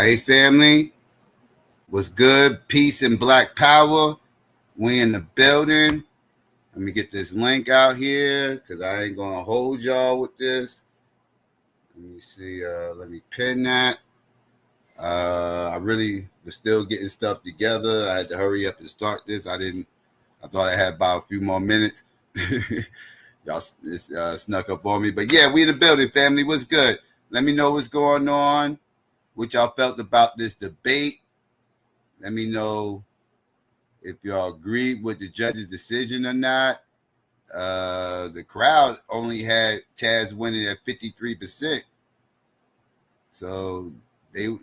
Hey, family. What's good? Peace and Black Power. We in the building. Let me get this link out here because I ain't going to hold y'all with this. Let me see. Let me pin that. I really was still getting stuff together. I had to hurry up and start this. I thought I had about a few more minutes. Y'all snuck up on me. But yeah, we in the building, family. What's good? Let me know what's going on. What y'all felt about this debate. Let me know if y'all agreed with the judge's decision or not. The crowd only had Taz winning at 53%. So a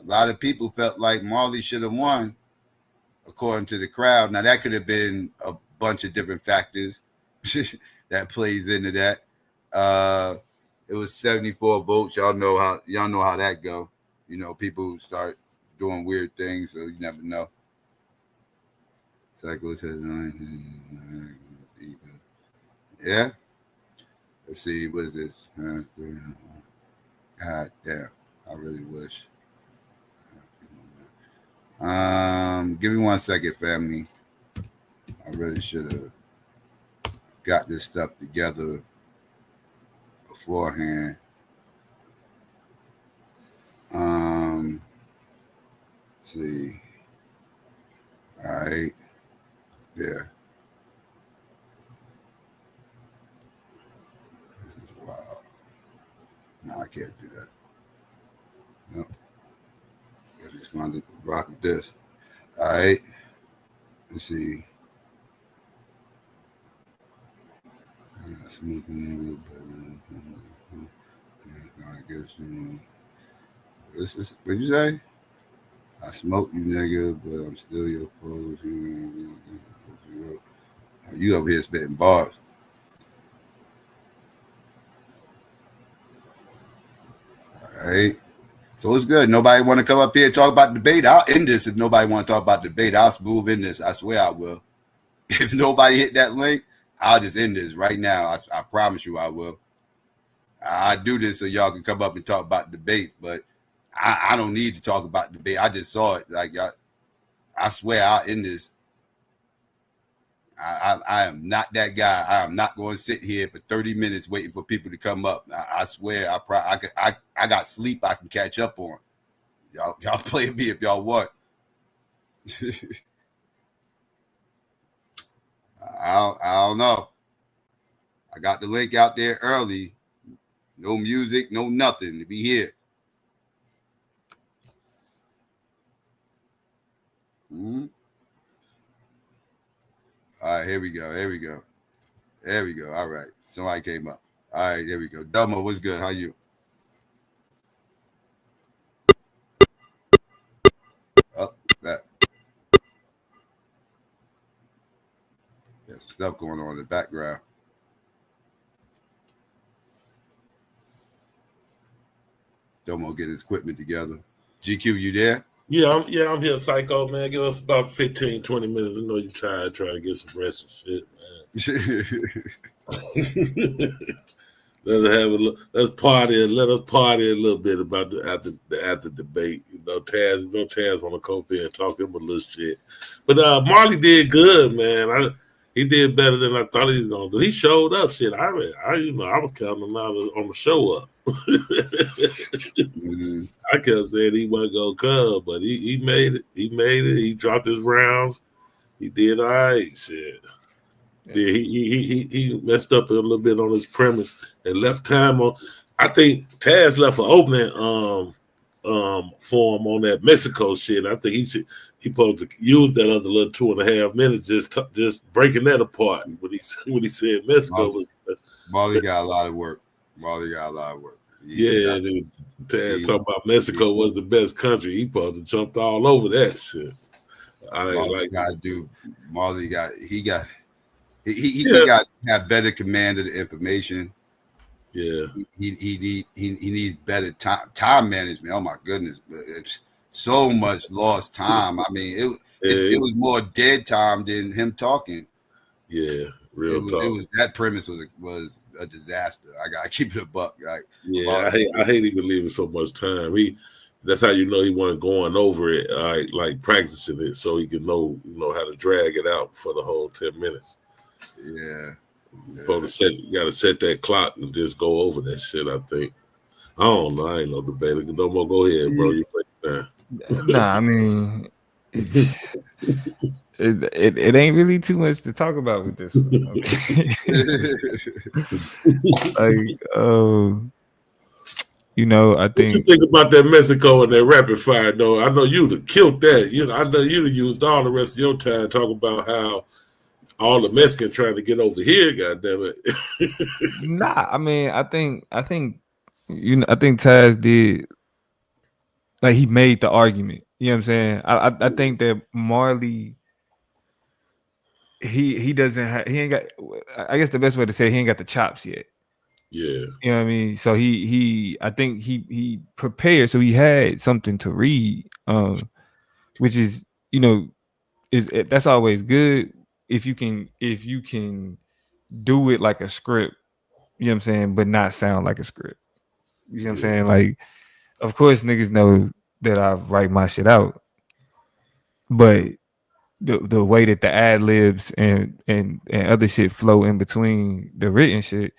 lot of people felt like Marley should have won, according to the crowd. Now that could have been a bunch of different factors that plays into that. It was 74 votes. Y'all know how that go. You know, people start doing weird things, so you never know. Psycho says, yeah. Let's see, what is this? God damn, I really wish. Give me 1 second, family. I really should have got this stuff together beforehand. Let's see. All right. There. This is wild. No, I can't do that. Nope. I just wanted to rock with this. All right. Let's see. Smoking I guess this is what you say? I smoke you, nigga, but I'm still your foe. You over here spitting bars. All right. So it's good. Nobody want to come up here and talk about the debate. I'll end this if nobody want to talk about the debate. I'll move in this. I swear I will. If nobody hit that link, I'll just end this right now. I promise you I will. I do this so y'all can come up and talk about the debate, but I don't need to talk about the debate. I just saw it. Like I swear I'll end this. I am not that guy. I am not going to sit here for 30 minutes waiting for people to come up. I swear I got sleep I can catch up on. Y'all play me if y'all want. I don't know. I got the link out there early. No music, no nothing to be here. Mm-hmm. All right, here we go. There we go. All right. Somebody came up. All right, there we go. Dumbo, what's good? How you? Oh, that. There's some stuff going on in the background. Domo get his equipment together. GQ, you there? Yeah, I'm here, Psycho, man. Give us about 15, 20 minutes. I know you're tired trying to get some rest and shit, man. Let's party. Let us party a little bit about the after debate. You know, Taz want to come up here and talk him a little shit. But Marley did good, man. He did better than I thought he was gonna do. He showed up, shit. I was counting him out on the show up. Mm-hmm. I kept saying he wasn't gonna come, but he made it. He made it. He dropped his rounds. He did all right, shit. Yeah, he messed up a little bit on his premise and left time on. I think Taz left an opening for him on that Mexico shit. I think he supposed to use that other little 2.5 minutes just breaking that apart when he said Mexico Marley got a lot of work. Dude, Taz talking about Mexico was the best country. He supposed to jumped all over that shit. Marley got to have better command of the information. Yeah, he needs better time management. Oh my goodness, it's so much lost time. I mean, it was more dead time than him talking. Yeah, real talk. That premise was a disaster. I gotta keep it a buck. Like, yeah, I hate even leaving so much time. That's how you know he wasn't going over it, like practicing it, so he can know how to drag it out for the whole 10 minutes. Yeah. You got to set that clock and just go over that shit. I think. I don't know. I ain't no debater. No more. Go ahead, bro. You take it down. Nah, I mean, it ain't really too much to talk about with this one. I mean, like, I think. What you think about that Mexico and that rapid fire, though? I know you'd have killed that. I know you'd have used all the rest of your time talking about how all the Mexicans trying to get over here. Goddamn it! Nah, I mean, I think I think Taz did, like, he made the argument. You know what I'm saying? I think that Marley, he doesn't have, he ain't got, I guess the best way to say it, he ain't got the chops yet. Yeah. You know what I mean? So I think he prepared, so he had something to read, which is, that's always good if you can do it like a script, you know what I'm saying, but not sound like a script. You know what I'm saying? Like, of course niggas know that I write my shit out, but the way that the ad libs and other shit flow in between the written shit,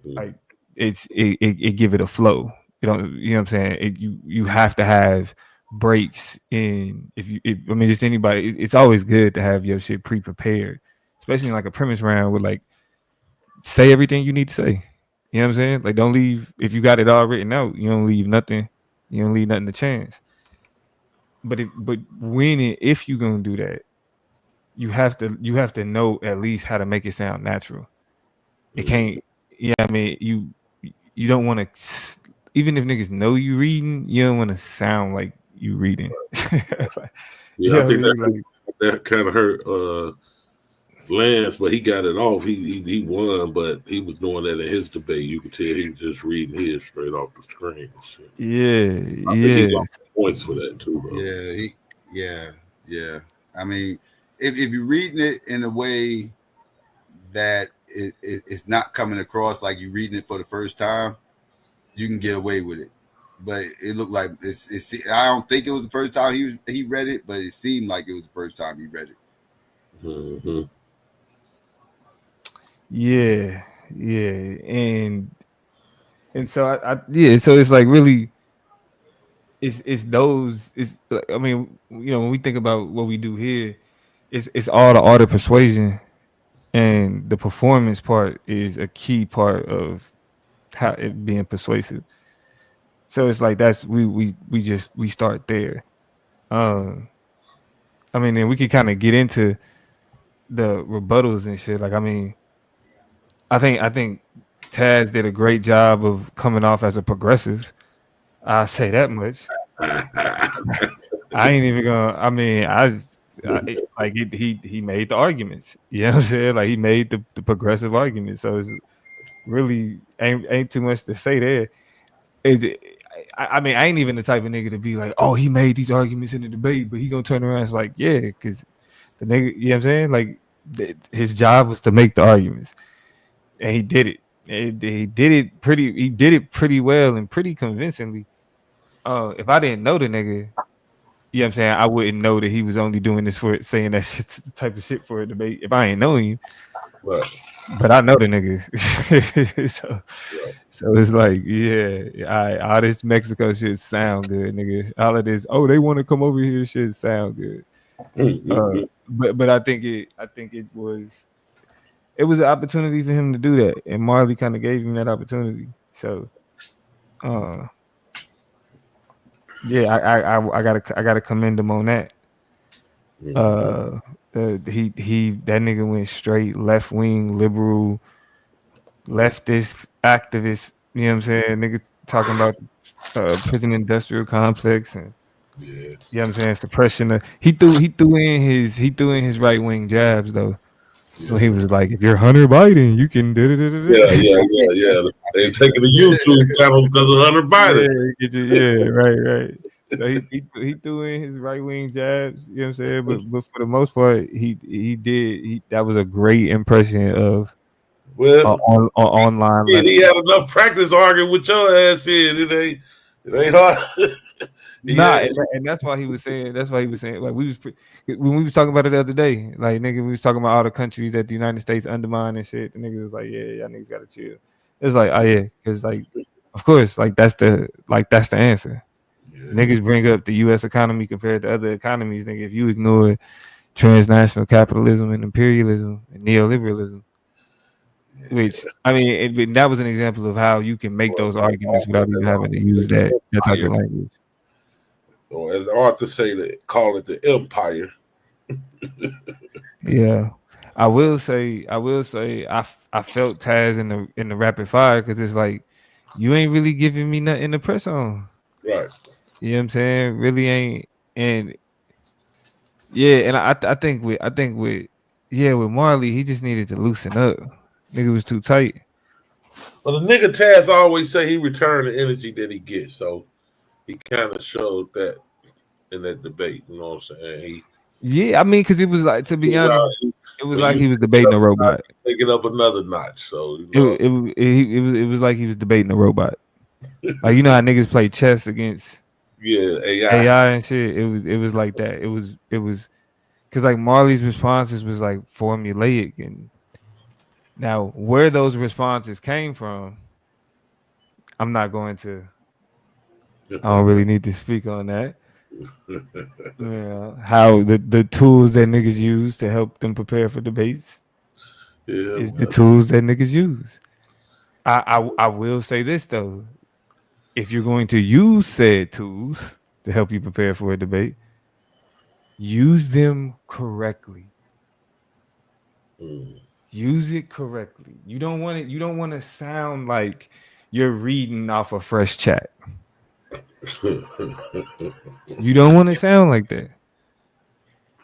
like, it give it a flow. You know what I'm saying? You have to have breaks in, I mean, just anybody. It's always good to have your shit pre-prepared, especially in like a premise round with, like, say everything you need to say. You know what I'm saying? Like, don't leave, if you got it all written out, you don't leave nothing. You don't leave nothing to chance. But if you're gonna do that, you have to know at least how to make it sound natural. It can't. Yeah, I mean, you don't want to, even if niggas know you reading, you don't want to sound like you reading. Yeah, I think that kind of hurt Lance, but he got it off. He won, but he was doing that in his debate. You could tell he was just reading his straight off the screen. Yeah, he lost points for that too, though. Yeah. I mean, if you're reading it in a way that it's not coming across like you're reading it for the first time, you can get away with it. But it looked like it's. I don't think it was the first time he read it, but it seemed like it was the first time he read it. Mm-hmm. Yeah, and so so it's like, really, it's those. It's, I mean, when we think about what we do here, it's all the art of persuasion, and the performance part is a key part of how it being persuasive. So it's like, that's we start there. I mean, then we could kind of get into the rebuttals and shit. Like, I mean, I think Taz did a great job of coming off as a progressive. I say that much. I ain't even gonna. I mean, he made the arguments. You know what I'm saying? Like, he made the progressive argument. So it's really ain't too much to say there. I mean, I ain't even the type of nigga to be like, oh, he made these arguments in the debate, but he gonna turn around and it's like, yeah, because the nigga, you know what I'm saying? Like, his job was to make the arguments, and he did it. He did it pretty well and pretty convincingly. If I didn't know the nigga, you know what I'm saying, I wouldn't know that he was only doing this for saying that shit, type of shit, for a debate, if I ain't knowing him. Right. But I know the nigga. So it's like, yeah, all this Mexico shit sound good, nigga. All of this, oh, they want to come over here, shit sound good. But I think it was an opportunity for him to do that, and Marley kind of gave him that opportunity. So, yeah, I gotta commend him on that. He that nigga went straight left wing, liberal, leftist, activist. You know what I'm saying? Nigga talking about prison industrial complex, and you know what I'm saying, suppression. He threw in his right wing jabs though. So he was like, if you're Hunter Biden, you can do it. Yeah. They're taking the YouTube channel because of Hunter Biden. Yeah, right. So he threw in his right wing jabs, you know what I'm saying? But for the most part, he did. That was a great impression of Well, online. he had enough practice arguing with your ass here. It ain't hard. Nah, and that's why he was saying. That's why he was saying. Like when we was talking about it the other day. Like nigga, we was talking about all the countries that the United States undermine and shit. The nigga was like, yeah, y'all niggas gotta chill. It's like, oh yeah, because like, of course, like that's the answer. Yeah. Niggas bring up the U.S. economy compared to other economies. Nigga, if you ignore transnational capitalism and imperialism and neoliberalism, which I mean, that was an example of how you can make those arguments without even having to use that type of language. Or as Arthur say, call it the empire. Yeah, I will say, I felt Taz in the rapid fire because it's like you ain't really giving me nothing to press on. Right. You know what I'm saying? Really ain't. And yeah, and I think with with Marley, he just needed to loosen up. Nigga was too tight. Well, the nigga Taz always say he returned the energy that he gets, so he kind of showed that in that debate. You know what I'm saying? Yeah, I mean, because it was like, to be honest, it was when like you he was debating a robot. take it up another notch. So you It know, it was like he was debating a robot. Like you know how niggas play chess against yeah, AI. AI and shit. It was like that. It was because like Marley's responses was like formulaic, and now where those responses came from, I'm not going to. I don't really need to speak on that. Yeah, how the tools that niggas use to help them prepare for debates Yeah, is the tools that niggas use. I will say this though. If you're going to use said tools to help you prepare for a debate, use them correctly. Use it correctly. You don't want it. You don't want to sound like you're reading off a fresh chat. You don't want to sound like that.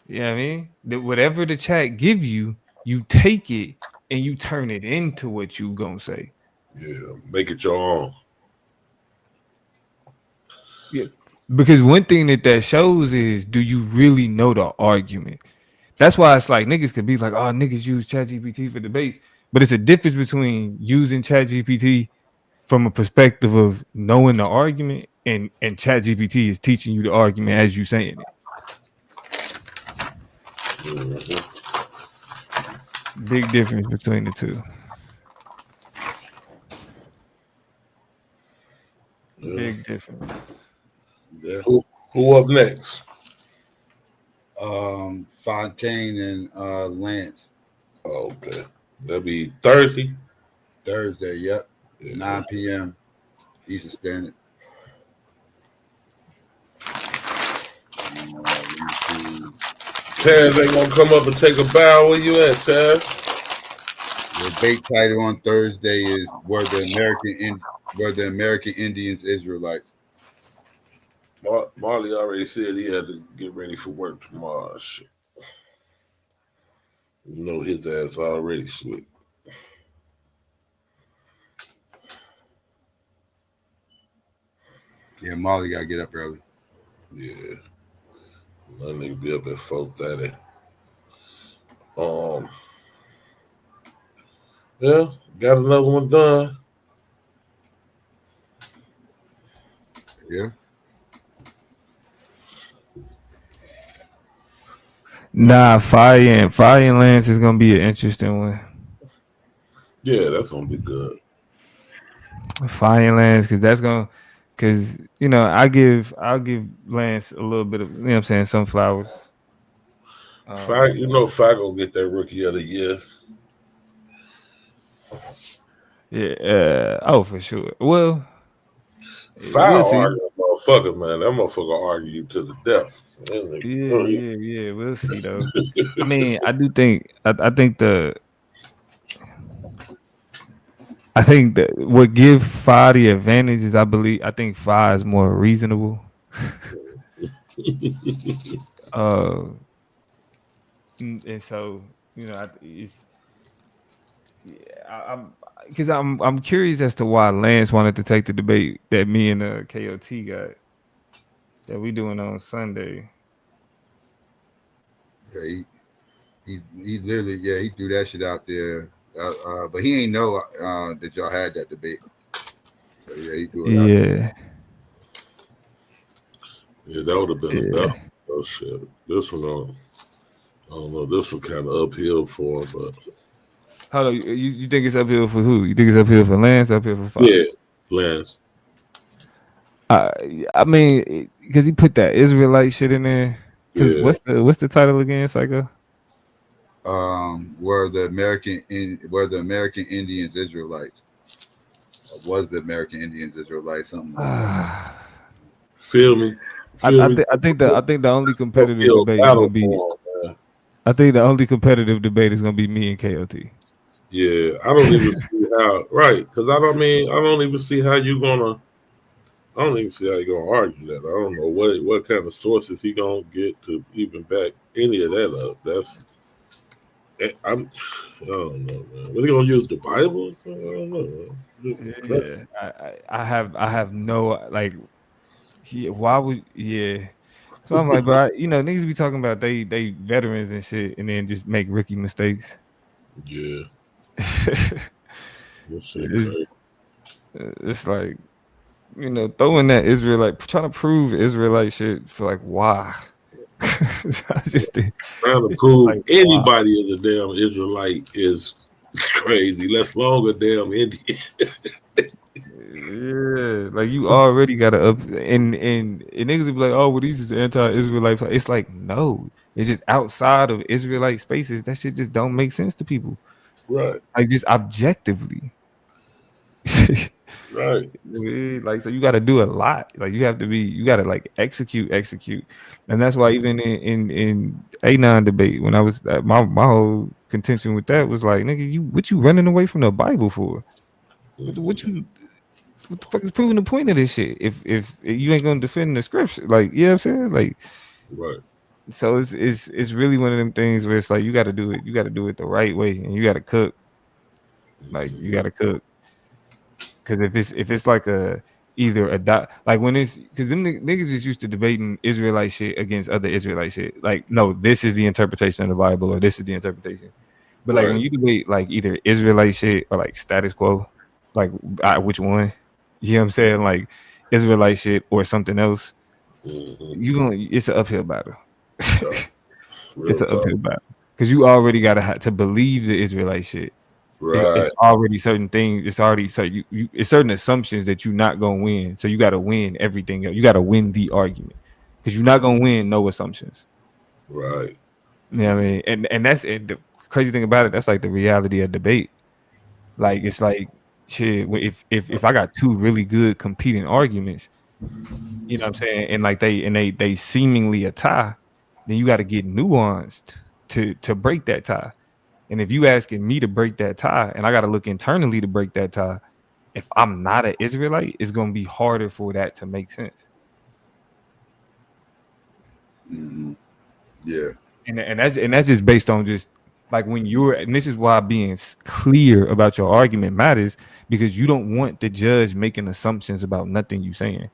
You know what I mean? Whatever the chat give you, you take it and you turn it into what you gonna say. yeah, make it your own. Yeah. Because one thing that shows is, do you really know the argument? That's why it's like niggas could be like, oh, niggas use ChatGPT for debates. But it's a difference between using ChatGPT from a perspective of knowing the argument and ChatGPT is teaching you the argument as you saying it. Big difference between the two. Big difference. Yeah. Who up next? Fontaine and Lance. Oh, okay, that'll be Thursday. Thursday, yep. 9 p.m. Eastern Standard. Taz ain't gonna come up and take a bow. Where you at, Taz? The debate title on Thursday is Were the American Indians Israelites? Marley already said he had to get ready for work tomorrow. Shit. You know his ass already slick. Yeah, Molly gotta get up early. Yeah. That nigga be up at 4:30. Yeah, got another one done. Yeah. Nah, Fire and Lance is gonna be an interesting one. Yeah, that's gonna be good. Fire and Lance, because you know, I'll give Lance a little bit of, you know what I'm saying, some flowers. You know, gonna get that rookie of the year. Yeah, oh for sure. Well, Fire we'll see. argue, motherfucker, man. That motherfucker argue you to the death. Yeah, we'll see though. I mean, I do think I think that what give Fi the advantage is I think Fi is more reasonable. And so you know, it's I'm because I'm curious as to why Lance wanted to take the debate that me and KOT got that we doing on Sunday. Yeah, he literally, he threw that shit out there but he ain't know that y'all had that debate. So yeah, he threw it out there. Yeah. Yeah, that would have been a Yeah. battle. Oh shit, this one, I don't know. This one kind of uphill for him, but Hold on, you think it's uphill for who? You think it's uphill for Lance, uphill for Fox? yeah, Lance. I mean, because he put that Israelite shit in there. Because Yeah, what's the title again, Psycho? Were the American Indians Israelites? Or was the American Indians Israelites? Something like that. feel me, I, feel I, me. th- I think the only competitive Uphill debate is battle gonna be. for him, man. I think the only competitive debate is gonna be me and KOT. Yeah, I don't even see how. Right, because I don't even see how you gonna. I don't even see how you're gonna argue that. I don't know what kind of sources he gonna get to even back any of that up. I don't know, man. What are you gonna use the Bible? I don't know. Yeah, I have no like. Yeah, why would So I'm like, bro, niggas be talking about they veterans and shit, and then just make rookie mistakes. Yeah, that shit it's, crazy. it's like throwing that Israelite, trying to prove Israelite shit for like why? I just think Trying to it's just prove like why? anybody is a damn Israelite is crazy. Let's alone a damn Indian. Yeah, like you already got to up and niggas will be like, oh, well, these is anti-Israelites. It's like no, it's just outside of Israelite spaces. That shit just don't make sense to people. Right, Like just objectively. right. Like so you got to do a lot. Like you got to like execute, and that's why even in A9 debate when I was my whole contention with that was like, nigga, what you running away from the Bible for? What Mm-hmm. you what the fuck is proving the point of this shit? If you ain't gonna defend the scripture, like you know what I'm saying, like Right. so it's really one of them things where it's like you got to do it the right way, and you got to cook, like you got to cook. Because if it's like a either a dot like when it's because them niggas is used to debating Israelite shit against other Israelite shit. Like no, this is the interpretation of the Bible or this is the interpretation. But like when Right. you debate like either Israelite shit or like status quo, like which one? You know what I'm saying? Like Israelite shit or something else. Mm-hmm. It's an uphill battle. Tough. It's Real an tough. uphill battle because you already gotta to believe the Israelite shit. It's Right. already certain things. It's already so it's certain assumptions that you're not gonna win. So you got to win everything else. You got to win the argument because you're not gonna win no assumptions. Right. You know what I mean? And that's the crazy thing about it. That's like the reality of debate. Like it's like shit. If I got two really good competing arguments, you know what I'm saying, and like they seemingly a tie, then you got to get nuanced to break that tie. And if you asking me to break that tie, and I got to look internally to break that tie, if I'm not an Israelite, it's gonna be harder for that to make sense. Mm-hmm. Yeah. And that's just based on just like when you're and this is why being clear about your argument matters because you don't want the judge making assumptions about nothing you saying.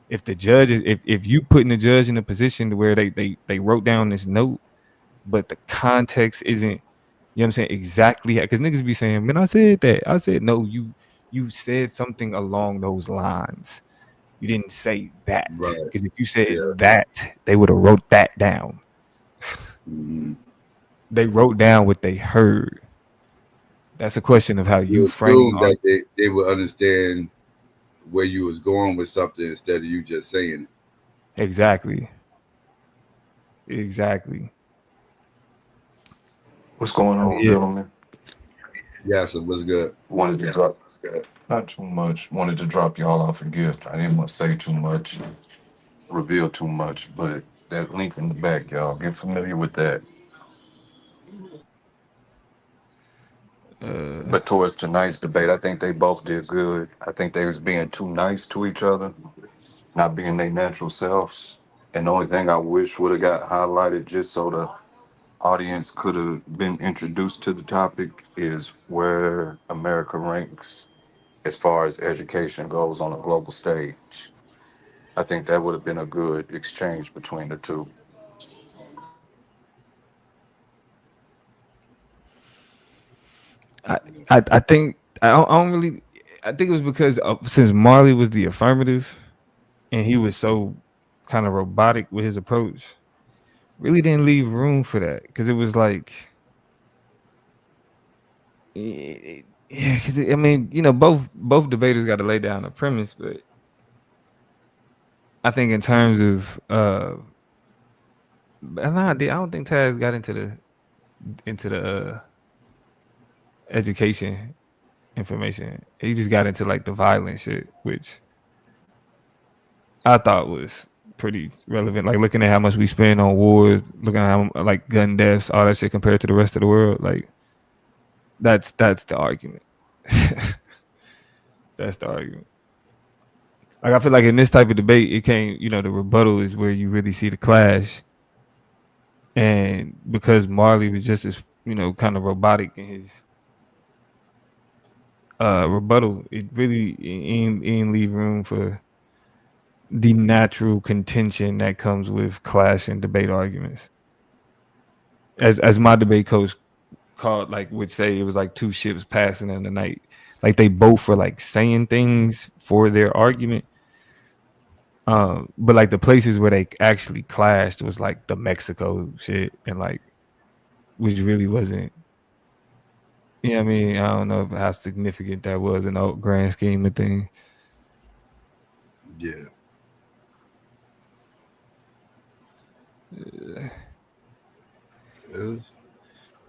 If the judge is if you putting the judge in a position to where they wrote down this note, but the context isn't you know what I'm saying exactly because niggas be saying, man, I said that. I said no, you said something along those lines. You didn't say that Right. because if you said Yeah. that, they would have wrote that down. Mm-hmm. They wrote down what they heard. That's a question of how You you frame assume the that they would understand where you was going with something instead of you just saying it. exactly, exactly. What's going on, Yeah. gentlemen? Yeah, so what's good? Wanted to drop, not too much. Wanted to drop y'all off a gift. I didn't want to say too much, reveal too much, but that link in the back, y'all get familiar with that. Uh, But towards tonight's debate, I think they both did good. I think they was being too nice to each other, not being their natural selves. And the only thing I wish would have got highlighted just so the audience could have been introduced to the topic is where America ranks as far as education goes on a global stage. I think that would have been a good exchange between the two. I think I don't really. I think it was because since Marley was the affirmative, and he was so kind of robotic with his approach, really didn't leave room for that because it was like, yeah, because I mean, both debaters got to lay down a premise, but I think in terms of I don't think Taz got into the education information. He just got into like the violent shit, which I thought was pretty relevant. Like looking at how much we spend on wars, looking at how like gun deaths, all that shit compared to the rest of the world. Like that's the argument. That's the argument. Like I feel like in this type of debate, it can't. The rebuttal is where you really see the clash. And because Marley was just as kind of robotic in his rebuttal, it really ain't leave room for the natural contention that comes with clash and debate arguments. As my debate coach would say, it was like two ships passing in the night. Like they both were like saying things for their argument. But like the places where they actually clashed was like the Mexico shit and like which really wasn't. I mean, I don't know how significant that was in the grand scheme of things. Yeah.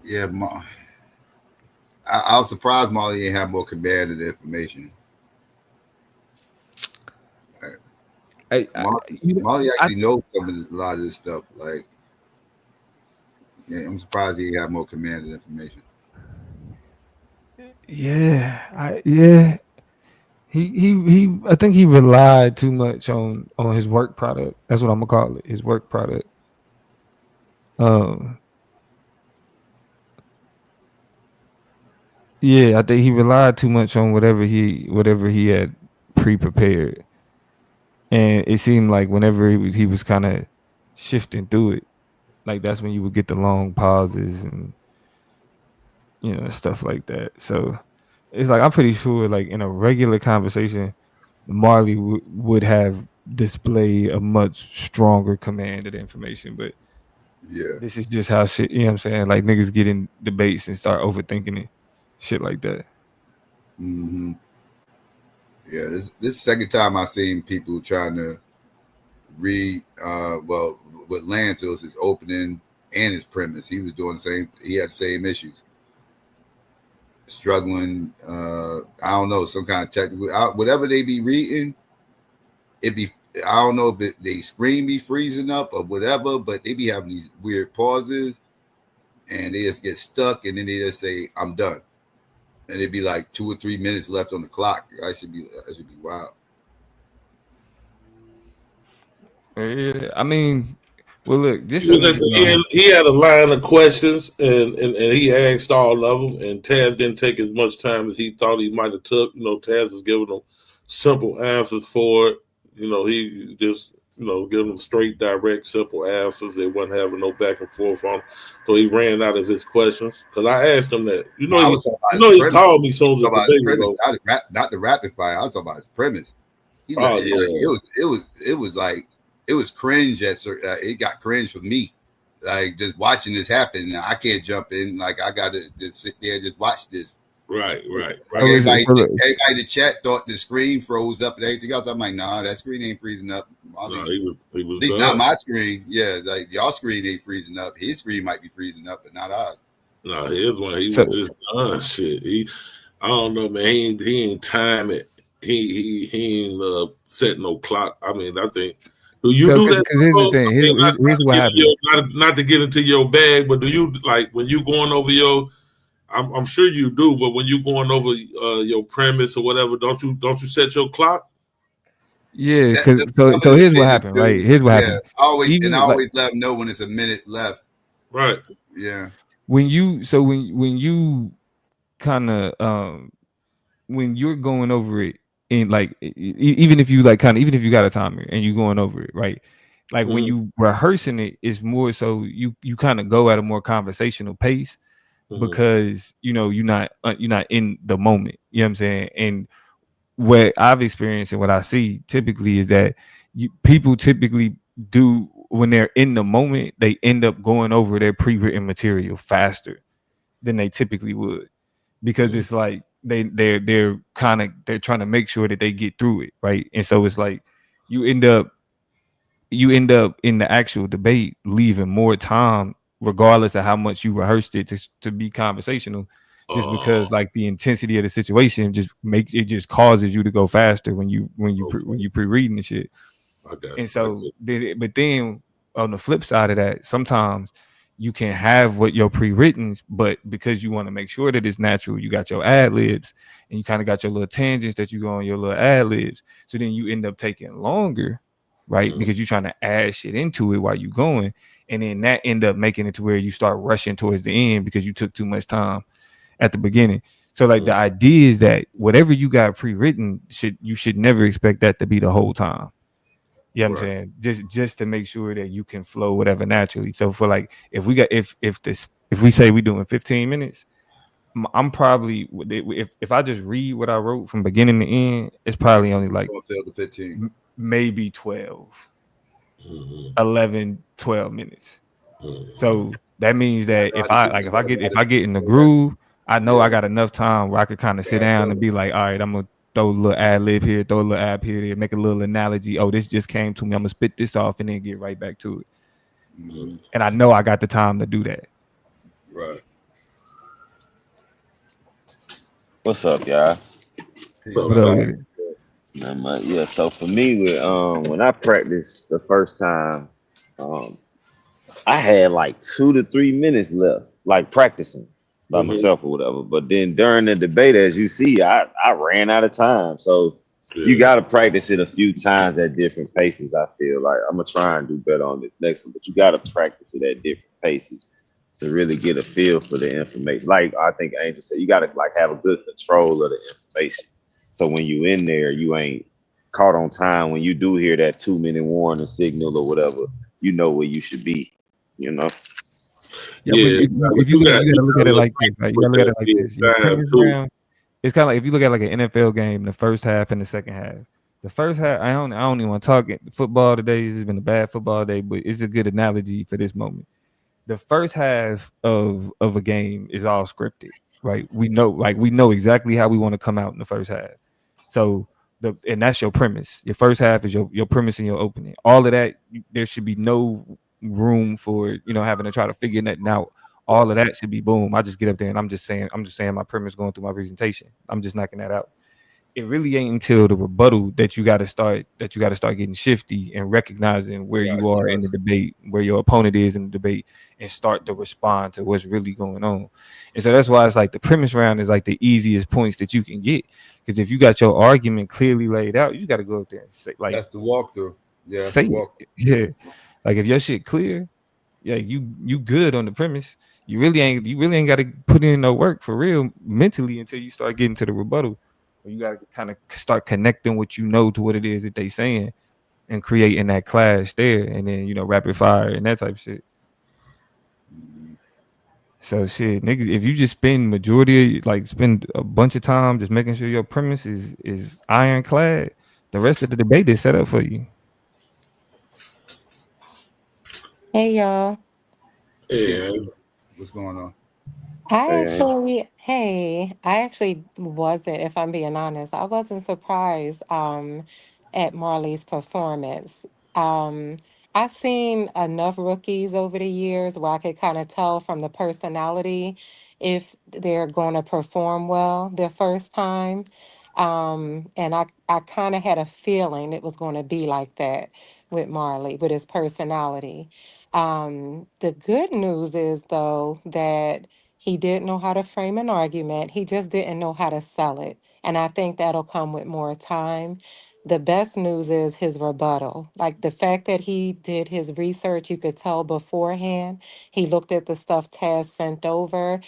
Yeah, I was surprised Molly didn't have more command of the information. Molly actually knows a lot of this stuff. Like, yeah, I'm surprised he didn't have more command of the information. Yeah. He I think he relied too much on his work product. That's what I'm gonna call it. His work product. Yeah, I think he relied too much on whatever he had pre-prepared. And it seemed like whenever he was kind of shifting through it, like that's when you would get the long pauses and stuff like that. So it's like I'm pretty sure like in a regular conversation, Marley would have displayed a much stronger command of the information, but yeah, this is just how shit. You know what I'm saying? Like niggas get in debates and start overthinking it, shit like that. Mm-hmm. Yeah, this second time I seen people trying to read. Well, with Lance, it was his opening and his premise. He was doing the same. He had the same issues. Struggling. I don't know, some kind of technical. Whatever they be reading, it be. I don't know if they screen be freezing up or whatever, but they be having these weird pauses, and they just get stuck, and then they just say, "I'm done." And it'd be like 2 or 3 minutes left on the clock. I should be wild. Yeah, I mean, well, look, this He was at the end. He had a line of questions, and he asked all of them. And Taz didn't take as much time as he thought he might have took. Taz was giving them simple answers for it. He just giving them straight, direct, simple answers. They wasn't having no back and forth on. So he ran out of his questions because I asked him that. He called me soon as the debate was over. Not the rapid fire. I was talking about his premise. Yeah. It was like. It was cringe it got cringe for me. Like just watching this happen. I can't jump in. Like I gotta just sit there and just watch this. Right. Everybody in the chat thought the screen froze up and everything else. I'm like, nah, that screen ain't freezing up. No, he was at least not my screen. Yeah, like y'all screen ain't freezing up. His screen might be freezing up, but not ours. No, his one. He was just done shit. I don't know, man. He ain't time it. He ain't set no clock. I mean, I think. Do you do that? Because here's the thing. Here's what happened. Not to get into your bag, but do you like when you going over your? I'm sure you do, but when you going over your premise or whatever, don't you set your clock? Yeah, because so here's what happened, right? Here's what happened. I always let them know when it's a minute left. Right. Yeah. When you kind of when you're going over it. And like even if you got a timer and you going over it, right? Like when you rehearsing it, it's more so you kind of go at a more conversational pace. Mhm. because you're not in the moment. You know what I'm saying? And what I've experienced and what I see typically is that people typically do when they're in the moment, they end up going over their pre-written material faster than they typically would because Mhm. it's like they're trying to make sure that they get through it, right? And so it's like you end up you end up in the actual debate leaving more time regardless of how much you rehearsed it to be conversational just Oh, because like the intensity of the situation just causes you to go faster when okay. you pre-reading the shit. I got And you. I so get but then on the flip side of that, sometimes you can have what your pre-written, but because you want to make sure that it's natural, you got your ad libs and you kind of got your little tangents that you go on your little ad libs. So then you end up taking longer, right? Mhm. Because you're trying to add shit into it while you going. And then that end up making it to where you start rushing towards the end because you took too much time at the beginning. So like the Mhm. idea is that whatever you got pre-written you should never expect that to be the whole time. You know what I'm Right. saying? Just to make sure that you can flow whatever naturally. So for like if we say we doing 15 minutes, I'm probably if I just read what I wrote from beginning to end, it's probably only like Gonna fill the 15. maybe 12, Mhm. 11, 12 minutes. Mhm. So that means I that know how to do that. if I get in the groove, I know I Yeah, got enough time where I could kind of sit yeah, down and go. be like, all right, I'm gonna throw a little ad lib here, throw a little ad here, make a little analogy. Oh, this just came to me. I'm gonna spit this off and then get right back to it. Mm-hmm. And I know I got the time to do that. Right. What's up, y'all? So, What Peace. up fam, with it? Yeah, so for me, with when I practiced the first time, um, I had like 2 to 3 minutes left, like practicing by mhm. myself or whatever. But then during the debate, as you see, I ran out of time. So you Yeah. got to practice it a few times at different paces. I feel like I'm gonna try and do better on this next one, but you got to practice it at different paces to really get a feel for the information. Like I think Angel said, you got to like have a good control of the information. So when you in there, you ain't caught on time. When you do hear that 2 minute warning signal or whatever, you know where you should be. You know. Yeah, but Yeah. But if you you gotta look got at to it look like this, right? You with gotta look at that it like being this. Your time premise too. round, it's kind of like if you look at like an NFL game, the first half and the second half. The first half, I don't even want to talk football today. This has been a bad football day, but it's a good analogy for this moment. The first half of a game is all scripted, right? We know exactly how we want to come out in the first half. So and that's your premise. Your first half is your premise and your opening. All of that, there should be no room for having to try to figure nothing out. All of that should be boom. I just get up there and I'm just saying my premise going through my presentation. I'm just knocking that out. It really ain't until the rebuttal that you got to start getting shifty and recognizing where Yeah, you are in the trust. debate, where your opponent is in the debate, and start to respond to what's really going on. And so that's why it's like the premise round is like the easiest points that you can get, because if you got your argument clearly laid out, you got to go up there and That's the walkthrough. Yeah, that's say the it. walk. Yeah, like if your shit clear, yeah, you good on the premise. You really ain't got to put in no work for real mentally until you start getting to the rebuttal. Where you got to kind of start connecting what you know to what it is that they saying and creating that clash there, and then rapid fire and that type of shit. Mm-hmm. So shit, niggas, if you just spend a bunch of time just making sure your premise is ironclad, the rest of the debate is set up for you. Hey y'all. Yeah. Peace. What's going on? Hey, I actually wasn't, if I'm being honest, I wasn't surprised at Marley's performance. Um I've seen enough rookies over the years where I could kind of tell from the personality if they're going to perform well their first time. And I kind of had a feeling it was going to be like that with Marley, with his personality. The good news is, though, that he did know how to frame an argument. He just didn't know how to sell it. And I think that'll come with more time. The best news is his rebuttal. Like the fact that he did his research, you could tell beforehand. He looked at the stuff Taz sent over.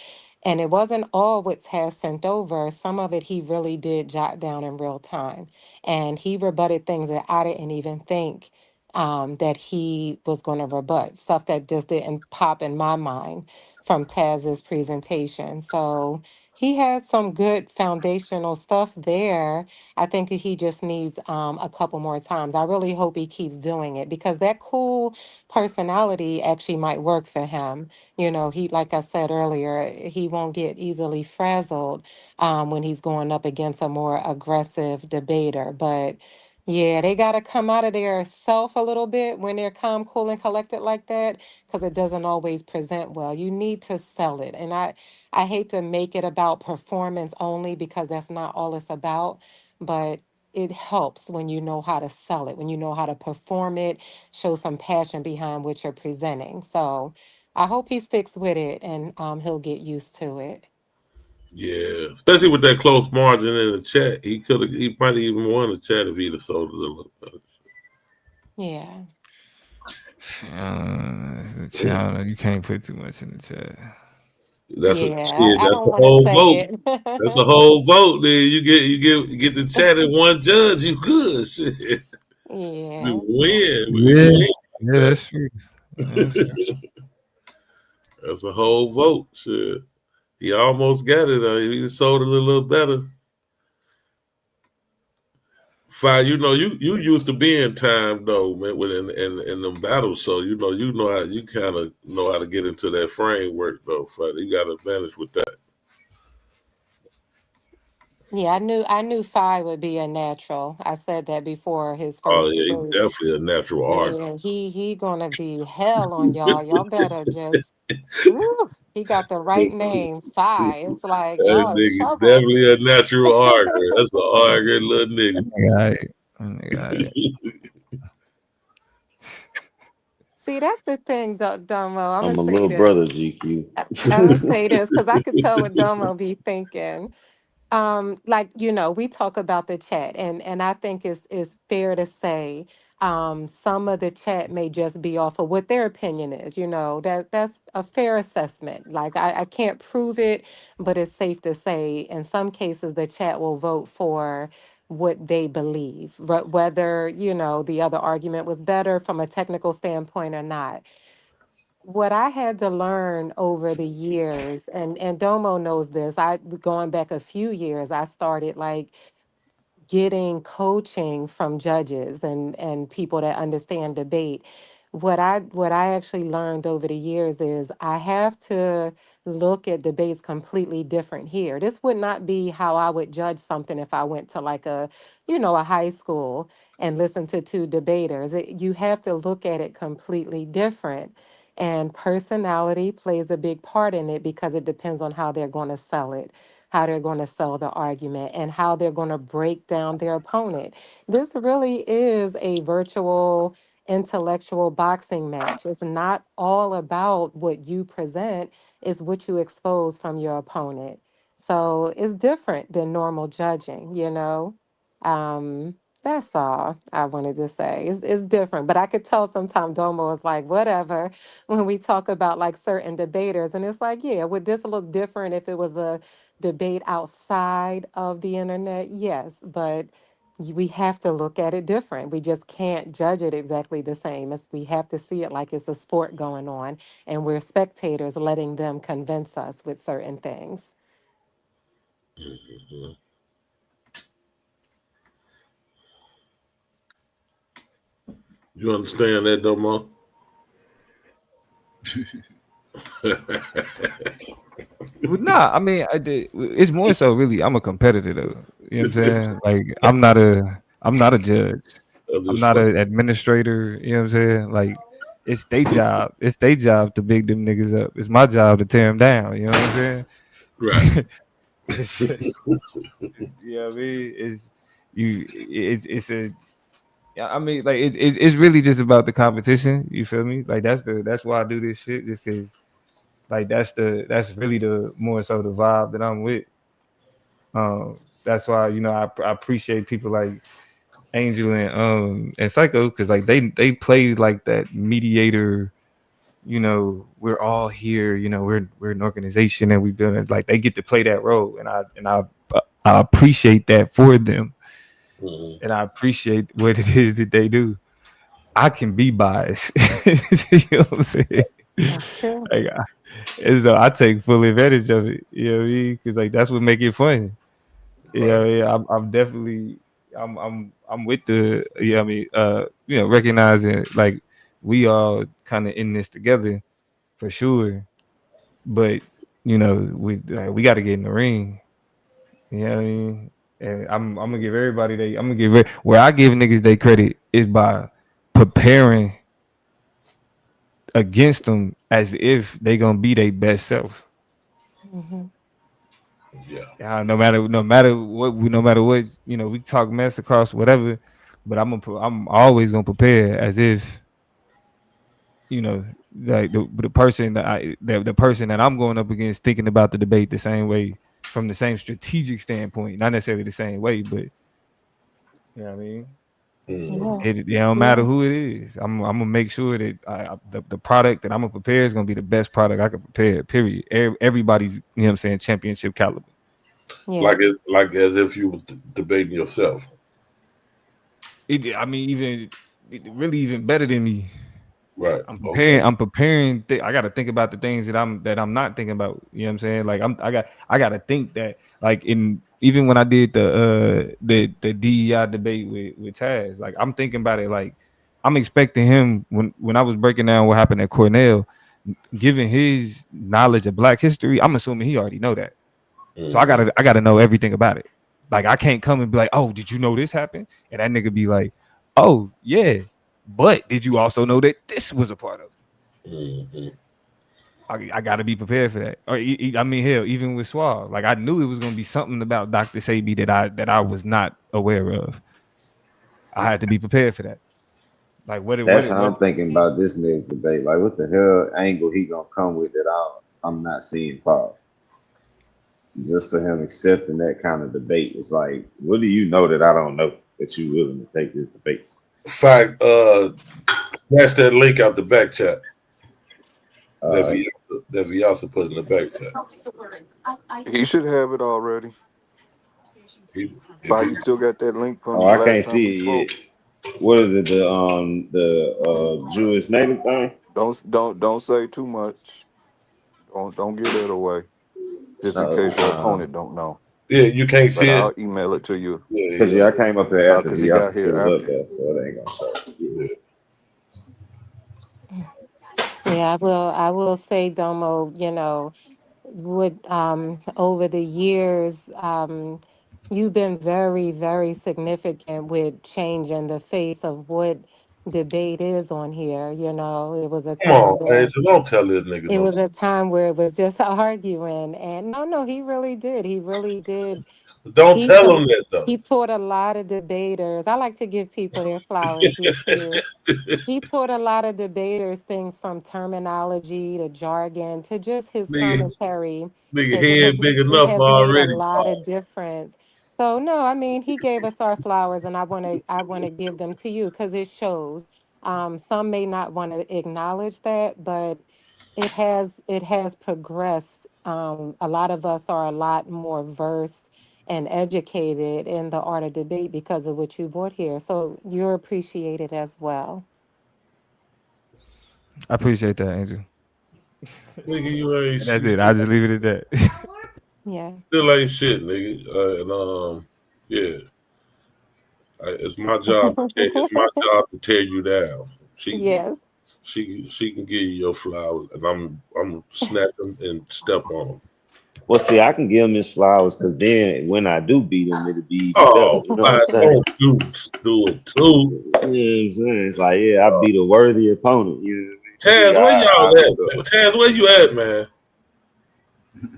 And it wasn't all what Taz sent over. Some of it he really did jot down in real time. And he rebutted things that I didn't even think that he was going to rebut, stuff that just didn't pop in my mind from Taz's presentation. So he had some good foundational stuff there. I think that he just needs a couple more times. I really hope he keeps doing it because that cool personality actually might work for him. You know, he, like I said earlier, he won't get easily frazzled when he's going up against a more aggressive debater. But yeah, they got to come out of their self a little bit when they're calm, cool, and collected like that, because it doesn't always present well. You need to sell it. And I hate to make it about performance only because that's not all it's about, but it helps when you know how to sell it, when you know how to perform it, show some passion behind what you're presenting. So I hope he sticks with it and he'll get used to it. Yeah, especially with that close margin in the chat, he might even won the chat if he'd have sold a little better. Yeah. The channel, you can't put too much in the chat. That's a Yeah, shit. I That's don't a want to whole say vote. That's a it. whole vote. Then you get the chat in one judge. You good shit. You Yeah. win. You Yeah, win. yeah, that's true. That's true. That's a whole vote. Shit. He almost got it. He sold it a little better. Fine, you used to be in time though, man, in them battles. So you know how you kind of know how to get into that framework though. Fine, you got an advantage with that. Yeah, I knew Phi would be a natural. I said that before his Oh first yeah, he debate. definitely a natural artist. Man, he gonna be hell on y'all. Y'all better just woo, he got the right name, Phi. It's like That y'all in nigga trouble. definitely a natural arguer. That's an arguing little nigga. Got it. See, that's the thing, Domo. I'm gonna I'm a say little this. brother, GQ. I'm gonna say this because I could tell what Domo be thinking. Like, we talk about the chat, and I think it's fair to say some of the chat may just be off of what their opinion is. That's a fair assessment. Like, I can't prove it, but it's safe to say in some cases the chat will vote for what they believe, whether the other argument was better from a technical standpoint or not. What I had to learn over the years, and Domo knows this, I going back a few years, I started like getting coaching from judges and people that understand debate. What I actually learned over the years is I have to look at debates completely different here. This would not be how I would judge something if I went to like a high school and listened to two debaters. You have to look at it completely different. And personality plays a big part in it because it depends on how they're going to sell it, how they're going to sell the argument, and how they're going to break down their opponent. This really is a virtual intellectual boxing match. It's not all about what you present, it's what you expose from your opponent. So it's different than normal judging. Um, that's all I wanted to say. It's different, but I could tell sometimes Domo is like, whatever, when we talk about like certain debaters. And it's like, yeah, would this look different if it was a debate outside of the internet? Yes, but we have to look at it different. We just can't judge it exactly the same. We have to see it like it's a sport going on, and we're spectators letting them convince us with certain things. Mhm. You understand that, Domo? Well, nah, I mean, it's more so really. I'm a competitor, though. You know what I'm saying? Like, I'm not a judge. I'm I'm just not fucking an administrator. You know what I'm saying? Like, it's their job. It's their job to big them niggas up. It's my job to tear them down. You know what I'm saying? right. It's, you know what I mean? It's a. Yeah, I mean, like it's really just about the competition. You feel me? Like that's why I do this shit. Just because, like, that's really the more so the vibe that I'm with. That's why I appreciate people like Angel and Psycho, because like they play like that mediator. We're all here. We're an organization and we build it. Like, they get to play that role, and I appreciate that for them, Mhm. and I appreciate what it is that they do. I can be biased. You know what I'm saying? That's true. Like, And so I take full advantage of it. You know what I mean? Because like that's what make it fun. You know Right. what I mean? I'm definitely I'm with the you know what I mean recognizing like we all kind of in this together for sure. But we got to get in the ring. You know what I mean? And I'm gonna give everybody where I give niggas they credit is by preparing against them as if they gonna be their best self. Hmm. Yeah. No matter what we talk mess across whatever, but I'm always gonna prepare as if like the person the person that I'm going up against thinking about the debate the same way from the same strategic standpoint, not necessarily the same way, but you know what I mean. Yeah. Mm-hmm. It don't matter Yeah. who it is. I'm gonna make sure that the product that I'm gonna prepare is gonna be the best product I can prepare. Period. Everybody's what I'm saying championship caliber. Yeah. Like as if you was debating yourself. I mean, really even better than me. Right. I'm Okay. preparing. I'm preparing. I got to think about the things that I'm not thinking about. You know what I'm saying? Like I got to think that like in even when I did the DEI debate with Taz, like I'm thinking about it. Like I'm expecting him when I was breaking down what happened at Cornell, given his knowledge of Black history, I'm assuming he already know that. So Mm-hmm. I gotta know everything about it. Like I can't come and be like, oh, did you know this happened? And that nigga be like, oh yeah, but did you also know that this was a part of it? Mm-hmm. I got to be prepared for that. Or I mean, hell, even with Suave, like I knew it was gonna be something about Dr. Sabi that I was not aware of. I had to be prepared for that. Like That's how I'm thinking about this next debate. Like, what the hell angle he gonna come with that I'm not seeing Paul? Just for him accepting that kind of debate, it's like, what do you know that I don't know that you willing to take this debate? Fact, that's that link out the back chat that Uh, V also put in the back chat. He should have it already. He, if Why he you still got that link from oh, the I last can't time we see spoke? it yet. What is it? The Jewish native thing? Don't say too much. Don't give that away. Just in case your Uh, opponent don't know. yeah, you can't But see it. I'll email it to you. Yeah, Cause yeah, yeah, I came up here after Cause the he got also here put it up after there, you. so it ain't gonna show. yeah. Yeah, I will say, Domo, would over the years, you've been very, very significant with changing the face of what debate is on here. It was a Come time on, where Angel, don't tell this nigga it no. was a time where it was just arguing, and no, he really did. He really did. Don't He tell took him that though. he taught a lot of debaters. I like to give people their flowers. You too. He taught a lot of debaters things from terminology to jargon to just his nigga, commentary. nigga, It he has ain't big it enough has made a already, lot of Paul. difference. So no, I mean he gave us our flowers, and I want to give them to you because it shows. Some may not want to acknowledge that, but it has progressed. A lot of us are a lot more versed and educated in the art of debate because of what you brought here. So you're appreciated as well. I appreciate that, Angel. Nigga, you ain't And that's you it. I just leave it at that. Yeah. still ain't shit, nigga. And yeah, it's my job. It's my job to tear you down. She Yes. she can give you your flowers, and I'm snap them and step on them. Well, see, I can give him his flowers because then when I do beat him, it'll be even better. Oh, You know what I'm man, saying? don't do it too. You know what I'm saying? It's like, yeah, I beat a worthy opponent. You know what I mean? So Taz, yeah, where I y'all beat at? Man? Taz, where you at, man?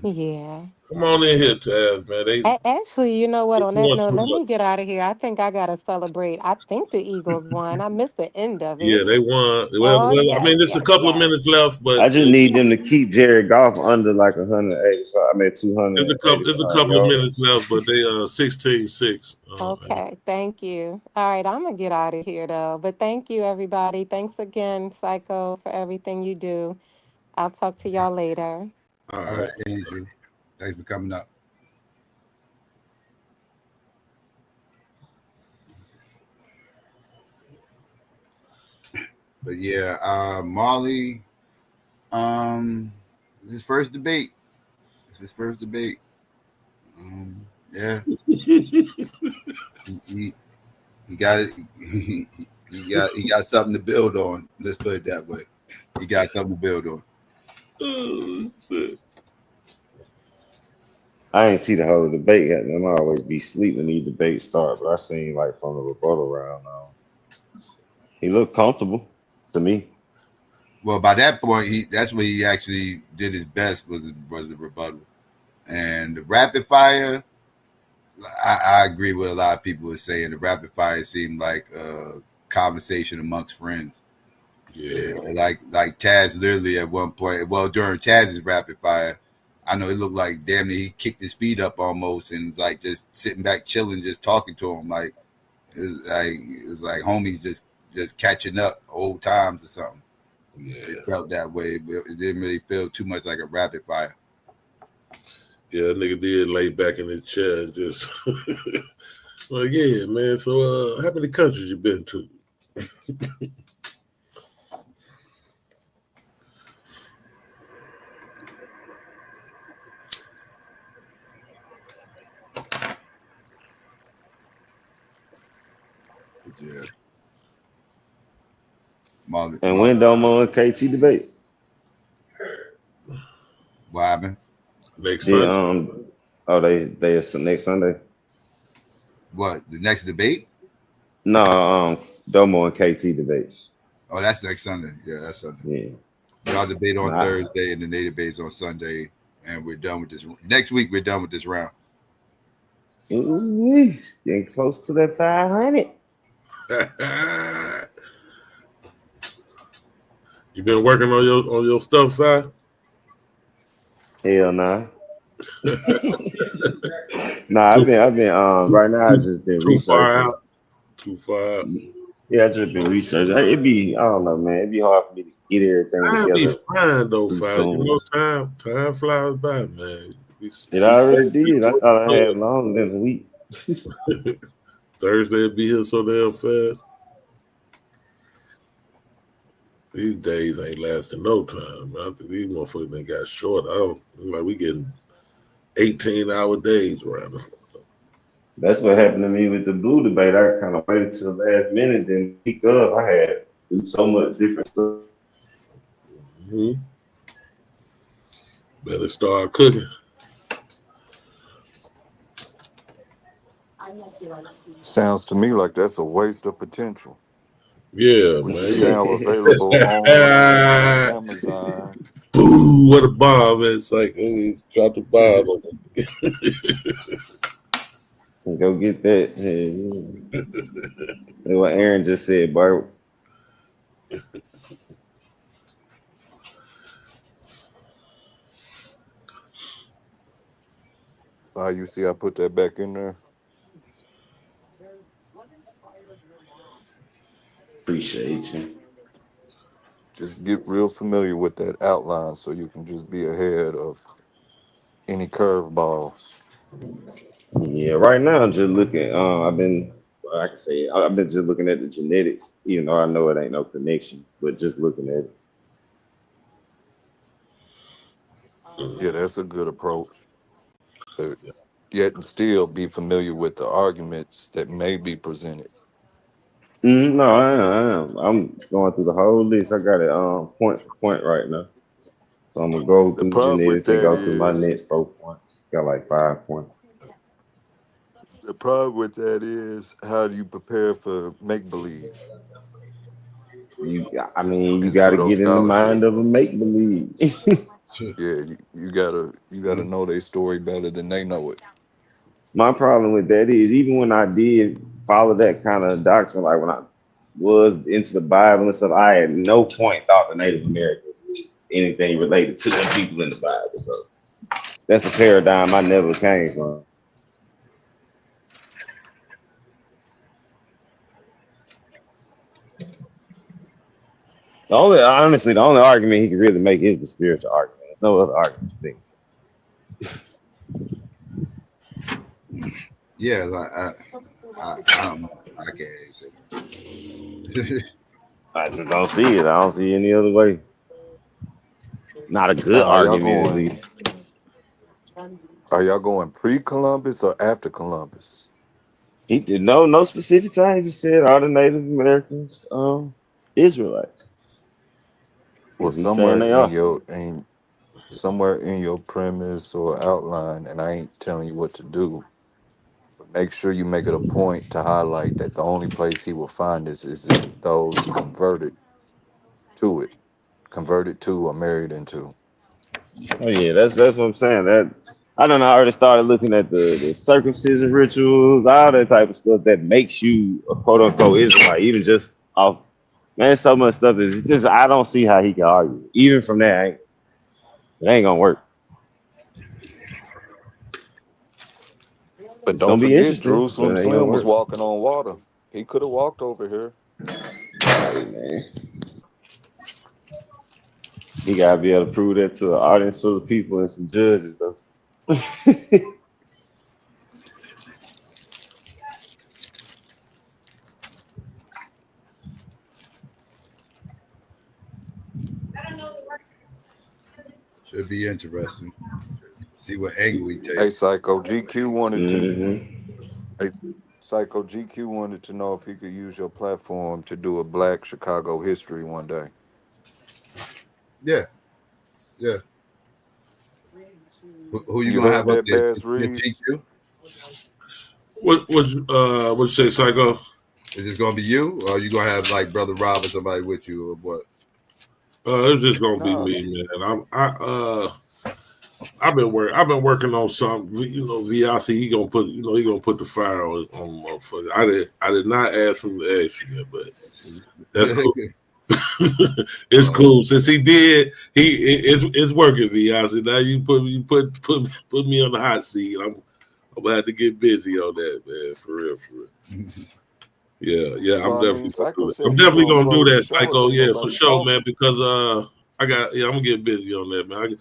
Yeah. Come on in here, Taz, man. Actually, you know what? They On that doing note, too let much. me get out of here. I think I gotta celebrate. I think the Eagles won. I missed the end of Yeah, it. they won. Oh Well, I yes, mean, it's a yes, couple of yes. minutes left, but I just need them to keep Jared Goff under like 180. I mean, 280 it's a couple of minutes yards. left, but they 16-6. Okay, thank you. All right, I'm gonna get out of here though. But thank you, everybody. Thanks again, Psycho, for everything you do. I'll talk to y'all later. All All right. right, Andrew. Thanks for coming up. But yeah, Molly, um, It's his first debate. It's his first debate. Yeah, he, he got it. He got something to build on. Let's put it that way. He got something to build on. Oh, shit. I ain't see the whole debate yet. I'm always be sleep when these debates start, but I seen like from the rebuttal round. He looked comfortable to me. Well, by that point, that's when he actually did his best was the rebuttal. And the rapid fire, I agree with a lot of people were saying. The rapid fire seemed like a conversation amongst friends. Yeah. Like Taz literally at one point, well, during Taz's rapid fire, I know it looked like damn near he kicked his feet up almost and like just sitting back chilling, just talking to him. Like it was like homies just catching up old times or something. Yeah. It felt that way, but it didn't really feel too much like a rapid fire. Yeah, that nigga did lay back in his chair and just like, yeah, man. So how many countries you been to? Yeah. And when Domo and KT debate? What happened? Next The Sunday. they next Sunday. What, the next debate? No, Domo and KT debate. Oh, that's next Sunday. Yeah, that's Sunday. Yeah. Y'all debate on Nah. Thursday and then they debate on Sunday, and we're done with this. Next week we're done with this round. Ooh, getting close to that 500. You been working on your stuff, Si? Hell nah. Nah, I've been right now I just been Too far researching. out. Too far out. Yeah, I just been researching. I don't know, man. It'd be hard for me to get everything I'll be together fine though, too Si. You soon. know, time flies by, man. It already did. I thought I had longer than a week. Thursday will be here so damn fast. These days ain't lasting no time, man. I think these motherfuckers ain't got short. Like we getting 18-hour days around us. That's what happened to me with the blue debate. I kind of waited till the last minute, then pick up. I had to do so much different stuff. Mm-hmm. Better start cooking. Sounds to me like that's a waste of potential. Yeah, Which man. is now available on Amazon. Boo, what a bomb. It's like, drop the bomb on it. And go get that. Yeah. What Aaron just said, Bart. You see, I put that back in there. Appreciate you. Just get real familiar with that outline so you can just be ahead of any curveballs. Yeah, right now I'm just looking. I can say I've been just looking at the genetics, even though I know it ain't no connection, but just looking at it. Yeah, that's a good approach. But yet and still be familiar with the arguments that may be presented. No, I am. I'm going through the whole list. I got it point for point right now. So I'm gonna go The through problem with genetics, then that go through my is next 4 points. Got like 5 points. how do you prepare for make believe You and got to pseudo get in the scholarship? mind of a make believe. Yeah, you gotta know their story better than they know it. My problem with that is even when I did follow that kind of doctrine, like when I was into the Bible and stuff, I at no point thought the Native Americans was anything related to the people in the Bible. So that's a paradigm I never came from. The only argument he can really make is the spiritual argument. There's no other argument. Yeah, like I don't know. I can't say that. I just don't see it. I don't see any other way. Not a good Now, argument, at least. are y'all going pre-Columbus or after Columbus? He did no specific time. He just said all the Native Americans, Israelites. Well, He's saying they are. somewhere in your premise or outline, and I ain't telling you what to do. But make sure you make it a point to highlight that the only place he will find this is in those to it, converted to or married into. Oh yeah, that's what I'm saying. That I don't know. I already started looking at the circumcision rituals, all that type of stuff that makes you a quote unquote Israelite. Even just off, man, so much stuff is just I don't see how he can argue. Even from that, it ain't gonna work. But It's don't gonna be forget, interesting, but Jerusalem it ain't gonna Slim was work. walking on water. He could have walked over here. Hey man, he gotta be able to prove that to an audience full of people and some judges though. Should be interesting. See what angle we take. Hey, Psycho GQ wanted to. hmm Hey, Psycho GQ wanted to know if he could use your platform to do a Black Chicago history one day. Yeah, yeah. Who you You gonna have heard up that, there? Bass Just Reeves? GQ? What you say, Psycho? Is it gonna be you, or you gonna have like Brother Rob or somebody with you, or what? It's just gonna be Nah, me, man. I've been working on something. You know, VIC he gonna put he gonna put the fire on motherfucker. I did not ask him to ask you that, but that's cool. It's Oh, cool since he did. It's working, VIC. Now you put me on the hot seat. I'm gonna have to get busy on that, man. For real, for real. Yeah, I'm well, I mean, definitely gonna do Psycho that. I'm said he definitely gonna gonna do close the that, show if Psycho. ain't Yeah, for nobody sure, man. talking. Because I'm gonna get busy on that, man.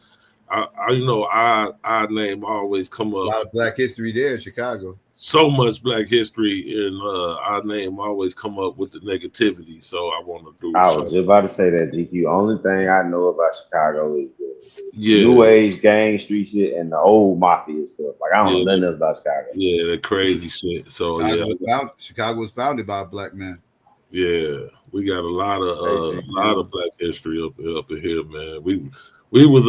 Our name always come a up. lot of Black history there in Chicago. So much Black history, and our name always come up with the negativity. So I want to do I was so. just about to say that, GQ. Only thing I know about Chicago is the new Yeah, age gang street shit and the old mafia stuff. Like I don't know yeah, nothing else about Chicago. yeah, that crazy shit. So yeah, Chicago was founded by a Black man. yeah, we got a Hey, lot of GQ. Black history up in here, man. We was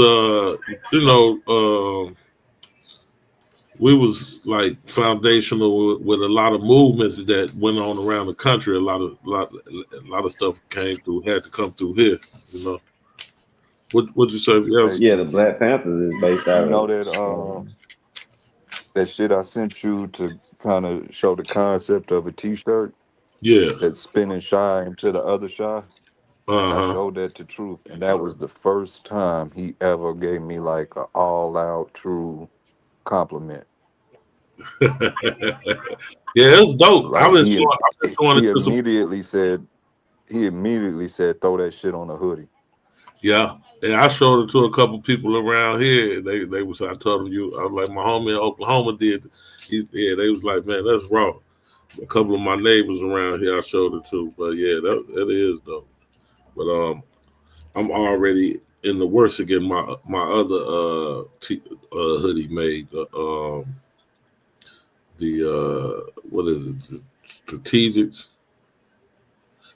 you know we was like foundational with a lot of movements that went on around the country. A lot of stuff had to come through here. You know what you say? Hey, Yes. Yeah, the GQ. Black Panthers is based You out know of. that that shit I sent you to kind of show the concept of a T-shirt Yeah. that's spinning shy into the other shy. Uh I huh. showed that to Truth, and that was the first time he ever gave me like a all-out true compliment. Yeah, it's dope. Like I've been showing it he to some. immediately said, "Throw that shit on a hoodie." Yeah, and I showed it to a couple people around here. And they was. I told them you. I was like, my homie in Oklahoma did. They was like, man, that's raw. A couple of my neighbors around here, I showed it to. But yeah, that is dope. But I'm already in the works to get my other hoodie made. The what is it? The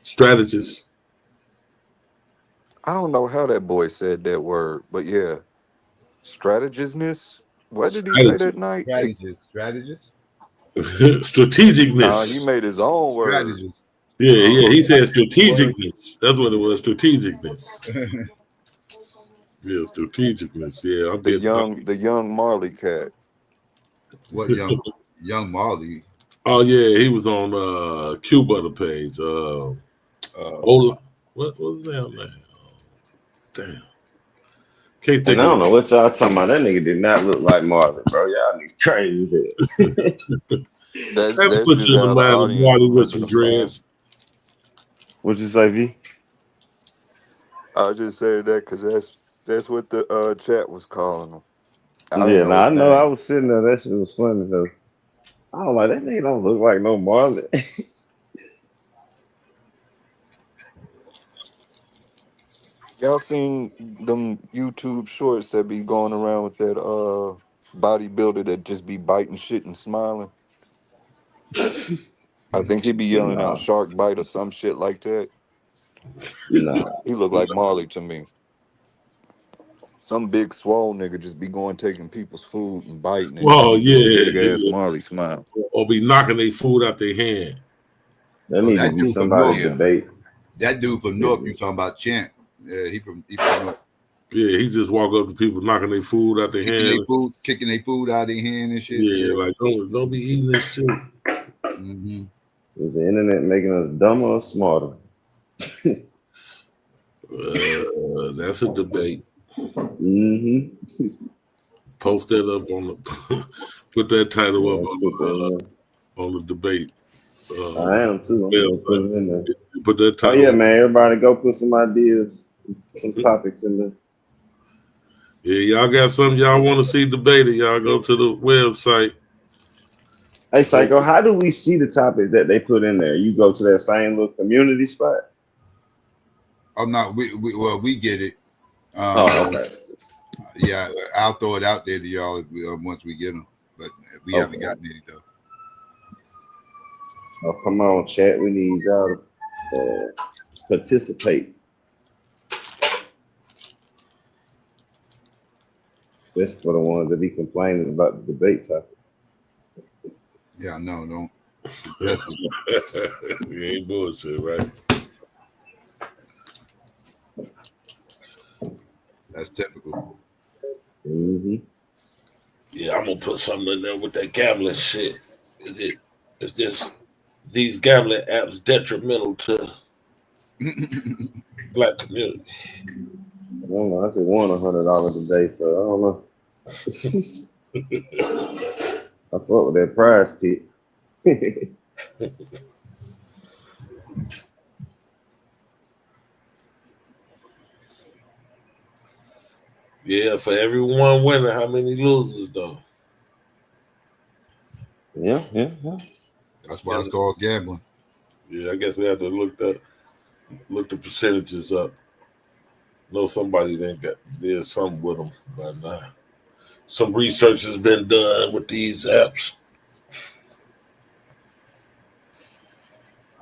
strategist. I don't know how that boy said that word, but yeah, strategistness. What did he say Strategist. that night? Strategist, Nah, he Strategicness. made his own word. strategist. Yeah. He said What? strategicness. That's what it was. Strategicness. Yeah, strategicness. Yeah, I'm getting. The young Marley cat. What young Marley? Oh yeah, he was on Cuba the page. Uh, Ola. What was that name? Damn, can't And think I of don't know what y'all talking about. That nigga did not look like Marvin, bro. Y'all niggas crazy as hell. that. That's Put just you in the how the mind of audience Marty with remember some the man. dreads. What you say, V? I just said that because that's what the chat was calling him. I didn't Yeah, know nah, I his know. I name. was sitting there. That shit was funny though. I was like, that nigga don't look like no Marlon. Y'all seen them YouTube shorts that be going around with that bodybuilder that just be biting shit and smiling? I think he be yelling out Nah, shark bite or some shit like that. nah. He look like Marley to me. Some big swole nigga just be going taking people's food and biting and just Oh be doing yeah, big ass Marley smile. or be knocking their food out their hand. That Oh, need to that be dude from somebody North. Yeah. debate. That dude from North, you talking about Champ? Yeah, he from North. Yeah, he just walk up to people knocking their food out their hand. Kicking their food out of their hand and shit. Yeah, Yeah. like don't be eating this shit. Mm-hmm. Is the internet making us dumber or smarter? That's a debate. Mm-hmm. Post that up on the put that title up Yeah, put that in on the debate. there. I am too. I'm gonna put Website. it in there. Put that Oh yeah, title. man. Everybody go put some ideas, some topics in there. Yeah, y'all got something y'all want to see debated. Y'all go to the website. Hey, Post Psycho, it. how do we see the topics that they put in there? You go to that same little community spot? I'm not. We get it. Oh, okay. Yeah, I'll throw it out there to y'all once we get them, but we haven't Okay. gotten any though. Oh, come on, chat. We need y'all to participate. That's for the ones that be complaining about the debate topic. Yeah, no, don't suggest it. You ain't bullshit, right? That's typical. Mm-hmm. Yeah, I'm gonna put something in there with that gambling shit. Is these gambling apps detrimental to black community? I don't know. I just won $100 a day, so I don't know. I fuck with that prize pick. Yeah, for every one winner, how many losers though? Yeah. That's why it's called gambling. Yeah, I guess we have to look the percentages up. Know somebody then did something with them by now. Some research has been done with these apps.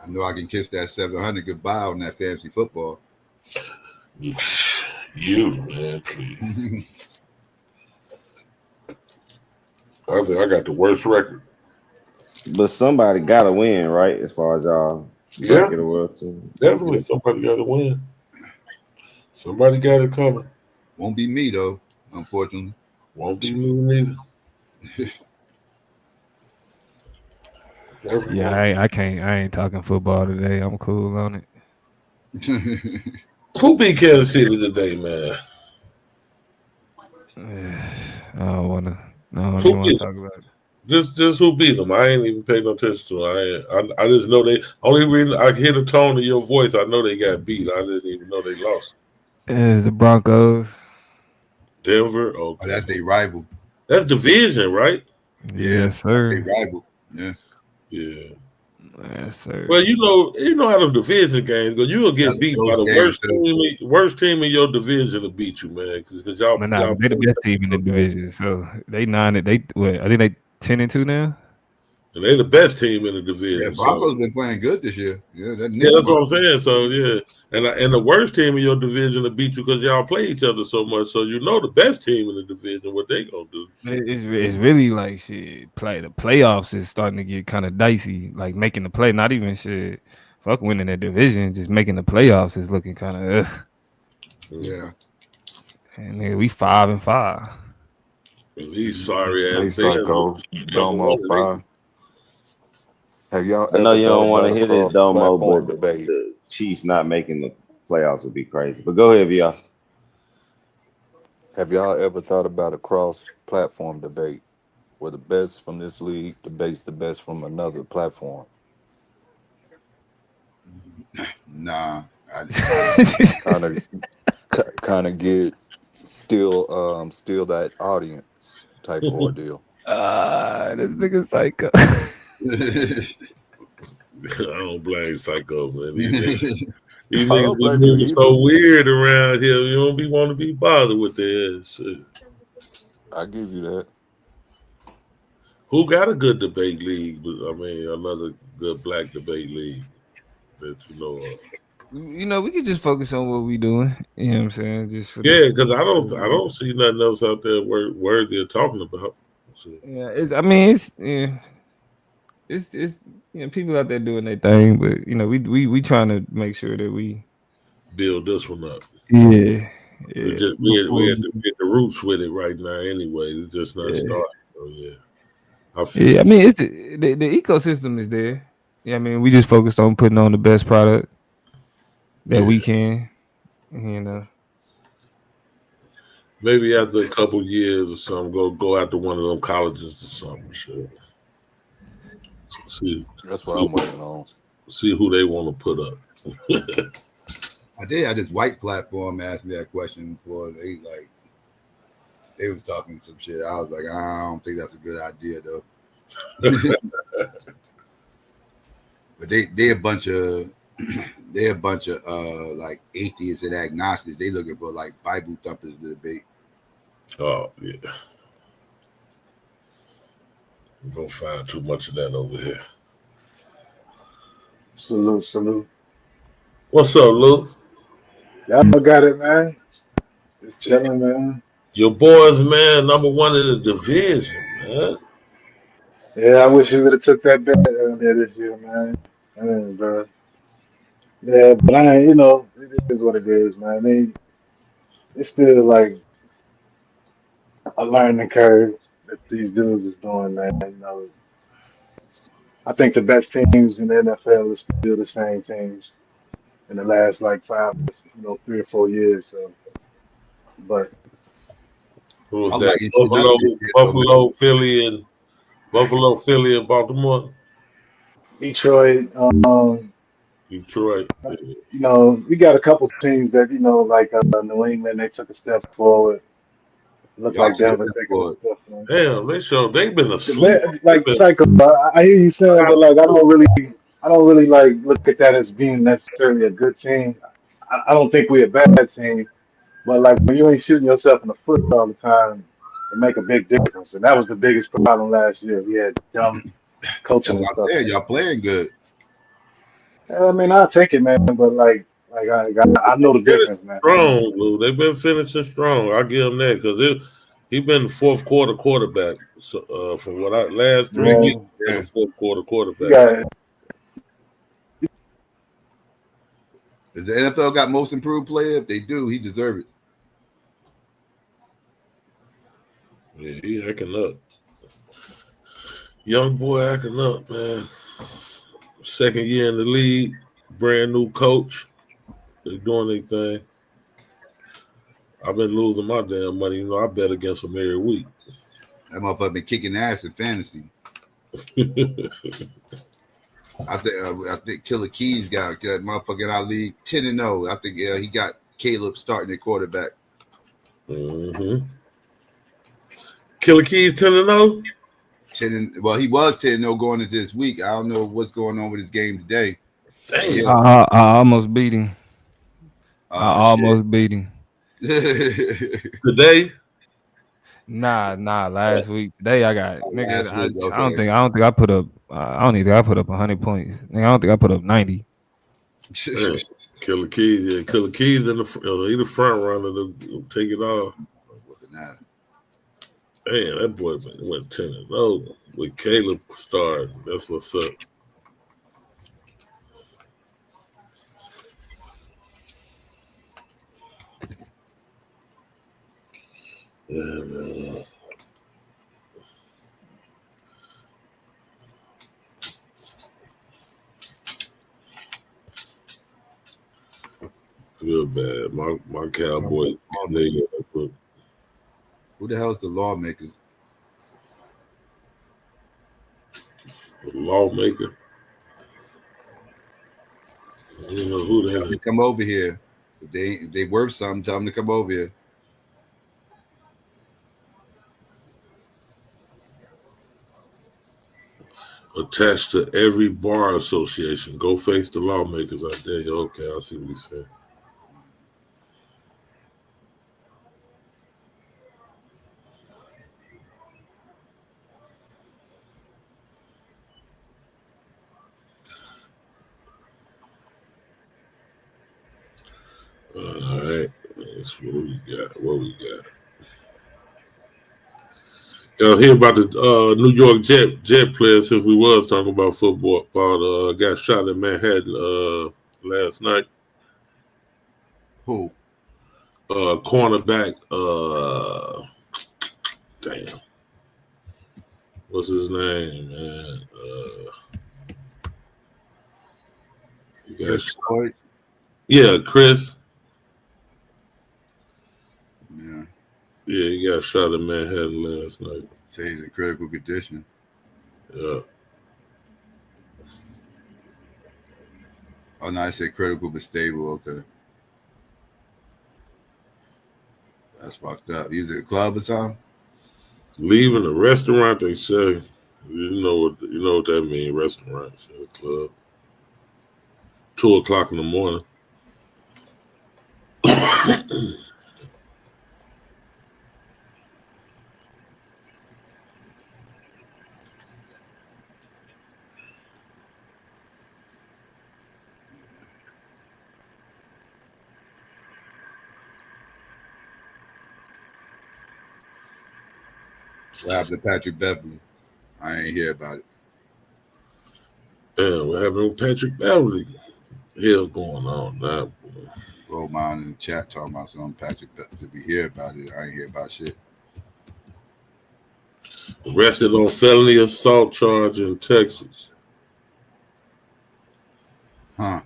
I know I can kiss that 700 goodbye on that fantasy football. You man, please. I think I got the worst record. But somebody got to win, right? As far as y'all Yeah, bracket the world team. definitely somebody got to win. Somebody got it coming. Won't be me though, unfortunately. Won't be me neither. Yeah, Everyone. I can't. I ain't talking football today. I'm cool on it. Who beat Kansas City today, man? I don't wanna. I don't Who even want beat to talk about it. just who beat them? I ain't even paid no attention to it. I just know they. Only reason I hear the tone of your voice, I know they got beat. I didn't even know they lost. It's the Broncos. Denver, Oh, okay. that's their rival. That's division, right? Yeah, Yes, that's their sir. rival. Yeah, Yeah. Yes, sir. Well, you know how them division games go. You will that's get a beat by close the game too. worst team in your division to beat you, man. Because But nah, y'all they the play best team in the division. So they nine. They what? I think they 10-2 now. and they the best team in the Yeah, division. So Broncos been playing good this year. Yeah, that yeah, Nick that's what I'm Broncos. saying. So yeah, and the worst team in your division to beat you because y'all play each other so much. So you know the best team in the division what they gonna do. It's really like shit. The playoffs is starting to get kind of dicey. Like making the play, not even shit. Fuck winning that division, just making the playoffs is looking kind of. Yeah. And nigga, we 5-5. These sorry ass Hey, Bears Psycho, number Domo one. Five. Have y'all I know ever you thought don't want about to a hear this, Domo, cross-platform but debate? the Chiefs not making the playoffs would be crazy. But go ahead, Vios. Have y'all ever thought about a cross-platform debate where the best from this league debates the best from another platform? Nah, I don't. Kind of, kind of get still that audience type ordeal. This nigga psycho. I don't blame Psycho, man. These niggas, These I niggas don't be blame you moving either. so weird around here. You don't be want to be bothered with their ass. Shit. I give you that. Who got a good debate league? I mean, another good black debate league that you know of. You know, we could just focus on what we doing. You know what I'm saying? Just for the Yeah, because I don't see nothing else out there worthy of talking about. So yeah. I mean, it's people out there doing their thing, but we trying to make sure that we build this one up. yeah We yeah just we before at the roots with it right now anyway. It's just not yeah starting. So yeah, I feel yeah. I you. mean, it's the ecosystem is there. Yeah, I mean, we just focused on putting on the best product that Yeah, we can. You know. maybe after a couple years or something, go out to one of them colleges or something. Sure. See That's what see I'm waiting on. see who they want to put up. I did have this white platform ask me that question before. They was talking some shit. I was like, I don't think that's a good idea though. But they a bunch of they a bunch of like atheists and agnostics. They looking for like Bible thumpers to debate. Oh yeah, we don't find too much of that over here. Salute, salute. What's up, Lou? Y'all got it, man. Just chilling, man. Your boys, man, number one in the division, man. Yeah, I wish we would have took that bet earlier this year, man. Man, bro. Yeah, but I ain't, it is what it is, man. It's still like a learning curve that these dudes is doing, man. I think the best teams in the NFL is still the same teams in the last like 3 or 4 years. So, but Who was I that? like another good year though, man. Buffalo, Philly, and Baltimore. Detroit, Detroit. we got a couple teams that, like New England, they took a step forward. Look Y'all like took a Denver step taking a forward. step forward. Damn, they've been The asleep. best, like Psycho, I hear you saying, but like I don't really like look at that as being necessarily a good team. I don't think we're a bad team, but like when you ain't shooting yourself in the foot all the time, it make a big difference. And that was the biggest problem last year. We had dumb coaching That's and what I'm stuff. saying. Y'all playing good. I mean, I'll take it, man, but I know the Finishing difference, man. strong, Lou. They've been finishing strong. I give them that because he been the fourth quarter quarterback. So, from what last 3 weeks, Well, been Yeah. a fourth quarter you quarterback. got Does the NFL got most improved player? If they do, he deserve it. Yeah, he acting up. Young boy acting up, man. Second year in the league, brand new coach. They doing their thing. I've been losing my damn money. I bet against them every week. That motherfucker been kicking ass in fantasy. I think Killer Keys got that motherfucker in our league 10-0. I think he got Caleb starting at quarterback. Mm-hmm. Killer Keys 10-0? Well, he was 10-0 going into this week. I don't know what's going on with his game today. Damn. I almost beat him. I Oh shit. almost beat him. Today? Nah. Last week, today I got nigga. Last week, I don't okay. think I put up. I don't even think I put up 100 points. Nigga, I don't think I put up 90. Man, Killer Keys, yeah. Killer Keys in he the front runner to take it off. Man, that boy went 10-0 with Caleb starting. That's what's up. Yeah, man. Feel bad. My Cowboy nigga. Who the hell is the lawmaker? Lawmaker. I don't know who that is. Come over here. If they worth something, tell them to come over here. attached to every bar association. Go face the lawmakers. I dare you. Okay, I see what he said. All right, let's see what we got. What we got? Y'all hear about the New York Jet player since we was talking about football. Got shot in Manhattan last night. Who? Cornerback. Damn. What's his name, man? Chris Floyd? Yeah, Chris. Yeah. Yeah, he got shot in Manhattan last night. Say he's in critical condition. Yeah. Oh no, I said critical but stable. Okay. That's fucked up. He was at a club or something? Leaving the restaurant, they say. You know what that means, restaurant, club. 2:00 in the morning. What happened to Patrick Beverly? I ain't hear about it. Yeah, what happened with Patrick Beverly? Hell going on now, boy. Roll mine in the chat talking about something. Patrick Beverly. Did we hear about it? I ain't hear about shit. Arrested on felony assault charge in Texas. Huh.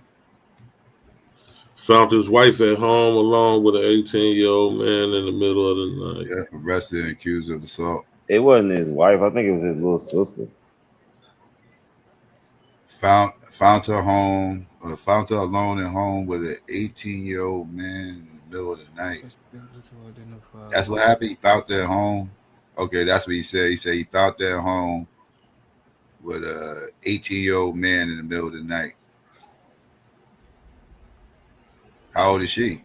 Found his wife at home along with an 18-year-old man in the middle of the night. Yeah, arrested and accused of assault. It wasn't his wife. I think it was his little sister. Found her home. Found her alone at home with an 18-year-old man in the middle of the night. That's what happened. He found her at home. Okay, that's what he said. He said he found her at home with a 18-year-old man in the middle of the night. How old is she?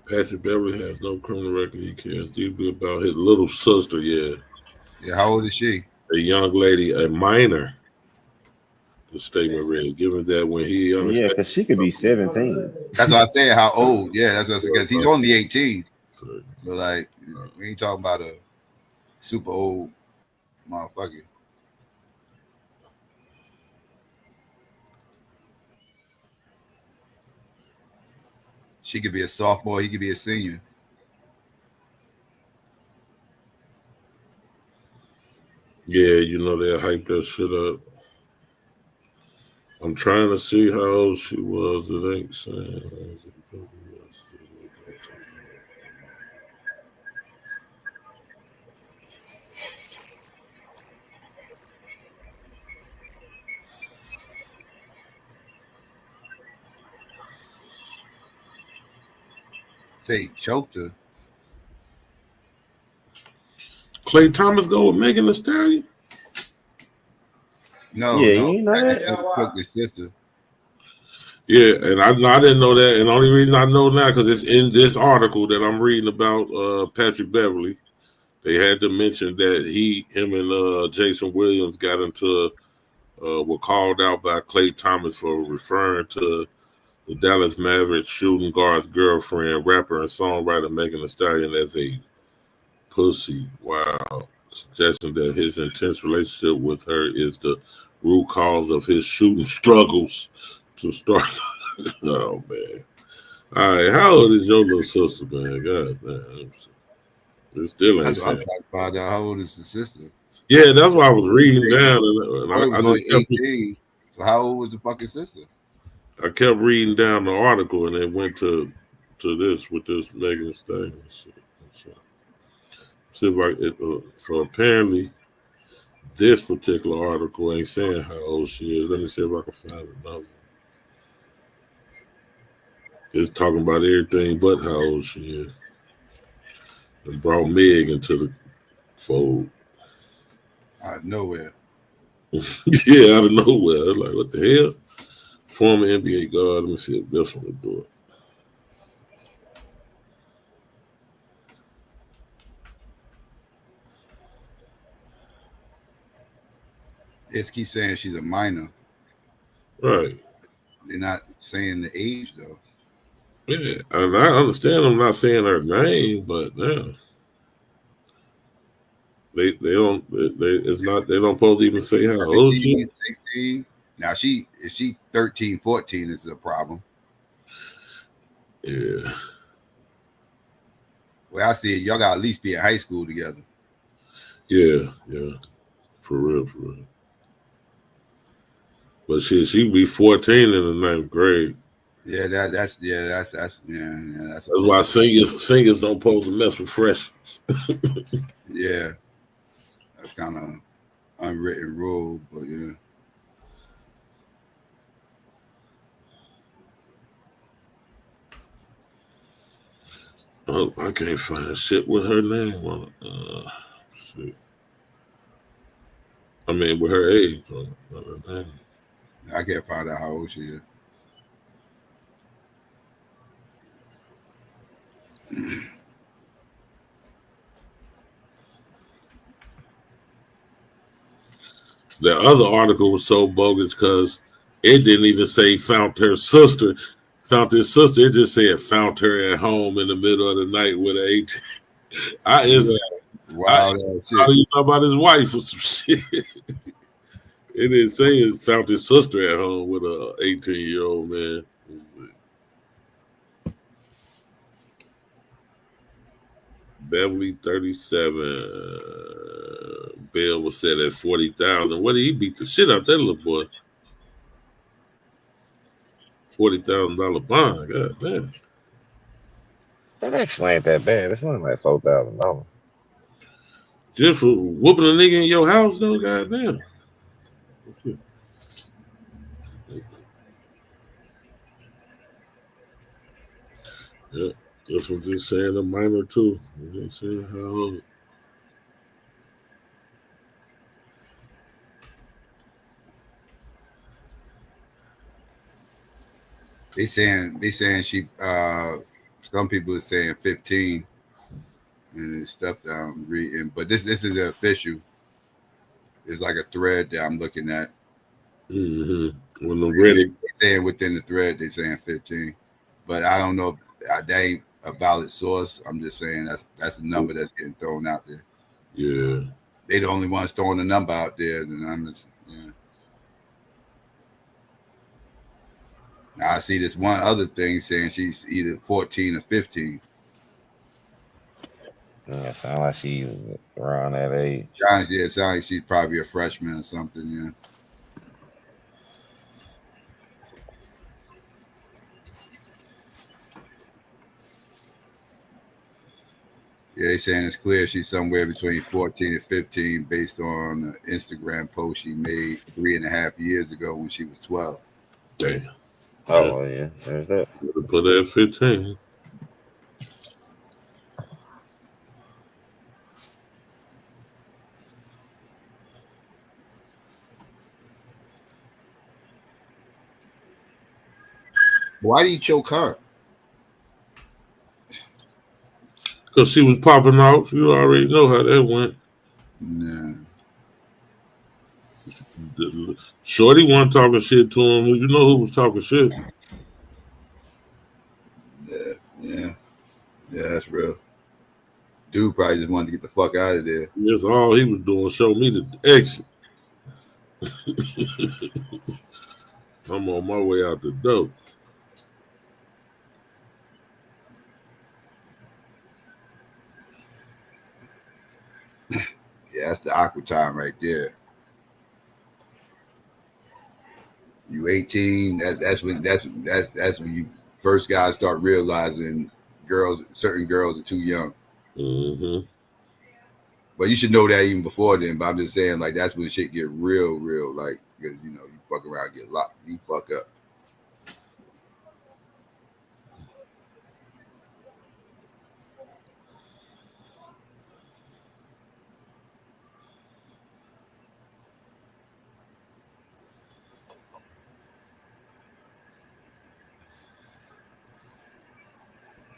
Patrick Beverly has no criminal record. He cares deeply about his little sister. Yeah. Yeah, how old is she? A young lady, a minor. The statement read, given that when he Yeah, because she could be 17. That's what I said. How old? Yeah, that's what because he's only 18. So like, we ain't talking about a super old motherfucker. She could be a sophomore. He could be a senior. Yeah, you know they'll hype that shit up. I'm trying to see how old she was. It ain't saying. Say choked her. Clay Thomas go with Megan Thee Stallion? No, Yeah, no. you know that? Choked his sister. Yeah, and I didn't know that. And the only reason I know now because it's in this article that I'm reading about Patrick Beverly. They had to mention that him and Jason Williams got into were called out by Clay Thomas for referring to the Dallas Mavericks shooting guard's girlfriend, rapper and songwriter Megan Thee Stallion as a pussy. Wow. Suggesting that his intense relationship with her is the root cause of his shooting struggles to start. Oh, man. All right. How old is your little sister, man? God, man. It still ain't That's what I'm saying. trying to find out. How old is the sister? Yeah, that's why I was reading down. And I was just kept, 18. So how old was the fucking sister? I kept reading down the article and it went to this with this Megan Thee Stallion shit. See if so apparently this particular article ain't saying how old she is. Let me see if I can find another. It's talking about everything but how old she is. And brought Meg into the fold. Out of nowhere. Yeah, out of nowhere. Like, what the hell? Former NBA guard. Let me see if this one will do it. They just keep saying she's a minor. Right. They're not saying the age though. Yeah, and I understand I'm not saying her name, but yeah, they don't it's not they don't supposed to even say how old she 17, is. 16. Now if she 13, 14 is a problem. Yeah, Well, I see it, y'all got to at least be in high school together. yeah, for real, for real. But she be 14 in the ninth grade. Yeah, that's yeah, that's That's that's why singers don't pose to mess with fresh. yeah, that's kind of unwritten rule, but yeah. Oh, I can't find shit with her name on it. Shit. I mean, with her age on her name. I can't find out how old she is. The other article was so bogus because it didn't even say found her sister. Found his sister. It just said found her at home in the middle of the night with an 18. I is Wow, that how shit. do you know about his wife or some shit? It didn't say it found his sister at home with a 18-year-old man. Beverly 37. Bill was set at 40,000. What did he beat the shit out that little boy? $40,000 bond. God damn. That actually ain't that bad. It's only like $4,000. Just for whooping a nigga in your house, though, goddamn. Yeah, this was just saying a minor too. Just saying how old. They saying she some people are saying 15 and stuff that I'm reading, but this is official. It's like a thread that I'm looking at. Mm-hmm. When the They Reddit, saying within the thread they saying 15, but I don't know. That ain't a valid source. I'm just saying that's the number that's getting thrown out there. yeah, They the only ones throwing the number out there, and I'm just yeah. Now I see this one other thing saying she's either 14 or 15. Yeah, sound like she's around that age. Sounds yeah, it sounds like she's probably a freshman or something. Yeah. Yeah, they saying it's clear she's somewhere between 14 and 15 based on an Instagram post she made 3.5 years ago when she was 12. damn. Yeah, Oh yeah, there's that. put that at 15. Why do you choke her? Because she was popping off. You already know how that went. Nah. Shorty wasn't talking shit to him. You know who was talking shit. Yeah, yeah, yeah, that's real. Dude probably just wanted to get the fuck out of there. That's all he was doing. Show me the exit. I'm on my way out the door. Yeah, that's the awkward time right there. You 18, that's when you first guys start realizing certain girls are too young. Mm-hmm. But you should know that even before then. But I'm just saying, like, that's when shit get real, like, because you fuck around, get locked, you fuck up.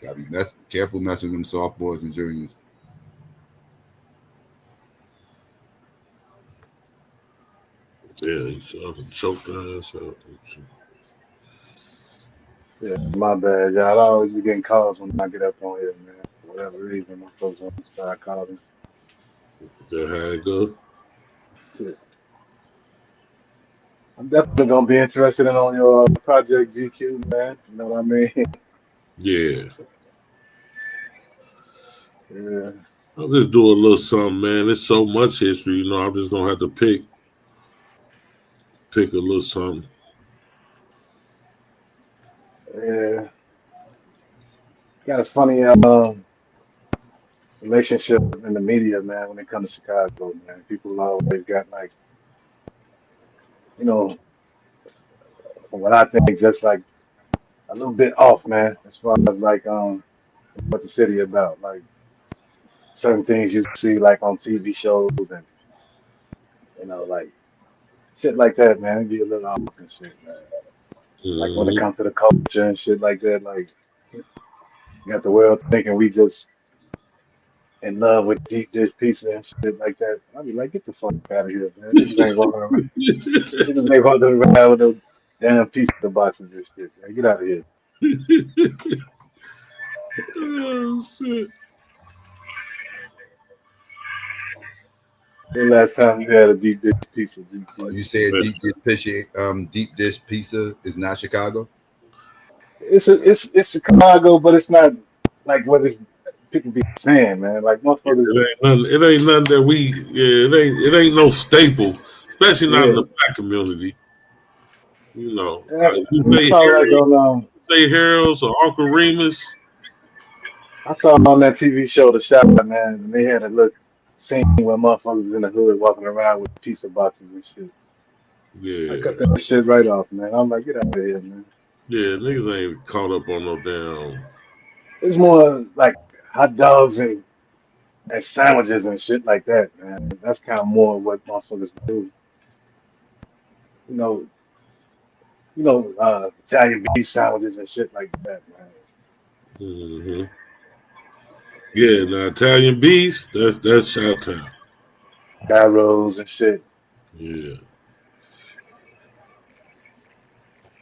Gotta be careful messing with them sophomores and juniors. Yeah, he choked her ass out. Yeah, my bad, y'all. I always be getting calls when I get up on here, man. For whatever reason, my folks on the side calling. That how it go? Shit. I'm definitely gonna be interested in on your project GQ, man. You know what I mean? Yeah. Yeah, I'll just do a little something, man. There's so much history, I'm just gonna have to pick a little something. yeah. Got a funny relationship in the media, man. When it comes to Chicago, man, people always got like, you know, from what I think, just like a little bit off, man, as far as like what the city about, like certain things you see like on TV shows and like shit like that, man. It be a little off and shit, man. Like when it Hmm. comes to the culture and shit like that, like you got the world thinking we just in love with deep dish pizza and shit like that. I be like, get the fuck out of here, man. Niggas ain't walking around. Niggas ain't walking around with those damn pizza boxes and shit, man. Get out of here. Oh shit. When last time you had a deep dish pizza, GQ? You say a deep dish pizza is not Chicago? It's Chicago, but it's not like what people be saying, man. Like motherfuckers, It ain't nothing that it ain't no staple, especially not in yeah. the black community. You I say saw like Harold, on say Harold's or Uncle Remus. I saw on that TV show The Shop, man, and they had a look scene where motherfuckers in the hood walking around with pizza boxes and shit. I cut Yeah, that shit right off, man. I'm like, get out of here, man. yeah, niggas ain't caught up on no damn. It's more like hot dogs and sandwiches and shit like that, man. That's kind of more what motherfuckers do. You know, Italian beef sandwiches and shit like that, man. Hmm. Yeah, now Italian Beast, that's Chi Town. Gyros and shit. Yeah,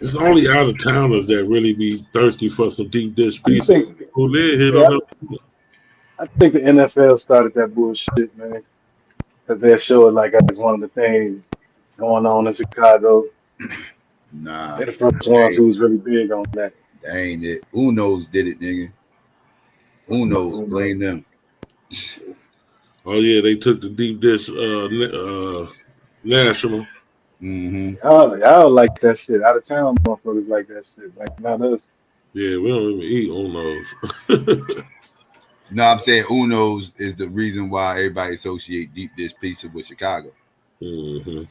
it's only out of towners that really be thirsty for some deep dish I pizza. think, Who live here don't yeah, know. I think the NFL started that bullshit, man, because they're showing like as one of the things going on in Chicago. Nah, They're the first that ones ain't, who's really big on that. that ain't it. Uno's did it, nigga. Uno's, You know, blame them. Oh yeah, they took the deep dish national. Mm-hmm. y'all like that shit. Out of town motherfuckers like that shit. Like not us. Yeah, we don't even eat on those. No, I'm saying Uno's is the reason why everybody associate deep dish pizza with Chicago. Hmm.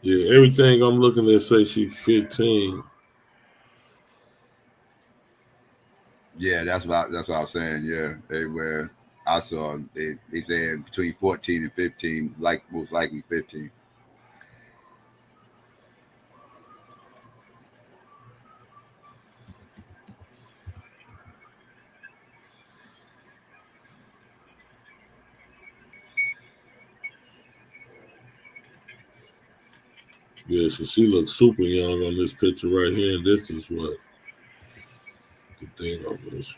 Yeah, everything I'm looking at say she's 15. Yeah, that's what I was saying. Yeah, everywhere I saw they saying between 14 and 15, like most likely 15. Yeah, so she looks super young on this picture right here, and this is what the thing of this.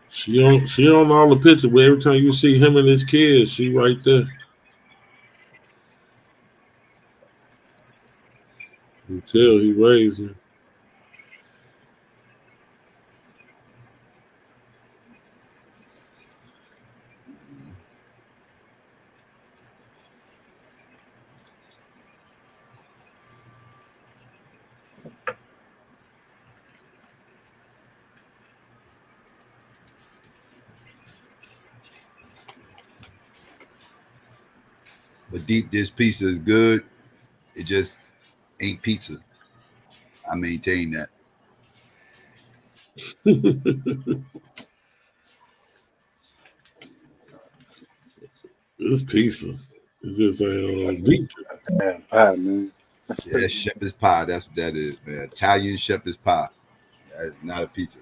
She on all the pictures, but every time you see him and his kids, she right there. You tell he raised her. But deep dish pizza is good. It just ain't pizza. I maintain that. It's pizza. It just ain't deep. Damn, pie, man. Yeah, shepherd's pie. That's what that is, man. Italian shepherd's pie. That is not a pizza.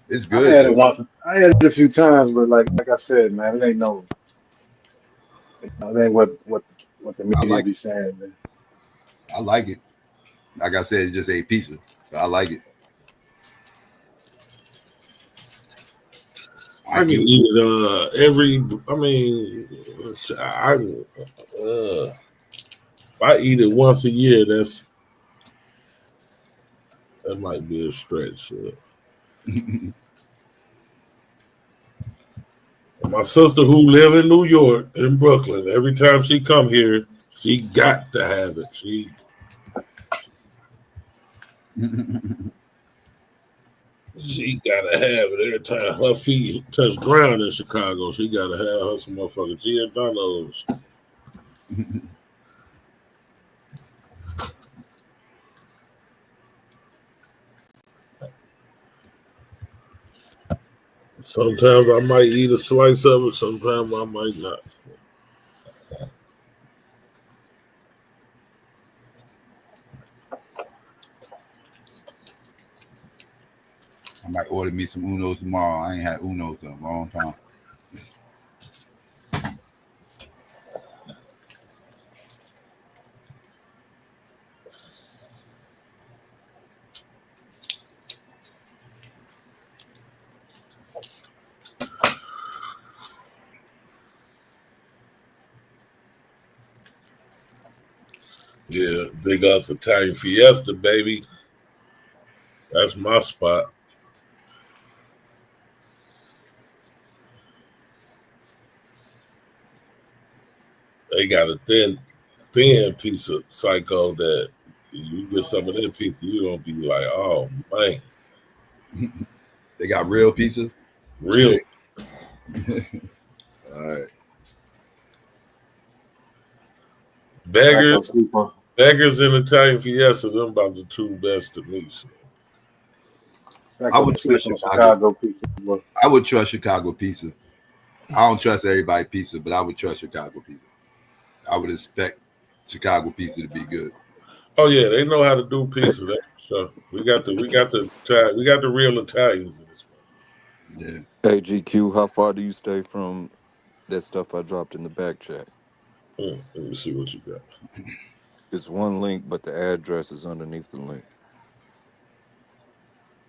It's I good had it though. once. I had it a few times, but like I said, man, it ain't no. It ain't what the I media like be saying, man. I like it. Like I said, it just ain't pizza. But I like it. I I can eat. eat it every. I mean, if I eat it once a year, that might be a stretch. My sister, who live in New York, in Brooklyn, every time she come here, she got to have it. She gotta have it every time her feet touch ground in Chicago. She gotta have her some motherfucking Giordano's. Sometimes I might eat a slice of it. Sometimes I might not. I might order me some Unos tomorrow. I ain't had Unos in a long time. Yeah, big ups Italian Fiesta, baby. That's my spot. They got a thin piece of psycho that you get some of that pizza, you gonna be like, oh man, They got real pizza. real. All right. Beggars, Psycho sleeper. beggars and Italian Fiesta, them about the two best to me. So. I Psycho would sleep trust on Chicago. Chicago pizza. Boy. I would trust Chicago pizza. I don't trust everybody pizza, but I would trust Chicago pizza. I would expect Chicago pizza to be good. Oh yeah, they know how to do pizza. So we got the real Italians in this Yeah. Hey, GQ, how far do you stay from that stuff I dropped in the back chat? one. Let me see what you got. It's one link, but the address is underneath the link.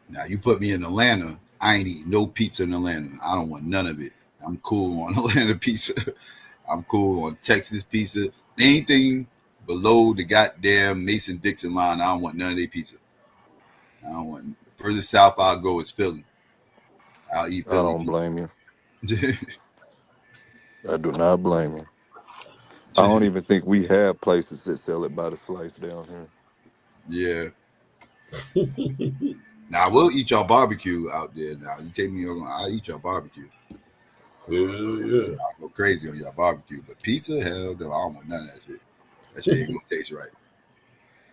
Now you put me in Atlanta, I ain't eating no pizza in Atlanta. I don't want none of it. I'm cool on Atlanta pizza. I'm cool on Texas pizza. Anything below the goddamn Mason Dixon line, I don't want none of their pizza. I don't want. Further south I'll go is Philly. I'll eat I Philly don't blame you. pizza. I do not blame you. I don't even think we have places that sell it by the slice down here. Yeah. Now I will eat y'all barbecue out there. Now you take me, I'll eat y'all barbecue. Yeah. I'll go crazy on y'all barbecue. But pizza, hell no, I don't want none of that shit. That shit ain't gonna taste right.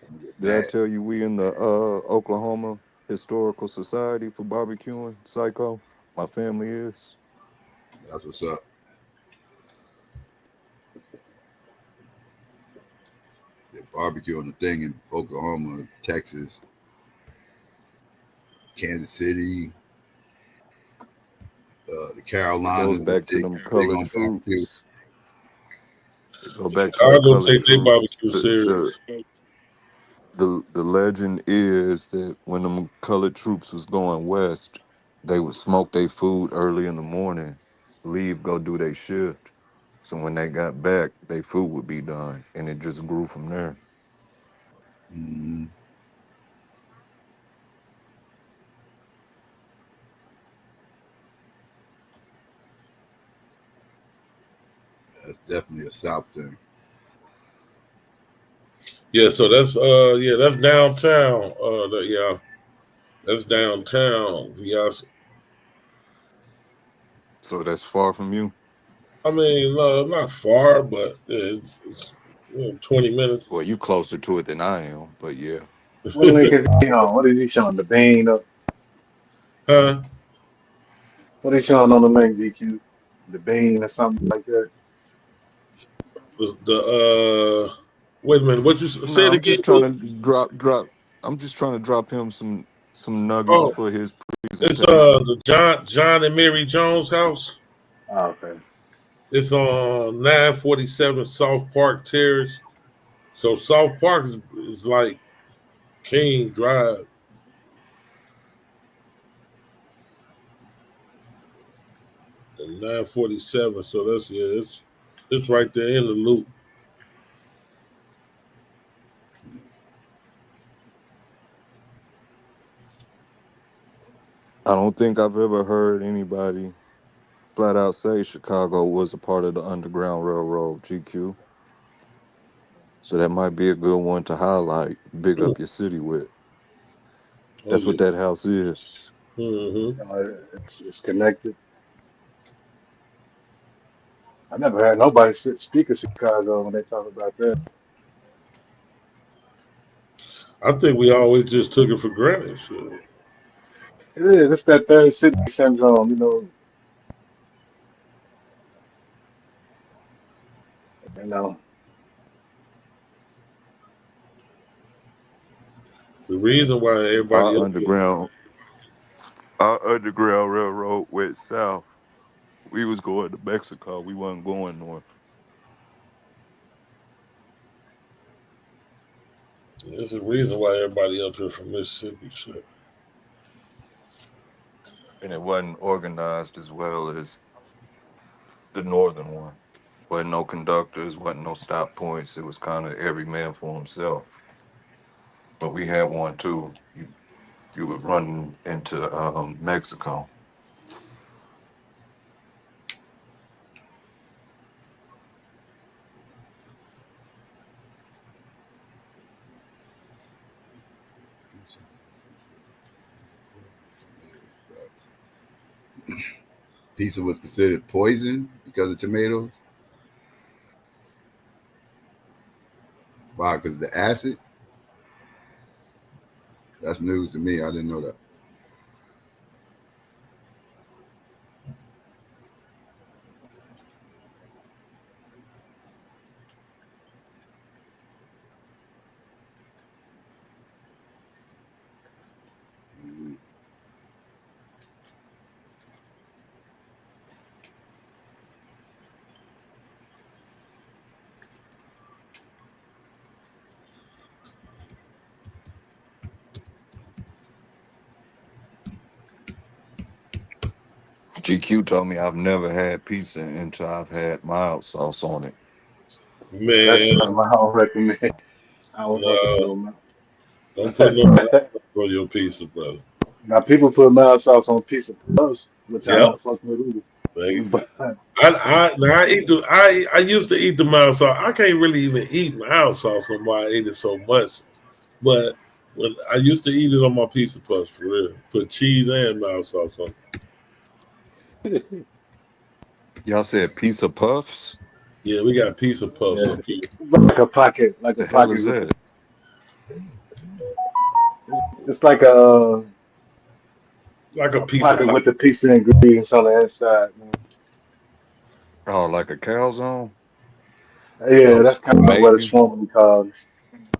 I'm gonna get Did I mad. tell you we in the Oklahoma Historical Society for barbecuing? Psycho, my family is. That's what's up. Yeah, barbecue on the thing in Oklahoma, Texas, Kansas City, the It goes Carolinas are back to them big colored on barbecue. troops. It go back to them Chicago colored take their troops. barbecue serious. The legend is that when them colored troops was going west, they would smoke their food early in the morning, leave, go do their shift. So when they got back, their food would be done, and it just grew from there. Mm, that's definitely a South thing. Yeah, so that's downtown. That's downtown. Yes. So that's far from you. I mean, not far, but it's 20 Well, minutes. you closer to it than I am, but yeah. What link is he on? What is he showing? The Bane of Huh? What they showing on the main GQ? The Bean or something like that. Wait a minute. What you No, say it I'm again? just trying to drop. I'm just trying to drop him some nuggets Oh, for his it's presentation. the John and Mary Jones house. Oh, okay. It's on 947 South Park Terrace. So South Park is like King Drive and 947. So that's it's right there in the loop. I don't think I've ever heard anybody flat out say Chicago was a part of the Underground Railroad, GQ. So that might be a good one to highlight, big up your city with. Oh That's yeah. what that house is. Mm-hmm. It's connected. I never had nobody speak of Chicago when they talk about that. I think we always just took it for granted. Shit. It is. It's that third city syndrome. You know. The reason why Our everybody up here, underground, our Underground Railroad went south. We was going to Mexico. We wasn't going north. there's a reason why everybody up here from Mississippi. Shit. And it wasn't organized as well as the northern one. Wasn't no conductors, wasn't no stop points. It was kind of every man for himself. But we had one too. You would run into Mexico. Pizza was considered poison because of tomatoes. Wow, because the acid. That's news to me. I didn't know that. Mhm. GQ told me I've never had pizza until I've had mild sauce on it. That's Man, something I don't recommend. I don't fuck with no, no mouth. don't put no for your pizza, brother. Now people put mild sauce on pizza puffs, which I Yep. don't fuck with either. Like, But I used to eat the mild sauce. I can't really even eat mild sauce no more. I ate it so much. But when I used to eat it on my pizza puffs for real. Put cheese and mild sauce on it. Y'all said pizza puffs? Yeah, we got pizza puffs yeah, up here. like a The hell is pocket with the. that? It's like It's like a a pizza pocket pie. with the pizza ingredients on the inside, man. Oh, like a calzone? Yeah, Oh, that's kind of what it's Maybe. formally called.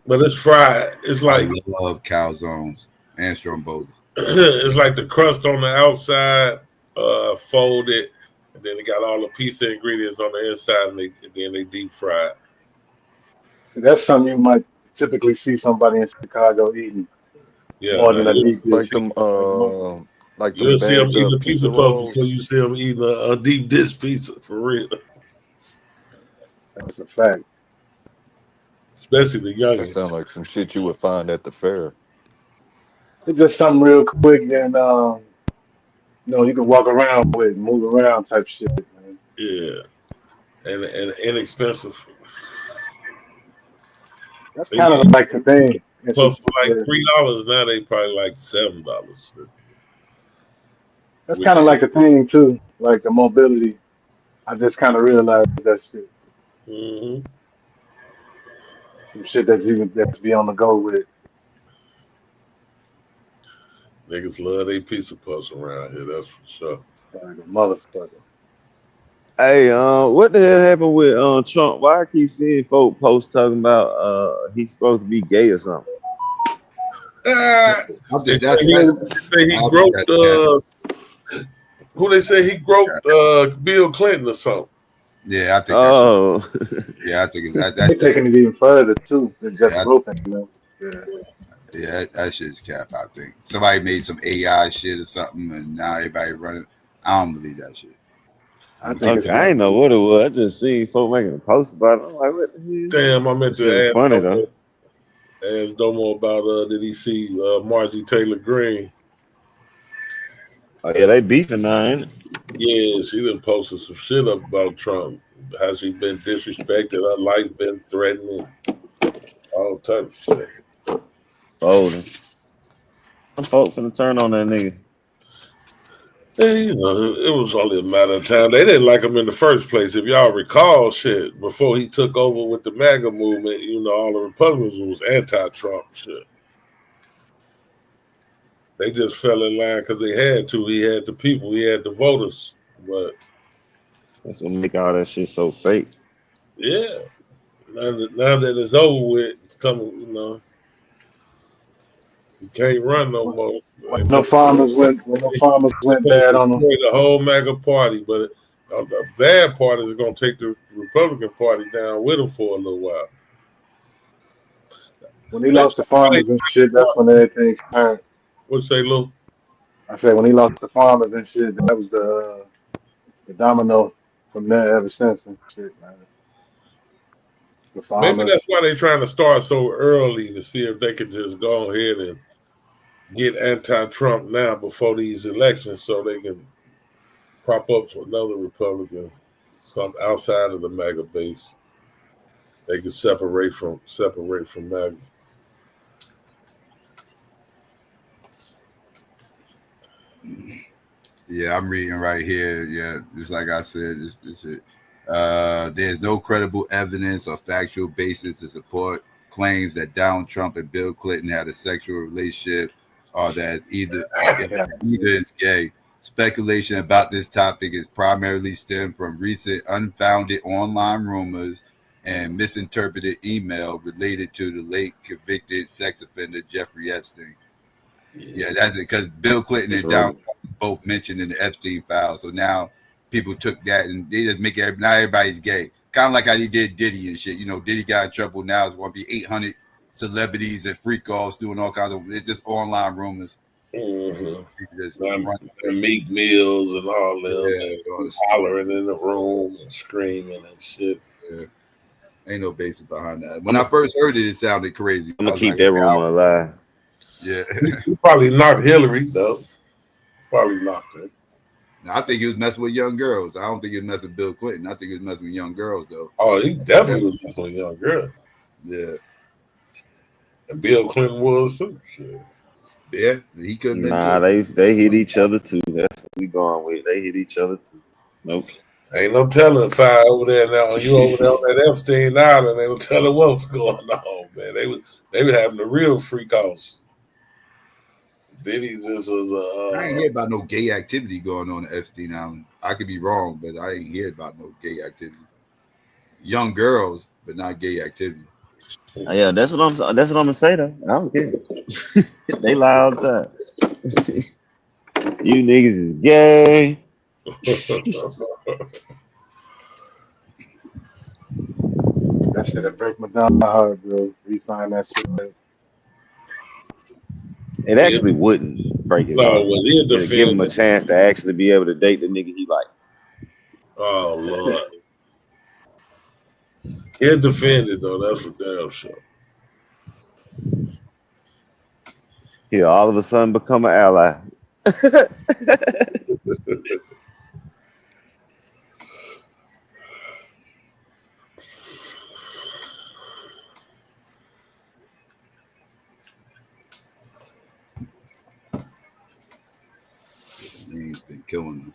But it's fried. It's I like love calzones and strombolis. it's like the crust on the outside, folded, and then they got all the pizza ingredients on the inside, and then they deep fried. See, that's something you might typically see somebody in Chicago eating Yeah, more now than a deep Like dish. them Like more, like them you'll see them bagged eating up a pizza pizza puff before rolls. you see them eating a deep dish pizza for real. that's a fact. Especially the That sounds youngins. like some shit you would find at the fair. It's just something real quick and you can walk around with, move around type shit, man. Yeah, and inexpensive. That's They kind of used like the thing. to puff for like Yeah, $3. Now they probably like $7. that's kind of Wicked. like the thing too, like the mobility. I just kind of realized that shit. Hmm. Some shit that you can just be on the go with. Niggas love their pizza puffs around here. That's for sure. Like a motherfucker. Hey, what the hell happened with Trump? Why I keep seeing folk posts talking about he's supposed to be gay or something? Ah, I they think say that's he, that's. they say he I think groped. that's cap. Who they say he groped? Bill Clinton or something. Yeah, I think that's. Oh, Yeah, I think that's They taking it even further too than just yeah, groping, you know. Yeah. yeah, that shit's cap. I think somebody made some AI shit or something, and now everybody running. I don't believe that shit. I think it's okay. I real. ain't know what it was. I just seen folk making a post about it. I'm like, what the hell? Damn, I meant That shit was to funny though. ask Domo about did he see Margie Taylor Greene? Oh yeah, they beefing now, ain't it? Yeah, she done posted some shit up about Trump. How she been disrespected, her life been threatened, all type of shit. Folding. Some folk finna turn on that nigga. Yeah, you know, it was only a matter of time. They didn't like him in the first place. If y'all recall, shit, before he took over with the MAGA movement, you know, all the Republicans was anti-Trump shit. They just fell in line because they had to. He had the people, he had the voters. But That's what make all that shit so fake. yeah, now that it's over with, it's coming, you know, you can't run no more. When the farmers went Supposed bad to on them. destroy the whole MAGA party, but the bad part is going to take the Republican Party down with them for a little while. When he They, lost the farmers and shit, that's when everything turned. what say, Lou? I said when he lost the farmers and shit, that was the domino from there ever since and shit, man. The Maybe farmers. that's why they're trying to start so early to see if they can just go ahead and get anti-Trump now before these elections, so they can prop up another Republican, some outside of the MAGA base. They can separate from MAGA. Yeah, I'm reading right here. Yeah, just like I said, this shit. There's no credible evidence or factual basis to support claims that Donald Trump and Bill Clinton had a sexual relationship or that Yeah. either is gay. Speculation about this topic is primarily stemmed from recent unfounded online rumors and misinterpreted email related to the late convicted sex offender Jeffrey Epstein. Yeah, that's it. Because Bill Clinton and Donald True. Trump was both mentioned in the Epstein file, so now people took that and they just make it. Now everybody's gay, kind of like how he did Diddy and shit. You know, Diddy got in trouble. Now it's going to be 800 celebrities and freak offs doing all kinds of. It's just online rumors. Mm-hmm. Just And run. Meek Mills and all them, Yeah, all and this stuff. hollering in the room and screaming and shit. Yeah. Ain't no basis behind that. When I first heard it, it sounded crazy. I'm I gonna was keep like, that okay, rumor alive. yeah. He probably knocked Hillary though. Probably knocked her. Now, I think he was messing with young girls. I don't think he was messing with Bill Clinton. I think he was messing with young girls, though. Oh, he definitely was messing with a young girl. Yeah. And Bill Clinton was too. Shit. Yeah, he could have been Nah, too. they hit each other too. That's what we going with. They hit each other too. Nope. Ain't no telling Fi over there now. You over there on that Epstein Island, they were telling what was going on, man. They were having the real freak outs. Diddy just was I ain't hear about no gay activity going on at Epstein Island. I could be wrong, but I ain't hear about no gay activity. Young girls, but not gay activity. Yeah, that's what I'm. That's what I'm gonna say though. I don't care. They lie all the time. You niggas is gay. That shit that break my down my heart, bro. We find that shit. It actually wouldn't break his No, heart. when he It'll give him a defended, chance to actually be able to date the nigga he likes. oh Lord, he defended though. That's for damn sure. He'll all of a sudden become an ally. He's been killing them.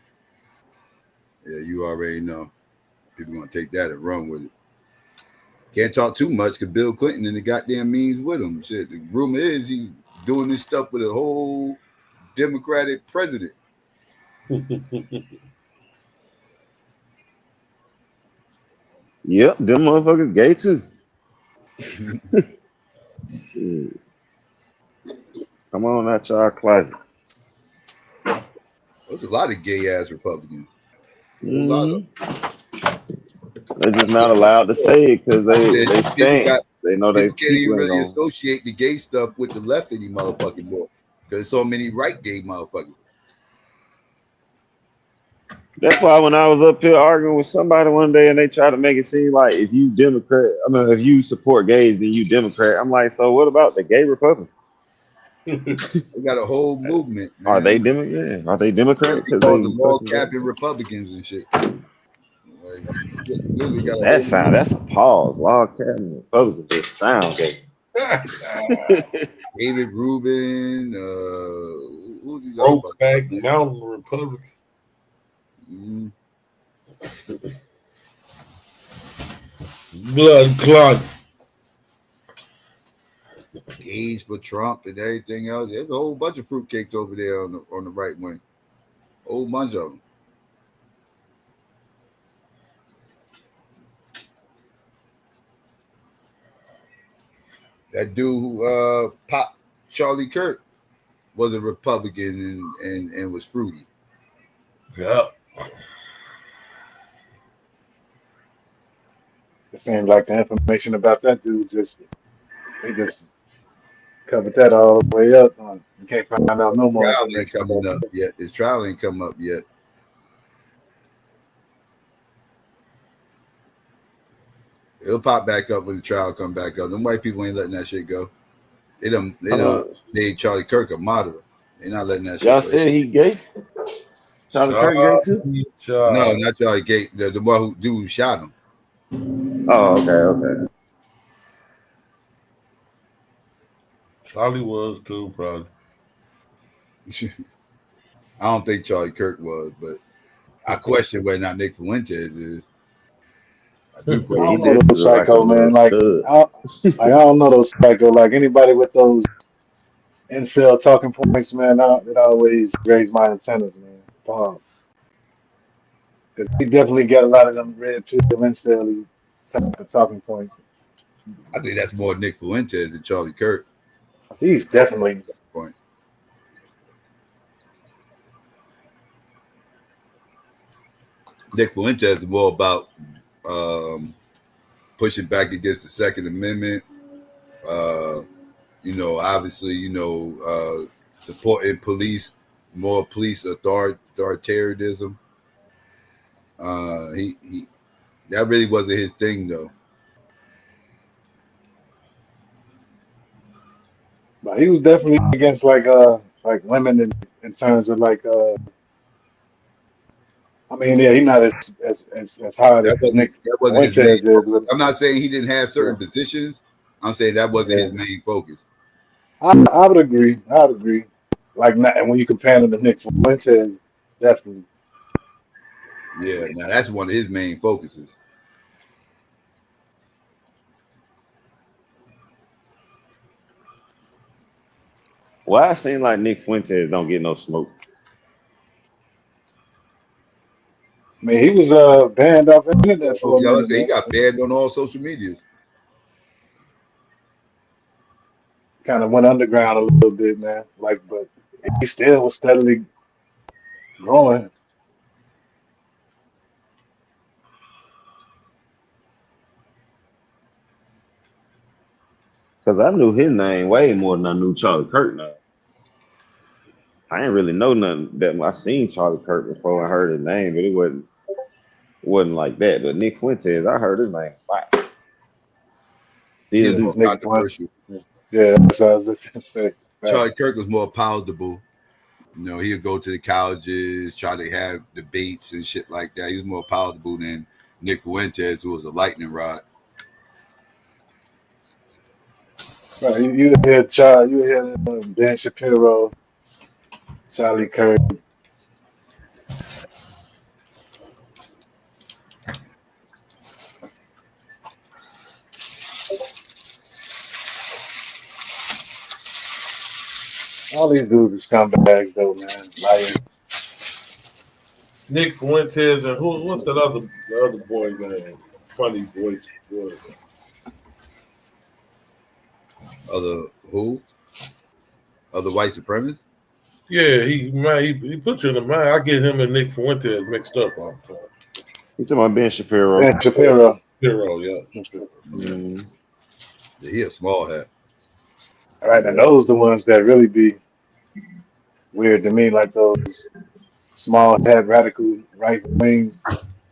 Yeah, you already know. People gonna take that and run with it. Can't talk too much because Bill Clinton and the goddamn means with him. Shit, the rumor is he doing this stuff with a whole Democratic president. Yep, them motherfuckers gay too. Shit. Come on out y'all closets. There's a lot of gay ass Republicans. A whole lot of. They're just not allowed to say it because they People stand. They know they can't even people ain't really gonna. associate the gay stuff with the left any motherfucking more. Because so many right gay motherfuckers. That's why when I was up here arguing with somebody one day and they try to make it seem like if you Democrat, I mean if you support gays, then you Democrat. I'm like, so what about the gay Republicans? They got a whole movement, man. Are they Democrat? Yeah. Are they Democrat? They call the log cabin Republicans and shit. Like, literally got a whole That's a pause. Log cabin Republicans just sound gay. David Rubin, who's these Brokeback Mountain Republic. Mm-hmm. Blood clot. Gays for Trump and everything else. There's a whole bunch of fruitcakes over there on the right wing. A whole bunch of them. That dude who popped Charlie Kirk was a Republican and was fruity. Yeah. It seems like the information about that dude they just covered that all the way up. You can't find out no more Trial ain't information coming about up that. yet. His trial ain't come up yet. It'll pop back up when the trial come back up. Them white people ain't letting that shit go. They made Charlie Kirk a moderate. They're not letting that shit Y'all go. said he gay? Charlie Kirk gay too? No, not Charlie Gay. The one who shot him. Oh, okay. Charlie was too, probably. I don't think Charlie Kirk was, but I question whether or not Nick Fuentes is. I do I question. He don't know did those look like a psycho little man. stud. I don't know those psycho. Like anybody with those incel talking points, man. It always raised my antennas, man. Because he definitely got a lot of them red pill incel type of talking points. I think that's more Nick Fuentes than Charlie Kirk. He's definitely. Point. Nick Fuentes is more about pushing back against the Second Amendment. Obviously, supporting police, more police authoritarianism. He that really wasn't his thing though. But he was definitely against like women in terms of I mean, yeah, he's not as hard as Nick That wasn't his main Fuentes is, focus. but I'm not saying he didn't have yeah, certain positions. I'm saying that wasn't yeah. his main focus. I would agree. I would agree. Like not, and when you compare him to Nick Fuentes, definitely. Yeah, now that's one of his main focuses. Why it seem like Nick Fuentes don't get no smoke? I mean, he was banned off the internet Oh, for a y'all minute, say he man. got banned on all social medias. Kind of went underground a little bit, man. But he still was steadily growing. Because I knew his name way more than I knew Charlie Kirk now. I ain't really know nothing that I seen Charlie Kirk before I heard his name, but it wasn't like that. But Nick Fuentes, I heard his name. Wow. Still He's Yeah, more do. Nick Fuentes. controversial. Yeah, that's what I was just gonna say. Charlie Kirk was more palatable. He'd go to the colleges, try to have debates and shit like that. He was more palatable than Nick Fuentes, who was a lightning rod. Right, you hear Dan Shapiro, Charlie Kirk. All these dudes are scumbags, though, man. Liars. Nick Fuentes and what's that other boy name? Funny voice boy. Other who? Other white supremacists? Yeah, he put you in the mind. I get him and Nick Fuentes mixed up all the time. You talking about Ben Shapiro? Ben Shapiro. Hero, yeah. Yeah. Mm, Yeah, he a small hat. All right, and yeah. those the ones that really be weird to me, like those small head radical right wing.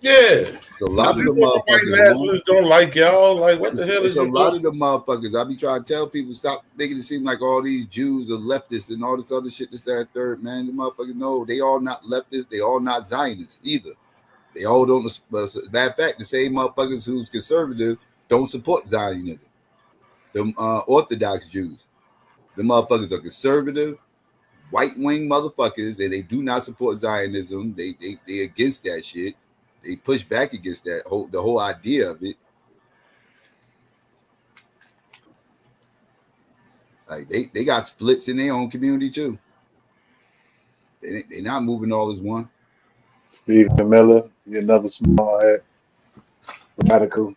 Yeah. A Now lot of the these white motherfuckers, man. nationalists don't like y'all. Like, what the hell It's is a you lot doing? of the motherfuckers. I be trying to tell people stop making it seem like all these Jews are leftists and all this other shit. This, that, third, man. The motherfuckers know they all not leftists. They all not Zionists either. They all don't. Matter of fact, the same motherfuckers who's conservative don't support Zionism. Them Orthodox Jews. The motherfuckers are conservative, white wing motherfuckers, and they do not support Zionism. They against that shit. They push back against the whole idea of it. Like they got splits in their own community too. They not moving all as one. Stephen Miller, he another small head radical.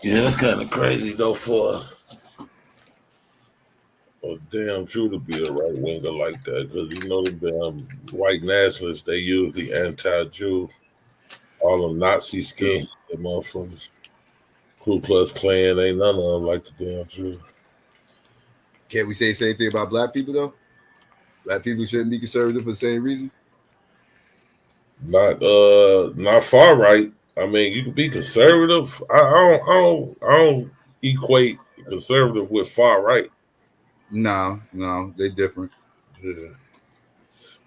Yeah, that's kind of crazy though for a damn Jew to be a right winger like that, because you know the damn white nationalists, they usually anti-Jew, all them Nazi skins, the motherfuckers. Ku Klux Klan, ain't none of them like the damn Jew. Can't we say the same thing about black people though? Black people shouldn't be conservative for the same reason. Not far right. I mean, you can be conservative. I don't equate conservative with far right. No, they different. Yeah.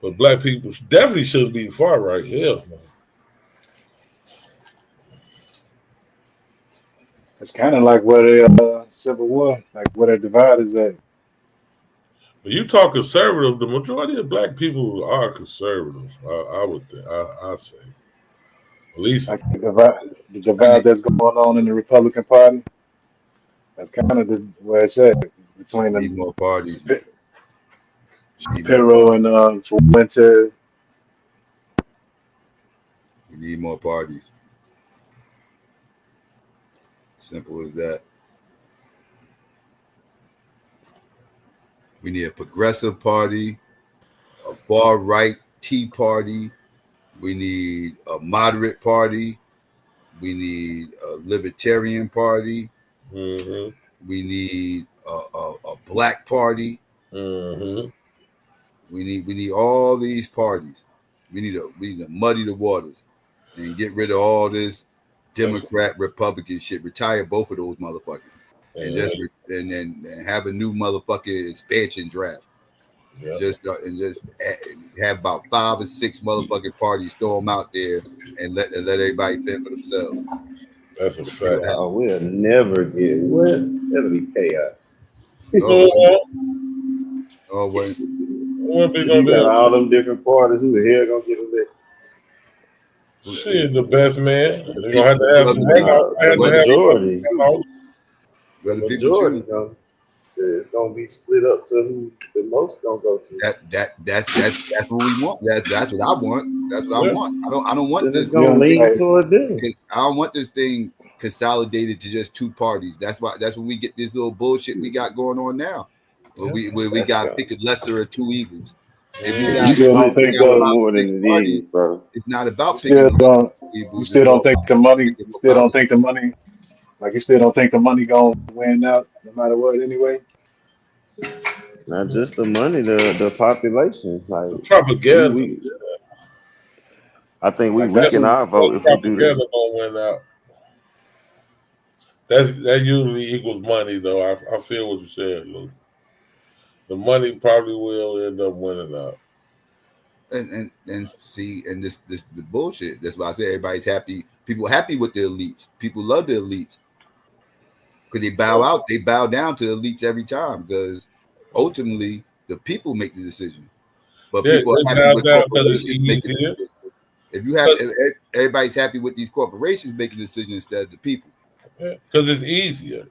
But black people definitely shouldn't be far right. Hell no. It's kind of like where the Civil War, like where the divide is at. But you talk conservative, the majority of black people are conservative. I would think. I say at least. Like the I divide need, that's going on in the Republican Party. That's kind of where it's at between need more parties. the Need more. Shapiro and Fuentes. We need more parties. Simple as that. We need a progressive party, a far right Tea Party. We need a moderate party. We need a libertarian party. Mm-hmm. We need a black party. Mm-hmm. We need all these parties. We need to muddy the waters and get rid of all this That's Democrat Republican shit. Retire both of those motherfuckers and uh, just and have a new motherfucking expansion draft. yeah. And just have about 5 or 6 motherfucking parties. Throw them out there and let everybody fend for themselves. That's a See what fact. happens. Oh, we'll never get what? That'll be chaos. Oh Oh, wait, oh wait. what they gonna You got do? all them different parties. Who the hell gonna get elected? Shit, the best man. The They're gonna have people, to have some runoff. I The have to where the have people majority, choose. runoff. the Where the people majority choose. gonna it's gonna be split up to who the most gonna go to. That's what we want. That's what I want. That's what I Yeah. want. I don't want Then it's this. You gonna know, lean like toward them. I don't want this thing consolidated to just 2 parties. That's when we get this little bullshit we got going on now. Where Yeah. we That's got to gonna pick a lesser of 2 evils. If we yeah, Mm-hmm. you you got still don't split we the think got vote the 5 or more 6 than it parties, is, bro. it's not you about picking still the lesser don't of 2 you evils. still It's don't all think the about money picking you for still don't power. think the money like you still don't think the money gonna win out no matter what anyway. Not just the money, the population. Like The we propaganda. we I think we Like that's That's weaken what our vote if we do that. propaganda gonna win out. That usually equals money, though. I feel what you're saying, Luke. the money probably will end up winning out. And see, and this the bullshit. That's why I say everybody's happy. People happy with the elites. People love the elites because they bow out. They bow down to the elites every time because ultimately the people make the decision. But Yeah, people are they happy bow with down because it's corporations making the easier. decision. If you have everybody's happy with these corporations making the decision instead of the people. Because it's easier.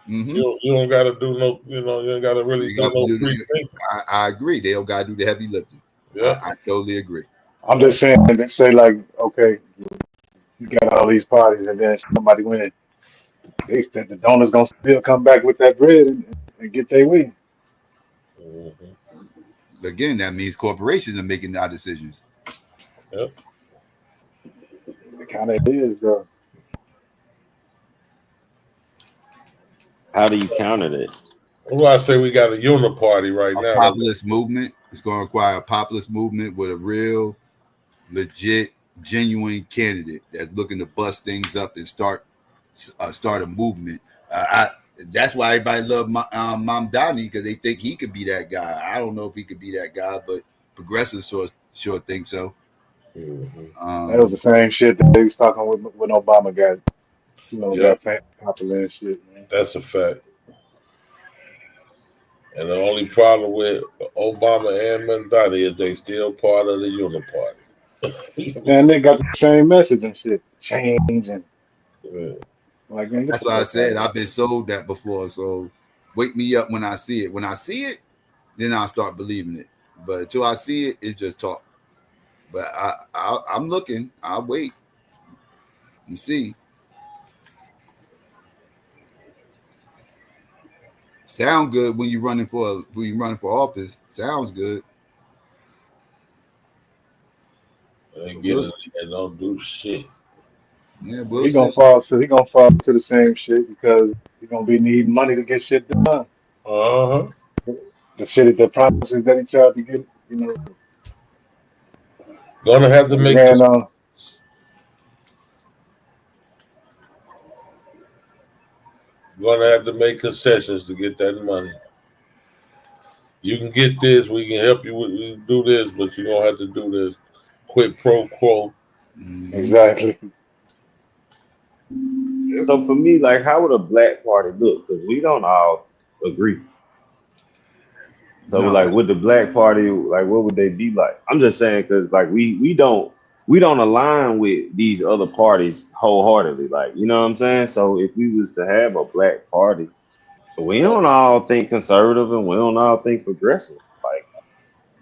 Mm-hmm. You don't got to do no, you ain't got to really do no free thinking. I agree. They don't got to do the heavy lifting. Yeah. I totally agree. I'm just saying, they say like, okay, you got all these parties, and then somebody win. The donors gonna still come back with that bread and get their way. Mm-hmm. Again, that means corporations are making our decisions. Yep. It kind of is, though. How do you counter that? Well, I say we got a uniparty right A now. populist movement. It's going to require a populist movement with a real, legit, genuine candidate that's looking to bust things up and start a movement. That's why everybody loved Mamdani because they think he could be that guy. I don't know if he could be that guy, but progressives sure think so. Mm-hmm. That was the same shit that they was talking when Obama Yep. got popular and shit, man. That's a fact. And the only problem with Obama and Mamdani is they still part of the uniparty. But then they got the same message and shit, change and Yeah. like, man, get That's the why I fuck out said of I've here. been sold that before. So wake me up when I see it. When I see it, then I'll start believing it. But until I see it, it's just talk. But I'm looking. I'll wait and see. Sound good when you're running for office. Sounds good. They But get it and don't do shit. Yeah, Well, we'll see. he gonna fall to the same shit because he gonna be needing money to get shit done. Uh-huh. The shit, the promises that he tried to get, Gonna have to he make ran on. concessions to get that money. You can get this, we can help you with we do this, but you're gonna have to do this quid pro quo. Mm-hmm. Exactly. Yep. So for me, like, how would a black party look? Because we don't all agree. So No, like, with the black party, like, what would they be like? I'm just saying because like we don't align with these other parties wholeheartedly. Like, you know what I'm saying? So if we was to have a black party, we don't all think conservative and we don't all think progressive. Like,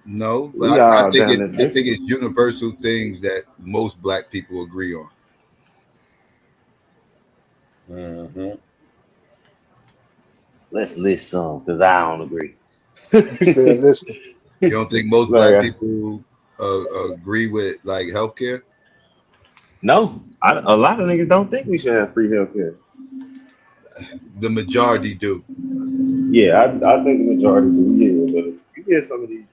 no, but we I all think down there different. it's universal things that most black people agree on. Mm-hmm. Let's list some because I don't agree. He said, "Listen, You don't think most black Like, people agree with like healthcare? no, a lot of niggas don't think we should have free healthcare. The majority do. Yeah, I think the majority do. Yeah, but you get some of these.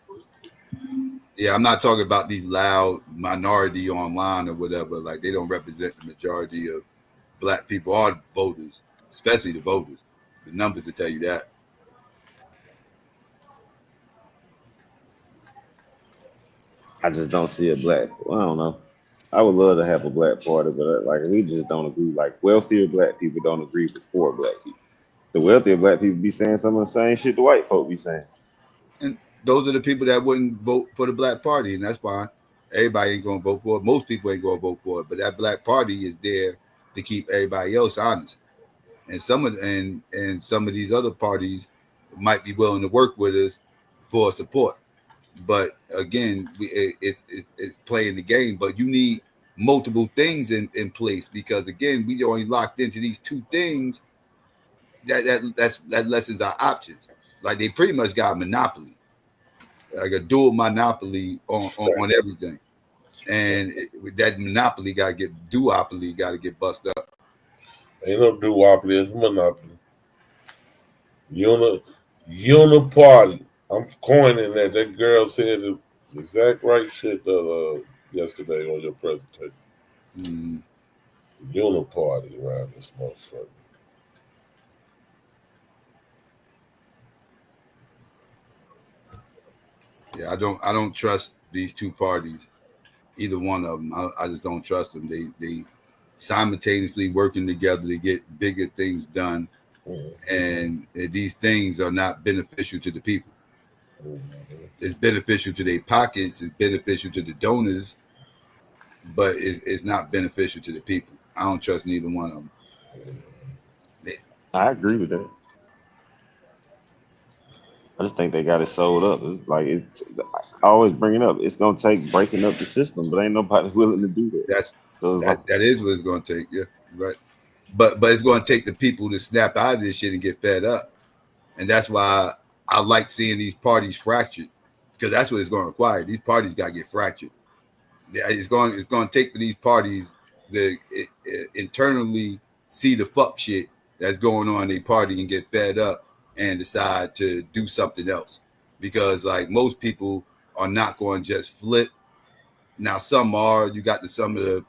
Yeah, I'm not talking about these loud minority online or whatever. Like they don't represent the majority of black people or voters, especially the voters. The numbers will tell you that. I just don't see a black. I don't know. I would love to have a black party, but like we just don't agree. Like wealthier black people don't agree with poor black people. The wealthier black people be saying some of the same shit the white folk be saying. And those are the people that wouldn't vote for the black party, and that's fine. Everybody ain't gonna vote for it. Most people ain't gonna vote for it, but that black party is there to keep everybody else honest. And some of these other parties might be willing to work with us for support. But again, it's playing the game. But you need multiple things in place because again, we only locked into these two things. That lessens our options. Like they pretty much got a monopoly, like a dual monopoly on everything. And that monopoly got to get duopoly got to get busted up. Ain't no duopoly, it's a monopoly. Uniparty. I'm coining that. That girl said the exact right shit yesterday on your presentation. Mm. Uniparty around this motherfucker. Yeah, I don't trust these two parties, either one of them. I just don't trust them. They simultaneously working together to get bigger things done, and these things are not beneficial to the people. It's beneficial to their pockets. It's beneficial to the donors, but it's not beneficial to the people. I don't trust neither one of them. I agree with that. I just think they got it sold up. It's like I always bring it up. It's gonna take breaking up the system, but ain't nobody willing to do that. So it's like That is what it's going to take. Yeah, right. But it's going to take the people to snap out of this shit and get fed up, and that's why I like seeing these parties fractured, because that's what it's going to require. These parties got to get fractured. It's going to take for these parties to internally see the fuck shit that's going on in their party and get fed up and decide to do something else, because like most people are not going to just flip. Now some are. You got some of the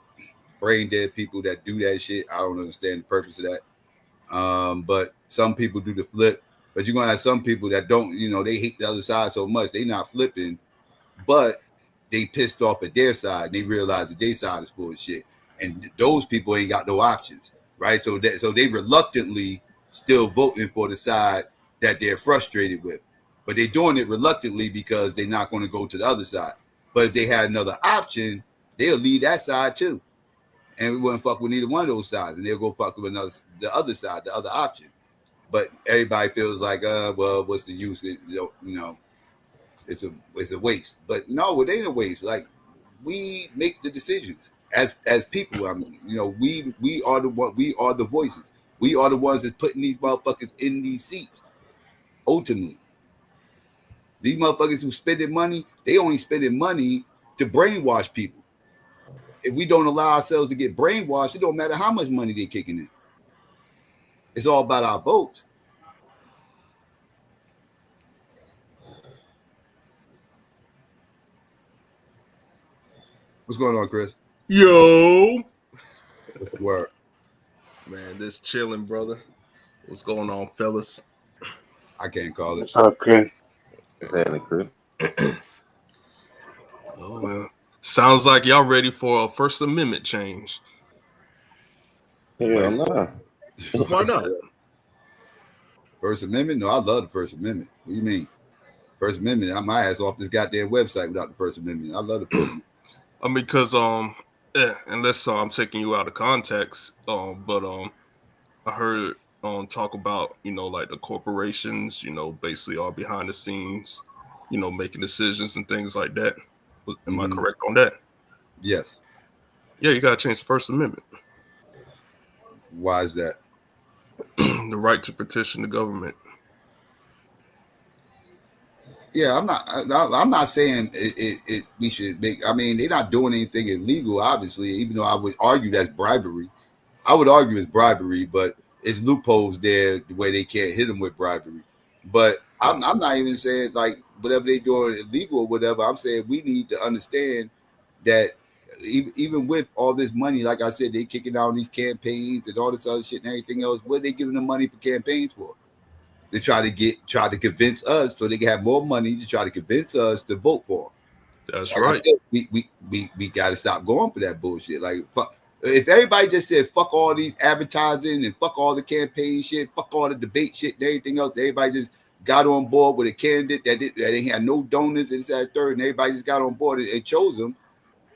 brain dead people that do that shit. I don't understand the purpose of that. But some people do the flip. But you're gonna have some people that don't. They hate the other side so much they not flipping, but they pissed off at their side. They realize that their side is full of shit, and those people ain't got no options, right? So they reluctantly still voting for the side that they're frustrated with, but they're doing it reluctantly because they're not going to go to the other side. But if they had another option, they'll leave that side too, and we wouldn't fuck with neither one of those sides, and they'll go fuck with the other side, the other option. But everybody feels like, well, what's the use? It's a waste. But no, it ain't a waste. Like, we make the decisions as people. I mean, we are the voices. We are the ones that's putting these motherfuckers in these seats. Ultimately, these motherfuckers who spending money, they only spending money to brainwash people. If we don't allow ourselves to get brainwashed, it don't matter how much money they're kicking in. It's all about our votes. What's going on, Chris? Yo, What's the word? man, this chilling, brother. What's going on, fellas? I can't call it. What's up, Chris? it's happening, Chris. Oh well, sounds like y'all ready for a First Amendment change. Hell no. Why not? First Amendment? No, I love the First Amendment. What do you mean? First Amendment, I'm my ass off this goddamn website without the First Amendment. I love the First Amendment. I mean, because unless I'm taking you out of context, but I heard talk about like the corporations, basically all behind the scenes, making decisions and things like that. Am I correct on that? Yes. Yeah, you gotta change the First Amendment. Why is that? The right to petition the government. Yeah, I'm not saying we should make. I mean, they're not doing anything illegal, obviously. Even though I would argue that's bribery. I would argue it's bribery, but it's loopholes there where they can't hit them with bribery. But I'm not even saying like whatever they're doing illegal or whatever. I'm saying we need to understand that even with all this money, like I said, they kicking out these campaigns and all this other shit and everything else. What are they giving them money for campaigns for? They try to convince us so they can have more money to try to convince us to vote for them. That's Like right. I said, we got to stop going for that bullshit. Like, fuck, if everybody just said fuck all these advertising and fuck all the campaign shit, fuck all the debate shit and everything else, everybody just got on board with a candidate that they had no donors and that third, and everybody just got on board and chose them.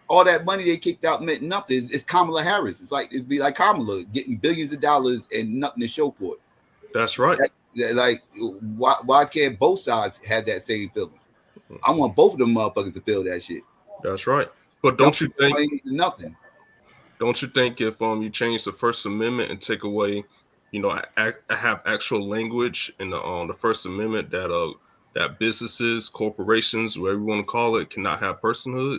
All that money they kicked out meant nothing. It's Kamala Harris. It'd be like Kamala getting billions of dollars and nothing to show for it. That's right. Like, why can't both sides have that same feeling? I want both of them motherfuckers to feel that shit. That's right. But don't you think nothing? Don't you think if you change the First Amendment and take away, have actual language in the First Amendment that businesses, corporations, whatever you want to call it, cannot have personhood?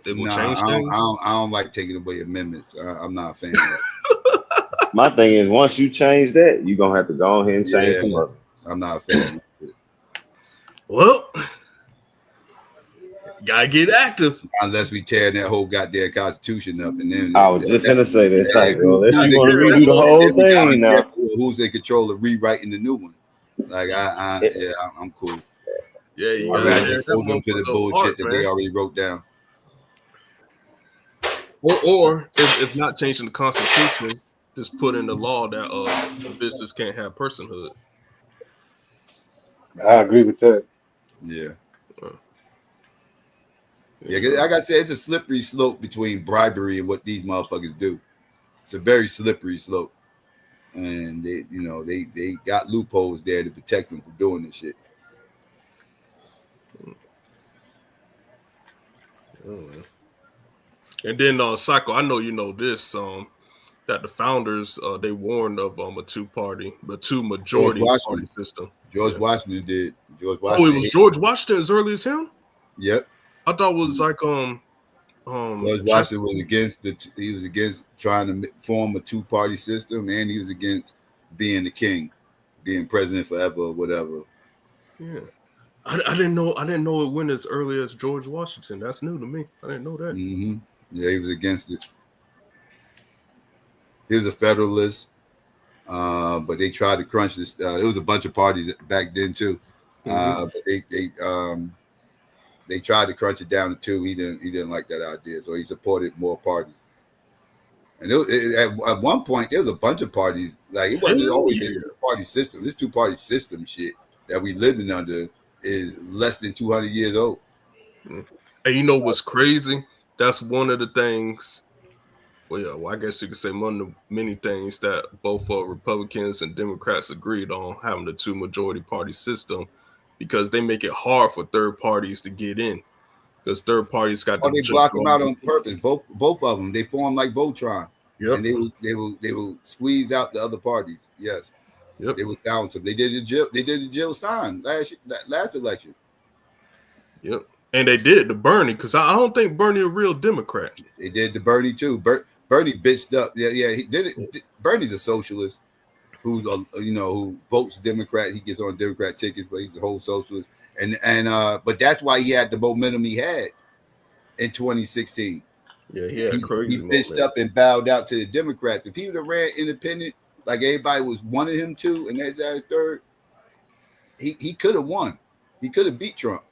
It will change things. I don't like taking away amendments. I'm not a fan of that. My thing is, once you change that, you're gonna have to go ahead and change some others. I'm not a fan of it. Well, gotta get active. Unless we tear that whole goddamn Constitution up, and then I was just gonna say this. Unless you want to redo the whole thing now, who's in control of rewriting the new one? Like I'm cool. Yeah, you I'd gotta rather have that hold them to the motherfucker bullshit apart, that they man. already wrote down. Or if not changing the Constitution, just put in the law that the business can't have personhood. I agree with that. Yeah. Uh, Yeah, you 'cause know. like I said, it's a slippery slope between bribery and what these motherfuckers do. It's a very slippery slope. And they got loopholes there to protect them from doing this shit. Mm. And then Psycho, I know you know this, that the founders they warned of a two George majority party Washington. system. George Yeah. Washington did. George Oh, it Washington was hated. George Washington as early as him? Yep. I thought it was like George Washington was against he was against trying to form a two-party system, and he was against being the king, being president forever or whatever. yeah. I didn't know it went as early as George Washington. That's new to me. I didn't know that. Yeah, he was against it. He was a Federalist, but they tried to crunch this. It was a bunch of parties back then too, Mm-hmm. but they tried to crunch it down to two. He didn't like that idea, so he supported more parties. And at one point, there was a bunch of parties. Like it wasn't Hell always this yeah. two-party system. This two-party system shit that we living under is less than 200 years old. Mm. And you know what's crazy? That's one of the things. Well, yeah, well, I guess you could say one of the many things that both Republicans and Democrats agreed on having the two majority party system because they make it hard for third parties to get in because third parties got Or to they just block draw. them out on purpose. Both of them. They form like Voltron, Yep, and they will squeeze out the other parties. Yes, yep, they will silence them. They did the Jill. They did the Jill Stein last election. yep. And they did to Bernie because I don't think Bernie a real Democrat. They did the Bernie too. Bernie bitched up. Yeah, yeah. He did it. Bernie's a socialist who votes Democrat. He gets on Democrat tickets, but he's a whole socialist. But that's why he had the momentum he had in 2016. Yeah, he had He crazy bitched moment. up and bowed out to the Democrats. If he would have ran independent, like everybody was wanting him to, and that's third, he could have won. He could have beat Trump.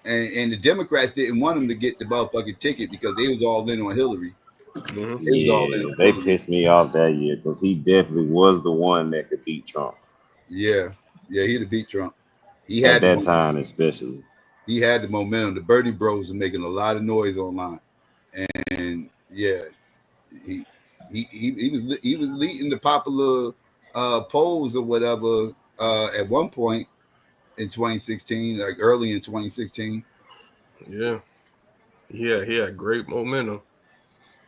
And the Democrats didn't want him to get the motherfucking ticket because they was all in on Hillary. Mm-hmm. They was all in Yeah, on they Hillary. pissed me off that year because he definitely was the one that could beat Trump Yeah, yeah, he'd have beat Trump. He at had that the time, especially. he had the momentum. The Birdie Bros were making a lot of noise online, and yeah, he he was leading the popular polls or whatever at one point in 2016, like early in 2016. Yeah, he had great momentum.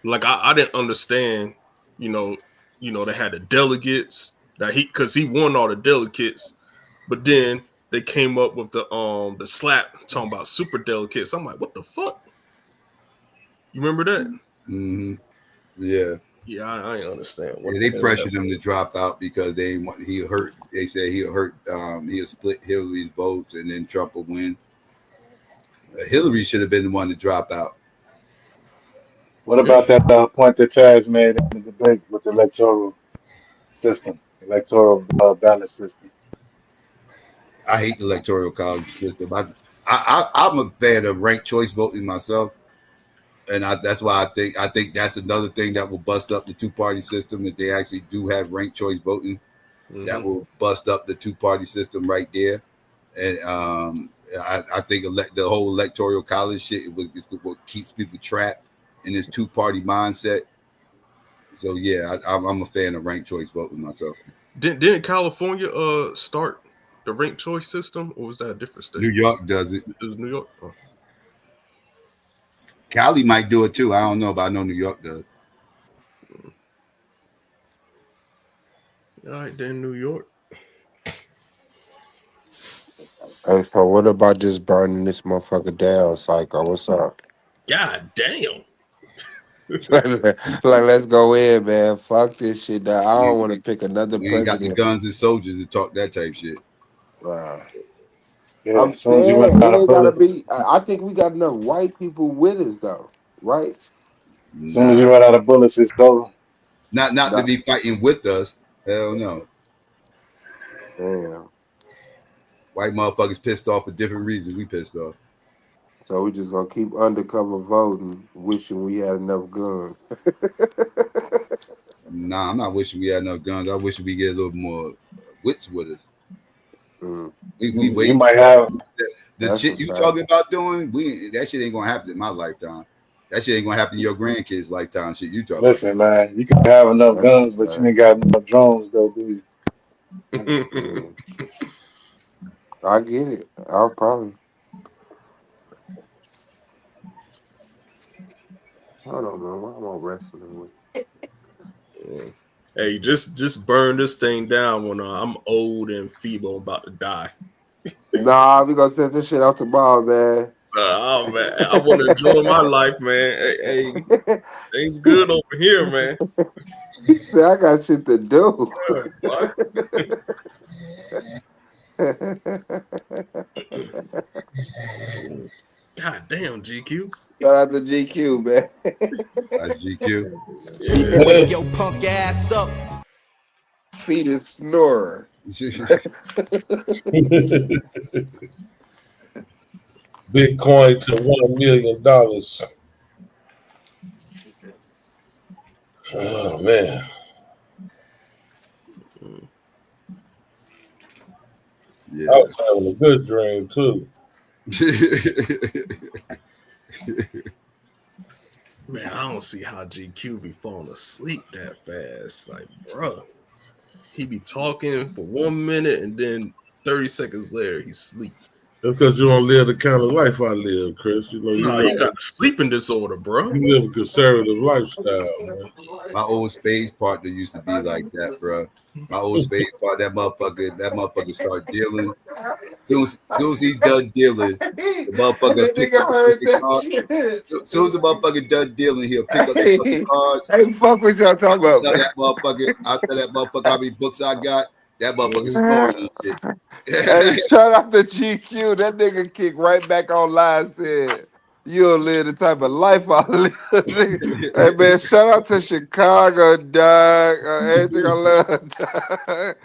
Like I didn't understand, you know, they had the delegates that he won all the delegates, but then they came up with the slap talking about super delegates. I'm like, what the fuck? You remember that? Mm-hmm. Yeah. Yeah, I ain't understand what Yeah, the they hell that pressured him was. to drop out because they didn't want he hurt. They said he'll hurt. He'll split Hillary's votes, and then Trump will win. Hillary should have been the one to drop out. What Yeah, about that point that Taz made in the debate with the electoral ballot system? I hate the electoral college system. I'm a fan of ranked choice voting myself, and that's why I think that's another thing that will bust up the two party system. If they actually do have ranked choice voting, that mm-hmm. will bust up the two party system right there. And I think the whole electoral college shit is what keeps people trapped in this two party mindset. So yeah, I'm a fan of ranked choice voting myself. Didn't California start the ranked choice system, or was that a different New state? York does it. It was New York. Oh. Cali might do it too. I don't know, but I know New York does. All right, then New York. Hey, so what about just burning this motherfucker down, Psycho? What's up? God damn. Like, let's go in, man. Fuck this shit. Now. I don't We, want to pick another we ain't got the president. guns and soldiers to talk that type shit. Wow. Yeah, I'm as soon as you saying run it out of ain't gotta bullets, be. I think we got enough white people with us, though, right? as soon as Nah, you run out of bullets, it's over. not to Nah. be fighting with us. Hell no. Damn. White motherfuckers pissed off for different reasons. We pissed off. So we just gonna keep undercover voting, wishing we had enough guns. Nah, I'm not wishing we had enough guns. I wish we get a little more wits with us. We You wait. might have. The That's a shit you fact. talking about doing, that shit ain't gonna happen in my lifetime. That shit ain't gonna happen in your grandkids' lifetime. Shit you talking about. Listen, man. You can have enough That's a guns, but you fact. ain't got enough drones, though, do you? Mm. I get it. I'll probably. I don't know. What am I wrestling with? Hey, just burn this thing down when I'm old and feeble, about to die. Nah, we gonna set this shit out tomorrow, man. Oh man, I want to enjoy my life, man. Hey, things good over here, man. See, I got shit to do. What? God damn, GQ. Shout out to GQ, man. That's GQ. Yeah. Wake your punk ass up. Feet is snorer. Bitcoin to $1 million. Oh man. Yeah. I was having a good dream too. Man, I don't see how GQ be falling asleep that fast. Like, bruh, he be talking for 1 minute and then 30 seconds later he's asleep. That's because you don't live the kind of life I live, Chris. You know, You got a sleeping disorder, bro. you live a conservative lifestyle, man. My old space partner used to be like that, bro. My old space partner, that motherfucker started dealing. Soon as he done dealing, the motherfucker That pick nigga up the heard fucking that card. shit. Soon as the motherfucker done dealing, he'll pick up the fucking Hey, cards. hey, fuck what y'all talking about, man. I'll tell that motherfucker how many books I got. That motherfucker snoring and shit. Hey, shout out to GQ. That nigga kicked right back online and said, you'll live the type of life I live. Hey, man, shout out to Chicago, dog. Everything I love, dog.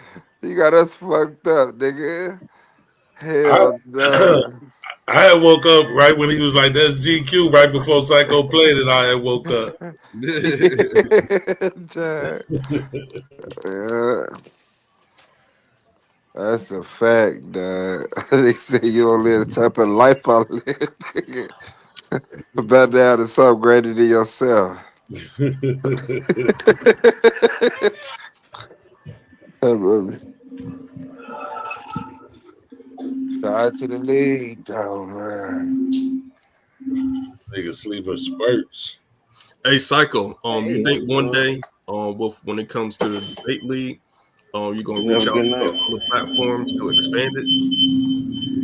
You got us fucked up, nigga. I, Hell no. I had woke up right when he was like, that's GQ, right before Psycho played it. I had woke up. Yeah, that's a fact, dog. They say you don't live the type of life I live, nigga. Better down to something greater than yourself. Shout out to the league, though, man. Nigga sleep in spurts. Hey, Psycho, you think one day, when it comes to the debate league, you're gonna You have reach a out good to night. other platforms to expand it?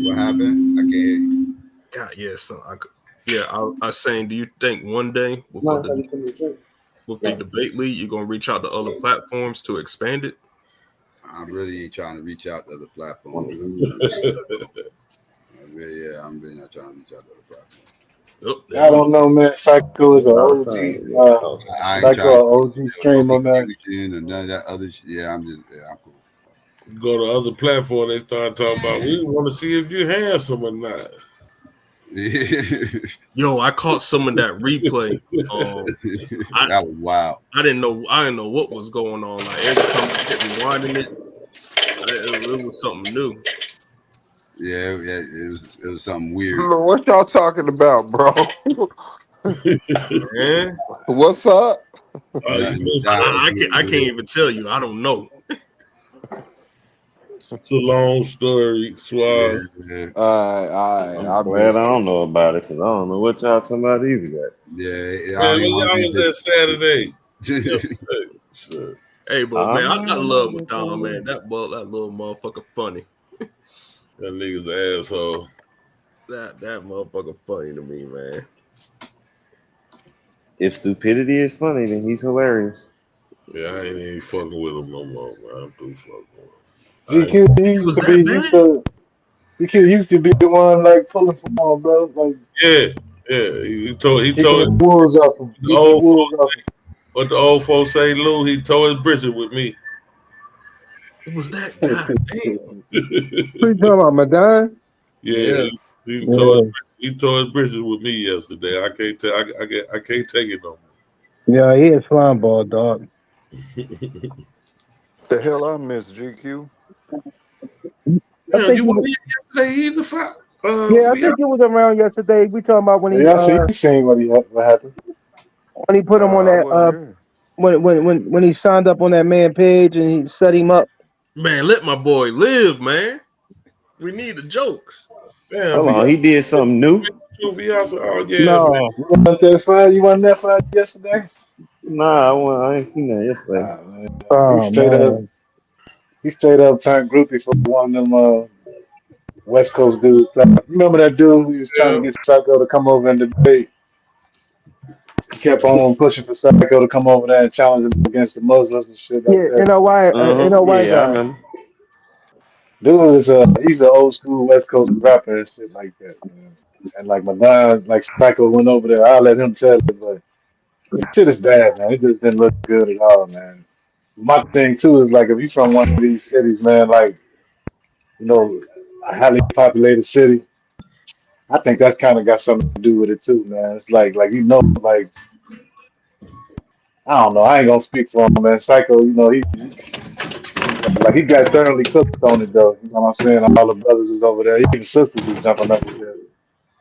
What happened? I can't hear you. God, yes, I was saying, do you think one day with the debate league, you're gonna reach out to other platforms to expand it? I'm really trying to reach out to other platforms. I'm really not trying to reach out to other platforms. Oh, there I goes. don't know, man. Psycho is an Outside. OG. I ain't trying Psycho, to an OG do no streamer, man. confusion and none of that other shit. Yeah, I'm cool. Go to other platform, they start talking about, we want to see if you're handsome or not. Yo, I caught some of that replay. That was wild. I didn't know what was going on. Like every time I kept rewinding it was something new. Yeah, it was something weird. What y'all talking about, bro? Man, What's up? You Nothing. missed That that. was I weird. can't even tell you. I don't know. It's a long story, Swaz. Yeah, I I'm glad missed I it. don't know about it because I don't know what y'all talking about either. yeah. I Man, don't even when want y'all to was at Saturday. revisit. Yesterday. Shit. Hey, but I man, I don't got know love about with Don, man. That little motherfucker funny. That nigga's asshole. That motherfucker funny to me, man. If stupidity is funny, then he's hilarious. Yeah, I ain't even fucking with him no more, man. I'm through fucking with him. GQ It was that bad? GQ used to be the one like pulling for him, bro. Like Yeah, yeah. He kicking the told wolves off him, the kicking the old wolves folks off him. what the old folks say, Lou, he tore his britches with me. It was that guy. What you talking about, Madonna? Yeah, Yeah. he tore his bridges with me yesterday. I can't tell. I can't take it no Yeah, he is slime ball, dog. more. The hell I miss GQ. I Yeah, think you he want was, to yesterday? He's a fight. yeah, I think he was around yesterday. We talking about Yeah, I see. You seen what happened? when he put him on Nah, I that wasn't here. when he signed up on that man page and he set him up. Man, let my boy live, man. We need the jokes. Damn, Hold on, he did something new. Oh yeah, man. No, You wasn't that fine? You wasn't that fine yesterday? Nah, I ain't seen that yesterday. Ah, man. He oh straight up. man, He straight up turned groupie for one of them West Coast dudes. Like, you remember that dude who was trying to Yeah. get Psycho to come over and debate? He kept on pushing for Psycho to come over there and challenge him against the Muslims and shit like yeah, that. NOY Yeah, I guy. remember. Dude is he's an old school West Coast rapper and shit like that, man. And like Madonna, like Psycho went over there. I'll let him tell it, but the shit is bad, man. It just didn't look good at all, man. My thing too is like if you're from one of these cities, man, like you know, a highly populated city, I think that's kind of got something to do with it too, man. It's like like I don't know. I ain't gonna speak for him, man. Psycho, like he got thoroughly cooked on it though. You know what I'm saying? All the brothers was over there, even sisters was jumping up and there,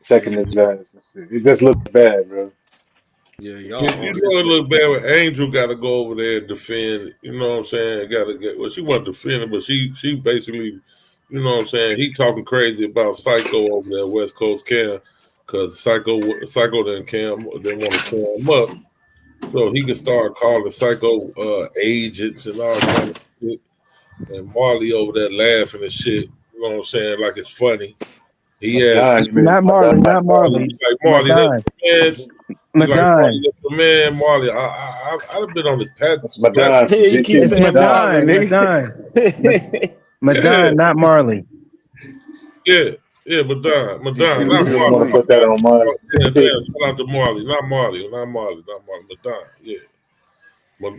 checking his ass and shit. It just looked bad, bro. Yeah, Yeah, y'all you on this know it nigga. look bad when Angel got to go over there and defend. You know what I'm saying? Got to get. Well, she wasn't defending, but she basically, you know what I'm saying. He talking crazy about Psycho over there, West Coast Cam, because Psycho didn't want to cam him up, so he can start calling Psycho agents and all kind of shit. And Marley over there laughing and shit. You know what I'm saying? Like it's funny. He asked, Madonna, you mean Not Marley, Madonna? not Marley. he's like Marley, that's Madon, the man. He like Marley, Madon. that's the man. Marley, I've been on this That's Madonna platform. from Yeah, you keep GQ. It's saying Madonna. Marley, Madon, nigga. Yeah, Madon, not Marley. yeah, yeah. Madonna, GQ, not You you just Marley. want to My sleep. put that fault. on Marley. Damn, shout out to Marley, not Marley. Madonna. Yeah,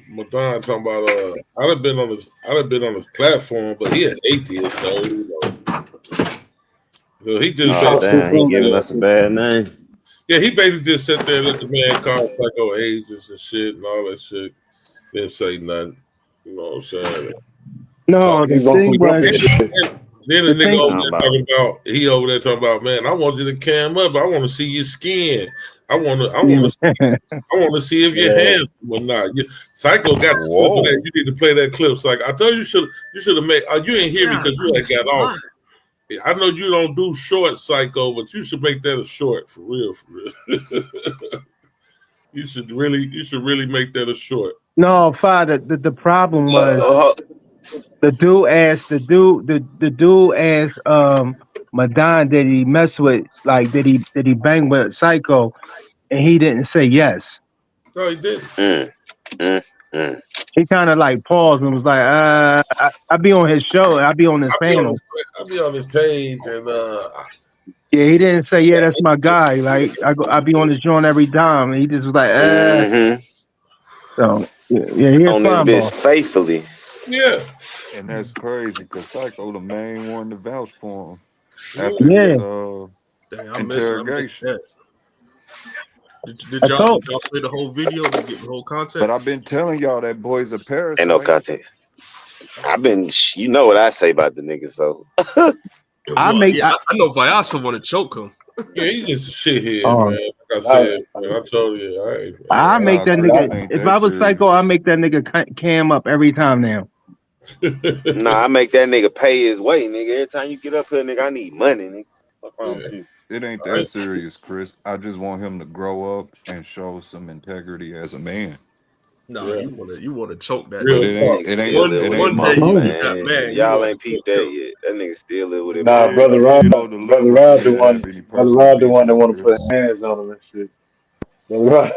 Madonna talking about. I'd have been on his platform, but he an atheist though. You know, so he He just Oh talks basically too damn, he cool, giving man. us a bad name. yeah, he basically just sat there and let the man call Psycho agents and shit and all that shit. Didn't say nothing. You know what I'm saying? Talk. No, the He's on some thing was groupie shit. Then the the nigga thing. over Talking there about he over there talking about, man, I want you to cam up. I want to see your skin. I want to see, I want to see if you're Yeah. handsome or not. Psycho got the clip of that. whoa. You need to play that clip. Psycho. I told you you should have made. You didn't hear me God, because you I'm had got so off. I know you don't do short, Psycho, but you should make that a short for real, for real. You should really make that a short. No, father. The problem was Uh, the dude asked Madon did he mess with like did he bang with Psycho and he didn't say yes. No, he didn't. mm, mm, mm. He kind of like paused and was like, I be on his show, I be on his panel. I'll be on this page and Yeah, he didn't say yeah, that's my guy. Like I be on his joint every time. And he just was like, Mm-hmm. So yeah, he is On this slime bitch ball. faithfully. yeah. And that's crazy because Psycho, the main one to vouch for him after Mhm. Yeah, his Dang, I missed interrogation. that. I Did told. y'all play the whole video to get the whole But I've context? been telling y'all that boy's a Ain't no parasite. context. You know what I say about the nigga, so I Well, make. yeah, I know Vyasa want to choke him. Yeah, he's just a shithead, Um, man. Like I I, said, man, I told you, I make Nah, that Chris, nigga. it ain't If that I was Psycho, I serious. make that nigga cam up every time now. nah, I make that nigga pay his way, nigga. Every time you get up here, nigga, I need money, nigga. What's wrong yeah. with you? It ain't that serious, Chris. I just want him to grow up and show some integrity as a man. Nah, Yeah, you wanna choke that But real nigga. That talk. nigga still live with his One day mama, you Oh, got man. man, you Y'all wanna ain't peeped choke that him. yet. That nigga still live with his nah, mama. Yeah, brother yeah, Rod, though the brother level, he Rod, didn't have any brother personal Rod, the beef one that with want to put Chris. hands on him and shit. Brother Rod,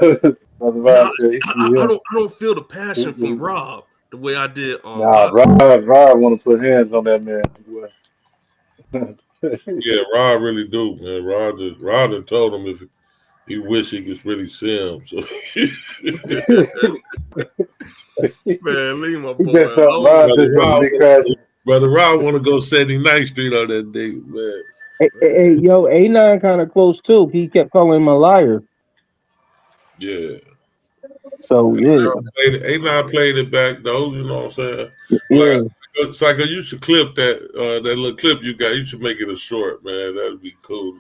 brother Yeah, Rod said he see I him. don't feel the passion from He, Rob the way I did on nah, Vasa. Rod want to put hands on that man. Boy. Yeah, Rod really do, man. Rod done told him if He wish he could really see him. So Man, leave my He boy just felt alone. Rob just gonna be crashing. Brother Rob want to go 79th Street on that date, man. Hey, yo, A9 kind of close too. He kept calling him a liar. Yeah. So yeah, A9 played it back though, you know what I'm saying? yeah. Like, Psycho, you should clip that that little clip you got. You should make it a short, man. That'd be cool.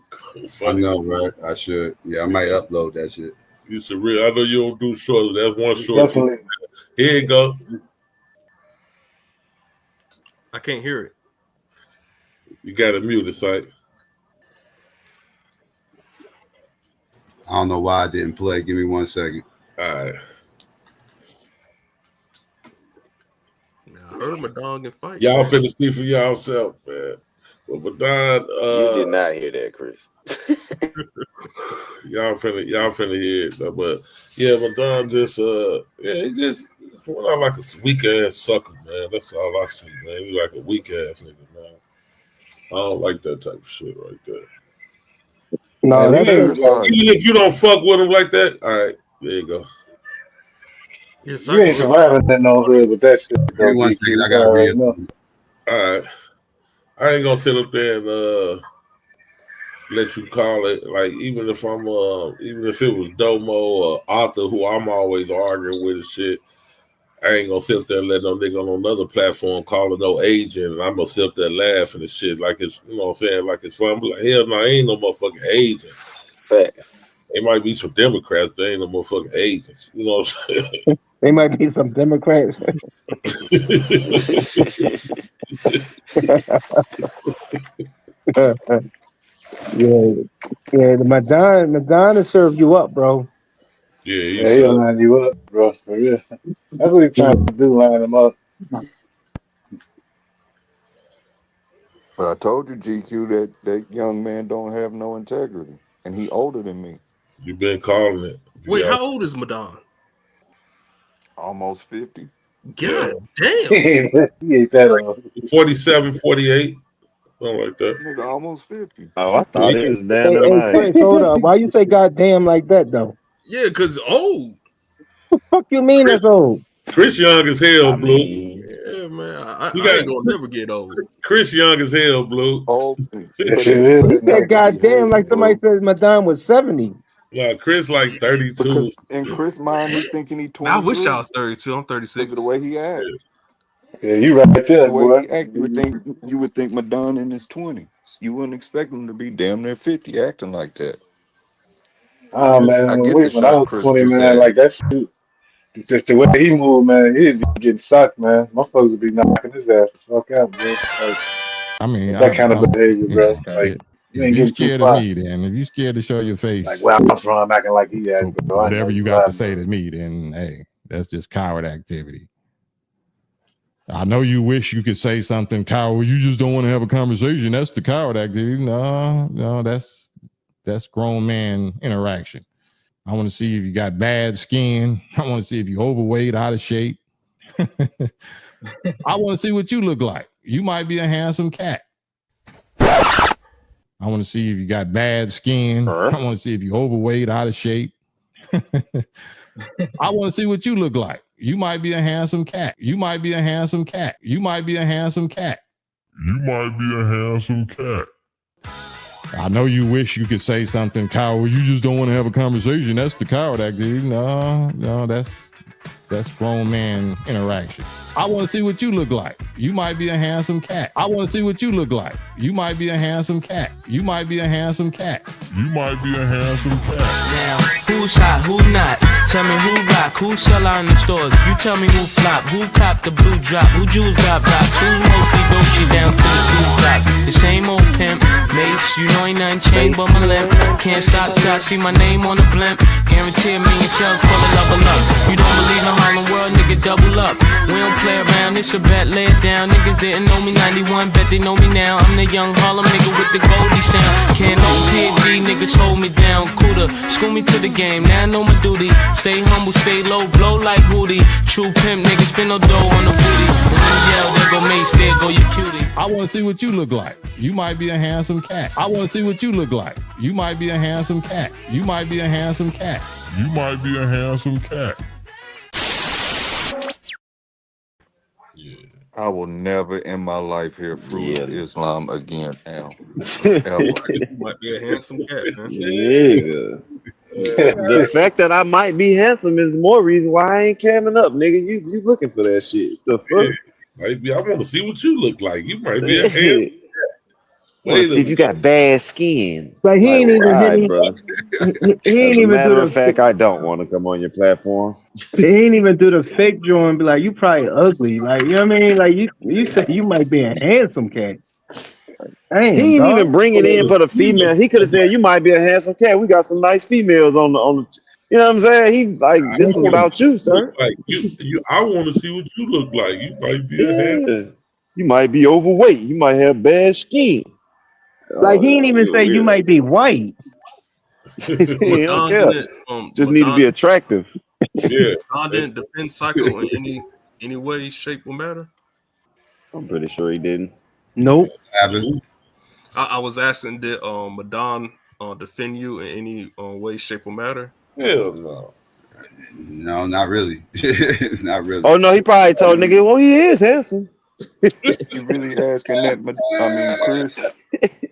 Funny. I know, right? I should. Yeah, I might upload that shit. You should really. I know you don't do short. That's one short. Definitely. Here you go. I can't hear it. You got to mute it, Psych. I don't know why I didn't play. Give me 1 second. All right. I heard my dog in fight. Y'all finna see for y'allself, man. But Madon, you did not hear that, Chris. y'all finna hear it. Though, but yeah, Madon just he just went out like a weak ass sucker, man. That's all I see, man. He's like a weak ass nigga, man. I don't like that type of shit right there. No, Man, that's Even if you don't fuck with him like that, all right, there you go. Yes, You ain't surviving that no hood with that shit. Give me 1 second. I got real. All right, I ain't gonna sit up there and let you call it. Like even if I'm even if it was Domo or Arthur, who I'm always arguing with and shit, I ain't gonna sit up there and let no nigga on another platform call it no agent, and I'm gonna sit up there laughing and shit like it's, you know what I'm saying, like it's fun. I'm like, hell no, ain't no motherfucking agent. Facts. It might be some Democrats, but ain't no motherfucking agents. You know what I'm saying? They might be some Democrats. yeah. The Madonna served you up, bro. Yeah, he'll line you up, bro. For real. That's what he's trying to do, line him up. But I told you, GQ, that young man don't have no integrity, and he older than me. You been calling it. Wait, how old is Madon? Almost 50. God damn. He ain't that old. 47, 48, something like that. Nigga, almost 50. Oh, I thought it was down the Hey, line. Chris, hold up. Why you say goddamn like that though? Yeah, because old. What the fuck you mean that's old? Chris young as hell, Blue. Yeah, man. I ain't gonna never get old. Chris young as hell, Blue. Oh, That shit is. He said goddamn like somebody says Madonna was 70. Yeah, Chris like 32. Because in Chris' mind, he thinking he 23. I wish I was 32. I'm 36. Because of the way he acts. Yeah, you right there, The way boy. he act, you would think Madonna in his 20s. You wouldn't expect him to be damn near 50 acting like that. Oh man, I get when the I shot was Chris 20, just man, had. like that shit, just the way he moved, man, he'd be getting sucked, man. My folks would be knocking his ass the fuck out, bro. Like, I mean, that kind of behavior, bro. Like, you ain't if you getting too scared far. of me, then if you scared to show your face, Like, where I'm from, acting like he acting, bro. whatever you got to say to me, then hey, that's just coward activity. I know you wish you could say something, coward. You just don't want to have a conversation. That's the coward activity. No, that's grown man interaction. I want to see if you got bad skin. I want to see if you're overweight, out of shape. I want to see what you look like. You might be a handsome cat. I want to see if you got bad skin. I want to see if you're overweight, out of shape. I want to see what you look like. You might be a handsome cat. You might be a handsome cat. You might be a handsome cat. You might be a handsome cat. I know you wish you could say something, coward. You just don't want to have a conversation. That's the coward activity. No, that's grown man interaction. I want to see what you look like. You might be a handsome cat. I want to see what you look like. You might be a handsome cat. You might be a handsome cat. You might be a handsome cat. Now, who's hot, who not? Tell me who rock, who sell out in the stores. You tell me who flop, who cop the blue drop, who jewels got blocks, who mostly doji down to the two drop. The same old pimp, mace, you know ain't nothing changed but my limp. Can't stop till I see my name on the blimp. Guarantee a million shells, pull a level up. You don't believe in Harlem World, nigga, double up. We don't play around, it's a bet, lay it down. Niggas didn't know me 91, bet they know me now. I'm the young Harlem nigga with the Goldie sound. Can't no PD, niggas hold me down. Cooler, school me to the game, now I know my duty. Stay humble, stay low, blow like Woody. True pimp, niggas spin no dough on the booty. And then yell, there go Mace, there go, you cutie. I want to see what you look like. You might be a handsome cat. I want to see what you look like. You might be a handsome cat. You might be a handsome cat. You might be a handsome cat. Yeah. I will never in my life hear Fruit of Islam again now. Yeah. Ever. You might be a handsome cat, man. Nigga. The fact that I might be handsome is more reason why I ain't camming up, nigga. You looking for that shit. The fuck? Maybe I want to see what you look like. You might be a handsome. Want to Wait a see if you got bad skin. Like he Like, ain't all even right, bro. he As ain't a even do matter of the fact, I don't want to come on your platform. he ain't even do the fake drawing. Be like, you probably ugly. Like, you know what I mean? Like you said you might be a handsome cat. Damn, He ain't even dog. bring it in for the female. He could have said, "You might be a handsome cat. We got some nice females on the." You know what I'm saying? He like I this is want to about you, look sir. like you. I want to see what you look like. You might be a handsome. Yeah, you might be overweight. You might have bad skin. Like Oh, he ain't even you're say you weird. might be white. So He don't Madon care. didn't Just need to be attractive. Yeah, Madon that's didn't defend Psycho in any way, shape, or matter. I'm pretty sure he didn't. Nope. I was asking, did Madon defend you in any way, shape, or matter? hell no. No, not really. Not really. Oh no, he probably told nigga, well, he is handsome. You really asking that? But I mean, Chris.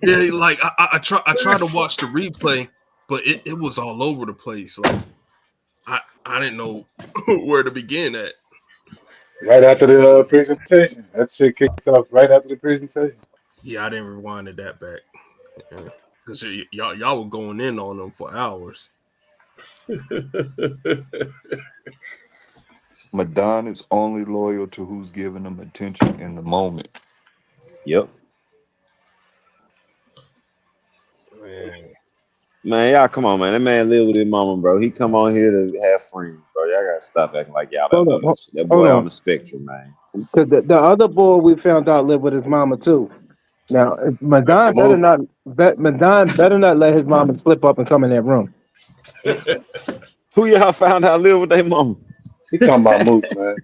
Yeah, like I tried to watch the replay, but it was all over the place. Like I didn't know where to begin at. Right after the presentation. That shit kicked off right after the presentation. Yeah, I didn't rewind it that back because y'all were going in on them for hours. Madon is only loyal to who's giving him attention in the moment. Yep. Man, Y'all come on, man. That man live with his mama, bro. He come on here to have friends, bro. Y'all gotta stop acting like y'all don't Hold know on, that shit. That hold boy on on. the spectrum, man. Because the other boy we found out lived with his mama too. Now Madon better Smoke. not Madon better not let his mama slip up and come in that room. Who y'all found out live with their mama? He talking about Mook, man.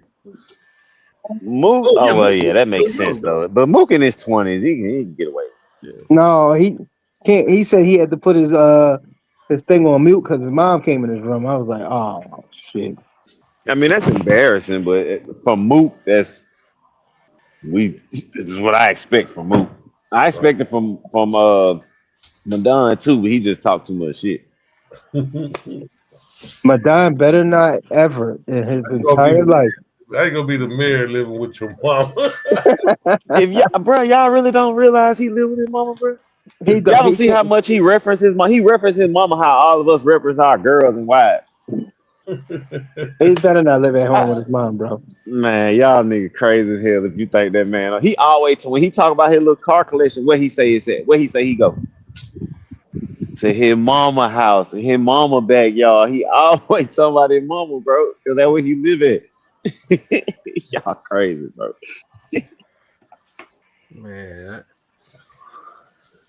Mook. oh yeah, Oh well, Mook yeah, was that still makes sense young though. though. But Mook in his 20s, he can get away. Yeah. No, he can't. He said he had to put his thing on mute because his mom came in his room. I was like, oh shit. I mean, that's embarrassing, but from Mook, this is what I expect from Mook. I expect it from Madon too, but he just talked too much shit. Madon better not ever in his entire life. I ain't gonna be the mayor living with your mama. If y'all really don't realize he live with his mama, bro. He Y'all don't. don't He see how can't. much he references mama. He references his mama how all of us reference our girls and wives. He better not live at home with his mom, bro. Man, y'all nigga crazy as hell if you think that man. He always when he talk about his little car collection, where he say it's at, where he say he go to his mama house and his mama backyard. He always talk about his mama, bro, because that's where he live at. Y'all crazy, bro.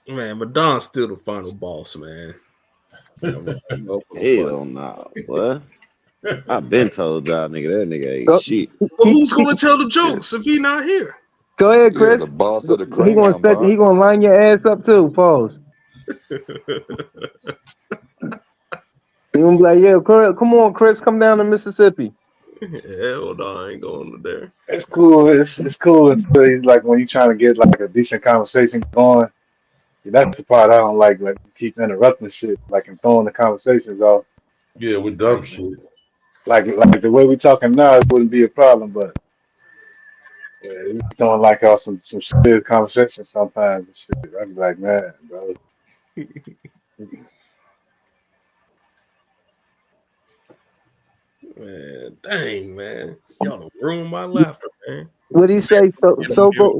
Man, Madon's still the final boss, man. Hell no, what? I've been told y'all nigga that nigga ain't Go, shit. Well, who's gonna tell the jokes if he not here? go ahead, Yeah, Chris. the boss of the He gonna crayon set. He gonna box. line your ass up too. Pause. He gonna be like, yeah, come on, Chris, come down to Mississippi. Hell no, I ain't going there. It's cool. It's cool until he's like when you're trying to get like a decent conversation going. That's the part I don't like. Like keep interrupting shit, like and throwing the conversations off. Yeah, with dumb Like shit. like the way we talking now, it wouldn't be a problem. But yeah, we throwing like off some serious conversations sometimes and shit. I'd be like, man, bro. Man, dang, man. Y'all done ruined my laughter, man. What do you say? Get him here.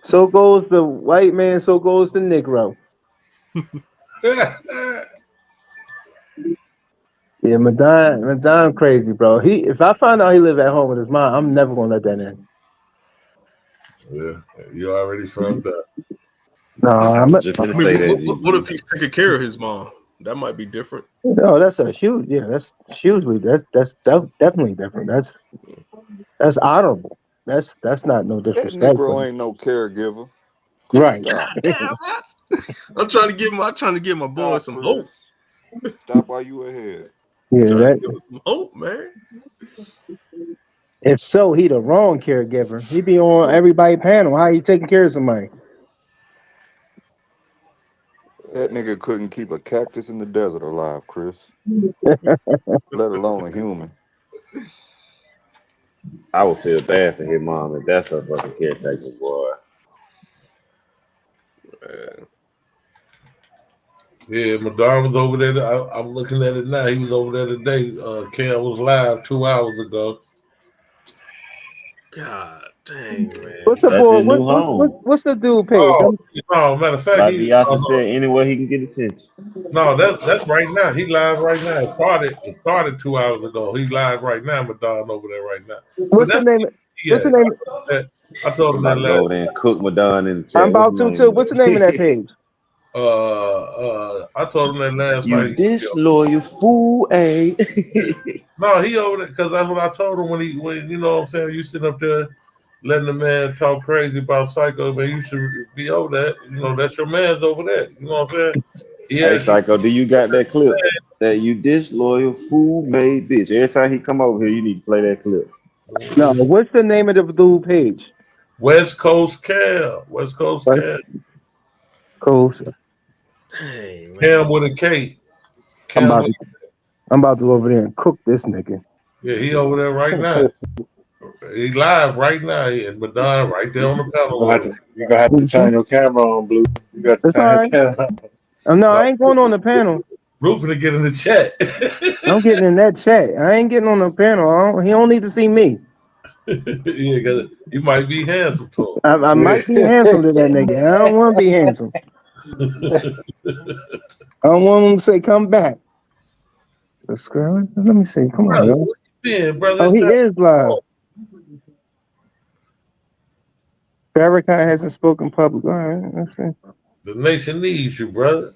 So goes the white man. So goes the Negro. Yeah, Madon crazy, bro. If I find out he live at home with his mom, I'm never gonna let that in. Yeah, you already found out. No, I I'm was not. just I gonna mean, say that, what if GQ. he's taking care of his mom? That might be different. No, that's a huge. Yeah, that's hugely. That's definitely different. That's honorable. That's not no That disrespectful. Negro ain't no caregiver. Chris, Right. stop. Damn, I'm trying to give my boy Stop, some Chris. hope. Stop while you ahead. Yeah, Trying to that give him some hope, man. if so, he the wrong caregiver. He be on everybody panel. How he taking care of somebody? That nigga couldn't keep a cactus in the desert alive, Chris. Let alone a human. I would feel bad for his mom if that's her fucking caretaker, boy. Yeah, Madonna was over there. I'm looking at it now. He was over there today. Cam was live 2 hours ago. God dang, What's man. the That's boy? his new home. What's the dude page? Oh, no, matter of fact, Like Beyonce said, anywhere he can get attention. no, that's right now. He live right now. It started 2 hours ago. He live right now. Madonna over there right now. But What's the that's name? What's the yeah. name? I told I'm him about that to go last. over there and cook Madonna in the I'm chat. What's about the to name too. of What's the name of that it? page? I told him that last You night. disloyal fool, eh? No, he over there because that's what I told him when you know what I'm saying. You sit up there letting the man talk crazy about Psycho, man. You should be over that. You know that's your man's over there. You know what I'm saying? He Hey, has you. Psycho, do you got that clip? That you disloyal fool made bitch. Every time he come over here, you need to play that clip. No, what's the name of the dude page? West Coast Cam. West Coast West Cam. Coast. Dang, Cam man. with a K. I'm Cam about with to I'm about to go over there and cook this nigga. yeah. He over there right now. He live right now. And Madonna right there on the panel with him. You're gonna have to turn your camera on, Blue. You got to It's turn all your right. camera on. No, No, I ain't going on the panel. Roofing to get in the chat. I'm getting in that chat. I ain't getting on the panel. He don't need to see me. Yeah, cause you might be handsome to I might be handsome to that nigga. I don't want to be handsome. him. I don't want him to say come back. Subscribe. Let me see. Come on, Brother, yo. where you been, brother? Oh, It's he time to is live. talk. Farrakhan hasn't spoken public. All right. Let's see. The nation needs you, brother.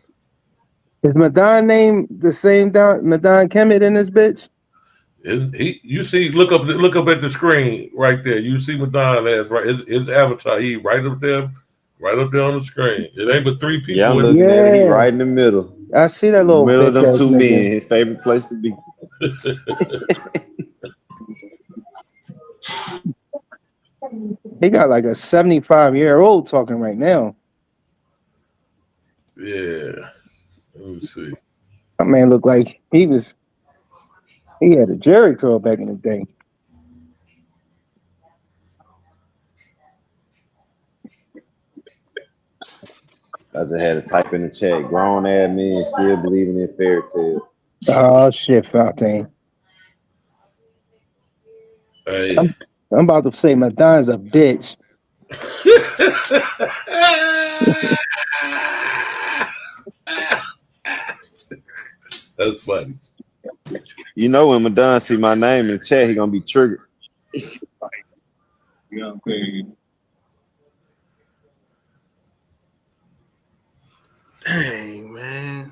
Is Madon name the same Madon Kemet in this bitch? You see, look up at the screen right there. You see Madonna as right his avatar. He right up there on the screen. It ain't but three Yeah, people I'm in looking at it. He Yeah. right in the middle. I see that In the little middle of bitch them ass two nigga. men. His favorite place to be. He got like a 75-year-old talking right now. Yeah. Let me see. That man looked like he had a Jerry curl back in the day. I just had to type in the chat. Grown ass men still believing in fairy tales. Oh shit, Fontaine. Hey. I'm, I'm about to say Madonna's a bitch. That's funny. You know when Madonna see my name in the chat, he gonna be triggered. Dang, man.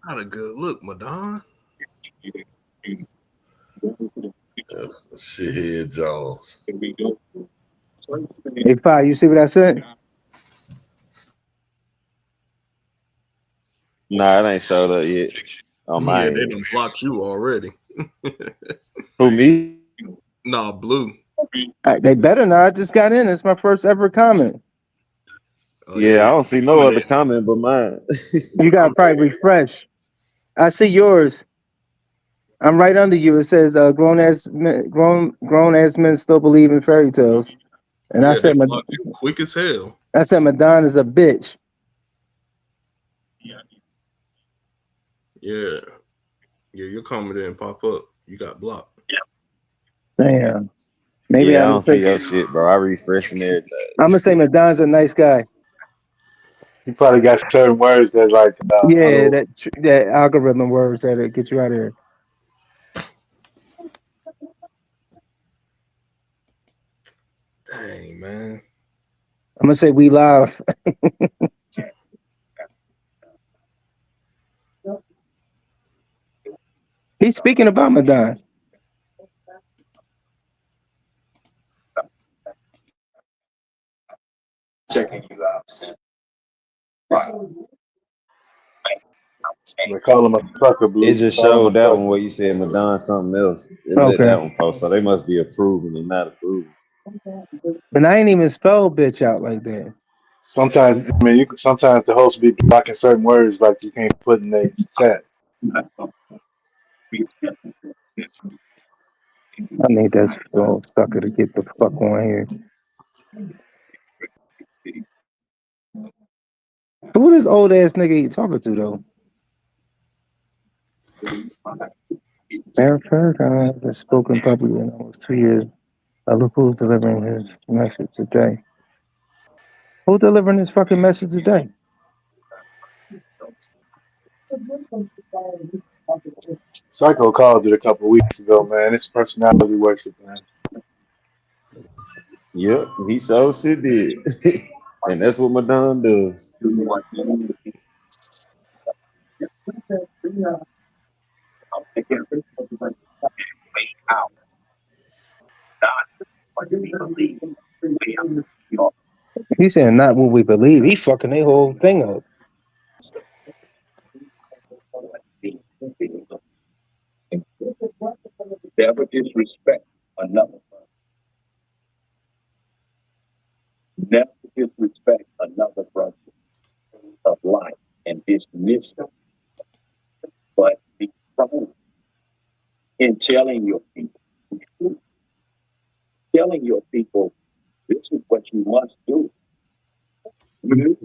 Not a good look, Madonna. That's shithead Jones. Hey, Fi, you see what I said? Nah, it ain't showed up yet. On my Yeah, they end. done blocked you already. Who, me? Nah, Blue. They better not. I just got in. It's my first ever comment. Oh yeah, Yeah, I you don't see no coming other in. comment but mine. You gotta probably refresh. I see yours. I'm right under you. It says grown ass men still believe in fairy tales. And Yeah, they blocked you quick as hell. I said Madonna's a bitch. Yeah. Yeah, your comment didn't pop up. You got blocked. Damn. Maybe Yeah, I I don't see refresh. your shit, bro. I refresh and everything. I'm gonna say Madonna's a nice guy. You probably got certain words that like Yeah, auto. that algorithm words that get you out of here. Dang, man. I'm gonna say we live. He's speaking about Madonna. They call him a sucker, Blue. It just Call him a showed that sucker. one where you said Madonna something else. It let Okay. that one post, so they must be approving and not approving. But I ain't even spell bitch out like that. Sometimes, I mean, sometimes the host be blocking certain words like you can't put in the chat. I need that little sucker to get the fuck on here. Who this old ass nigga you talking to though? Fairfax has spoken publicly in almost 2 years. Look who's delivering his message today. Who delivering his fucking message today? Psycho called it a couple weeks ago, man. It's personality worship, man. Yep, he so shit did. And that's what Madonna does. He saying not what we believe. He fucking their whole thing up.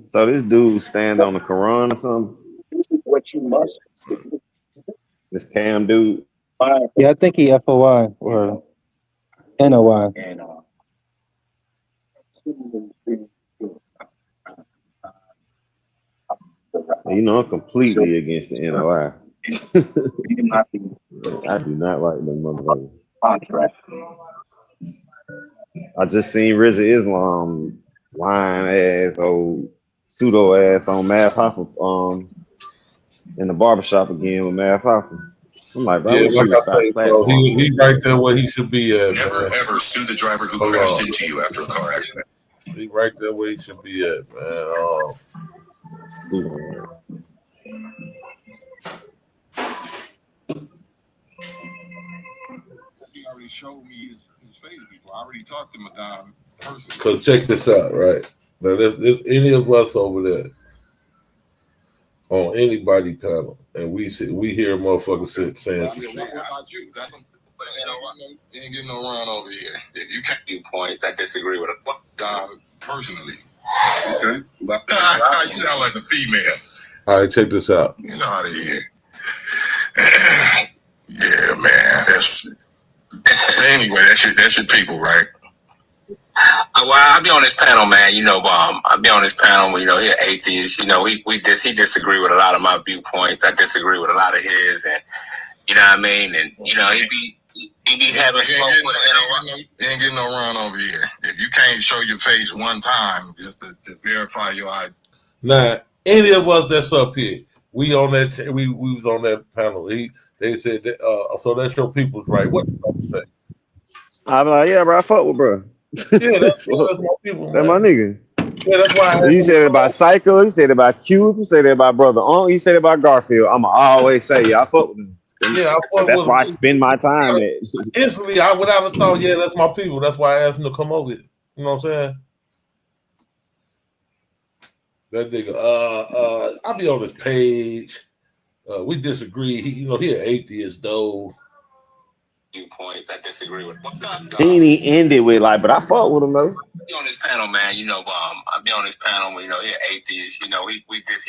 So this dude stand on the Quran or something? This Cam dude. Yeah, I think he FOI or NOI. You know, I'm completely against the NOI. I do not like them motherfuckers. I just seen RZA Islam lying ass old pseudo ass on Math Hoffa in the barbershop again with Math Hoffa. I'm like, bro, I Yeah, wish like you would I stop say, bro, platforming. he right there where he should be at. Never Man. ever sue the driver who crashed into you after a car accident. He right there where he should be at, man. Pseudo. He already showed me his face before. I already talked to Madonna personally. Because check this out, right? Now, there's any of us over there on anybody panel, and we hear a motherfucker saying, What about you? You ain't getting no run over here. If you can't do points, I disagree with Don personally. Okay? But You sound like a female. all right, check this out. You know how to hear. Yeah, man. So anyway, that's your people, right? Well, I'll be on this panel, man. I'll be on this panel. He's atheist. He disagree with a lot of my viewpoints. I disagree with a lot of his, and you know what I mean. And he be having smoke with it. You ain't getting no run over here. If you can't show your face one time just to verify your ID. Now, any of us that's up here, we on that. We was on that panel. They said that, so that's your people's right. What you say? I'm like, yeah, bro, I fuck with bro. Yeah, that's my people, That's my man. nigga. Yeah, that's why You said it about Psycho, you said it about Cube, you said it about Brother On, you said it about Garfield. I'ma always say, yeah, I fuck with him. Yeah, I fuck That's with why I him. spend my time at. Instantly, without a thought, yeah, that's my people. That's why I asked him to come over here. You know what I'm saying? That nigga, I'll be on his page. We disagree. He an atheist though. Viewpoints I disagree with. He ended with like, but I fuck with him though. Be on this panel, man. I'll be on this panel. He's atheist. He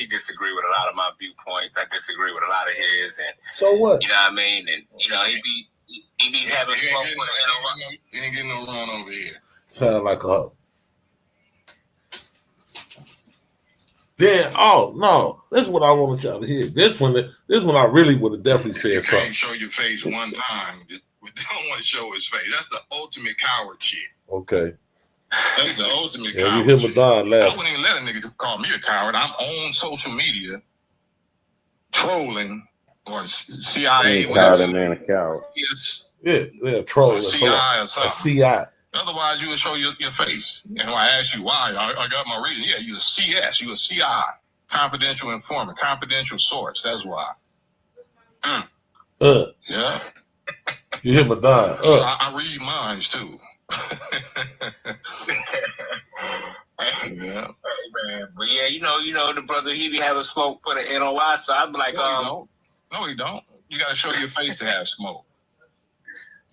disagree with a lot of my viewpoints. I disagree with a lot of his, and so what? You know what I mean? And he be having smoke with it. You ain't getting no run over here. Sound like a. Then, oh no, this is what I wanted y'all to hear. This one I really would have definitely said you something. Can't show your face one time. We don't want to show his face. That's the ultimate coward shit. Okay. That's the ultimate yeah, coward. You hear Madonna laugh. I wouldn't even let a nigga call me a coward. I'm on social media trolling or CIA. Call that man a coward. Yes. Yeah, troll. CI or something. A CI. Otherwise, you would show your face. And when I ask you why, I got my reason. Yeah, you a CS, you a CI, confidential informant, confidential source. That's why. Yeah. You hear my dime. I read minds too. Yeah. Man. But yeah, you know, the brother, he be having smoke for the NOI, so I'd be like, No, he don't. You gotta show your face to have smoke.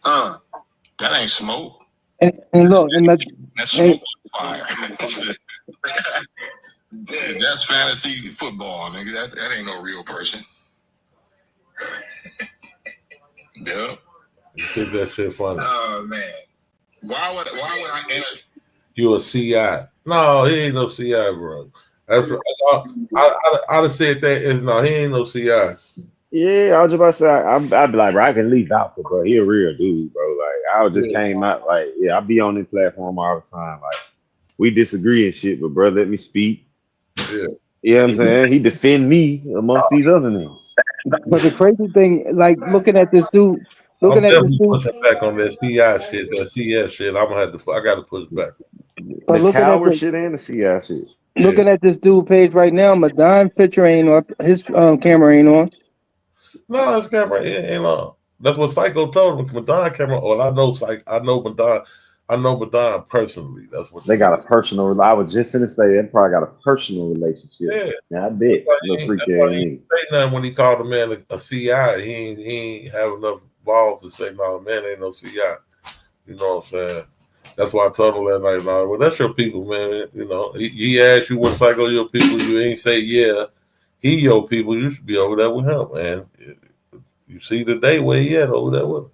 That ain't smoke. And look, and That's smoke fire. That's fantasy football, nigga. That ain't no real person. Yeah. You think that shit funny? Oh man. Why would I enter? You a CI? No, he ain't no CI, bro. I'd have said that is no, he ain't no CI. Yeah, I was just about to say, I'd be like, bro, I can leave out to, bro. He a real dude, bro. Like, I just came out, like, yeah, I be on this platform all the time. Like, we disagree and shit, but bro, let me speak. Yeah. You know what I'm saying? He defend me amongst these other niggas. But the crazy thing, like looking at this dude, I'm definitely pushing back on that CI shit, that CS shit. I got to push back. But The coward shit and the CI shit. Looking at this dude page right now, Madon's picture ain't on, his camera ain't on. No, his camera ain't on. That's what Psycho told him. Madon camera. Well, I know Madon. I know Madon personally. That's what they got a personal. I was just gonna say they probably got a personal relationship. Yeah, I bet. Little freak he didn't say nothing when he called a man a CI. He ain't have enough balls to say no, man ain't no CI. You know what I'm saying? That's why I told him that night. Nah, well, that's your people, man. You know, he asked you what Psycho your people. You ain't say yeah. He your people. You should be over there with him, man. You see today where he at over there with him.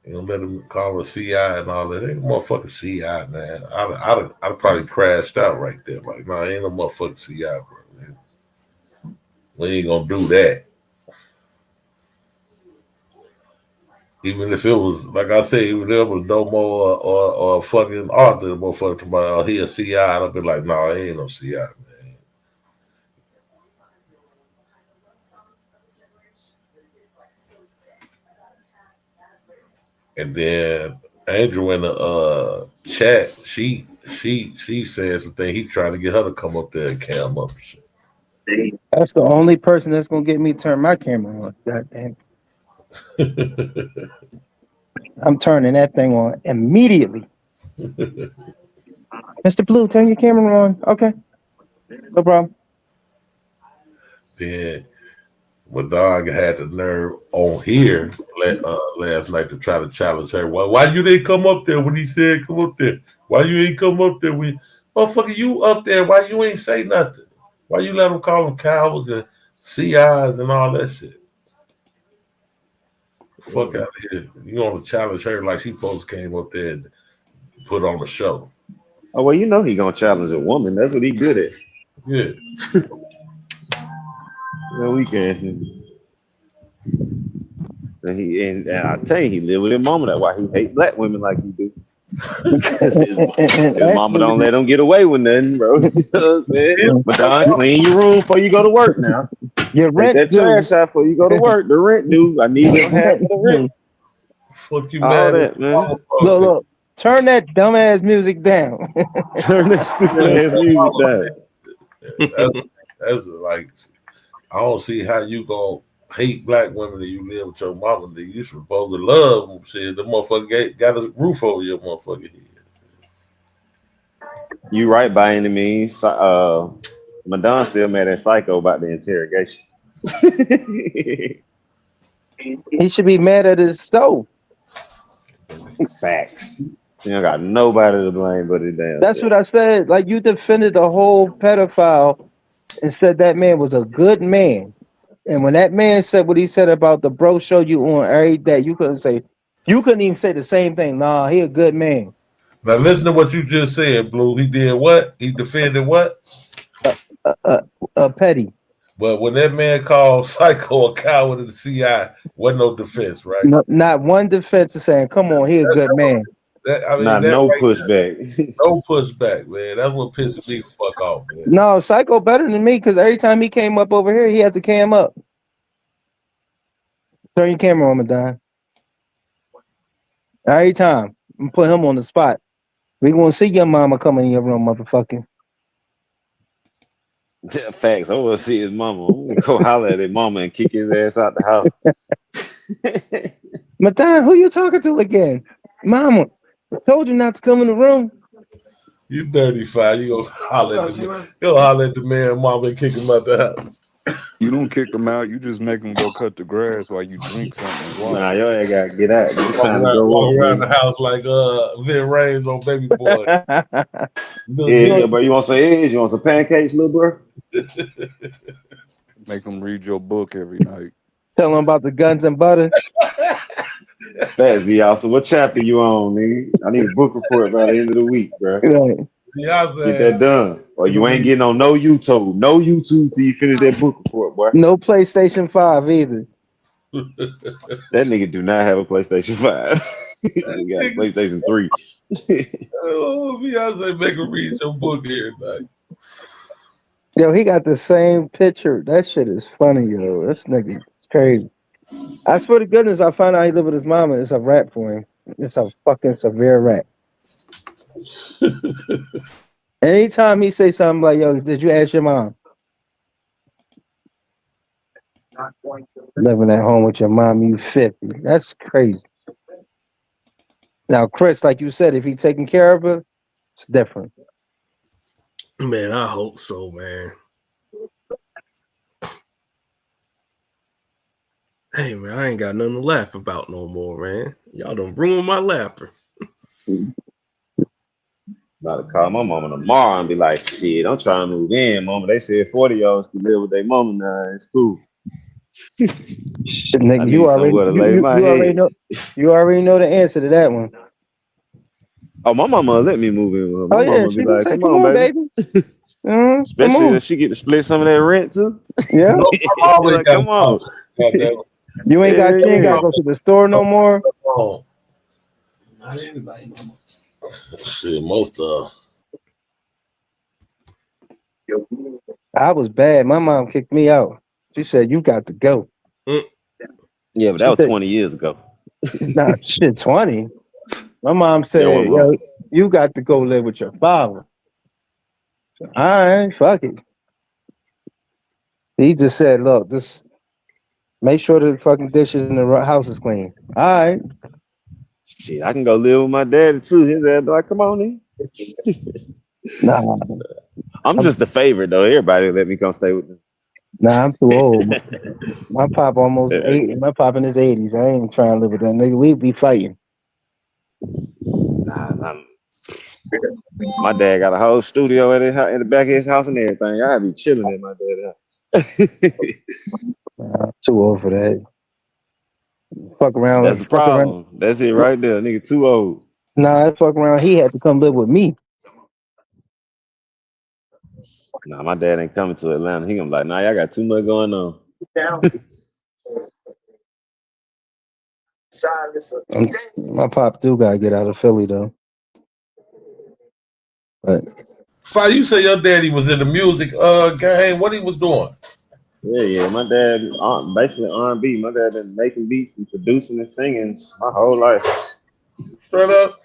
You don't let him call a CI and all that. Ain't no motherfucking CI, man. I'd probably crashed out right there. Like, nah, ain't no motherfucking CI, bro. Man. We ain't gonna do that. Even if it was, like I said, even if it was Domo or fucking Arthur, motherfucker, tomorrow, he a CI, I'd be like, no, he ain't no CI, man. And then Andrew in the chat, she said something. He trying to get her to come up there and cam up. That's the only person that's gonna get me to turn my camera on. God damn. I'm turning that thing on immediately. Mr. Blue, turn your camera on. Okay. No problem. Then my dog had the nerve on here last night to try to challenge her. Why you didn't come up there when he said come up there? Why you ain't come up there when motherfucker you up there? Why you ain't say nothing? Why you let them call them cowards and CIs and all that shit? Fuck out of here. You gonna challenge her like she supposed to came up there and put on a show. Oh well, you know he gonna challenge a woman. That's what he good at. Yeah. Yeah, we can. And I tell you, he live with his mama. That's why he hate black women like he do. Because his mama don't let him get away with nothing, bro. You know what I'm saying? But Don, clean your room before you go to work now. Your rent take that trash out before you go to work. The rent due. I need your half of the rent. Fuck you, all man. That, man. Look. Turn that dumbass music down. Turn that stupid ass music down. That's like, I don't see how you gonna hate black women and you live with your mama. You supposed to love them. Shit, the motherfucker got a roof over your motherfucking head. You right by any means. Madonna still mad at Psycho about the interrogation. He should be mad at his stove. Facts. You don't got nobody to blame but his damn. That's what I said. Like, you defended the whole pedophile and said that man was a good man. And when that man said what he said about the bro showed you on every day, you couldn't even say the same thing. Nah, he a good man. Now listen to what you just said, Blue. He did what? He defended what? Petty. But when that man called Psycho a coward in the CI, wasn't no defense, right? No, not one defense of saying, "Come on, he a good man." No pushback. No pushback, man. That's what pisses me the fuck off, man. No, Psycho better than me because every time he came up over here, he had to cam up. Turn your camera on, Madonna. Every time. I'm put him on the spot. We gonna see your mama coming in your room, motherfucker. Yeah, facts. I want to see his mama. I'm gonna go holler at his mama and kick his ass out the house. Madonna, who you talking to again? Mama, I told you not to come in the room. You dirty fire. You gonna holler at the man. You'll holler at the man, mama, and kick him out the house. You don't kick them out. You just make them go cut the grass while you drink something and Nah, watch. your ass gotta get out. It's time to grow Walk up, around the nigga. house like Vin Rames on Baby Boy. Yeah, but you want some eggs? You want some pancakes, little bro? Make them read your book every night. Tell him about the guns and butter. Facts, be awesome. What chapter you on, nigga? I need a book report by the end of the week, bro. Right. Get that done. Or you ain't getting on no YouTube. No YouTube till you finish that book report, boy. No PlayStation 5 either. That nigga do not have a PlayStation 5. He got a PlayStation 3. Oh, Beyonce, make him read your book here tonight. Yo, he got the same picture. That shit is funny, yo. This nigga is crazy. I swear to goodness, I found out he lived with his mama. It's a rap for him. It's a fucking severe rap. Anytime he say something like, yo, did you ask your mom? Living at home with your mom, you 50. That's crazy. Now, Chris, like you said, if he taking care of her, it's different. Man, I hope so, man. Hey, man, I ain't got nothing to laugh about no more, man. Y'all done ruined my laughter. About to call my mama tomorrow and be like, shit, I'm trying to move in, mama. They said 40-year-olds can live with their mama now. It's cool. Shit, nigga, I need somewhere to lay my head. You already know the answer to that one. Oh, my mama let me move in with her. My mama be She like, say, come on, baby. Especially if she get to split some of that rent too. Yeah. No, I'm already like, come on. You ain't got you ain't got to go to the store no more. Not everybody, mama. Shit, most of. I was bad. My mom kicked me out. She said, "You got to go." Yeah, but that was 20 years ago. Nah, shit, 20. My mom said, Yeah, "Yo, you got to go live with your father." So, all right, fuck it. He just said, "Look, just make sure the fucking dishes in the house is clean." All right. Shit, I can go live with my daddy too. His ass be like, come on in. Nah, I'm just the favorite though. Everybody let me come stay with them. Nah, I'm too old. My pop almost 80. My pop in his 80s. I ain't trying to live with that nigga. We'd be fighting. Nah. My dad got a whole studio in the back of his house and everything. I'd be chilling at my dad's house. Nah, I'm too old for that. Fuck around. That's the problem. That's it right there. Nigga too old. Nah, fuck around. He had to come live with me. Nah, my dad ain't coming to Atlanta. He gonna be like, nah, y'all got too much going on. My pop do gotta get out of Philly though. But Fire, you say your daddy was in the music game. What he was doing? Yeah. My dad basically R&B. My dad been making beats and producing and singing my whole life. Straight up.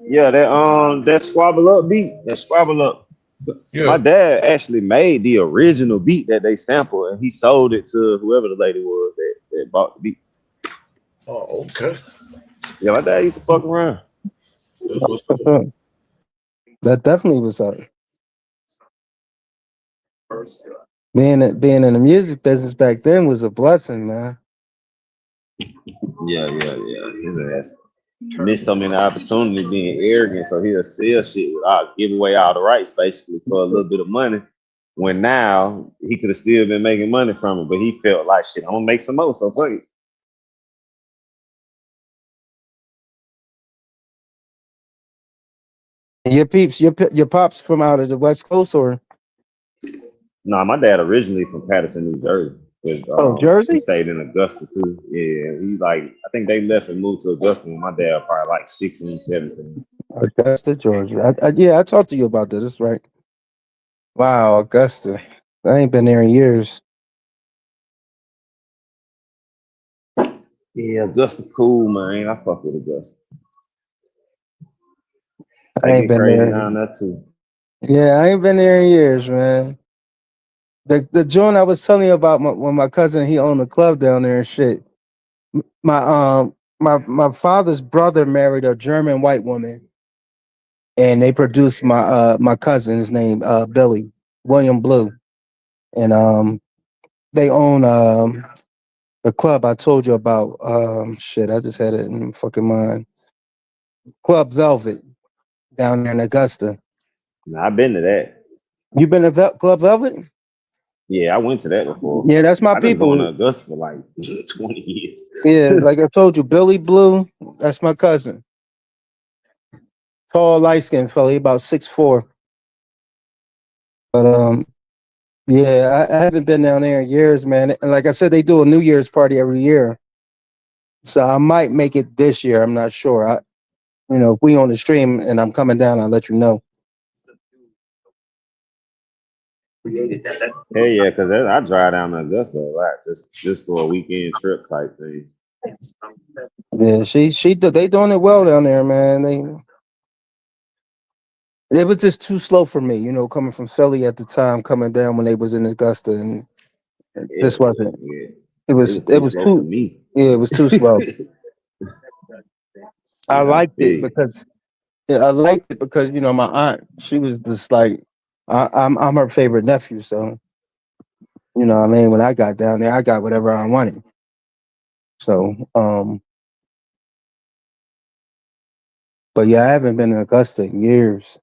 Yeah, that Squabble Up beat. That Squabble Up. Yeah. My dad actually made the original beat that they sampled, and he sold it to whoever the lady was that bought the beat. Oh, okay. Yeah, my dad used to fuck around. that definitely was up. Being in the music business back then was a blessing, man. Yeah. His ass missed so many opportunities being arrogant, so he'll sell shit without give away all the rights basically for a little bit of money. When now he could have still been making money from it, but he felt like shit, I'm gonna make some more, so fuck it. Your peeps, your pops from out of the West Coast or? Nah, my dad originally from Patterson, New Jersey. Jersey? He stayed in Augusta too. Yeah, he I think they left and moved to Augusta when my dad was probably like 16, 17. Augusta, Georgia. I talked to you about that. That's right. Wow, Augusta. I ain't been there in years. Yeah, Augusta cool, man. I fuck with Augusta. I They ain't get been crazy there. down there too. Yeah, I ain't been there in years, man. The joint I was telling you about when my cousin he owned a club down there and shit. My my father's brother married a German white woman, and they produced my cousin's name Billy William Blue, and they own the club I told you about. Shit, I just had it in my fucking mind. Club Velvet down there in Augusta. Now, I've been to that. You been to Club Velvet? Yeah, I went to that before. Yeah, that's my I've been going to people. Augusta for like 20 years. Yeah, like I told you, Billy Blue. That's my cousin. Tall, light skinned fella. He about 6'4". But yeah, I haven't been down there in years, man. And like I said, they do a New Year's party every year, so I might make it this year. I'm not sure. If we on the stream and I'm coming down, I'll let you know. Hell yeah, because I drive down to Augusta a lot, just for a weekend trip type thing. Yeah, they doing it well down there, man. It was just too slow for me, coming from Philly at the time, coming down when they was in Augusta, and this Hell wasn't. yeah. It It was was it too was slow for too me. yeah, it was too slow. I Yeah, I liked feel it you. because yeah, I liked it because my aunt, she was just like I'm her favorite nephew, so what I mean, when I got down there, I got whatever I wanted. So but yeah, I haven't been to Augusta in years.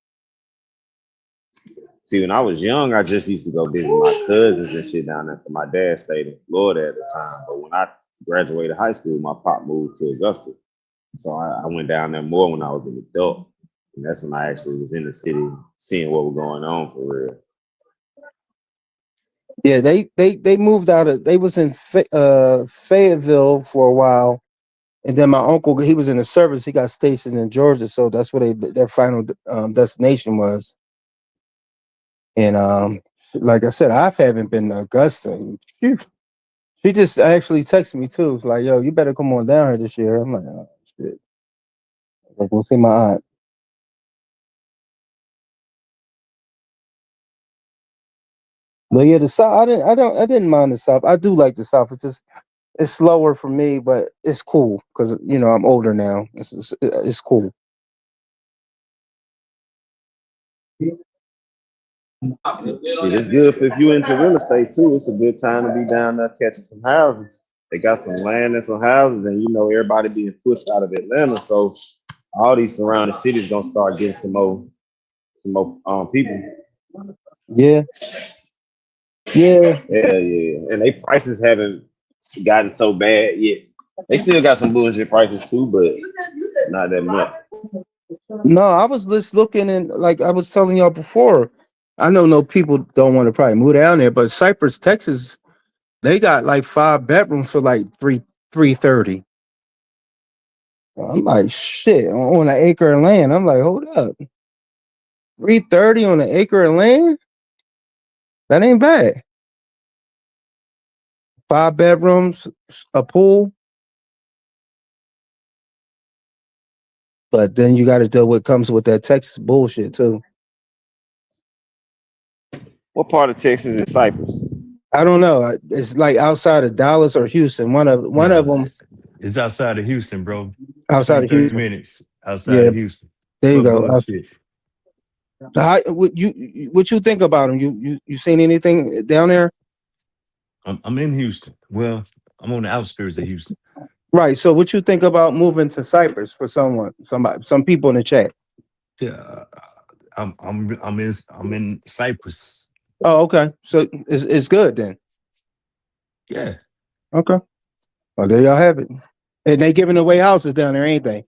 See, when I was young, I just used to go visit my cousins and shit down there. 'Cause my dad stayed in Florida at the time. But when I graduated high school, my pop moved to Augusta. So I went down there more when I was an adult. And that's when I actually was in the city seeing what was going on for real. Yeah, they moved out of they was in Fayetteville for a while, and then my uncle, he was in the service. He got stationed in Georgia, so that's where their final destination was. And like I said, I haven't been to Augusta. Phew. She just actually texted me too. It's like, yo, you better come on down here this year. I'm like, oh shit. Like, we'll see my aunt. But yeah, the South. I didn't mind the South. I do like the South. It's slower for me, but it's cool because I'm older now. It's cool. Shit, it's good if you into real estate too. It's a good time to be down there catching some houses. They got some land and some houses, and everybody being pushed out of Atlanta. So all these surrounding cities gonna start getting some more people. Yeah, yeah. Yeah, yeah. And they prices haven't gotten so bad yet. They still got some bullshit prices too, but not that much. No, I was just looking, and like I was telling y'all before, I know no people don't want to probably move down there, but Cypress, Texas, they got like 5 bedrooms for like 330. I'm like, shit, on an acre of land. I'm like, hold up, 330 on an acre of land? That ain't bad. 5 bedrooms, a pool, but then you got to deal with comes with that Texas bullshit too. What part of Texas is Cypress? I don't know. It's like outside of Dallas or Houston. One of Nah, them it's outside of Houston, bro. outside 20, of 30 Houston. minutes outside Yeah, of Houston. there you But go. bullshit. What you think about them? You seen anything down there? I'm in Houston. Well, I'm on the outskirts of Houston. Right. So what you think about moving to Cyprus for some people in the chat? Yeah, I'm in Cyprus. Oh, okay. So it's good then. Yeah. Okay. Well, there y'all have it. And they giving away houses down there, ain't they?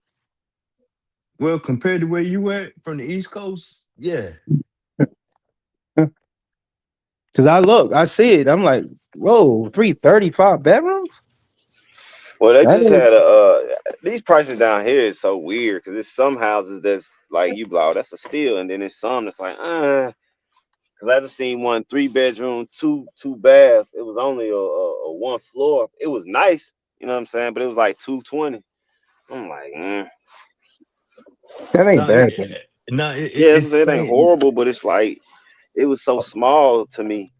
Well, compared to where you at from the East Coast, yeah. Cause I see it. I'm like, whoa, 335 bedrooms? Well, they That just ain't had these prices down here is so weird because it's some houses that's like you blow, that's a steal, and then it's some that's like, because I just seen one 3 bedroom, two bath. It was only a one floor. It was nice, You know what I'm saying? But it was like 220. I'm like, That ain't No, bad. no, yeah, it's it ain't saying. horrible, but it's like it was so small to me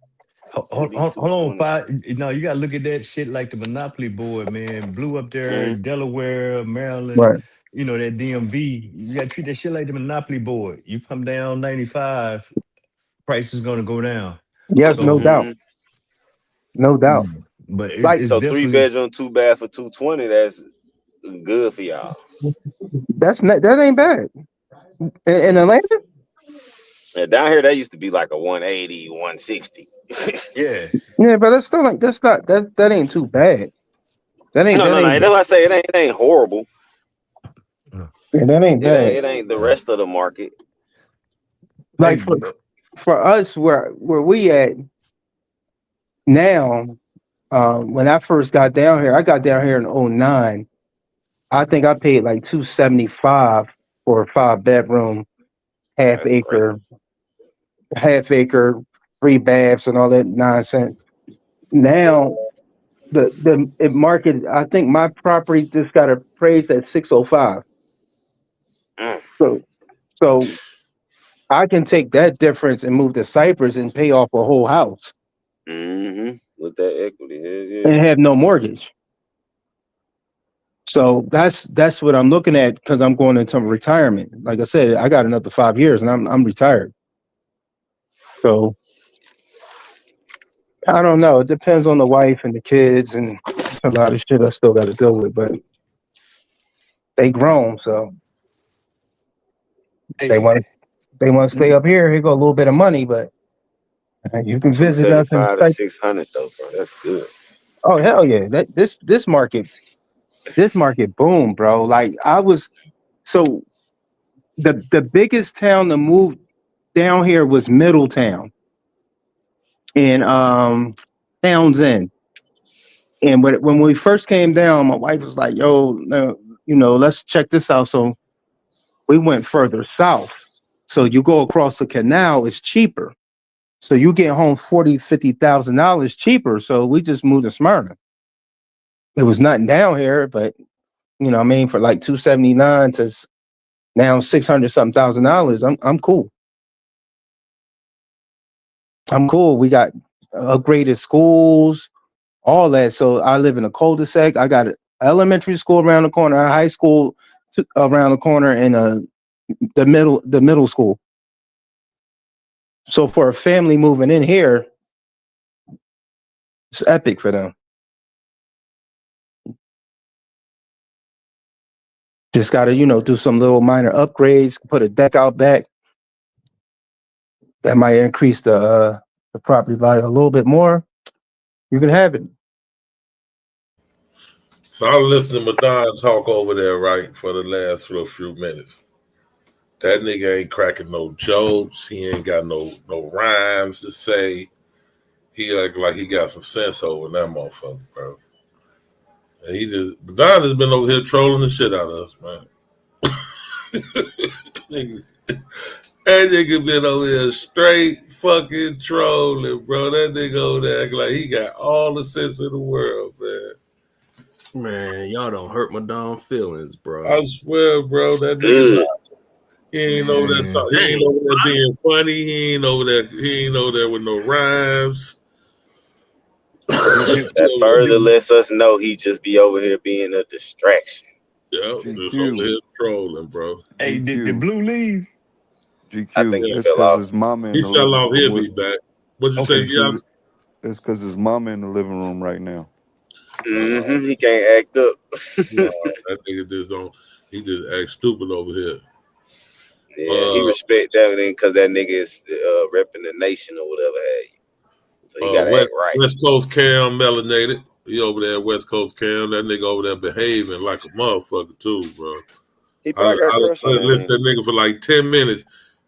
to be Hold on, 220. No, you gotta look at that shit like the Monopoly board, man. Blue up there, Mm, Delaware, Maryland, Right. that DMV. You gotta treat that shit like the Monopoly board. You come down 95, price is gonna go down. Yes, no So, doubt. mm-hmm. No doubt. but Like it's So three definitely. bedroom, two bath for 220. That's good for y'all. that ain't bad. In Atlanta? And down here, that used to be like a 180, 160. Yeah. Yeah, but that's still like that's not that ain't too bad. That ain't No, that no, no. ain't That's why I say it ain't horrible. yeah, that ain't bad. It ain't the rest of the market. Like Hey, for us where we at now, when I first got down here, I got down here in '09. I think I paid like 275 for a 5 bedroom, half That's crazy. acre, half acre, 3 baths and all that nonsense. Now the market, I think my property just got appraised at 605. Mm, So so I can take that difference and move to Cypress and pay off a whole house mm-hmm. With that equity, yeah, and have no mortgage. So that's what I'm looking at because I'm going into retirement. Like I said, I got another 5 years and I'm retired. So I don't know. It depends on the wife and the kids and it's a lot of shit I still got to deal with. But they grown, so they hey, want they want to stay up here. Here go a little bit of money, but you can visit us and 275 to 600 though, bro. That's good. oh hell yeah! That this market boom, bro. Like I was so the biggest town to move down here was Middletown in Townsend. And when we first came down, my wife was like, "Yo, no, let's check this out." So we went further south. So you go across the canal, it's cheaper. So you get home $40,000-$50,000 cheaper. So we just moved to Smyrna. It was nothing down here, but what I mean, for like 279 to now 600 something $1,000, I'm cool. I'm cool. We got upgraded schools, all that. So I live in a cul-de-sac. I got an elementary school around the corner, a high school around the corner, and the middle school. So for a family moving in here, it's epic for them. Just got to do some little minor upgrades, put a deck out back. That might increase the property value a little bit more. You can have it. So I was listening to Madon talk over there, right, for the last few minutes. That nigga ain't cracking no jokes. He ain't got no rhymes to say. He act like he got some sense over that motherfucker, bro. And Madon has been over here trolling the shit out of us, man. That nigga been over here straight fucking trolling, bro. That nigga over there act like he got all the sense in the world, man. Man, y'all don't hurt my dumb feelings, bro. I swear, bro, that nigga's Good. not. He ain't over there man. talking. He ain't Dang. over there being funny. He ain't over there. He ain't over there with no rhymes. It, That further lets us know he just be over here being a distraction. Yeah, just over GQ, here trolling, bro. Hey, did GQ, Blue leave? I think GQ. he Yeah, It's fell because off. his mama in he the fell living off. room He'll with. be back. What you say, Okay. It's because Diaz? his mama in the living room right now. Mm-hmm. He can't act up. No, that nigga just don't. He just act stupid over here. Yeah, he respect that because that nigga is repping the nation or whatever. Hey, so he gotta West act right. West Coast Cam melanated. He over there at West Coast Cam. That nigga over there behaving like a motherfucker too, bro. He I probably got a crush on that listened to nigga. that nigga for like 10 minutes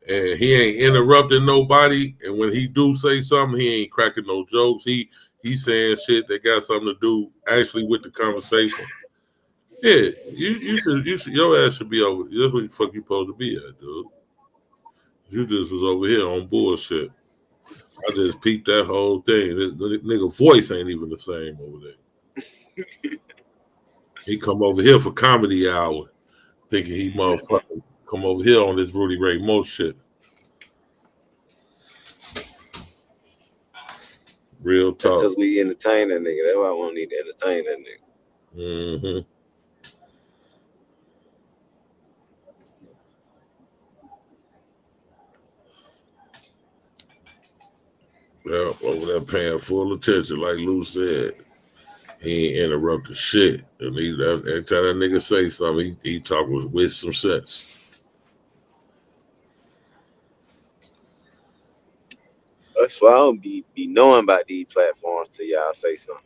and he ain't interrupting nobody. And when he do say something, he ain't cracking no jokes. He saying shit that got something to do actually with the conversation. Yeah, you should your ass should be over. That's what the fuck you supposed to be at, dude. You just was over here on bullshit. I just peeped that whole thing. The nigga voice ain't even the same over there. He come over here for comedy hour, thinking he motherfucking come over here on this Rudy Ray Moore shit. Real That's talk. because we entertain that nigga. That's why I won't need to entertain that nigga. Mm-hmm. Yeah, over there paying full attention, like Lou said. He ain't interrupting shit. And every time that nigga say something, he talk with some sense. That's why I don't be knowing about these platforms till y'all say something.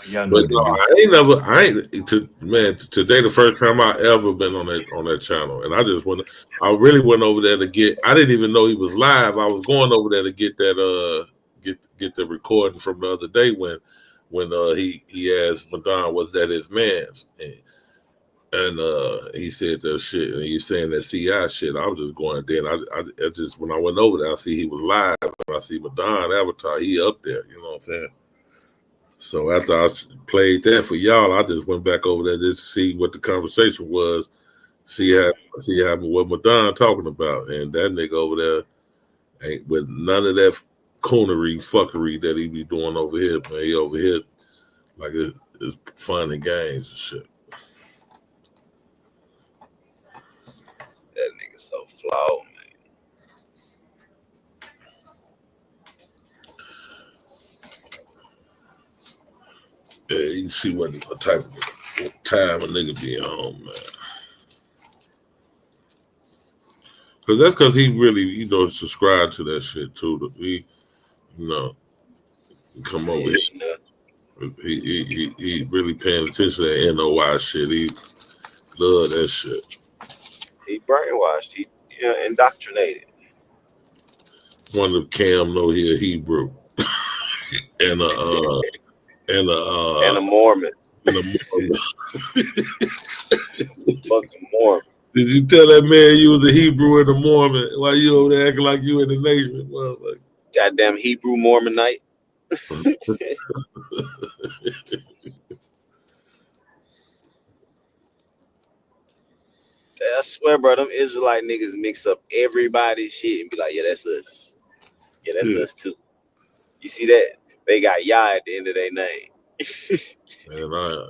Y'all know But what to no, do. today the first time I ever been on that channel. And I really went over there to I didn't even know he was live. I was going over there to get that get the recording from the other day when he asked Madonna, was that his man's? And he said that shit, and he's saying that CI shit. I was just going there, and I just when I went over there, I see he was live, and I see Madonna Avatar, he up there. You know what I'm saying? So after I played that for y'all, I just went back over there just to see what the conversation was, see what Madonna talking about, and that nigga over there ain't with none of that coonery fuckery that he be doing over here. Man, he over here like it's fun and games and shit. That nigga so flawed, man. Yeah, you see what type of time a nigga be on, man. Cause that's cause he really, subscribe to that shit too. He, come over here. He really paying attention to that NOI shit. He love that shit. He brainwashed. He indoctrinated. One of Cam know he a Hebrew. and a Mormon. And a Mormon. Fucking Mormon. Did you tell that man you was a Hebrew and a Mormon? Why you over there acting like you in the nation? Well, like, goddamn Hebrew Mormonite. I swear, bro, them Israelite niggas mix up everybody's shit and be like, yeah, that's us. Yeah, that's us too. You see that? They got Yah at the end of their name. Man, I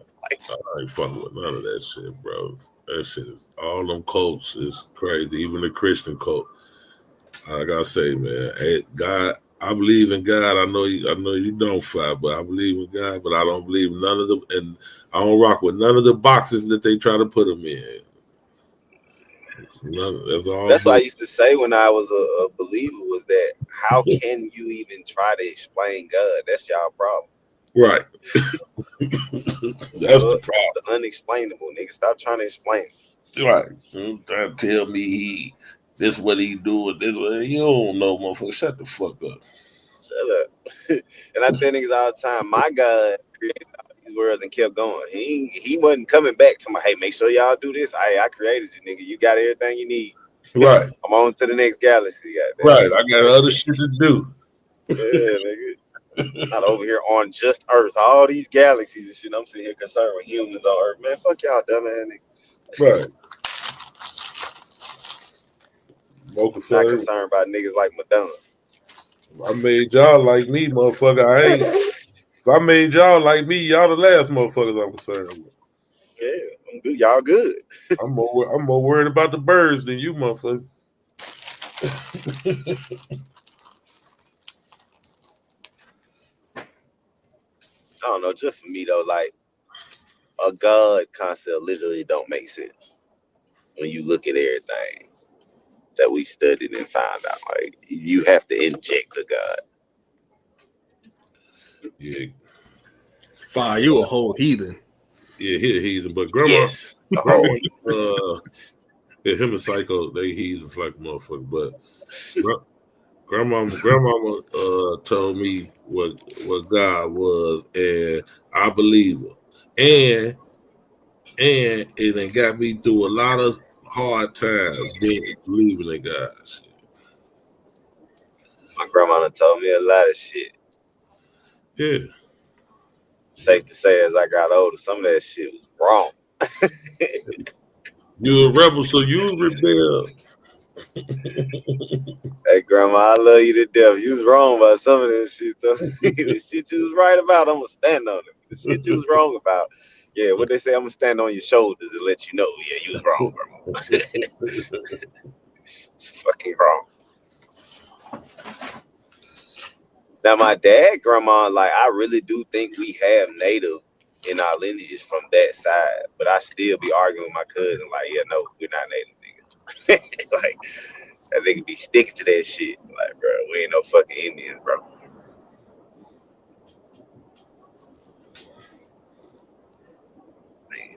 ain't fucking with none of that shit, bro. That shit is all them cults is crazy. Even the Christian cult. I gotta say, man, God, I believe in God. I know you don't fly, but I believe in God. But I don't believe none of them, and I don't rock with none of the boxes that they try to put them in. That's what I used to say when I was a believer, was that how can you even try to explain God? That's y'all problem. Right. That's the problem. That's the unexplainable, nigga. Stop trying to explain it. Right. Trying to tell me this what he doing, this what you don't know, motherfucker. Shut the fuck up. Shut up. And I tell niggas all the time, my God created all these worlds and kept going. He wasn't coming back to my, hey, make sure y'all do this. I created you, nigga. You got everything you need. Right. I'm on to the next galaxy. Right. I got other shit to do. Yeah, nigga. Not over here on just Earth. All these galaxies and shit. I'm sitting here concerned with humans on Earth. Man, fuck y'all, dumbass nigga. Right. Not concerned about niggas like Madonna. I made y'all like me, motherfucker. I ain't. If I made y'all like me, y'all the last motherfuckers I'm concerned with. Yeah, I'm good. Y'all good. I'm more worried about the birds than you, motherfucker. I don't know. Just for me though, like a God concept literally don't make sense when you look at everything that we studied and found out. Like you have to inject a God. Yeah. Fire, you a whole heathen. Yeah, he a heathen, but grandma, yes, a whole yeah, him and Psycho, they heathens like a motherfucker. But grandmama told me what God was, and I believe her. And it done got me through a lot of hard times believing in God. My grandma told me a lot of shit. Yeah. safe to say, as I got older, some of that shit was wrong. You a rebel, so you rebel. Hey, Grandma, I love you to death. You was wrong about some of this shit, though. The shit you was right about, I'm gonna stand on it. The shit you was wrong about, yeah, what they say, I'm gonna stand on your shoulders and let you know, yeah, you was wrong, Grandma. It's fucking wrong. Now, my dad, Grandma, like, I really do think we have native in our lineage from that side, but I still be arguing with my cousin, like, yeah, no, we're not native, nigga. Like, that nigga be sticking to that shit. Like, bro, we ain't no fucking Indians, bro.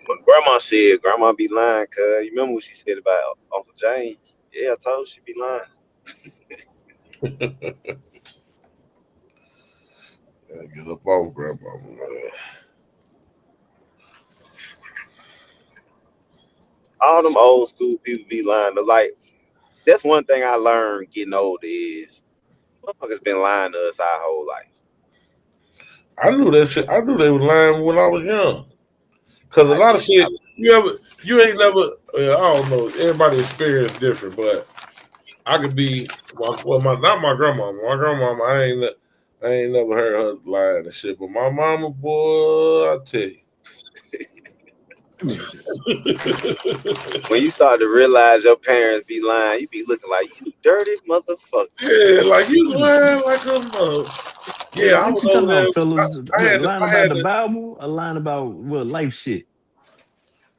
But Grandma said, Grandma be lying, cuz. You remember what she said about Uncle James? Yeah, I told her she be lying. Get up off Grandma, man. All them old school people be lying. But like, that's one thing I learned getting older is motherfuckers been lying to us our whole life. I knew that shit. I knew they were lying when I was young. Cause a lot of shit you ain't never. I don't know. Everybody experience different, but I could be not my grandmama. My grandmama, I ain't never heard her lying and shit. But my mama, boy, I tell you. When you start to realize your parents be lying, you be looking like you dirty motherfucker. Yeah, like you lying like a mother. Hey, Yeah, I what was you talking over there. about, fellas? What, lying I about had the to Bible or lying about what life shit?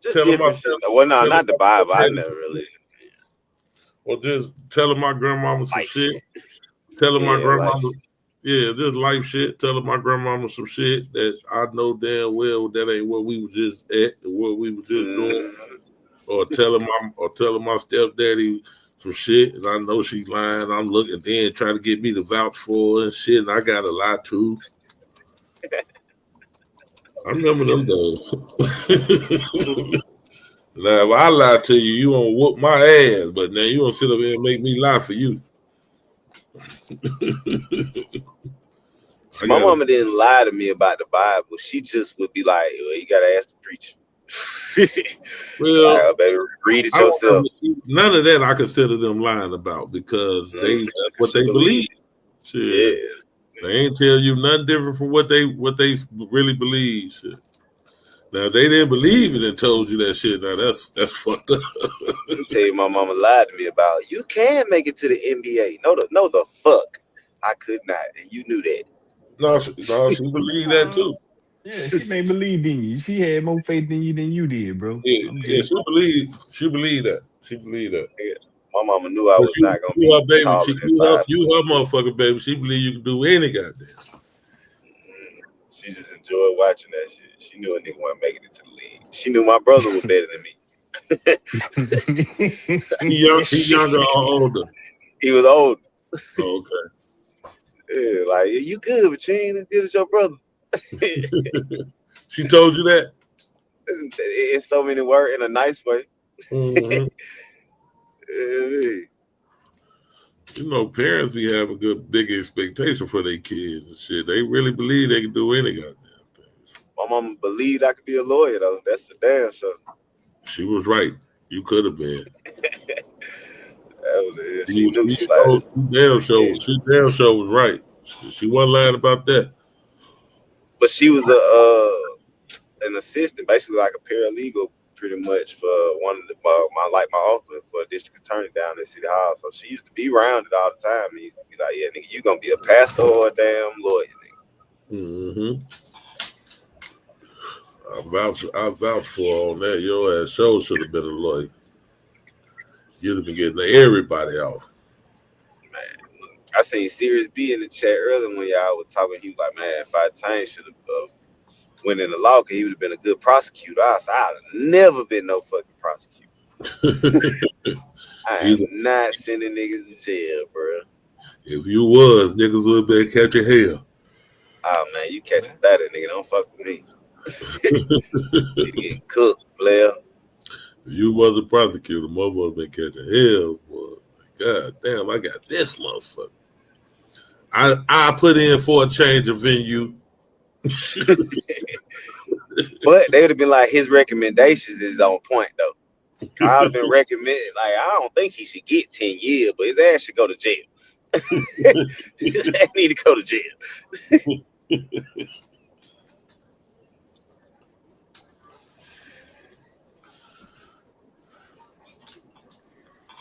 Just tell my differences. Well, no, tell not the Bible. I my never really or just telling my grandmama some like shit. shit. Telling my Yeah, like grandmama, yeah, just life shit. Telling my grandmama some shit that I know damn well that ain't what we was just at, or what we was just doing. Or telling my stepdaddy some shit, and I know she lying. I'm looking then trying to get me to vouch for her and shit, and I got a lie too. I remember them days. Now, if I lie to you, you gonna whoop my ass, but now you gonna sit up here and make me lie for you. so my mama didn't lie to me about the Bible. She just would be like, well, you gotta ask the preacher. Well, Like, oh, baby, read it I don't yourself. none of that I consider them lying about because that's what She they believe. Shit. Yeah. They ain't tell you nothing different from what they really believe. Shit. Now they didn't believe it and told you that shit. Now that's fucked up. Let me tell you, my mama lied to me about you can make it to the NBA. No, the fuck, I could not, and you knew that. No, she believed that too. Yeah, she may believe in you. She had more faith in you than you did, bro. Yeah, I'm yeah, just she believed that. She believed that. Yeah. My mama knew I But was not gonna you be her baby. taller than 5 You foot. her motherfucking baby. She believe you can do any goddamn. She just enjoyed watching that shit. She knew a nigga wasn't making it to the league. She knew my brother was better than me. He younger or older? He was old. Oh, okay. Yeah, like you good, but you ain't as good as your brother. She told you that? In so many words, in a nice way. Mm-hmm. Yeah. You know, parents be having big expectation for their kids and shit. They really believe they can do any goddamn things. My mama believed I could be a lawyer though. That's for damn sure. She was right. You could have been. She knew. She like, yeah. She damn sure was right. She wasn't lying about that. But she was an assistant, basically like a paralegal, pretty much for one of my uncle for a district attorney down in City Hall. So she used to be around it all the time. And he used to be like, "Yeah, nigga, you gonna be a pastor or a damn lawyer, nigga." Mm-hmm. I vouch for on that. Your ass show should have been a lawyer. You'd have been getting everybody off. Man, look, I seen Serious B in the chat earlier when y'all was talking. He was like, "Man, if I should have went in the law, cause he would have been a good prosecutor." I said, "I'd have never been no fucking prosecutor. I am not sending niggas to jail, bro. If you was, niggas would have been catching hell. Oh man, you catching that nigga? Don't fuck with me. You getting cooked, player." If you was a prosecutor, motherfucker been catching hell, boy. God damn, I got this motherfucker. I put in for a change of venue. But they would have been like, his recommendations is on point though. I've been recommending, like, I don't think he should get 10 years, but his ass should go to jail. His ass need to go to jail.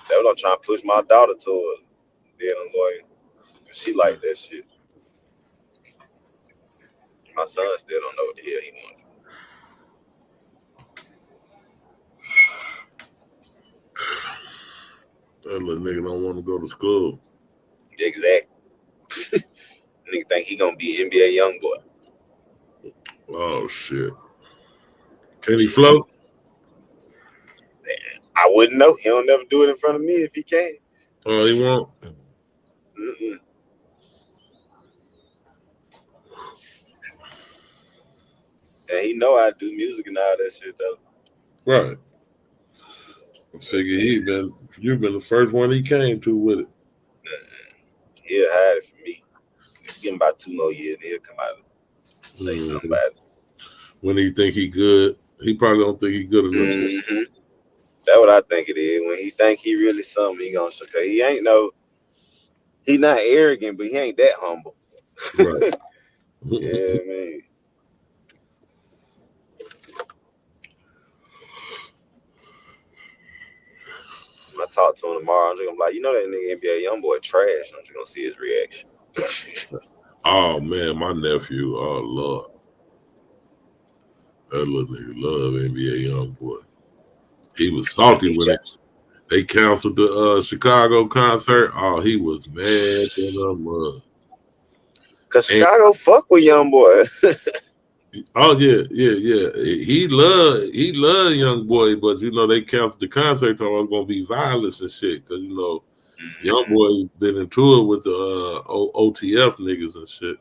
That's what I'm trying to push my daughter toward. Then I'm like, she like that shit. My son still don't know what the hell he wants. That little nigga don't want to go to school. Exactly. Nigga think he gonna be NBA young boy. Oh shit. Can he float? I wouldn't know. He don't never do it in front of me if he can. Oh, he won't. Mm-mm. And he know I do music and all that shit though. Right. I figure you've been the first one he came to with it. He'll hide it from me. Give him about 2 more years and he'll come out and say something about it. When he think he good, he probably don't think he good enough. Mm-hmm. That's what I think it is. When he think he really something, he gonna show. He ain't he not arrogant, but he ain't that humble. Right. Yeah, man. I talk to him tomorrow. I'm just gonna be like, you know that nigga NBA young boy trash. I'm just gonna see his reaction. Oh man, my nephew. Oh Lord, that little nigga love NBA young boy. He was salty when they canceled the Chicago concert. Oh, he was mad in the mud. Cause Chicago fuck with young boy. Oh yeah. He loved young boy, but you know they canceled the concert. So it was gonna be violence and shit. Cause you know, young boy been in tour with the OTF niggas and shit.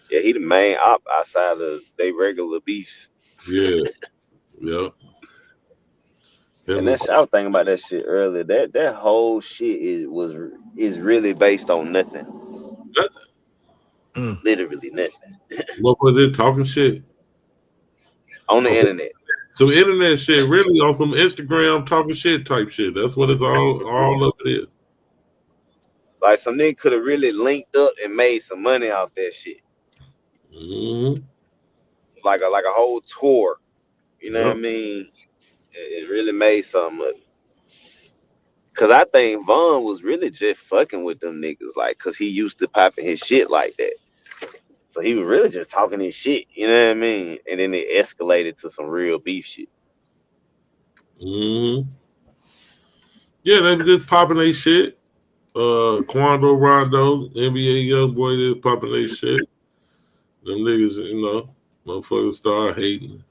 Yeah, he the main op outside of they regular beefs. Yeah. And that's I was thinking about that shit earlier. That whole shit is really based on nothing. Nothing. Literally nothing. What was it? Talking shit on the internet. So internet shit, really on some Instagram talking shit type shit. That's what it's all of it is. Like some nigga could have really linked up and made some money off that shit. Mm-hmm. Like a whole tour. You know what I mean? It really made something of it. Cause I think Vaughn was really just fucking with them niggas, like, cause he used to popping his shit like that. So he was really just talking his shit, you know what I mean? And then it escalated to some real beef shit. Mm-hmm. Yeah, they were just popping their shit. Quando Rondo, NBA young boy, just popping their shit. Them niggas, you know, motherfuckers start hating,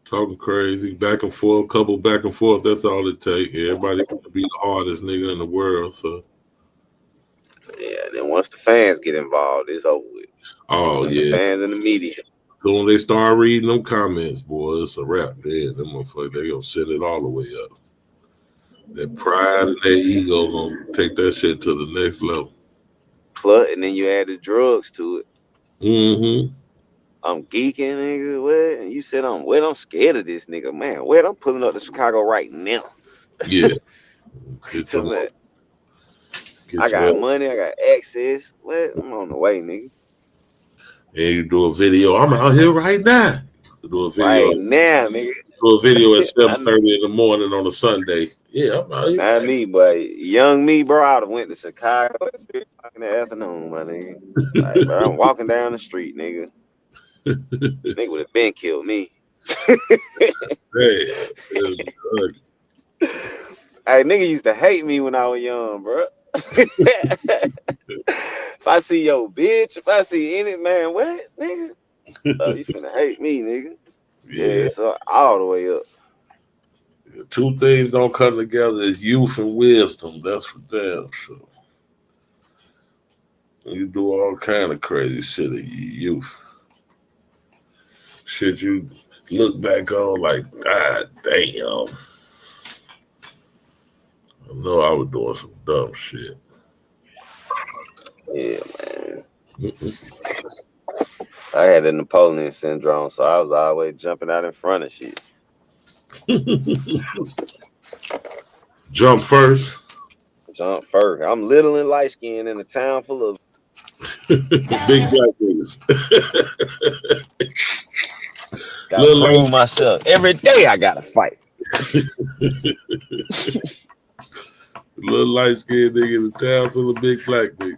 talking crazy, back and forth, couple back and forth. That's all it takes. Everybody want to be the hardest nigga in the world. So yeah, then once the fans get involved, it's over with. Oh yeah, the fans and the media. So when they start reading them comments, boy, it's a wrap. Them motherfuckers, they gonna send it all the way up. That pride and that ego gonna take that shit to the next level. Plus, and then you add the drugs to it. Mm-hmm. I'm geeking, nigga. What? And you said I'm what? I'm scared of this nigga, man. What? I'm pulling up to Chicago right now. Yeah. I got money. I got access. What? I'm on the way, nigga. And you do a video. I'm out here right now. Do a video right now, nigga. Do a video at 7:30 in the morning on a Sunday. Yeah, I'm out here. Not me, but young me, bro. I went to Chicago at 3 o'clock in the afternoon, my nigga. Like, bro, I'm walking down the street, nigga. Nigga would have been killed me. Hey, nigga used to hate me when I was young, bro. If I see your bitch, if I see any man, what, nigga? You finna hate me, nigga. Yeah, it's all the way up. Two things don't come together is youth and wisdom. That's for damn sure. You do all kind of crazy shit at your youth. Shit you look back on like, God damn. I know I was doing some dumb shit. Yeah, man. I had the Napoleon syndrome, so I was always jumping out in front of shit. Jump first. Jump first. I'm little and light skinned in a town full of Big black niggas. gotta Little prove light, myself. Every day I gotta fight. little light skinned nigga in a town full of big black niggas.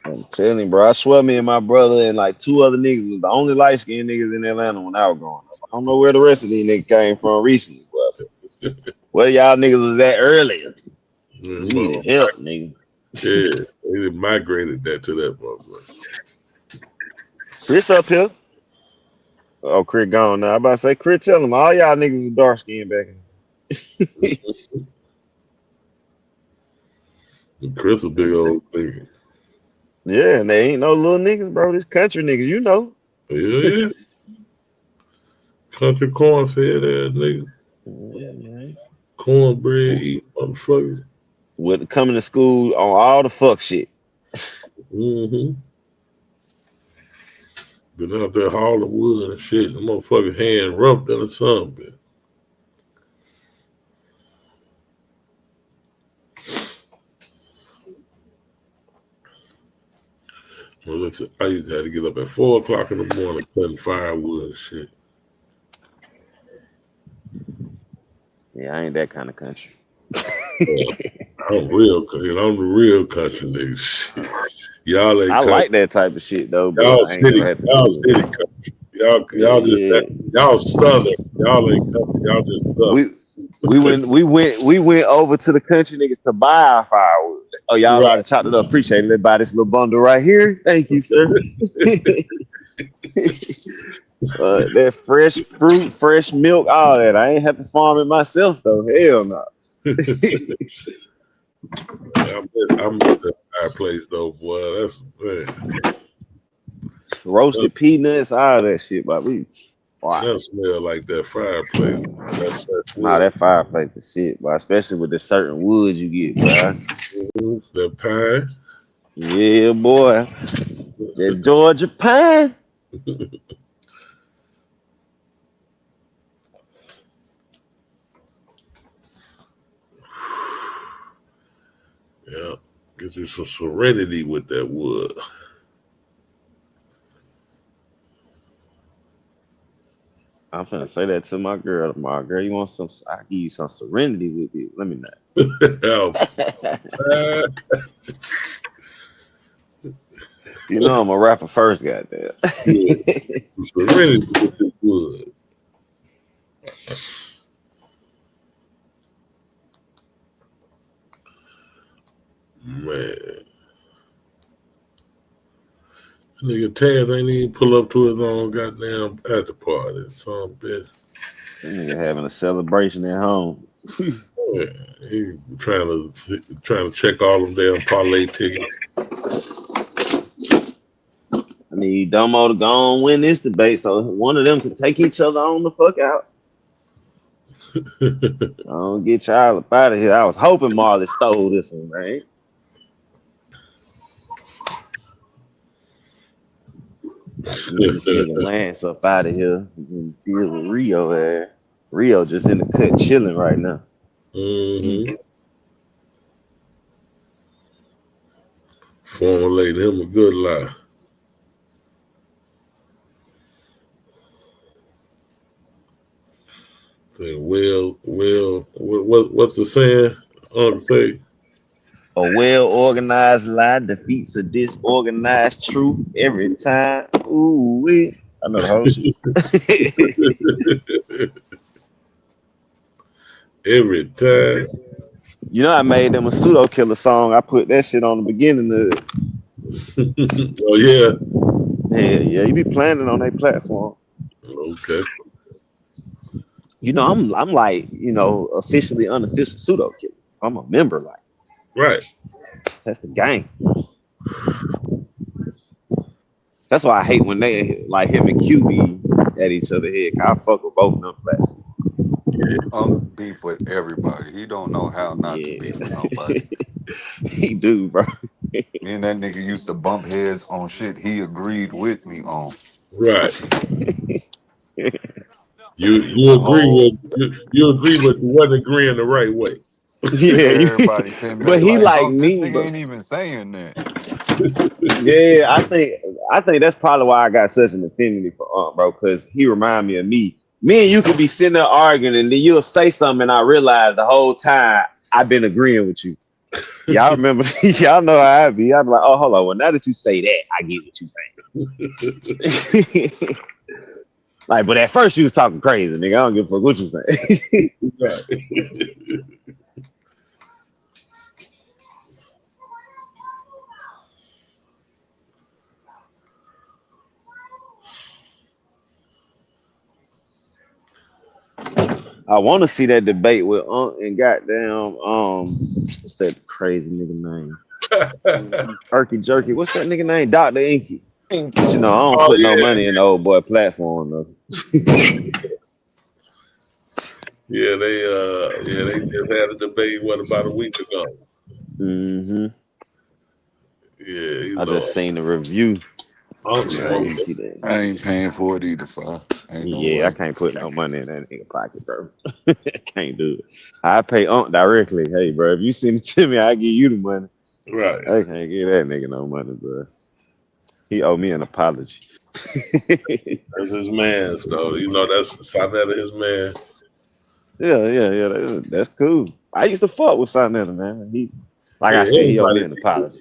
I'm telling you, bro. I swear me and my brother and like two other niggas was the only light skinned niggas in Atlanta when I was growing up. I don't know where the rest of these niggas came from recently, but where y'all niggas was at earlier. Yeah, Need help, nigga. yeah, they migrated that to that motherfucker. Chris up here. Oh, Chris gone now. I about to say, Chris, tell him all y'all niggas was dark skinned back in. Chris a big old nigga. Yeah, and they ain't no little niggas, bro. This country niggas, you know. Yeah. Country corn fed ass nigga. Yeah, man. Cornbread eating motherfuckers. With coming to school on all the fuck shit. Mm-hmm. Been out there hauling wood and shit. The motherfucking hand rubbed in or something. Well, listen, I used to have to get up at 4 o'clock in the morning cutting firewood and shit. Yeah, I ain't that kind of country. I'm the real country nigga. Shit. Y'all ain't I country. like that type of shit though, but Y'all I ain't never had to y'all do city it. country. Y'all just y'all southern. Y'all ain't country. Y'all just southern. We went over to the country niggas to buy our firewood. Oh, y'all already chopped it up. Appreciate it. Let's buy this little bundle right here. Thank you, sir. That fresh fruit, fresh milk, all that. I ain't have to farm it myself though. Hell no. I miss that fireplace though, boy. That's man. Roasted peanuts, all that shit, but wow. That smell like that fireplace. That's that fireplace is shit, but especially with the certain wood you get, bro. That pine. Yeah, boy. That Georgia pine. Yeah. Get you some serenity with that wood. I'm finna say that to my girl tomorrow. Girl, you want some? I give you some serenity with you. Let me know. You know I'm a rapper first, goddamn. Yeah. Serenity with this wood. Man. Nigga Taz ain't even pull up to his own goddamn after party. Some bitch. Nigga having a celebration at home. Yeah, he trying to check all them damn parlay tickets. I need Domo to go on win this debate so one of them can take each other on the fuck out. I don't get y'all up out of here. I was hoping Marley stole this one, man. This nigga Lance up out of here and deal with Rio there. Rio just in the cut chilling right now. Mm-hmm. Formulate him a good lie. Say, what's the saying on the thing? A well-organized lie defeats a disorganized truth every time. Ooh, I know the whole shit. Every time. You know, I made them a pseudo killer song. I put that shit on the beginning of it. Oh yeah. Yeah, you be playing it on their platform. Okay. You know, I'm like, you know, officially unofficial pseudo killer. I'm a member, like. Right. That's the game. That's why I hate when they like him and QB at each other head. I fuck with both of them platforms. Beef with everybody. He don't know how not to beef with nobody. He do, bro. Me and that nigga used to bump heads on shit he agreed with me on. Right. You A agree whole with you agree with you wasn't agreeing the right way. Yeah, everybody sitting but back he like, like Unc, this me. nigga But ain't even saying that. yeah, I think that's probably why I got such an affinity for Unc, bro. Because he remind me of me. Me and you could be sitting there arguing, and then you'll say something, and I realize the whole time I've been agreeing with you. Y'all remember? Y'all know how I be. I be like, oh, hold on. Well, now that you say that, I get what you saying. Like, but at first you was talking crazy, nigga. I don't give a fuck what you saying. Right. I want to see that debate with Unc and goddamn what's that crazy nigga name? Turkey Jerky. What's that nigga name? Dr. Inky. But you know, I don't Oh put no yeah, money in the old boy platform though. they just had a debate what about a week ago. hmm Yeah, you I know, just seen the review. Unc Yeah, Let me smoked. see that. I ain't paying for it either, far. Ain't no Yeah, I way. can't put no money in that nigga pocket, bro. Can't do it. I pay Unc directly. Hey, bro, if you send it to me, I give you the money. Right. I can't give that nigga no money, bro. He owe me an apology. That's his man's though. You know, that's Sonetta his man. Yeah. That's cool. I used to fuck with Sonetta, man. Like Yeah, I said, he owe me everybody an apology.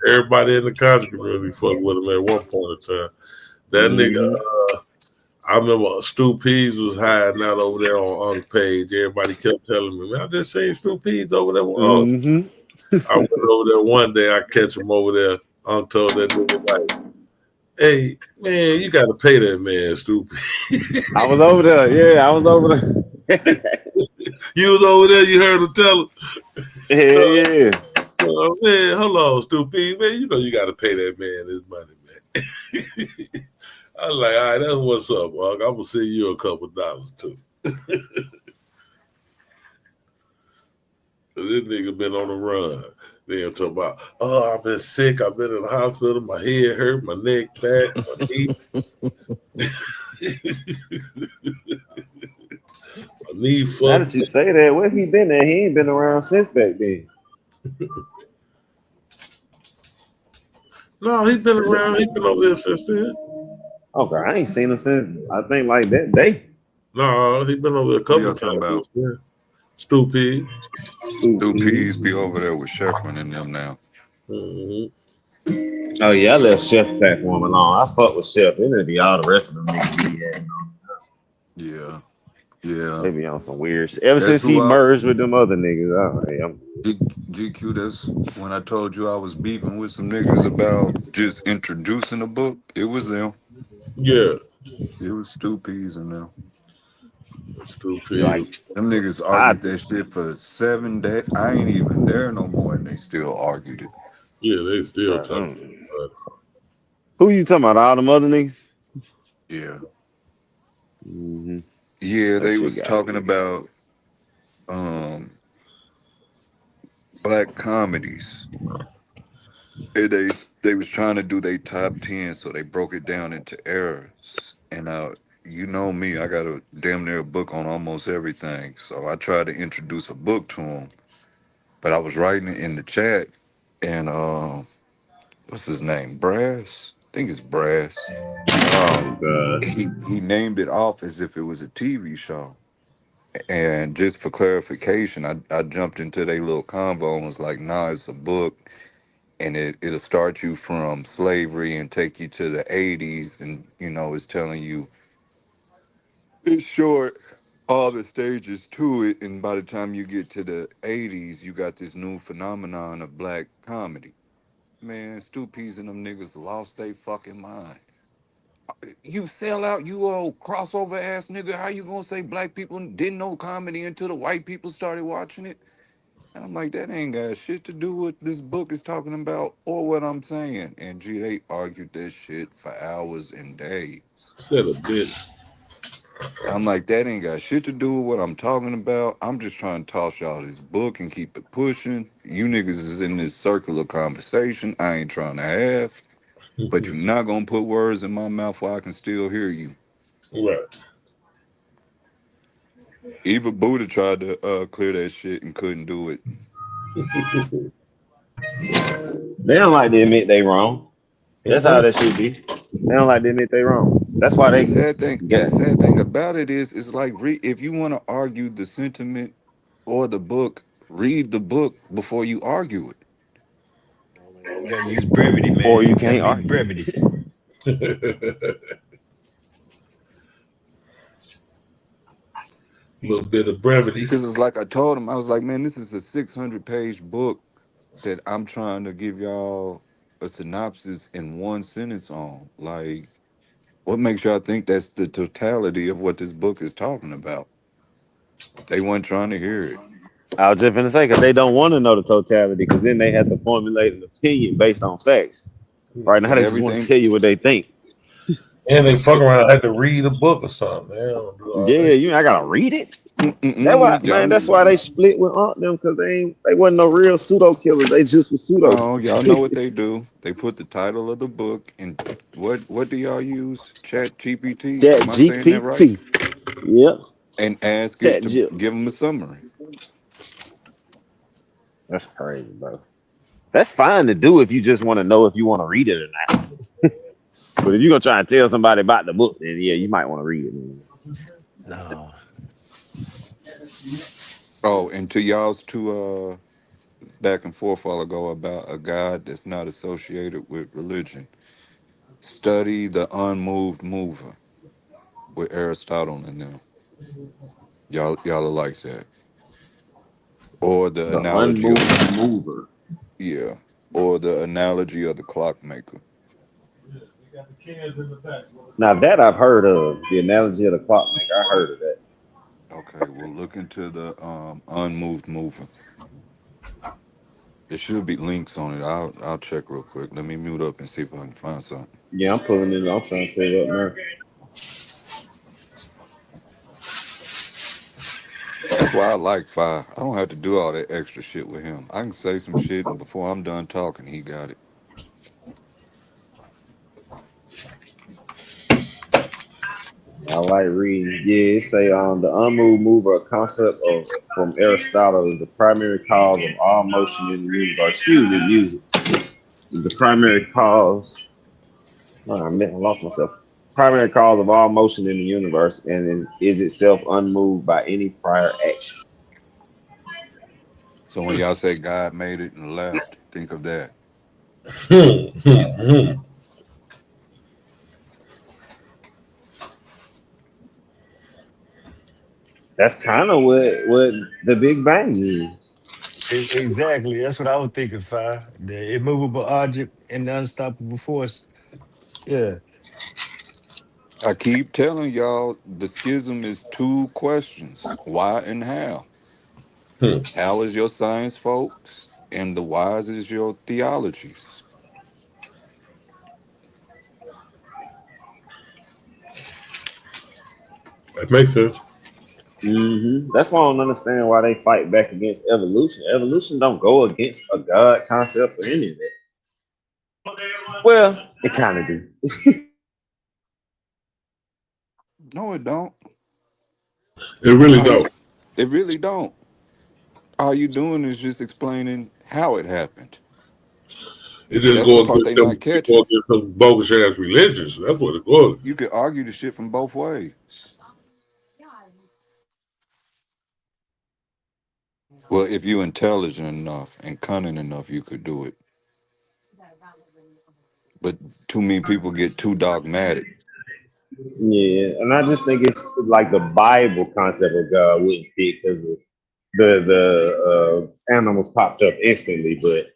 everybody in the country community fucked with him at one point in time. That nigga, hmm I remember Stu Pease was hiding out over there on Page. Everybody kept telling me, man, I just seen Stu Pease over there with Unc. hmm I went over there one day, I catch him over there. Unc told that nigga like, hey, man, you gotta pay that man, Stu Pease. I was over there. Yeah, I was over there. You was over there, you heard him tell him. Hell yeah. Man, hold on, Stu Pease, man, you know you gotta pay that man his money, man. I was like, all right, that's what's up, Unc. I'm gonna send you a couple dollars too. This nigga been on the run. Then talk about, oh, I've been sick. I've been in the hospital. My head hurt, my neck, back, my knee. My knee Now fucked. that you say that, where he been at? He ain't been around since back then. No, he been around. He been over there since then. Okay, I ain't seen him since I think like that day. No, he been over there a Who couple y'all of talking times about? since then. Stupid. Stu Stupid. Pease be over there with Sheffrin and them now. Mm-hmm. Oh yeah, I left Chef platform alone. I fuck with Chef. It would be all the rest of them niggas be had. Yeah, yeah. They be on some weird shit. Ever That's since he who I merged with them other niggas, I'm GQ. That's when I told you I was beefing with some niggas about just introducing a book. It was them. Yeah, It was Stu Pease and them. stupid. like Them niggas I argued that shit for 7 days. I ain't even there no more, and they still argued it. Yeah, they still bro. talking about it. Who you talking about? All them other niggas? Yeah, hmm yeah. That They shit was got talking weird. about um black comedies. And they was trying to do their top 10, so they broke it down into eras. And you know me, I got a damn near a book on almost everything. So I tried to introduce a book to him, but I was writing it in the chat, and what's his name? Brass? I think it's Brass. Oh god. He named it off as if it was a TV show. And just for clarification, I jumped into their little convo and was like, nah, it's a book, and it'll start you from slavery and take you to the 80s, and it's telling you it's short all the stages to it, and by the time you get to the 80s you got this new phenomenon of black comedy. Man, Stu Peas and them niggas lost their fucking mind. You sell out, you old crossover ass nigga. How you gonna say black people didn't know comedy until the white people started watching it? And I'm like, that ain't got shit to do with this book is talking about or what I'm saying. And gee, they argued that shit for hours and days. Said a bitch. I'm like, that ain't got shit to do with what I'm talking about. I'm just trying to toss y'all this book and keep it pushing. You niggas is in this circle of conversation I ain't trying to have. but you're not gonna put words in my mouth where I can still hear you. Right. Even Buddha tried to clear that shit and couldn't do it. They don't like to admit they wrong. That's how Mhm. that should be. They don't like to admit they wrong. That's why And they the get. sad thing about it is like if you want to argue the sentiment or the book, read the book before you argue it. You gotta use brevity, Or you man. Gotta can't be argue. brevity. A little bit of brevity. Because it's like I told him, I was like, man, this is a 600-page book that I'm trying to give y'all a synopsis in one sentence on. Like, what makes y'all think that's the totality of what this book is talking about? They weren't trying to hear it. I was just gonna say because they don't want to know the totality because then they have to formulate an opinion based on facts. Right now, But they just want to everything, tell you what they think. And they fuck but around had to read a book or something. They don't do all Yeah, that. you. I gotta read it. That why, man. y'all, That's why they split with Aunt them because they wasn't no real pseudo killers. They just were pseudo. no, y'all know what they do. They put the title of the book and what do y'all use? Chat GPT. Chat Am I saying that right? GPT. Yep. And ask it Chat to G. give them a summary. That's crazy, bro. That's fine to do if you just want to know if you want to read it or not. But if you're gonna try and tell somebody about the book, then yeah, you might want to read it. Man. No. Oh, and to y'all's two back and forth while ago about a God that's not associated with religion. Study the unmoved mover with Aristotle in them. Y'all are like that. Or the The analogy of the unmoved mover. yeah. Or the analogy of the clockmaker. Now that I've heard of the analogy of the clockmaker. I heard of that. Okay, we'll look into the unmoved mover. There should be links on it. I'll check real quick. Let me mute up and see if I can find something. Yeah, I'm pulling it. I'm trying to pull it up now. That's why I like Fi. I don't have to do all that extra shit with him. I can say some shit, and before I'm done talking, he got it. I like reading. Yeah, it say the unmoved mover, a concept of from Aristotle, is the primary cause of all motion in the universe. Excuse me, music. The primary cause. Oh, man, I lost myself. Primary cause of all motion in the universe, and is itself unmoved by any prior action. So when y'all say God made it and left, think of that. That's kind of what the Big Bang is. Exactly. That's what I was thinking, Fire. The immovable object and the unstoppable force. Yeah. I keep telling y'all the schism is two questions: why and how. How is your science, folks, and the whys is your theologies. That makes sense. That's why I don't understand why they fight back against evolution. Evolution don't go against a God concept or any of that. Well, it kind of do. No, it don't. It really All you, don't. it really don't. All you doing is just explaining how it happened. It just That's the go part against they them. not It go catching. against some bogus ass religions. That's what it goes. You could argue the shit from both ways. Well, if you're intelligent enough and cunning enough, you could do it. But too many people get too dogmatic. Yeah, and I just think it's like the Bible concept of God wouldn't fit because the animals popped up instantly, but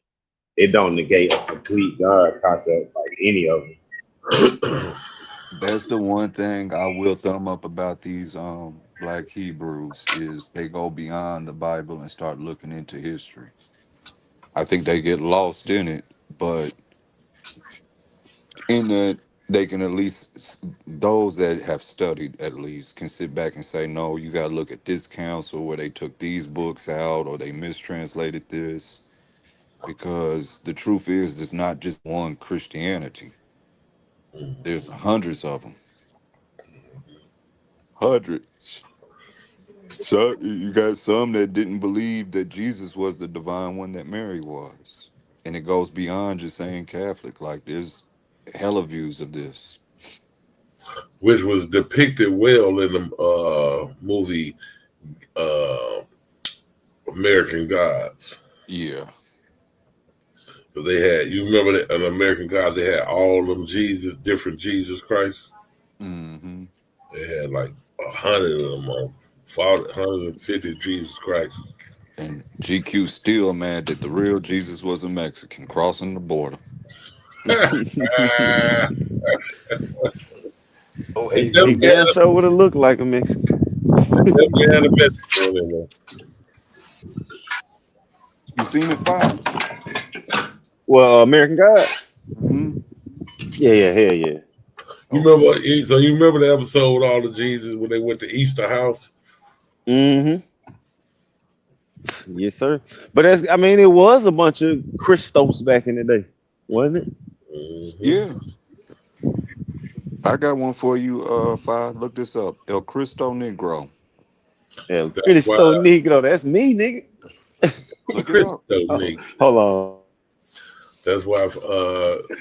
it don't negate a complete God concept like any of them. That's the one thing I will thumb up about these black Hebrews is they go beyond the Bible and start looking into history. I think they get lost in it, but in that they can at least those that have studied at least can sit back and say, no, you got to look at this council where they took these books out or they mistranslated this because the truth is there's not just one Christianity. Mhm. There's hundreds of them, hundreds. So you got some that didn't believe that Jesus was the divine one that Mary was, and it goes beyond just saying Catholic. Like there's hella views of this. Which was depicted well in the movie uh, American Gods. Yeah. So they had, you remember that in American Gods, they had all them Jesus, different Jesus Christ. Mm-hmm. They had like 100 of them on 150 Jesus Christ. And GQ still mad that the real Jesus was a Mexican crossing the border. Oh, They he definitely damn had sure would have looked like a Mexican. a message on it, man. You seen it, Fire? Well, American God. Mm-hmm. Yeah, yeah, hell yeah. You Okay. remember? So you remember the episode with all the Jesus when they went to Easter House? Mm-hmm. Yes, sir. But that's, I mean, it was a bunch of Christos back in the day, wasn't it? Hmm. Yeah. I got one for you, Fire. Look this up. El Cristo Negro. El That's Cristo why Negro. That's me, nigga. Look it Christo up. Oh, Nick. hold on. That's why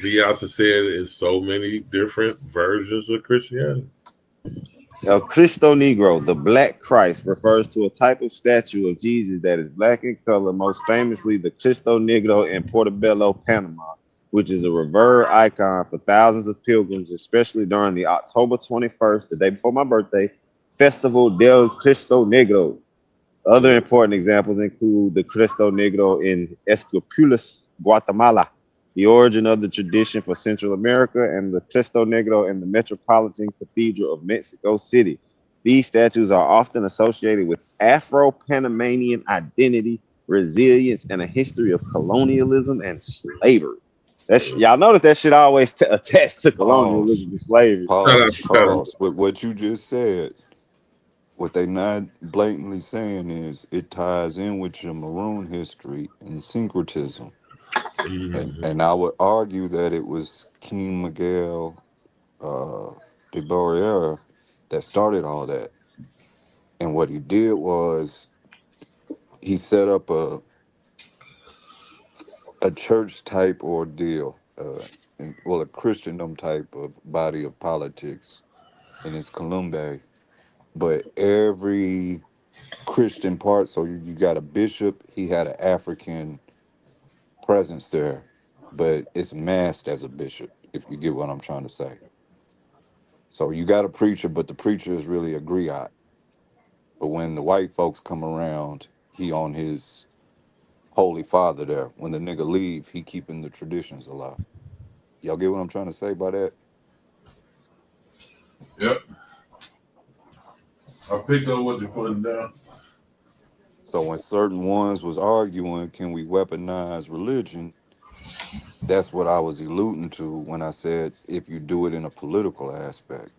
Viasa said it's so many different versions of Christianity. El Cristo Negro, the Black Christ, refers to a type of statue of Jesus that is black in color, most famously the Cristo Negro in Portobello, Panama, which is a revered icon for thousands of pilgrims, especially during the October 21st, the day before my birthday, Festival del Cristo Negro. Other Mm. important examples include the Cristo Negro in Esquipulas, Guatemala, the origin of the tradition for Central America, and the Cristo Negro in the Metropolitan Cathedral of Mexico City. These statues are often associated with Afro Panamanian identity, resilience, and a history of colonialism and slavery. Y'all notice that shit always attached to Pause. colonialism and slavery. Shout out Pause. to Panama. Pause. With what you just said, what they not blatantly saying is it ties in with your maroon history and syncretism. Hmm. And I would argue that it was King Miguel de Barrera that started all that. And what he did was he set up a church type ordeal, well, a Christendom type of body of politics in his Columba. But every Christian part, so you got a bishop, he had an African presence there, but it's masked as a bishop, if you get what I'm trying to say. So you got a preacher, but the preacher is really a griot. But when the white folks come around, he on his holy father there. When the nigga leave, he keeping the traditions alive. Y'all get what I'm trying to say by that? Yep. I picked up what you're putting down. So when certain ones was arguing, can we weaponize religion? That's what I was alluding to when I said if you do it in a political aspect.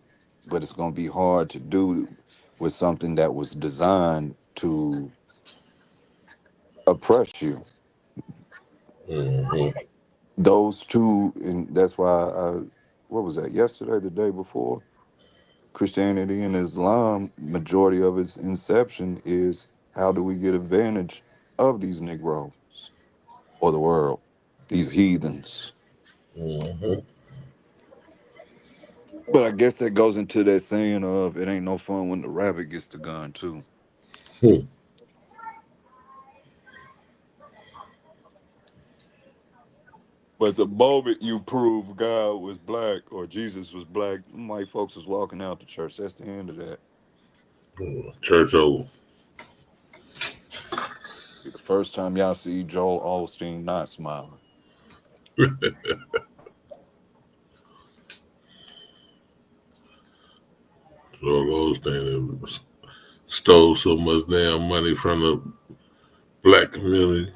But it's gonna be hard to do with something that was designed to oppress you. Hmm. Those two, and that's why what was that, yesterday, the day before? Christianity and Islam, majority of its inception is how do we get advantage of these Negroes or the world, these heathens. Hmm. But I guess that goes into that saying of it ain't no fun when the rabbit gets the gun too. But the moment you prove God was black or Jesus was black, them white folks was walking out the church. That's the end of that. Church over. Be the first time y'all see Joel Osteen not smiling. So those things stole so much damn money from the black community,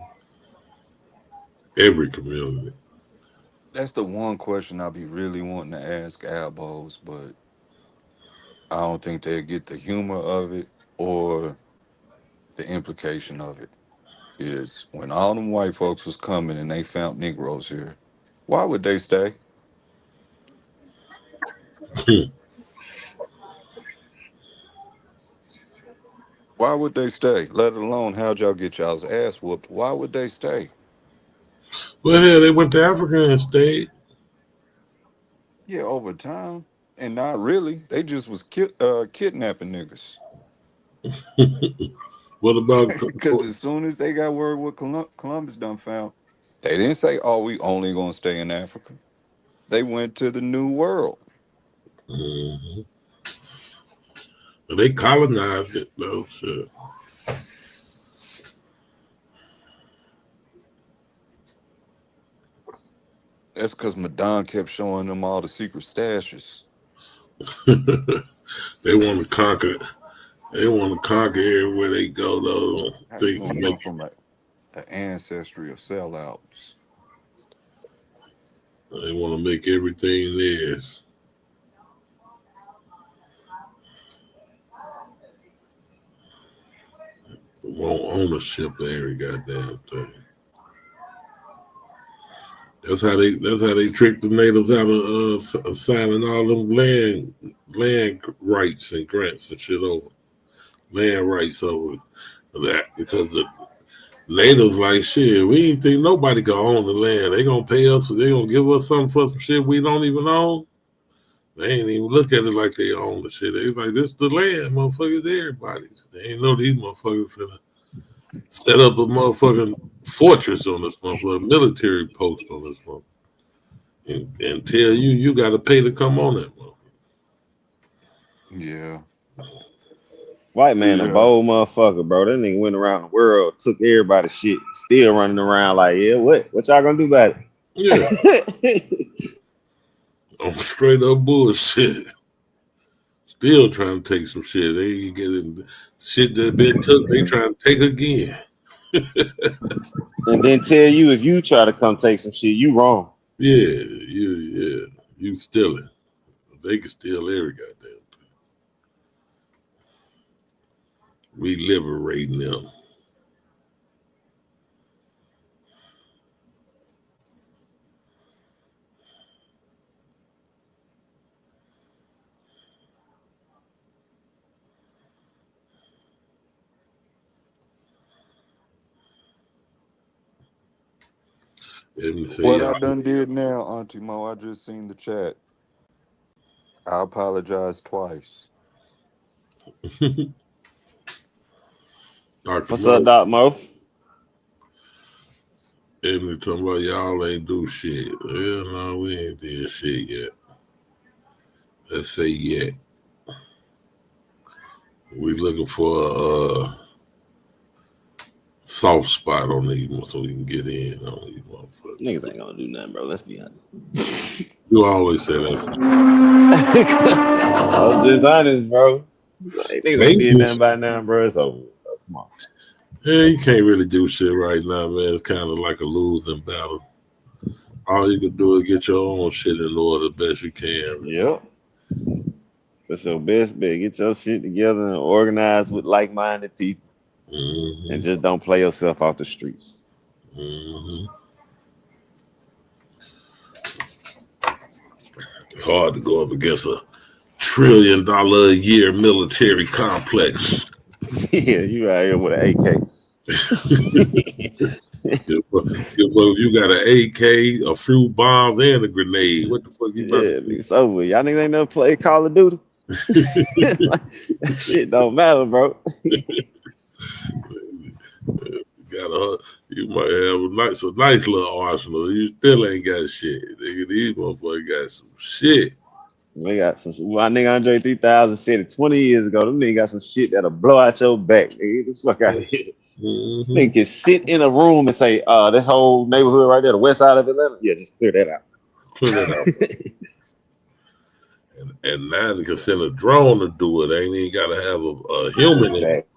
every community. That's the one question I be really wanting to ask Albos, but I don't think they get the humor of it or the implication of it. Is when all them white folks was coming and they found Negroes here, why would they stay? Why would they stay? Let alone how'd y'all get y'all's ass whooped? Why would they stay? Well, hell, they went to Africa and stayed. Yeah, over time. And not really. They just was kidnapping niggas. What about? Because as soon as they got word what Columbus done found, they didn't say, "Oh, we only gonna stay in Africa." They went to the New World. Mhm. They colonized it though. Shit. That's because Madon kept showing them all the secret stashes. They want to conquer. They want to conquer everywhere they go though. How you They gonna can come make. from an ancestry of sellouts? They want to make everything theirs. They want ownership of every goddamn thing. That's how they trick the natives out of signing all them land rights and grants and shit over land rights over that because the natives like shit. We ain't think nobody can own the land. They gonna pay us. They gonna give us something for some shit we don't even own. They ain't even look at it like they own the shit. They like this the land, motherfuckers. Everybody's. They ain't know these motherfuckers finna set up a motherfucking fortress on this motherfucker, military post on this motherfucker. And tell you got to pay to come on that motherfucker. Yeah. White man, a Yeah. bold motherfucker, bro. That nigga went around the world, took everybody's shit, still running around like, yeah, what y'all gonna do about Yeah, it? on straight up bullshit. Still trying to take some shit. They ain't getting shit that been took. They trying to take again. And then tell you if you try to come take some shit, you wrong. You stealing. They can steal every goddamn thing. We liberating them. Let me say What y'all. I done did now, Auntie Mo, I just seen the chat. I apologize twice. Dr. What's up, Mo, Doc Mo? Emily talking about y'all ain't do shit. Well, no, we ain't did shit yet. Let's say yet. We looking for a soft spot on these so we can get in on these motherfuckers. Niggas ain't gonna do nothing, bro. Let's be honest. You always say that. I'm just honest, bro. Like, niggas ain't Can't did do nothing shit. by now, bro. It's over. Bro. Come on. Yeah, you can't really do shit right now, man. It's kind of like a losing battle. All you can do is get your own shit in order the best you can. Yep. That's your best bet. Get your shit together and organize with like-minded people, and Mm-hmm. just don't play yourself off the streets. Mm-hmm. It's hard to go up against a $1 trillion a year military complex. Yeah, you out here with an AK. If you got an AK, a few bombs, and a grenade, what the fuck you about to Yeah, do? it's over. Y'all niggas ain't never played Call of Duty. Like, that shit don't matter, bro. You might have a nice little arsenal. You still ain't got shit. Nigga, these motherfuckers got some shit. We got some. My nigga Andre 3000 said it 20 years ago. Them niggas got some shit that'll blow out your back. Nigga, get the fuck out of here. Mm-hmm. Nigga can sit in a room and say, this whole neighborhood right there, the west side of Atlanta. Yeah, just clear that out. Clear that out. And now they can send a drone to do it. They ain't even got to have a human in it.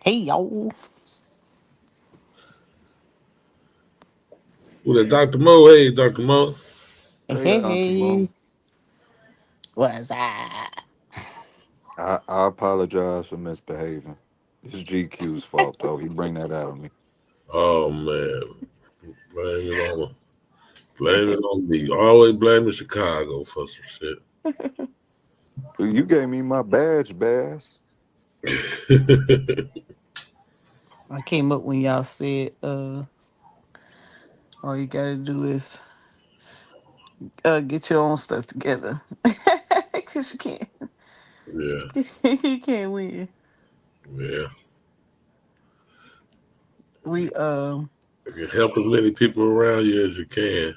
Hey, yo. Who that, Dr. Mo? Hey, Dr. Mo. Hey, Auntie Mo. Hey. What's that? I apologize for misbehaving. It's GQ's fault though. He bring that out of me. Oh man, blame Blame it on me. Always blaming Chicago for some shit. You gave me my badge, Bass. I came up when y'all said all you gotta do is get your own stuff together. Cause you can't Yeah, you can't win. yeah. We You can help as many people around you as you can.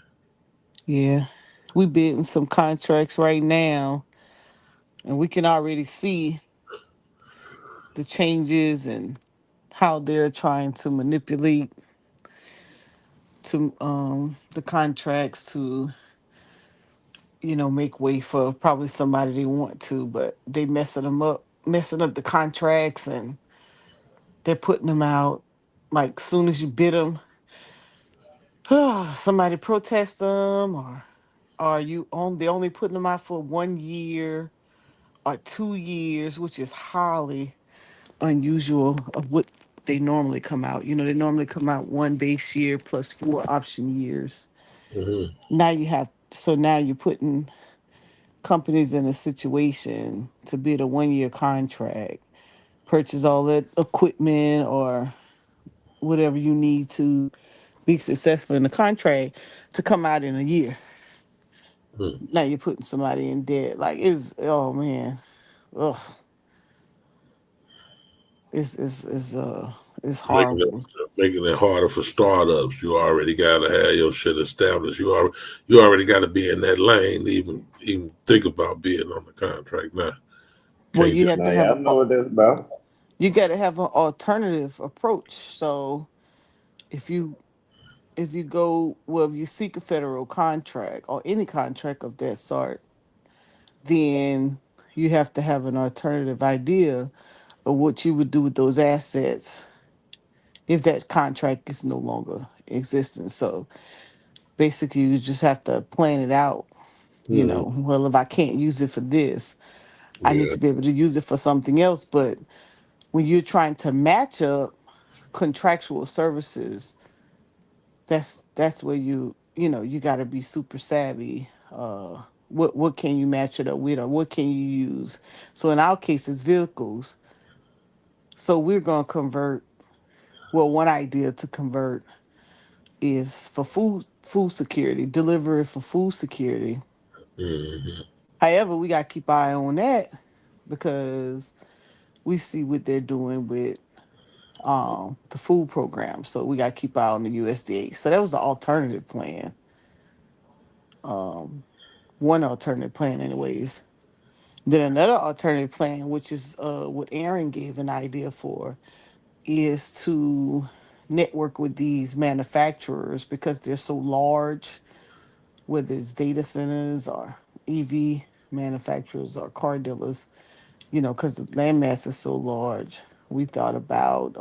yeah. We bidding some contracts right now and we can already see the changes and how they're trying to manipulate to the contracts to make way for probably somebody they want to, but they messing up the contracts, and they're putting them out like soon as you bid them, somebody protest them, or are you on? They only putting them out for 1 year or 2 years, which is highly unusual of what they normally come out. They normally come out one base year plus 4 option years. Hmm. Now you're putting companies in a situation to bid a 1 year contract, purchase all that equipment or whatever you need to be successful in the contract to come out in a year. Now you're putting somebody in debt. Like oh man, ugh, it's Making it horrible. making it harder for startups. You already gotta have your shit established. You already gotta be in that lane. Even think about being on the contract now. Well, Can't you just have Now to have y'all know what that's about. you got to have an alternative approach. So if you if you seek a federal contract or any contract of that sort, then you have to have an alternative idea of what you would do with those assets if that contract is no longer existing. So basically, you just have to plan it out. Well, if I can't use it for this, I need yeah. to be able to use it for something else. But when you're trying to match up contractual services, that's where you got to be super savvy. What can you match it up with, or what can you use? So in our case, it's vehicles. So we're gonna convert. Well, one idea to convert is for food security, delivery for food security. Hmm. However, we got to keep our eye on that because we see what they're doing with the food program. So we got to keep our eye on the USDA. So that was the alternative plan. Um, One alternative plan, anyways. Then another alternative plan, which is what Aaron gave an idea for, is to network with these manufacturers because they're so large, whether it's data centers or EV manufacturers or car dealers, because the landmass is so large. We thought about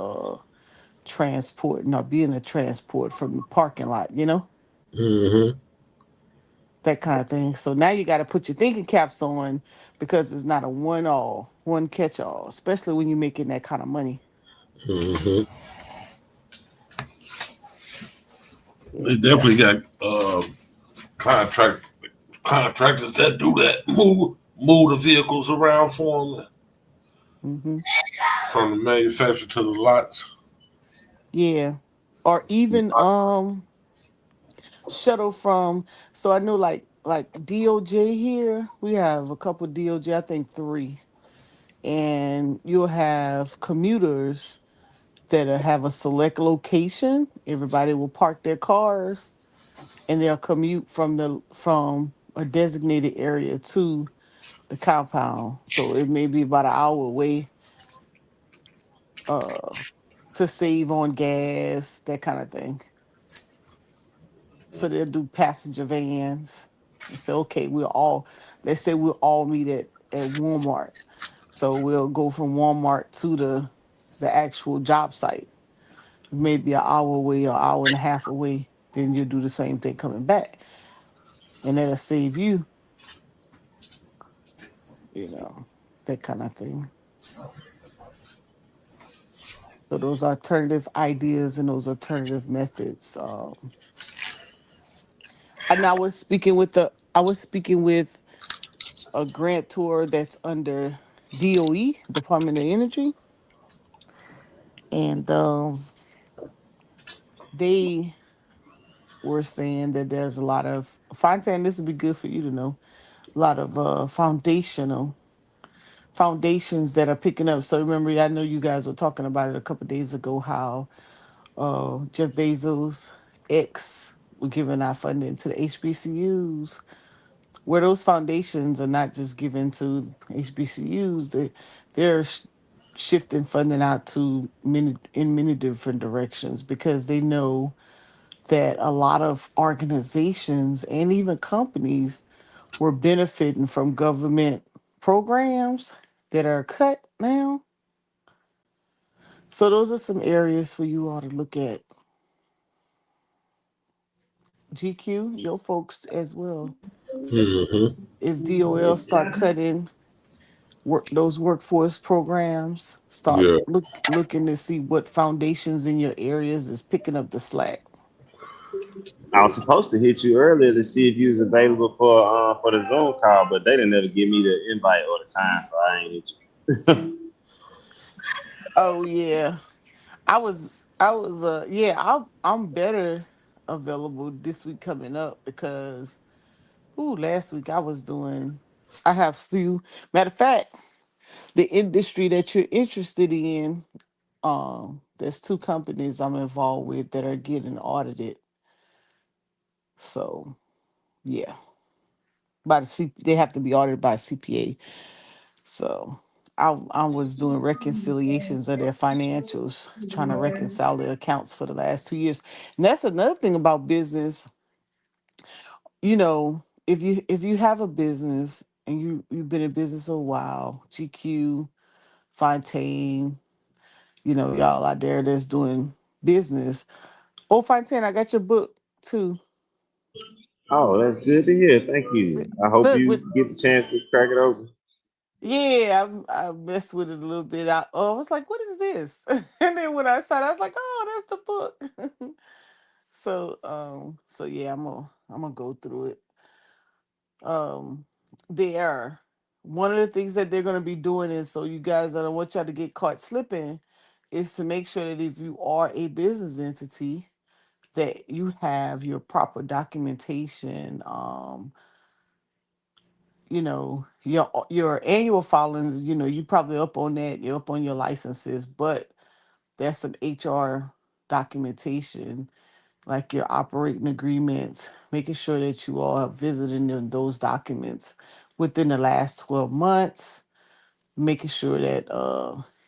transporting or being a transport from the parking lot, Hmm. that kind of thing. So now you got to put your thinking caps on because it's not a one catch all, especially when you're making that kind of money. Hmm. Yeah. They definitely got contract contractors that do that. Move the vehicles around for them Hmm. from the manufacturer to the lots. Yeah. Or even shuttle from. So I know like DOJ here, we have a couple DOJ, I think three, and you'll have commuters that have a select location. Everybody will park their cars and they'll commute from a designated area to the compound. So it may be about an hour away uh to save on gas, that kind of thing. So they'll do passenger vans and say, okay, let's say we'll all meet at Walmart. So we'll go from Walmart to the actual job site, maybe an hour away or hour and a half away. Then you'll do the same thing coming back. And that'll save you, you know, that kind of thing. So those alternative ideas and those alternative methods. And I was speaking with a grantor that's under DOE, Department of Energy, and they were saying that there's a lot of Fontaine. This would be good for you to know. A lot of foundations that are picking up. So remember, I know you guys were talking about it a couple days ago. How Jeff Bezos, X, were giving out funding to the HBCUs, where those foundations are not just given to HBCUs. They're shifting funding out to many different directions because they know that a lot of organizations and even companies were benefiting from government programs that are cut now. So those are some areas for you all to look at. GQ, your folks as well. Mm-hmm. If DOL start cutting those workforce programs, start Yeah. looking to see what foundations in your areas is picking up the slack. I was supposed to hit you earlier to see if you was available for the Zoom call, but they didn't ever give me the invite or the time, so I ain't hit you. Oh yeah, yeah, I'm better available this week coming up because last week I have few. Matter of fact, the industry that you're interested in, there's two companies I'm involved with that are getting audited. So yeah, they have to be audited by a CPA. So I was doing reconciliations of their financials, trying to reconcile the accounts for the last 2 years. And that's another thing about business. If you have a business and you've been in business a while, GQ, Fontaine, y'all out there that's doing business. Oh, Fontaine, I got your book too. Oh, that's good to hear. Thank you. I hope Look, you get the chance to crack it open. yeah, I messed with it a little bit. I was like, "What is this?" And then when I saw it, I was like, "Oh, that's the book." So yeah, I'm gonna go through it. Um, there, one of the things that they're gonna be doing is so you guys, I don't want y'all to get caught slipping, is to make sure that if you are a business entity, that you have your proper documentation. Your annual filings, you probably up on that, you're up on your licenses, but that's some HR documentation, like your operating agreements, making sure that you all have visited in those documents within the last 12 months, making sure that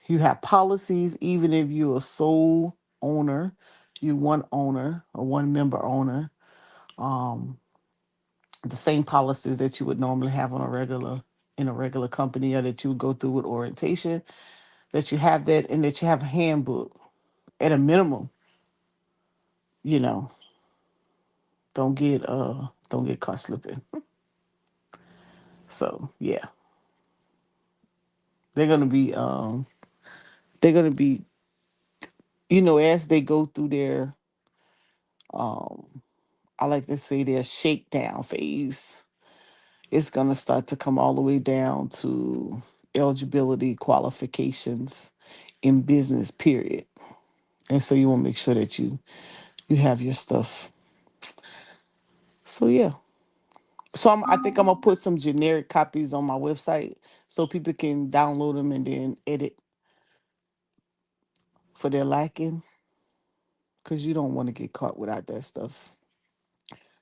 you have policies, even if you're a sole owner, you one owner or one member owner, um, the same policies that you would normally have in a regular company, or that you would go through with orientation, that you have that, and that you have a handbook at a minimum. You know, don't get caught slipping. So yeah, they're gonna be they're gonna be as they go through their um I like to say their shakedown phase. It's gonna start to come all the way down to eligibility qualifications in business period. And so you want to make sure that you have your stuff. So yeah. So I think I'm gonna put some generic copies on my website so people can download them and then edit for their liking, because you don't want to get caught without that stuff.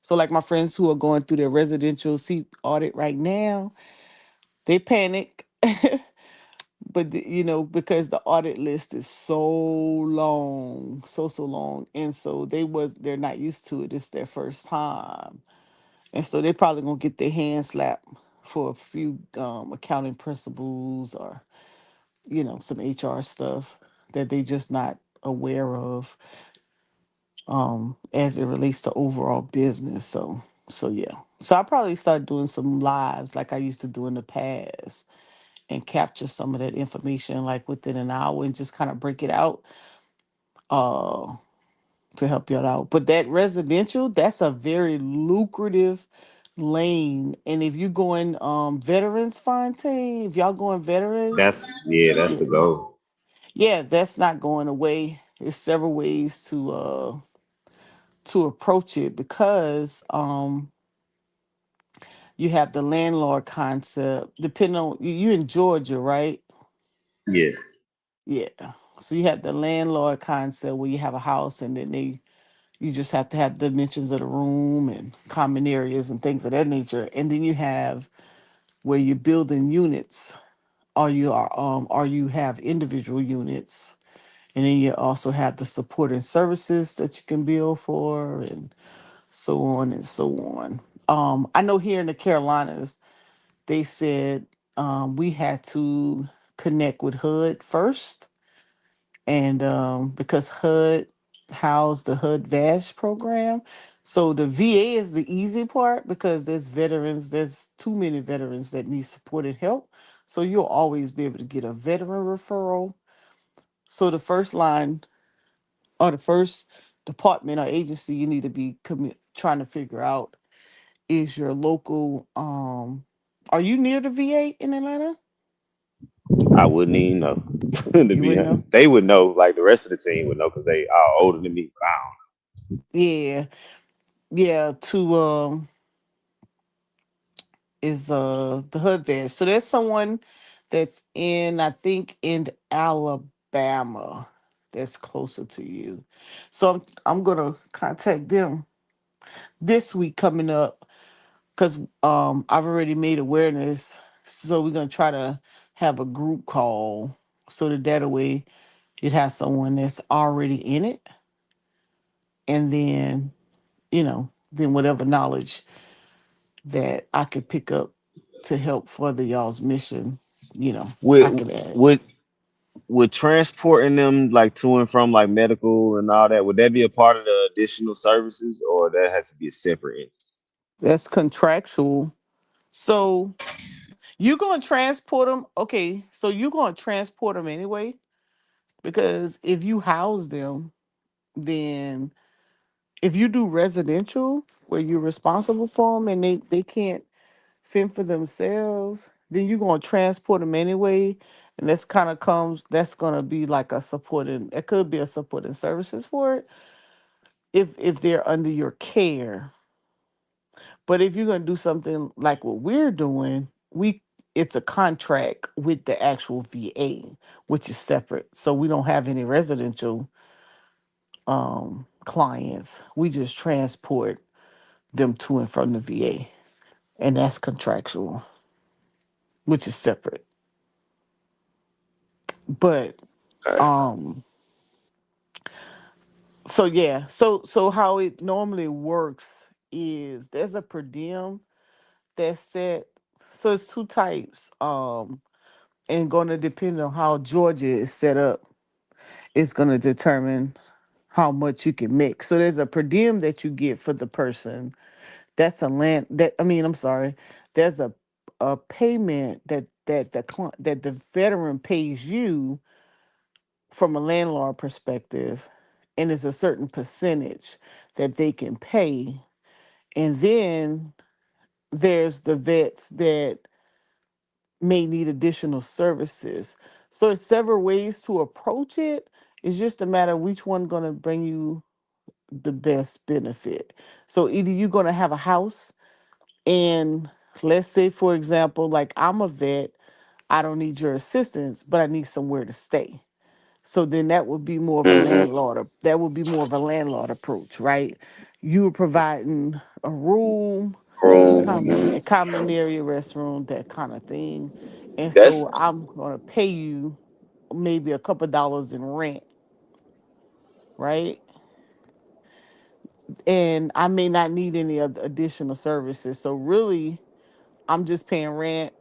So like my friends who are going through their residential seat audit right now, they panic. But because the audit list is so long, so long, and so they're not used to it. It's their first time, and so they're probably gonna get their hand slapped for a few accounting principles, or some HR stuff that they just not aware of, as it relates to overall business. So yeah. So I probably start doing some lives like I used to do in the past, and capture some of that information like within an hour, and just kind of break it out. Uh to help y'all out. But that residential, that's a very lucrative lane. And if you going veterans, Fontaine, if y'all going veterans, That's yeah, the goal. yeah, that's not going away. There's several ways to approach it because you have the landlord concept. Depending on you in Georgia, right? Yes. Yeah. So you have the landlord concept where you have a house and then you just have to have dimensions of the room and common areas and things of that nature. And then you have where you're building units or you have individual units. And then you also have the support and services that you can bill for and so on and so on. I know here in the Carolinas, they said we had to connect with HUD first. And because HUD housed the HUD VASH program. So the VA is the easy part because there's too many veterans that need support and help. So you'll always be able to get a veteran referral. So the first line or the first department or agency you need to be trying to figure out is your local. Are you near the VA in Atlanta? I wouldn't even know, to You be wouldn't know. honest. They would know, like the rest of the team would know, because they are older than me. Yeah, yeah. To is the HUD van. So there's someone that's in I think in Alabama that's closer to you. So I'm gonna contact them this week coming up because I've already made awareness. So we're gonna try to have a group call so that way it has someone that's already in it, and then then whatever knowledge that I could pick up to help further y'all's mission, I Would could add. would would transporting them like to and from like medical and all that, would that be a part of the additional services, or that has to be a separate entity? That's contractual. So you're going to transport them. Okay. So you're going to transport them anyway, because if you house them, then if you do residential where you're responsible for them and they can't fend for themselves, then you're going to transport them anyway. And that's going to be like a supporting, it could be a supporting services for it if they're under your care. But if you're going to do something like what we're doing, it's a contract with the actual VA, which is separate. So we don't have any residential clients. We just transport them to and from the VA. And that's contractual, which is separate. But Okay. um so yeah, so how it normally works is there's a per diem that's set. So it's two types. And going to depend on how Georgia is set up. It's going to determine how much you can make. So there's a per diem that you get for the person. That's a land that I mean, I'm sorry. There's a payment that the veteran pays you from a landlord perspective, and it's a certain percentage that they can pay. And then there's the vets that may need additional services. So it's several ways to approach it. It's just a matter of which one going to bring you the best benefit. So either you're going to have a house and let's say for example, like I'm a vet, I don't need your assistance, but I need somewhere to stay. So then that would be more of a Hmm. that would be more of a landlord approach, right? You were providing a room, Room. a common area restroom, that kind of thing. And That's so I'm gonna pay you maybe a couple dollars in rent, right? And I may not need any other additional services. So really, I'm just paying rent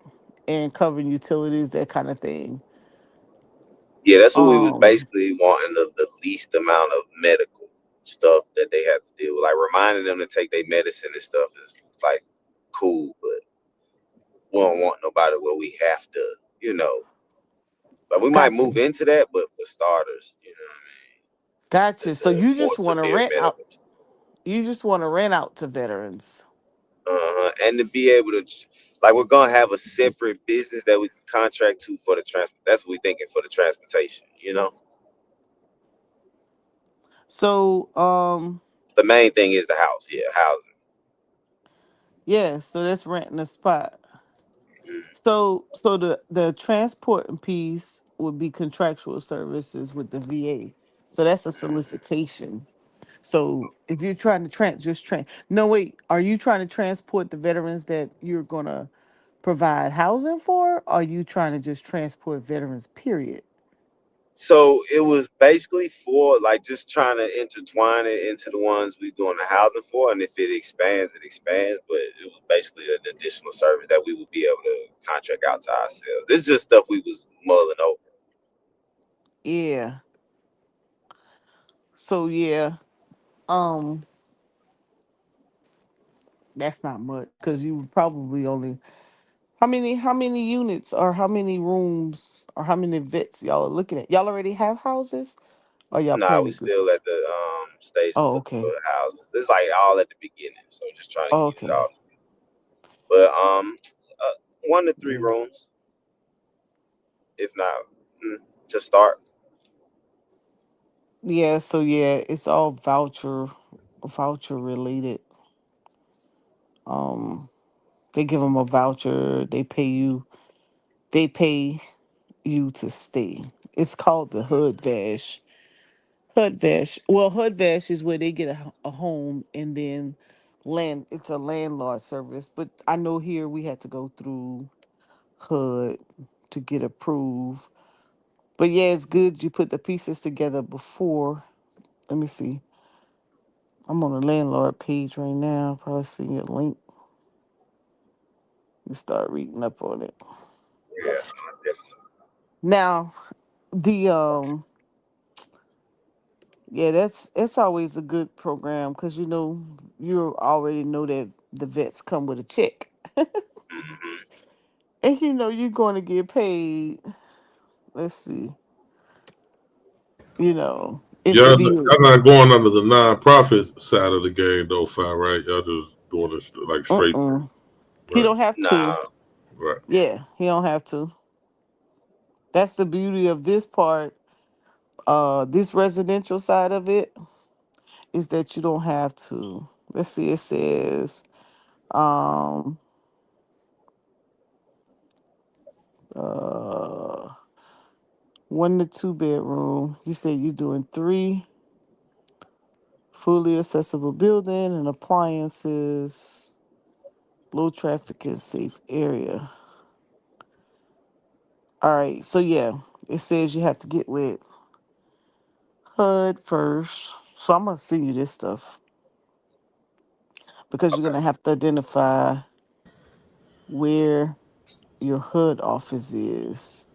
and covering utilities, that kind of thing. Yeah, that's what we was Um, basically wanting the least amount of medical stuff that they have to deal with. Like reminding them to take their medicine and stuff is like cool, but we don't want nobody where we have to, you know. Like we might Gotcha, move into that, but for starters, you know. Gotcha. It's So a you more just want to severe rent out. medical. You just want to rent out to veterans. And to be able to, like, we're gonna have a separate business that we can contract to for the transport. That's what we're thinking for the transportation. So The main thing is the house. Yeah, housing. yeah, so that's renting a spot. So the transporting piece would be contractual services with the VA. So that's a solicitation. So if you're trying to just no wait, are you trying to transport the veterans that you're gonna provide housing for? Or are you trying to just transport veterans, period? So it was basically for like just trying to intertwine it into the ones we doing the housing for, and if it expands, it expands. But it was basically an additional service that we would be able to contract out to ourselves. It's just stuff we was mulling over. Yeah. So yeah, um, that's not much because you would probably only how many units or how many rooms or how many vets y'all are looking at? Y'all already have houses or y'all Nah, we planning to? still at the stages Oh, looking for okay. the houses. It's like all at the beginning, so just trying to Oh, get it okay. all. But 1 to 3 Yeah. rooms, if not, to start. Yeah, so yeah, it's all voucher related. Um, they give them a voucher, they pay you to stay. It's called the Hood Vash. Hood Vash. Well, Hood Vash is where they get a home and then it's a landlord service. But I know here we had to go through HUD to get approved. But yeah, it's good you put the pieces together before. Let me see. I'm on the landlord page right now. Probably see a link. You start reading up on it. Yeah, Now, the yeah, that's always a good program because you already know that the vets come with a check, and you're going to get paid. Let's see, if the Y'all VA. not going under the nonprofit side of the game though, fire, right? Y'all just doing this like straight, Uh-uh. He right? don't have to. nah. Right. Yeah, he don't have to. That's the beauty of this part. This residential side of it is that you don't have to. Let's see. It says um uh 1 to 2 bedroom. You said you're doing three fully accessible building and appliances, low traffic and safe area. All right, so yeah, it says you have to get with HUD first. So I'm gonna send you this stuff because you're Okay. gonna have to identify where your HUD office is,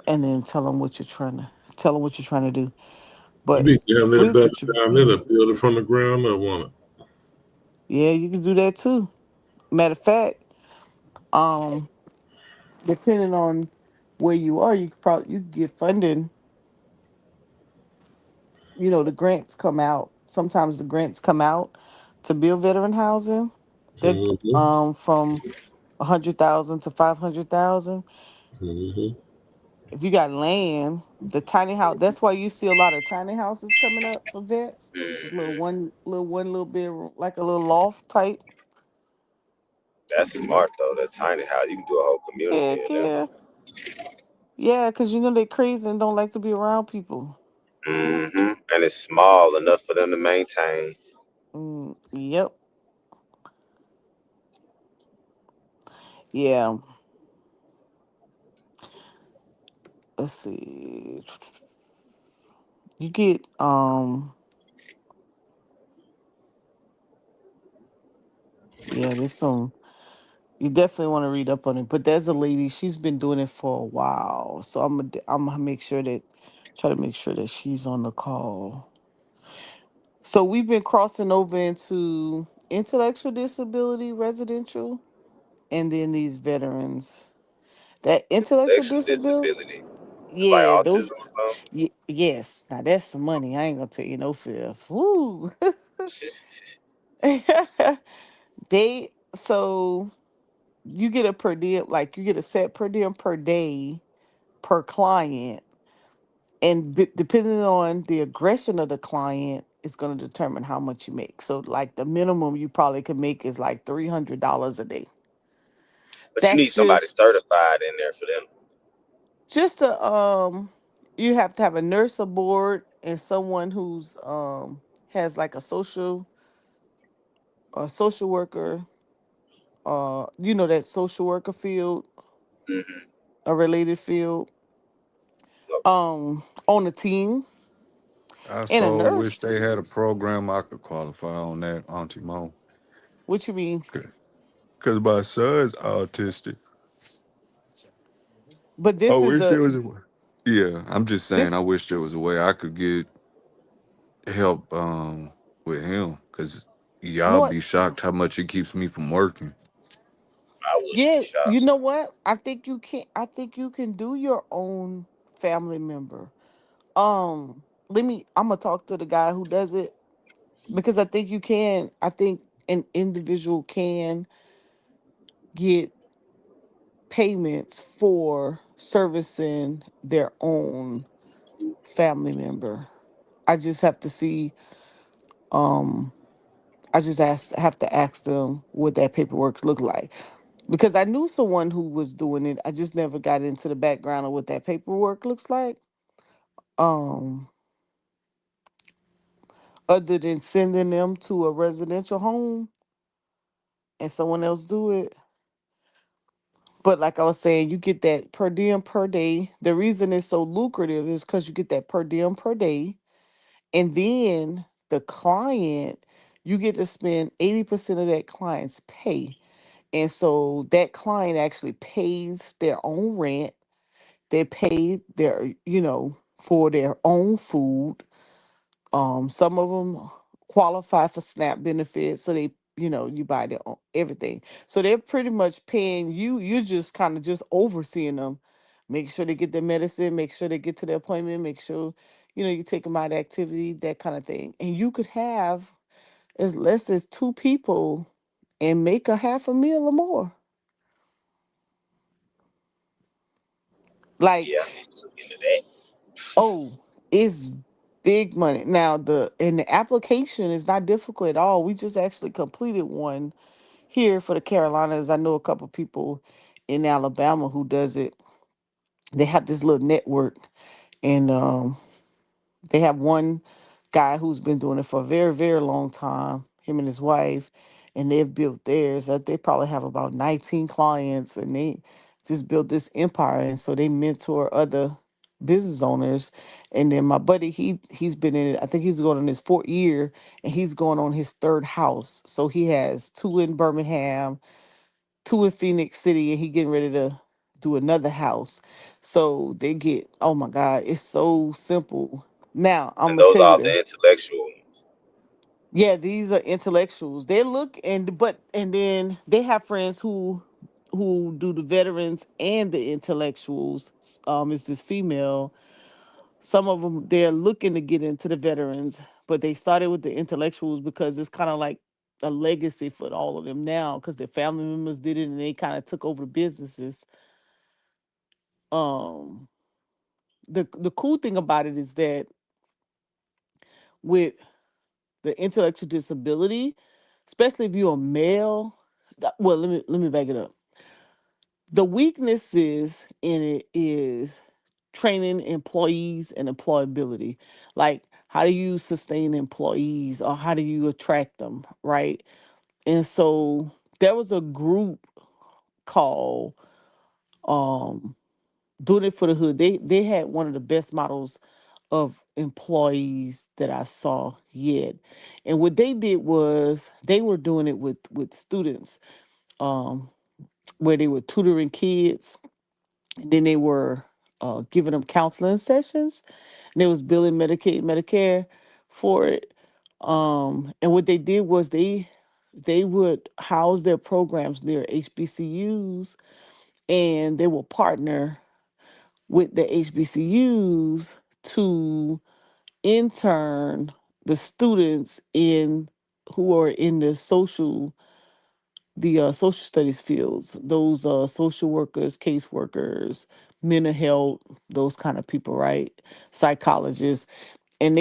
and then tell them what you're trying to do. You But be damn near we'll better get you down there prepared. to build it from the ground up, want it? Yeah, you can do that too. Matter of fact, um, depending on where you are, you could get funding. The grants come out. Sometimes the grants come out to build veteran housing. That Mm-hmm. from 100,000 to 500,000. Mm-hmm. If you got land, the tiny house. That's why you see a lot of tiny houses coming up for vets. The little bedroom, like a little loft type. That's smart though. That tiny house, you can do a whole community Heck in there. yeah, yeah, because they crazy and don't like to be around people. And it's small enough for them to maintain. Yep. Yeah. Let's see. You get yeah, there's some you definitely want to read up on it. But there's a lady, she's been doing it for a while. So I'm gonna try to make sure that she's on the call. So we've been crossing over into intellectual disability residential and then these veterans. That intellectual Intellectual disability, disability. Like Yeah, autism those. or something. Yes, now that's some money. I ain't gonna tell you no fears. Woo. They so you get a per diem, like you get a set per diem per day per client, and depending on the aggression of the client, it's going to determine how much you make. So, like the minimum you probably could make is like $300 a day. But you need That's somebody just certified in there for them. just a You have to have a nurse aboard and someone who's has like a social worker, that social worker field, Hmm. a related field, on the team, I and a so wish nurse. they had a program I could qualify on that, Auntie Mo. What you mean? Because my son's autistic. But I this is wish a there was a way. Yeah, I'm just saying, I this wish there was a way I could get help with him. Because y'all what be shocked how much it keeps me from working. I wouldn't be Yeah, you shocked. know what? I think you can do your own family member. I'm gonna talk to the guy who does it, because I think an individual can get payments for servicing their own family member. I just have to see, um have to ask them what that paperwork look like, because I knew someone who was doing it. I just never got into the background of what that paperwork looks like. Um, Other than sending them to a residential home and someone else do it. But like I was saying, you get that per diem per day. The reason it's so lucrative is because you get that per diem per day. And then the client, you get to spend 80% of that client's pay. And so that client actually pays their own rent. They pay for their own food. Some of them qualify for SNAP benefits, so you buy their own everything. So they're pretty much paying you. You're just kind of just overseeing them, make sure they get their medicine, make sure they get to their appointment, make sure you take them out of activity, that kind of thing. And you could have as less as two people and make a half a meal or more. Yeah, I Like, need to look into that. oh, it's big money. Now the application is not difficult at all. We just actually completed one here for the Carolinas. I know a couple people in Alabama who does it. They have this little network, and they have one guy who's been doing it for a very, very long time, him and his wife, and they've built theirs. They probably have about 19 clients, and they just built this empire. And so they mentor other business owners. And then my buddy, he's been in it. I think he's going on his fourth year, and he's going on his third house. So he has two in Birmingham, two in Phoenix City, and he getting ready to do another house. So they get, oh my God, it's so simple. Now I'm And gonna those tell you are the the intellectual ones. yeah, these are intellectuals. They look and then they have friends who do the veterans and the intellectuals. Is this female? Some of them they're looking to get into the veterans, but they started with the intellectuals because it's kind of like a legacy for all of them now because their family members did it and they kind of took over the businesses. Um, the cool thing about it is that with the intellectual disability, especially if you're a male, well, let me back it up. The weaknesses in it is training employees and employability. Like, how do you sustain employees or how do you attract them, right? And so there was a group called um Doing It for the Hood. They had one of the best models of employees that I saw yet. And what they did was they were doing it with students, um, where they were tutoring kids, and then they were giving them counseling sessions, and they was billing Medicaid, Medicare for it. And what they did was they would house their programs near HBCUs, and they will partner with the HBCUs to intern the students in who are in the social studies fields, those social workers, caseworkers, mental health, those kind of people, right? Psychologists, and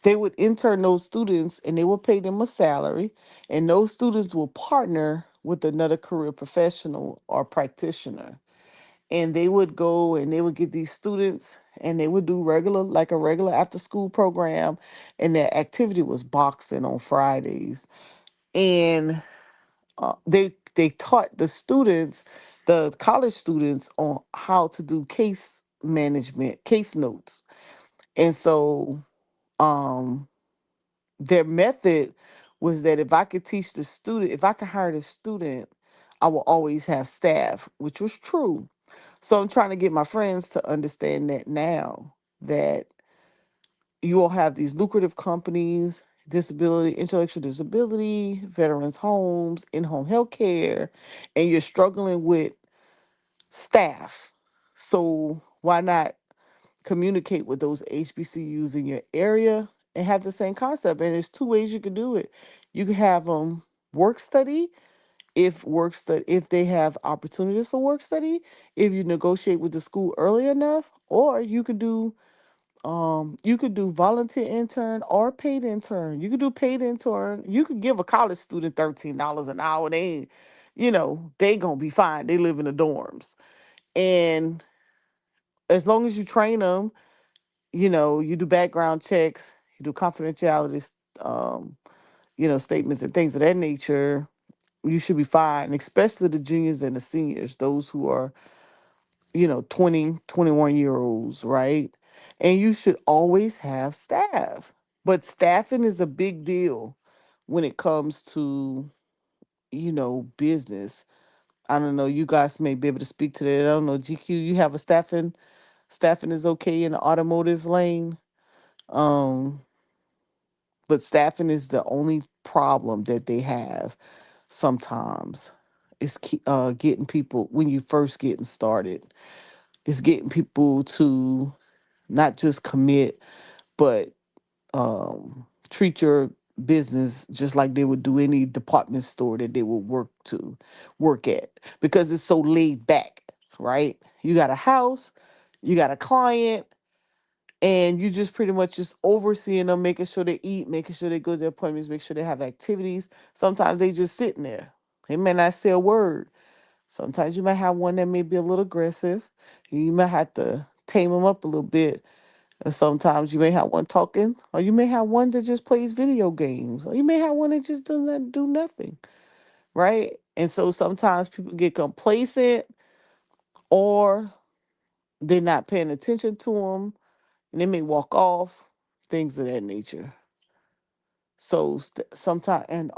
they would intern those students, and they would pay them a salary, and those students will partner with another career professional or practitioner, and they would go and they would get these students and they would do a regular after school program, and their activity was boxing on Fridays, and they taught the students, the college students, on how to do case management, case notes. And so um their method was that if I could teach the student, if I could hire the student, I will always have staff, which was true. So I'm trying to get my friends to understand that now, that you all have these lucrative companies, disability, intellectual disability, veterans homes, in-home health care, and you're struggling with staff. So why not communicate with those HBCUs in your area and have the same concept? And there's two ways you can do it. You can have them work study, if they have opportunities for work study, if you negotiate with the school early enough, or you could do volunteer intern or paid intern. You could do paid intern. You could give a college student $13 an hour. They ain't, they gonna be fine. They live in the dorms. And as long as you train them, you do background checks, you do confidentiality um, statements and things of that nature, you should be fine, especially the juniors and the seniors, those who are, 20, 21 year olds, right? And you should always have staff. But staffing is a big deal when it comes to, business. I don't know, you guys may be able to speak to that. I don't know, GQ, you have a staffing is okay in the automotive lane. Um, but staffing is the only problem that they have sometimes. It's getting people when you first getting started. It's getting people to not just commit, but treat your business just like they would do any department store that they would work at, because it's so laid back, right? You got a house, you got a client, and you just pretty much just overseeing them, making sure they eat, making sure they go to their appointments, make sure they have activities. Sometimes they just sitting there. They may not say a word. Sometimes you might have one that may be a little aggressive. You might have to tame them up a little bit. And sometimes you may have one talking, or you may have one that just plays video games, or you may have one that just does not do nothing, right? And so sometimes people get complacent, or they're not paying attention to them, and they may walk off, things of that nature. So sometimes, and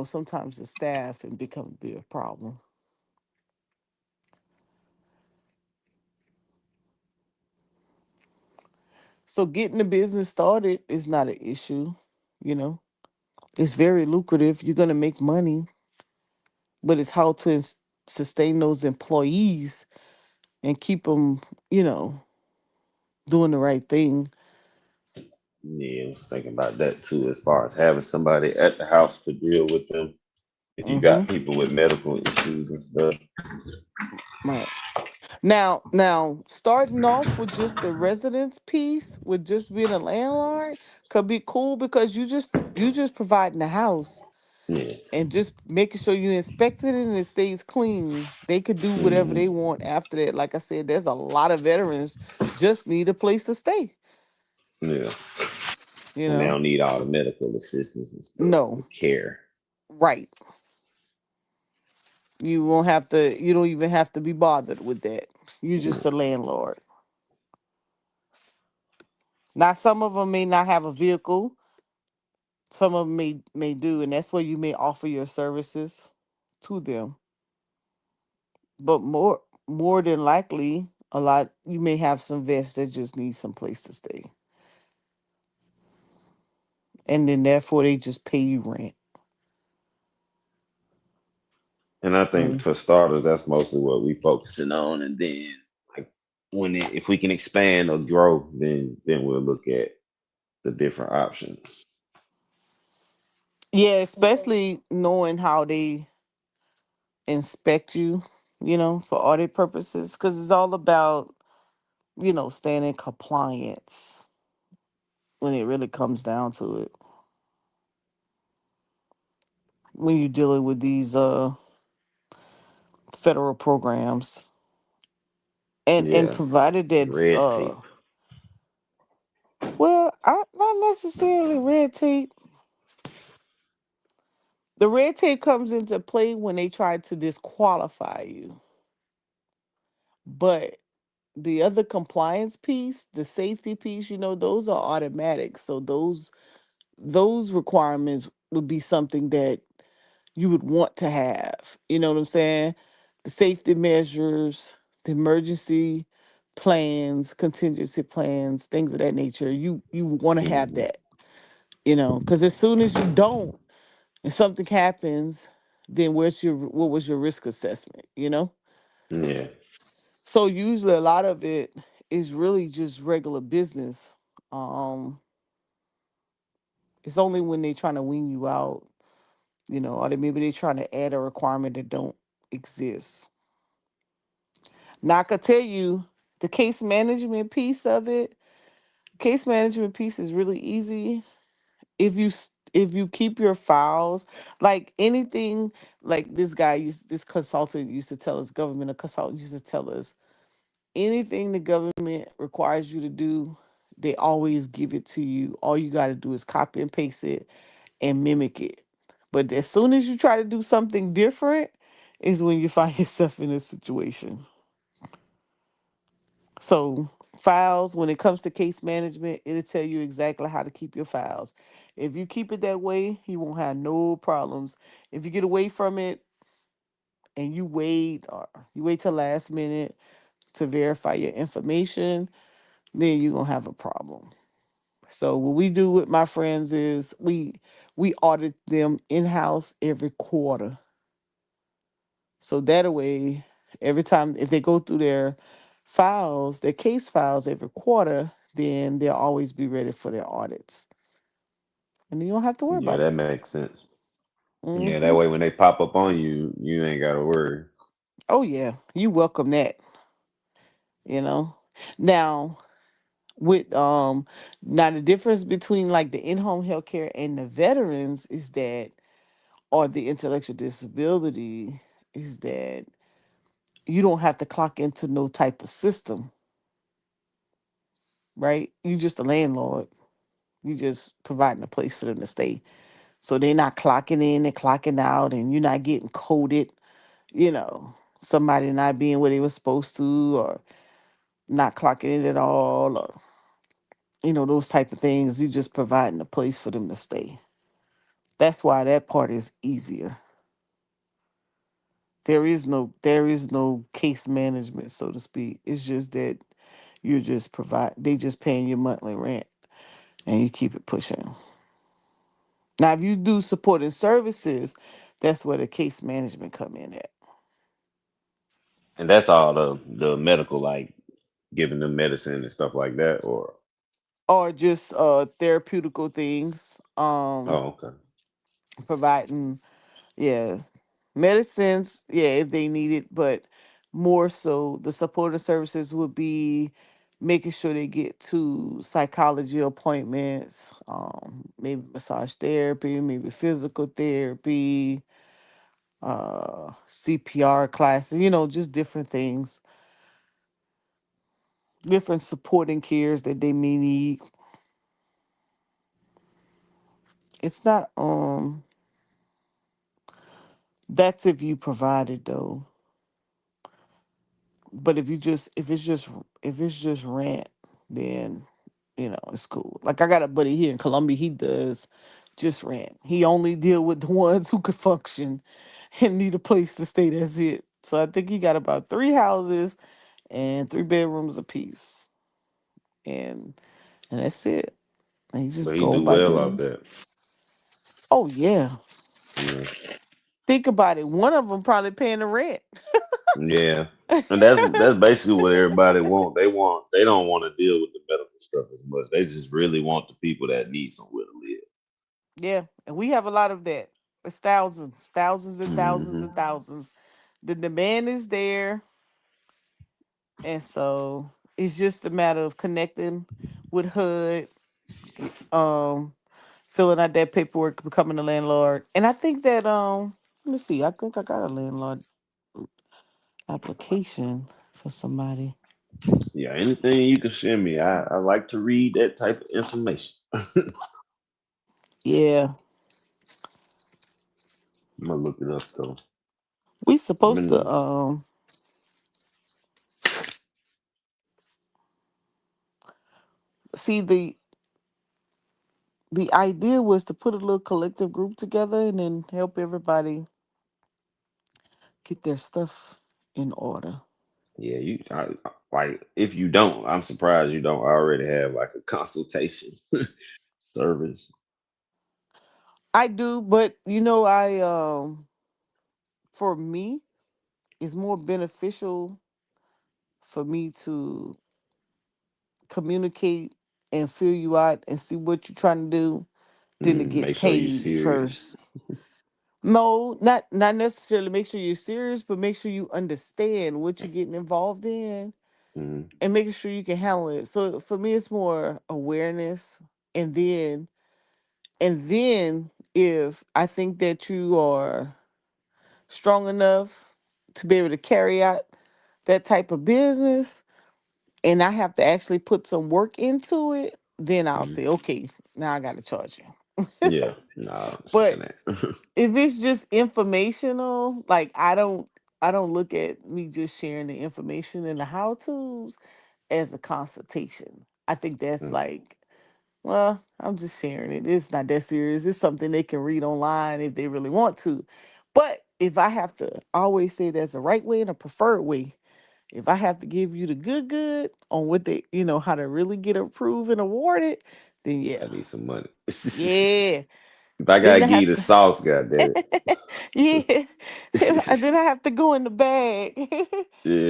sometimes the staff and become be a problem. So getting the business started is not an issue, you know. It's very lucrative. You're gonna make money, but it's how to sustain those employees and keep them, you know, doing the right thing. Yeah, I was thinking about that too, as far as having somebody at the house to deal with them. If you Mm-hmm. got people with medical issues and stuff. Right. Now, starting off with just the residence piece, with just being a landlord, could be cool, because you just providing the house Yeah. and just making sure you inspect it and it stays clean. They could do whatever Hmm. they want after that. Like I said, there's a lot of veterans just need a place to stay. Yeah. You And they know, don't need all the medical assistance and stuff, the no, care. right. You won't have to. You don't even have to be bothered with that. You're just a landlord. Now, some of them may not have a vehicle. Some of them may do, and that's where you may offer your services to them. But more than likely, a lot you may have some vets that just need some place to stay, and then therefore they just pay you rent. And I think Mm. for starters, that's mostly what we focusing on. And then like if we can expand or grow, then we'll look at the different options. Yeah, especially knowing how they inspect you, for audit purposes, because it's all about, staying in compliance when it really comes down to it. When you're dealing with these federal programs, and Yeah, provided that red tape. well, not necessarily red tape. The red tape comes into play when they try to disqualify you, but the other compliance piece, the safety piece, those are automatic. So those requirements would be something that you would want to have. You know what I'm saying? The safety measures, the emergency plans, contingency plans, things of that nature. You want to have Hmm. that, because as soon as you don't and something happens, then what was your risk assessment, Yeah, So usually a lot of it is really just regular business. Um, it's only when they trying to wean you out, or maybe they trying to add a requirement that don't exist. Now I could tell you the case management piece of it. Case management piece is really easy if you keep your files, like anything. Like this consultant used to tell us, government a consultant used to tell us, anything the government requires you to do, they always give it to you. All you got to do is copy and paste it and mimic it. But as soon as you try to do something different, is when you find yourself in a situation. So, files, when it comes to case management, it'll tell you exactly how to keep your files. If you keep it that way, you won't have no problems. If you get away from it and you wait till last minute to verify your information, then you're gonna have a problem. So what we do with my friends is we audit them in-house every quarter. So that way, every time if they go through their files, their case files every quarter, then they'll always be ready for their audits. And you don't have to worry yeah, about it. that makes sense. Yeah, that Hmm. way when they pop up on you, you ain't gotta worry. Oh yeah, you welcome that, you know. Now with now the difference between like the in-home healthcare and the veterans is that, or the intellectual disability, is that you don't have to clock into no type of system, right? You just a landlord. You just providing a place for them to stay. So they're not clocking in and clocking out, and you're not getting coded, you know, somebody not being where they were supposed to, or not clocking in at all, or, those type of things. You just providing a place for them to stay. That's why that part is easier. There is no case management, so to speak. It's just that they just paying your monthly rent and you keep it pushing. Now if you do supporting services, that's where the case management come in at. And that's all the medical, like giving them medicine and stuff like that, or Or just therapeutical things. oh, okay. Providing, yeah, medicines, yeah, if they need it, but more so the supportive services would be making sure they get to psychology appointments, maybe massage therapy, maybe physical therapy, CPR classes, just different things, different supporting cares that they may need. It's not that's if you provide it though. But if it's just rent, then it's cool. Like I got a buddy here in Columbia, he does just rent. He only deal with the ones who could function and need a place to stay. That's it. So I think he got about 3 houses and 3 bedrooms apiece. And that's it. And he just But he go do by well off doing. that. Oh yeah. Yeah. Think about it. One of them probably paying the rent. Yeah, and that's basically what everybody want. They don't want to deal with the medical stuff as much. They just really want the people that need somewhere to live. Yeah, and we have a lot of that. It's thousands, thousands and thousands Hmm. and thousands. The demand is there, and so it's just a matter of connecting with HUD, filling out that paperwork, becoming a landlord. And I think that let me see. I think I got a landlord application for somebody. Yeah, anything you can send me. I like to read that type of information. I'm Yeah, gonna look it up though. we I'm supposed to in. see the idea was to put a little collective group together and then help everybody get their stuff in order. Yeah, like if you don't, I'm surprised you don't already have like a consultation service. I do, but I for me, it's more beneficial for me to communicate and fill you out and see what you're trying to do than to get Make sure you paid serious. first. No, not necessarily make sure you're serious, but make sure you understand what you're getting involved in Mm, and making sure you can handle it. So for me it's more awareness, and then if I think that you are strong enough to be able to carry out that type of business and I have to actually put some work into it, then I'll mm. say, okay, now I got to charge you. Yeah, no, I But understand that. if it's just informational, like I don't look at me just sharing the information and the how to's as a consultation. I think that's Mm, like, well, I'm just sharing it. It's not that serious. It's something they can read online if they really want to. But if I have to always say there's a right way and a preferred way, if I have to give you the good on what they, how to really get approved and awarded, then I yeah. need some money. Yeah. If I Then gotta I give have you the to sauce, goddamn yeah. it. Then I have to go in the bag.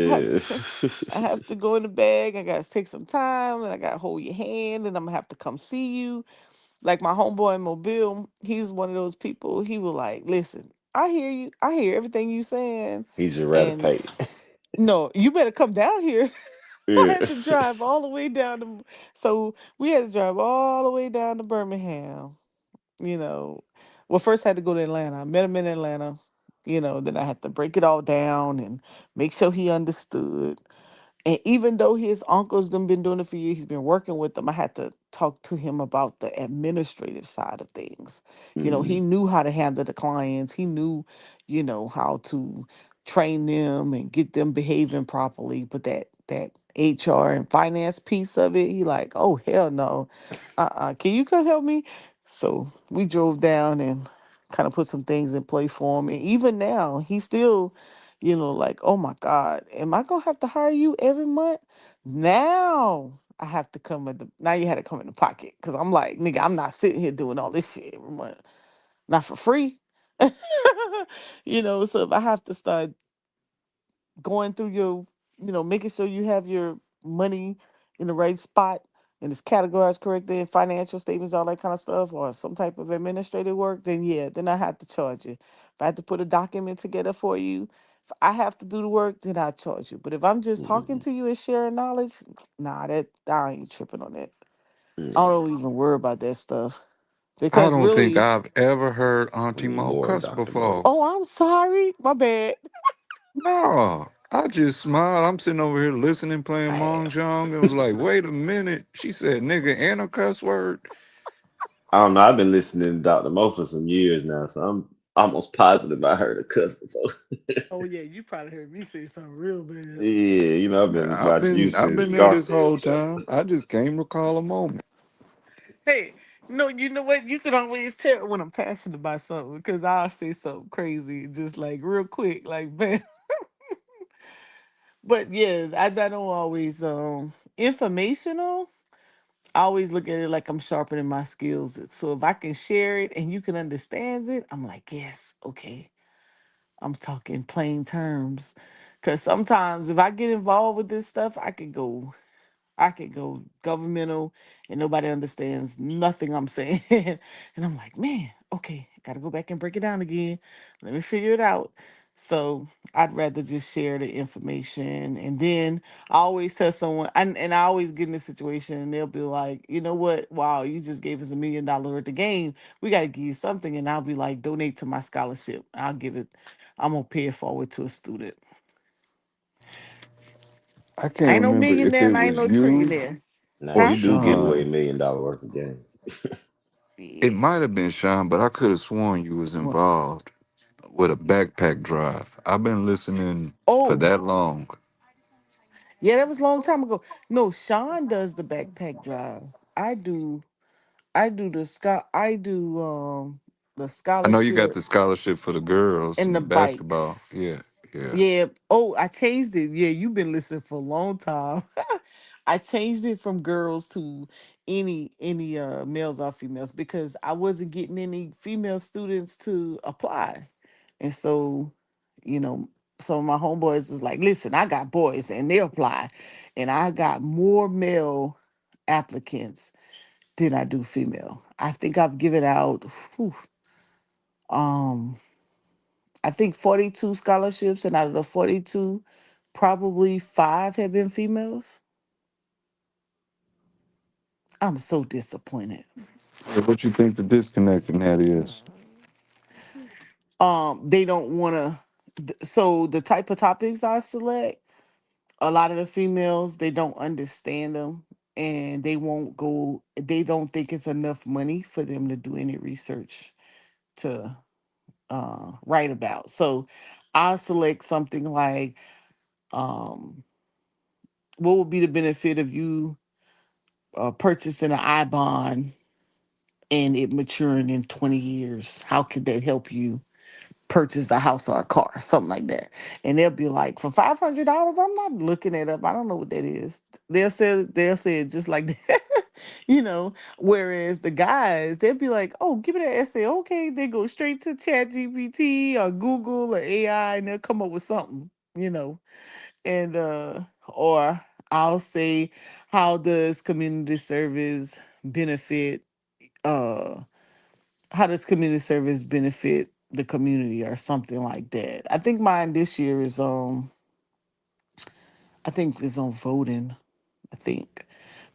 I have Yeah. to, I have to go in the bag. I gotta take some time and I gotta hold your hand and I'm gonna have to come see you. Like my homeboy in Mobile, he's one of those people. He was like, listen, I hear you. I hear everything you saying. He just rather And pay. no, you better come down here. I Yeah. had to drive all the way down to, so we had to drive all the way down to Birmingham, you know. Well, first I had to go to Atlanta. I met him in Atlanta, then I had to break it all down and make sure he understood. And even though his uncles done been doing it for years, he's been working with them. I had to talk to him about the administrative side of things. He Mm, knew how to handle the clients. He knew, how to train them and get them behaving properly. But that HR and finance piece of it, he like, oh hell no, can you come help me? So we drove down and kind of put some things in play for him. And even now, he still like, oh my God, am I gonna have to hire you every month? Now I have to come at the now you had to come in the pocket. Cause I'm like, nigga, I'm not sitting here doing all this shit every month. Not for free. So if I have to start going through your, making sure you have your money in the right spot and it's categorized correctly in financial statements, all that kind of stuff, or some type of administrative work, then yeah, then I have to charge you. If I have to put a document together for you, if I have to do the work, then I charge you. But if I'm just talking mm, to you and sharing knowledge, nah, that I ain't tripping on that. I yeah. don't even worry about that stuff. I Because don't think really, I've ever heard I Auntie need Mo more cuss Dr. before. Mo's. oh, I'm sorry, my bad. No, I just smiled. I'm sitting over here listening, playing I am. Mahjong, and was like, wait a minute. She said nigga and a cuss word. I don't know. I've been listening to Dr. Mo for some years now, so I'm almost positive I heard a cuss before. Oh yeah, you probably heard me say something real bad. Yeah, I've been watching you I've since been there this Garfield whole chapter. time. I just can't recall a moment. Hey, no, you know what? You can always tell when I'm passionate about something because I'll say something crazy, just like real quick, like bam. But yeah, I don't always informational. I always look at it like I'm sharpening my skills. So if I can share it and you can understand it, I'm like, yes, okay. I'm talking plain terms. Cause sometimes if I get involved with this stuff, I could go governmental and nobody understands nothing I'm saying. And I'm like, man, okay, gotta go back and break it down again. Let me figure it out. So I'd rather just share the information. And then I always tell someone, and I always get in this situation and they'll be like, you know what? Wow, you just gave us $1 million worth of game. We got to give you something. And I'll be like, donate to my scholarship. I'll give it, I'm going to pay it forward to a student. I I can't ain't no remember if millionaire it and I ain't was no you trillionaire. Now or Huh? you do give away Sean. $1 million worth of game. It Yeah. might have been Sean, but I could have sworn you was involved with a backpack drive. I've been listening for Oh, that long. yeah, that was a long time ago. No, Sean does the backpack drive. I do the I know you got scholarship the scholarship for the girls and and the the basketball. Yeah, bikes. yeah. Yeah. Oh, I changed it. Yeah, you've been listening for a long time. I changed it from girls to any males or females because I wasn't getting any female students to apply. And so, you know, some of my homeboys was like, listen, I got boys and they apply. And I got more male applicants than I do female. I think I've given out whew, um I think 42 scholarships, and out of the 42, probably 5 have been females. I'm so disappointed. Hey, what you think the disconnect in that is? They don't want to. So the type of topics I select, a lot of the females they don't understand them, and they won't go. They don't think it's enough money for them to do any research to write about. So I'll select something like, um, what would be the benefit of you purchasing an I bond and it maturing in 20 years? How could that help you purchase a house or a car, something like that? And they'll be like, for $500, I'm not looking it up. I don't know what that is. They'll say it just like that, Whereas the guys, they'll be like, oh, give me that essay. Okay, they go straight to Chat GPT or Google or AI, and they'll come up with something. And or I'll say, how does community service benefit uh how does community service benefit the community or something like that. I think mine this year is I think is on voting, I think.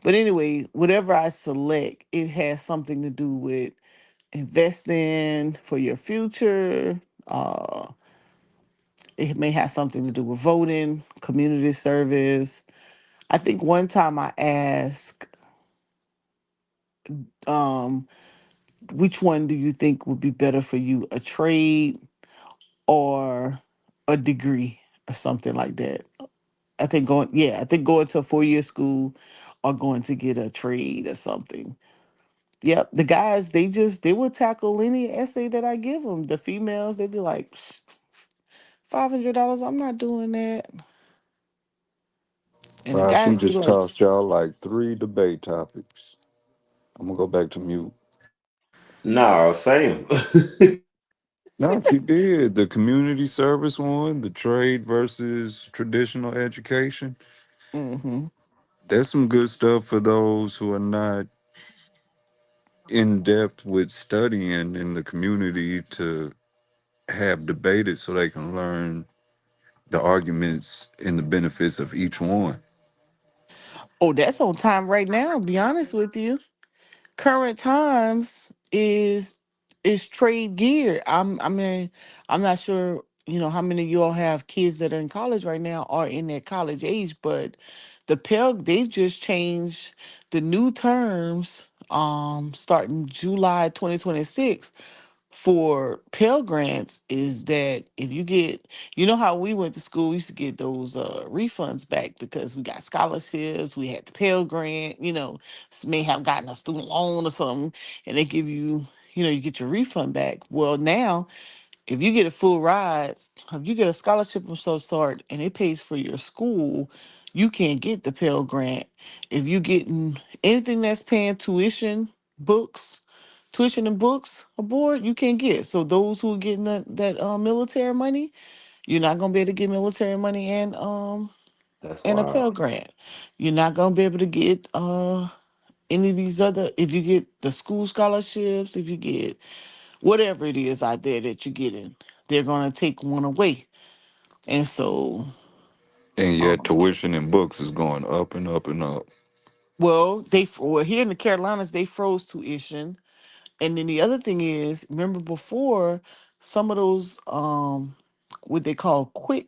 But anyway, whatever I select, it has something to do with investing for your future. It may have something to do with voting, community service. I think one time I asked, um, which one do you think would be better for you, a trade or a degree or something like that? I think going to a 4-year school or going to get a trade or something. Yep, the guys they will tackle any essay that I give them. The females they'd be like, $500, I'm not doing that. And the She guys be just like, tossed y'all like 3 debate topics. I'm gonna go back to mute. No, same. No, she did. The community service one, the trade versus traditional education. mm-hmm. That's some good stuff for those who are not in depth with studying in the community to have debated so they can learn the arguments and the benefits of each one. Oh, that's on time right now, be honest with you. Current times is trade gear. I mean, I'm not sure, how many of you all have kids that are in college right now or in their college age, but the Pell they've just changed the new terms starting July 2026 for Pell Grants. Is that if you get, how we went to school, we used to get those refunds back because we got scholarships, we had the Pell Grant, may have gotten a student loan or something, and they give you, you get your refund back. Well, now if you get a full ride, if you get a scholarship of some sort and it pays for your school, you can't get the Pell Grant. If you getting anything that's paying tuition and books aboard, you can't get. So those who are getting that military money, You're not gonna be able to get military money That's and a wild. Pell Grant. You're not gonna be able to get any of these other, if you get the school scholarships, if you get whatever it is out there that you're getting, they're gonna take one away. And so And yet um tuition and books is going up and up and up. well, here in the Carolinas they froze tuition. And then the other thing is, remember before, some of those what they call quick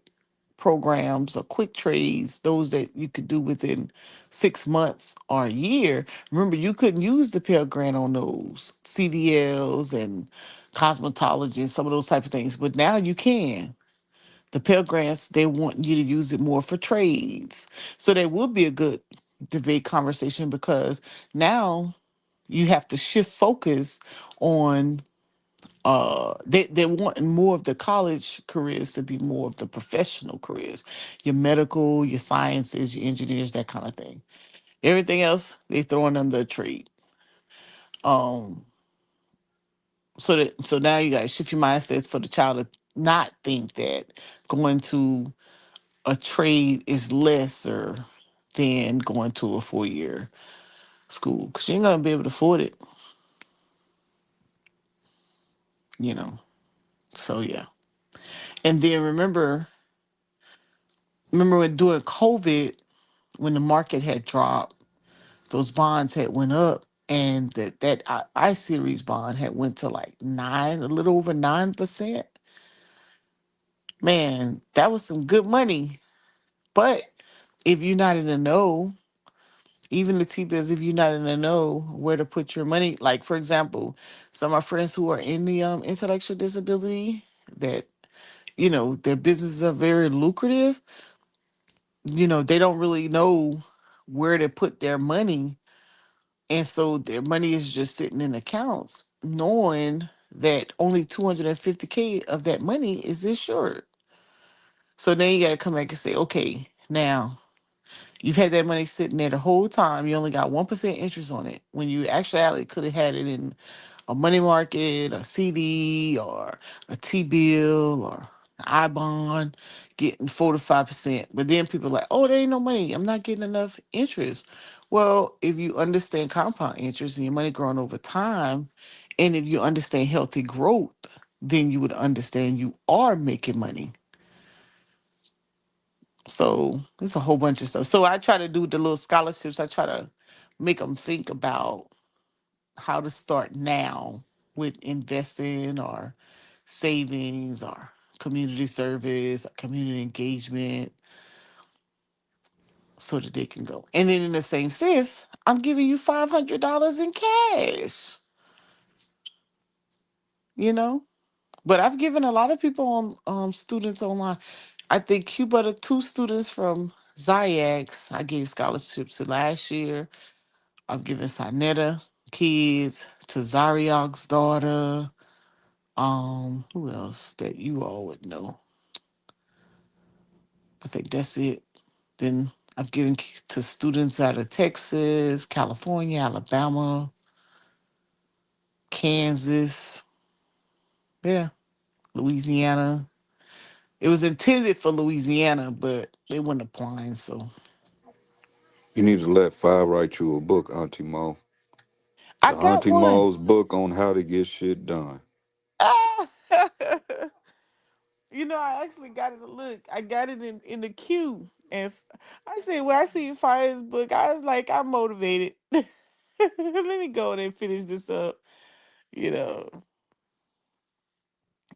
programs or quick trades, those that you could do within 6 months or a year. Remember, you couldn't use the Pell Grant on those CDLs and cosmetology and some of those type of things, but now you can. The Pell Grants, they want you to use it more for trades. So that would be a good debate conversation because now you have to shift focus on they're wanting more of the college careers to be more of the professional careers, your medical, your sciences, your engineers, that kind of thing. Everything else they throwing under a trade. um so now you got to shift your mindsets for the child to not think that going to a trade is lesser than going to a 4-year school, because you ain't gonna be able to afford it, you know. So yeah. And then remember when during COVID, when the market had dropped, those bonds had went up, and that I series bond had went to like a little over 9%. Man, that was some good money. But if you're not in the know, even the T-bills, if you're not in the know where to put your money, like for example, some of my friends who are in the intellectual disability, that their businesses are very lucrative, they don't really know where to put their money. And so their money is just sitting in accounts, knowing that only 250K of that money is insured. So then you got to come back and say, okay, now you've had that money sitting there the whole time. You only got 1% interest on it, when you actually could have had it in a money market, a CD, or a T bill, or an I bond, getting 4 to 5%. But then people are like, oh, there ain't no money. I'm not getting enough interest. Well, if you understand compound interest and your money growing over time, and if you understand healthy growth, then you would understand you are making money. So there's a whole bunch of stuff. So I try to do the little scholarships. I try to make them think about how to start now with investing or savings or community service or community engagement, so that they can go. And then in the same sense, I'm giving you $500 in cash, you know? But I've given a lot of people on students online. I think Cuba, the 2 students from XyayX, I gave scholarships to last year. I've given Sinetta kids, to Zariak's daughter. Who else that you all would know? I think that's it. Then I've given to students out of Texas, California, Alabama, Kansas, yeah, Louisiana. It was intended for Louisiana, but they weren't applying. So You need to let Five write you a book, Auntie Mo. I The got Auntie one. Mo's book on how to get shit done. Ah! I actually got it. Look, I got it in the queue, and I said, when I see Fire's book, I was like, I'm motivated. Let me go and finish this up. You know,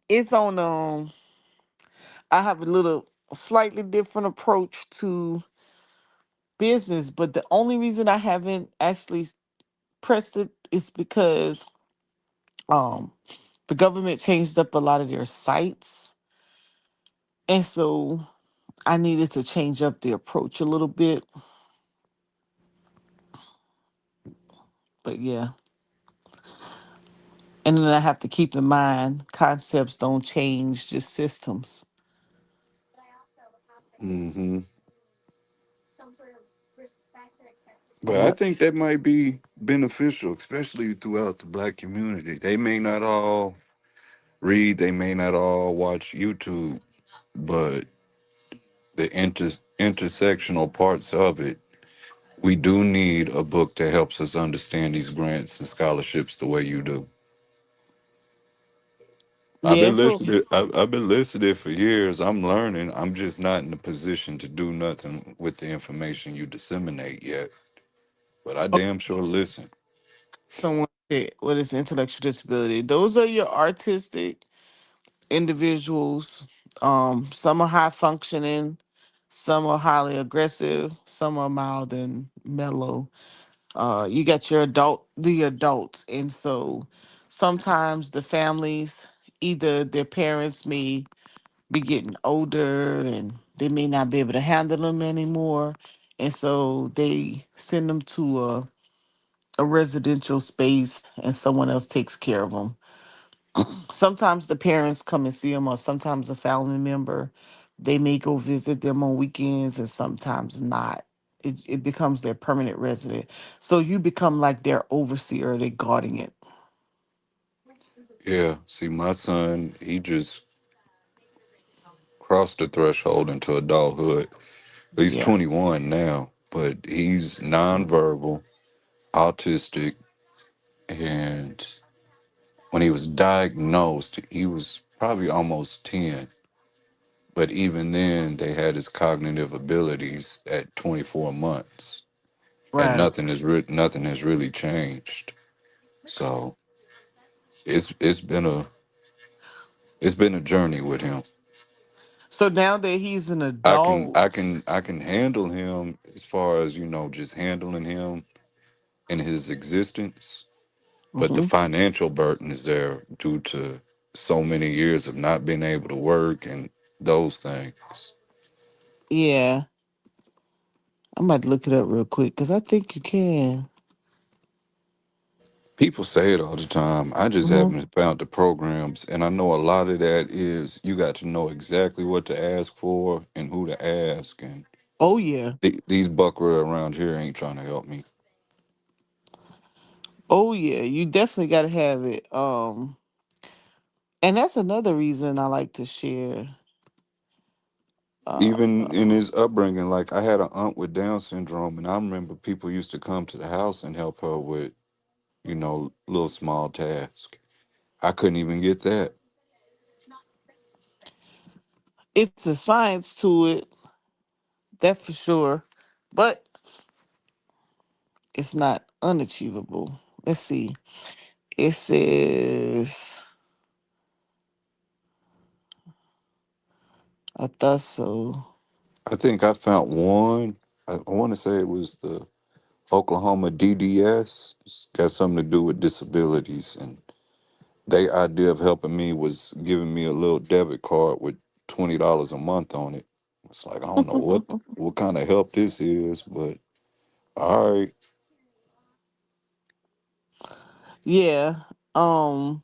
it's on. I have a little slightly different approach to business, but the only reason I haven't actually pressed it is because um the government changed up a lot of their sites, and so I needed to change up the approach a little bit. But yeah. And then I have to keep in mind concepts don't change, just systems. Hmm. But I Yep. think that might be beneficial, especially throughout the black community. They may not all read, they may not all watch YouTube, but the intersectional parts of it, we do need a book that helps us understand these grants and scholarships the way you do. Yeah, so I've been listening for years. I'm learning. I'm just not in the position to do nothing with the information you disseminate yet. But I damn sure listen. someone said, what is intellectual disability? Those are your artistic individuals. Some are high functioning, some are highly aggressive, some are mild and mellow. You got the adults, and so sometimes the families, either their parents may be getting older and they may not be able to handle them anymore, and so they send them to a residential space, and someone else takes care of them. Sometimes the parents come and see them, or sometimes a family member. They may go visit them on weekends, and sometimes not. It becomes their permanent resident. So you become like their overseer, their guardian. Yeah. See, my son, he just crossed the threshold into adulthood. He's Yeah. 21 now, but he's nonverbal, autistic, and when he was diagnosed, he was probably almost 10. But even then, they had his cognitive abilities at 24 months, and Right. nothing has really changed. So it's it's been a journey with him. So now that he's an adult, I can handle him as far as just handling him in his existence, but the hmm financial burden is there due to so many years of not being able to work and those things. yeah, I might look it up real quick because I think you can. People say it all the time. I just hmm haven't found the programs, and I know a lot of that is you got to know exactly what to ask for and who to ask. And Oh yeah, these buckaroo around here ain't trying to help me. oh yeah, you definitely got to have it. And that's another reason I like to share. Even in Uh, his upbringing, like I had an aunt with Down syndrome, and I remember people used to come to the house and help her with, little small tasks. I couldn't even get that. it's a science to it, that for sure, but it's not unachievable. Let's see. It says, I thought so. I think I found one. I want to say it was the Oklahoma DDS. It's got something to do with disabilities, and their idea of helping me was giving me a little debit card with $20 a month on it. It's like I don't know what kind of help this is, but all right. Yeah. Um.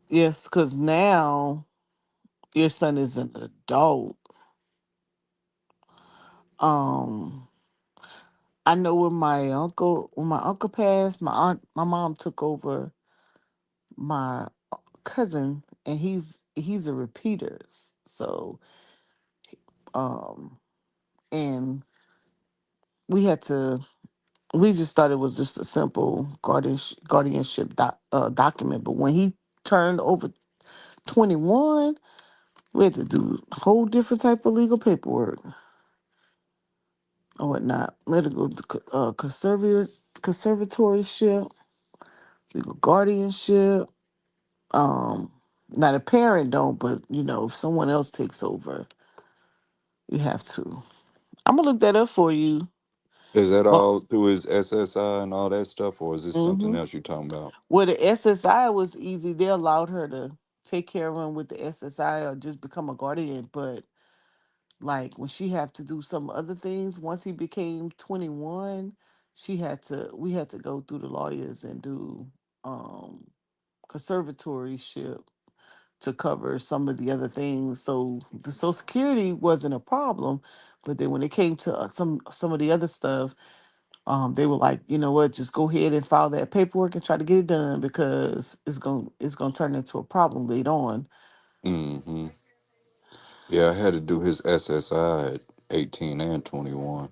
Yes, because now your son is an adult. Um. I know when my uncle passed, my mom took over my cousin, and he's a repeater. So, um, and we had to. We just thought it was just a simple guardianship document, but when he turned over 21, we had to do a whole different type of legal paperwork or whatnot. We had to go to conservatorship, legal guardianship. Um, Not a parent don't, but if someone else takes over, you have to. I'm gonna look that up for you. Is that Well, all through his SSI and all that stuff, or is this something mm-hmm. else you're talking about? Where the SSI was easy, they allowed her to take care of him with the SSI or just become a guardian. But like when she had to do some other things, once he became 21, we had to go through the lawyers and do um conservatorship to cover some of the other things. So the Social Security wasn't a problem, but then when it came to some of the other stuff, they were like, you know what, just go ahead and file that paperwork and try to get it done because it's gonna turn into a problem later on. Hmm. Yeah, I had to do his SSI at 18 and 21.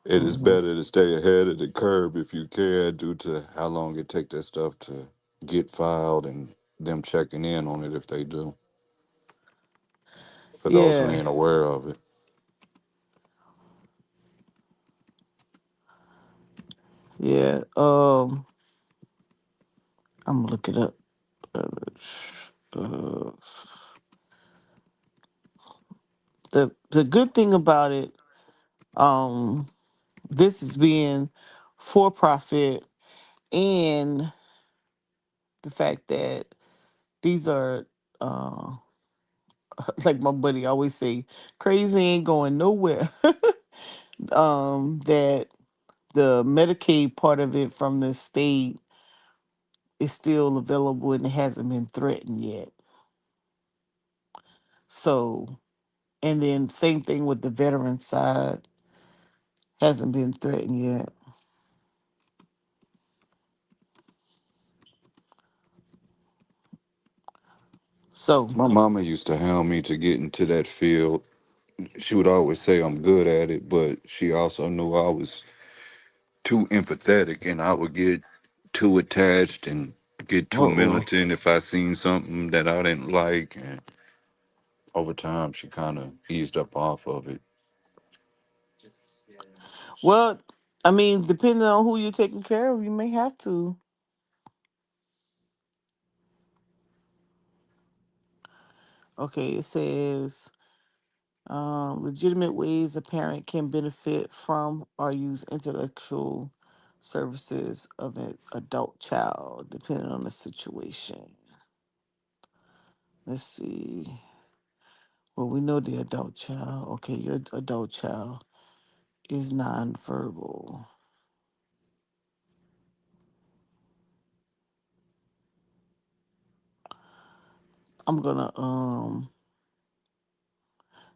It is Hmm. better to stay ahead of the curve if you can, due to how long it take that stuff to get filed and them checking in on it if they do. For those who Yeah, ain't aware of it. yeah. I'm gonna look it up. Uh, the good thing about it, um, this is being for profit, and the fact that these are, uh, like my buddy always say, crazy ain't going nowhere. That the Medicaid part of it from the state is still available and it hasn't been threatened yet. So, and then same thing with the veteran side, hasn't been threatened yet. So, My mama used to hound me to get into that field. She would always say I'm good at it, but she also knew I was too empathetic and I would get too attached and get too uh-uh. militant if I seen something that I didn't like. And over time, she kind of eased up off of it. Well, I mean, depending on who you're taking care of, you may have to. Okay, it says legitimate ways a parent can benefit from or use intellectual services of an adult child, depending on the situation. Let's see. Well, we know the adult child. Okay, your adult child is nonverbal. I'm gonna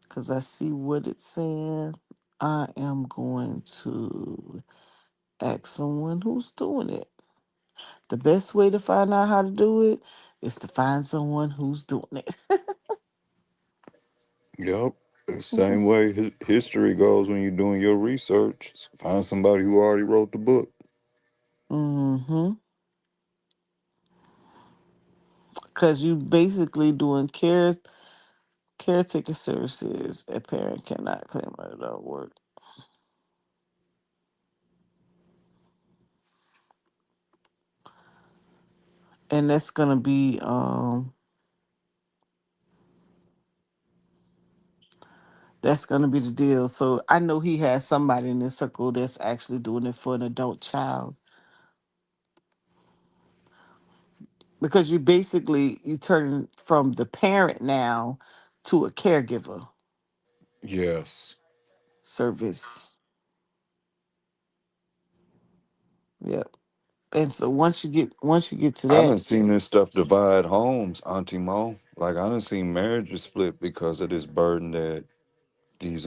because I see what it's saying. I am going to ask someone who's doing it. The best way to find out how to do it is to find someone who's doing it. Yep. The same way history goes when you're doing your research. Find somebody who already wrote the book. Mm-hmm. Because you basically doing caretaker services. A parent cannot claim adult work, and that's gonna be the deal. So I know he has somebody in his circle that's actually doing it for an adult child, because you turn from the parent now to a caregiver Yes. service. Yep. And so once you get to I done that, seen this stuff divide homes, Auntie Mo. Like I done seen marriages split because of this burden that these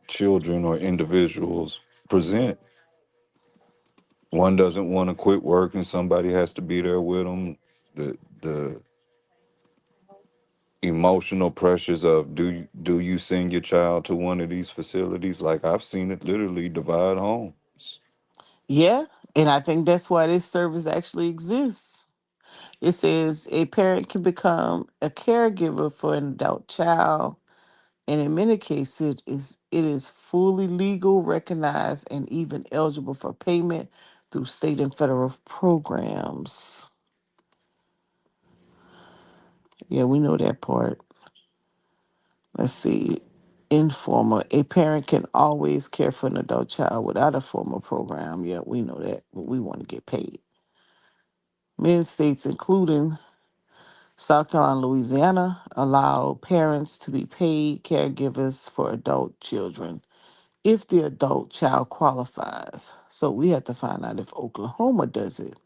children or individuals present. One doesn't want to quit work and somebody has to be there with them. The emotional pressures of do you send your child to one of these facilities? Like I've seen it literally divide homes. yeah, and I think that's why this service actually exists. It says a parent can become a caregiver for an adult child, and in many cases, it is fully legal, recognized, and even eligible for payment through state and federal programs. Yeah, we know that part. Let's see. Informal. A parent can always care for an adult child without a formal program. Yeah, we know that, but we want to get paid. Many states, including South Carolina, Louisiana, allow parents to be paid caregivers for adult children if the adult child qualifies. So we have to find out if Oklahoma does it.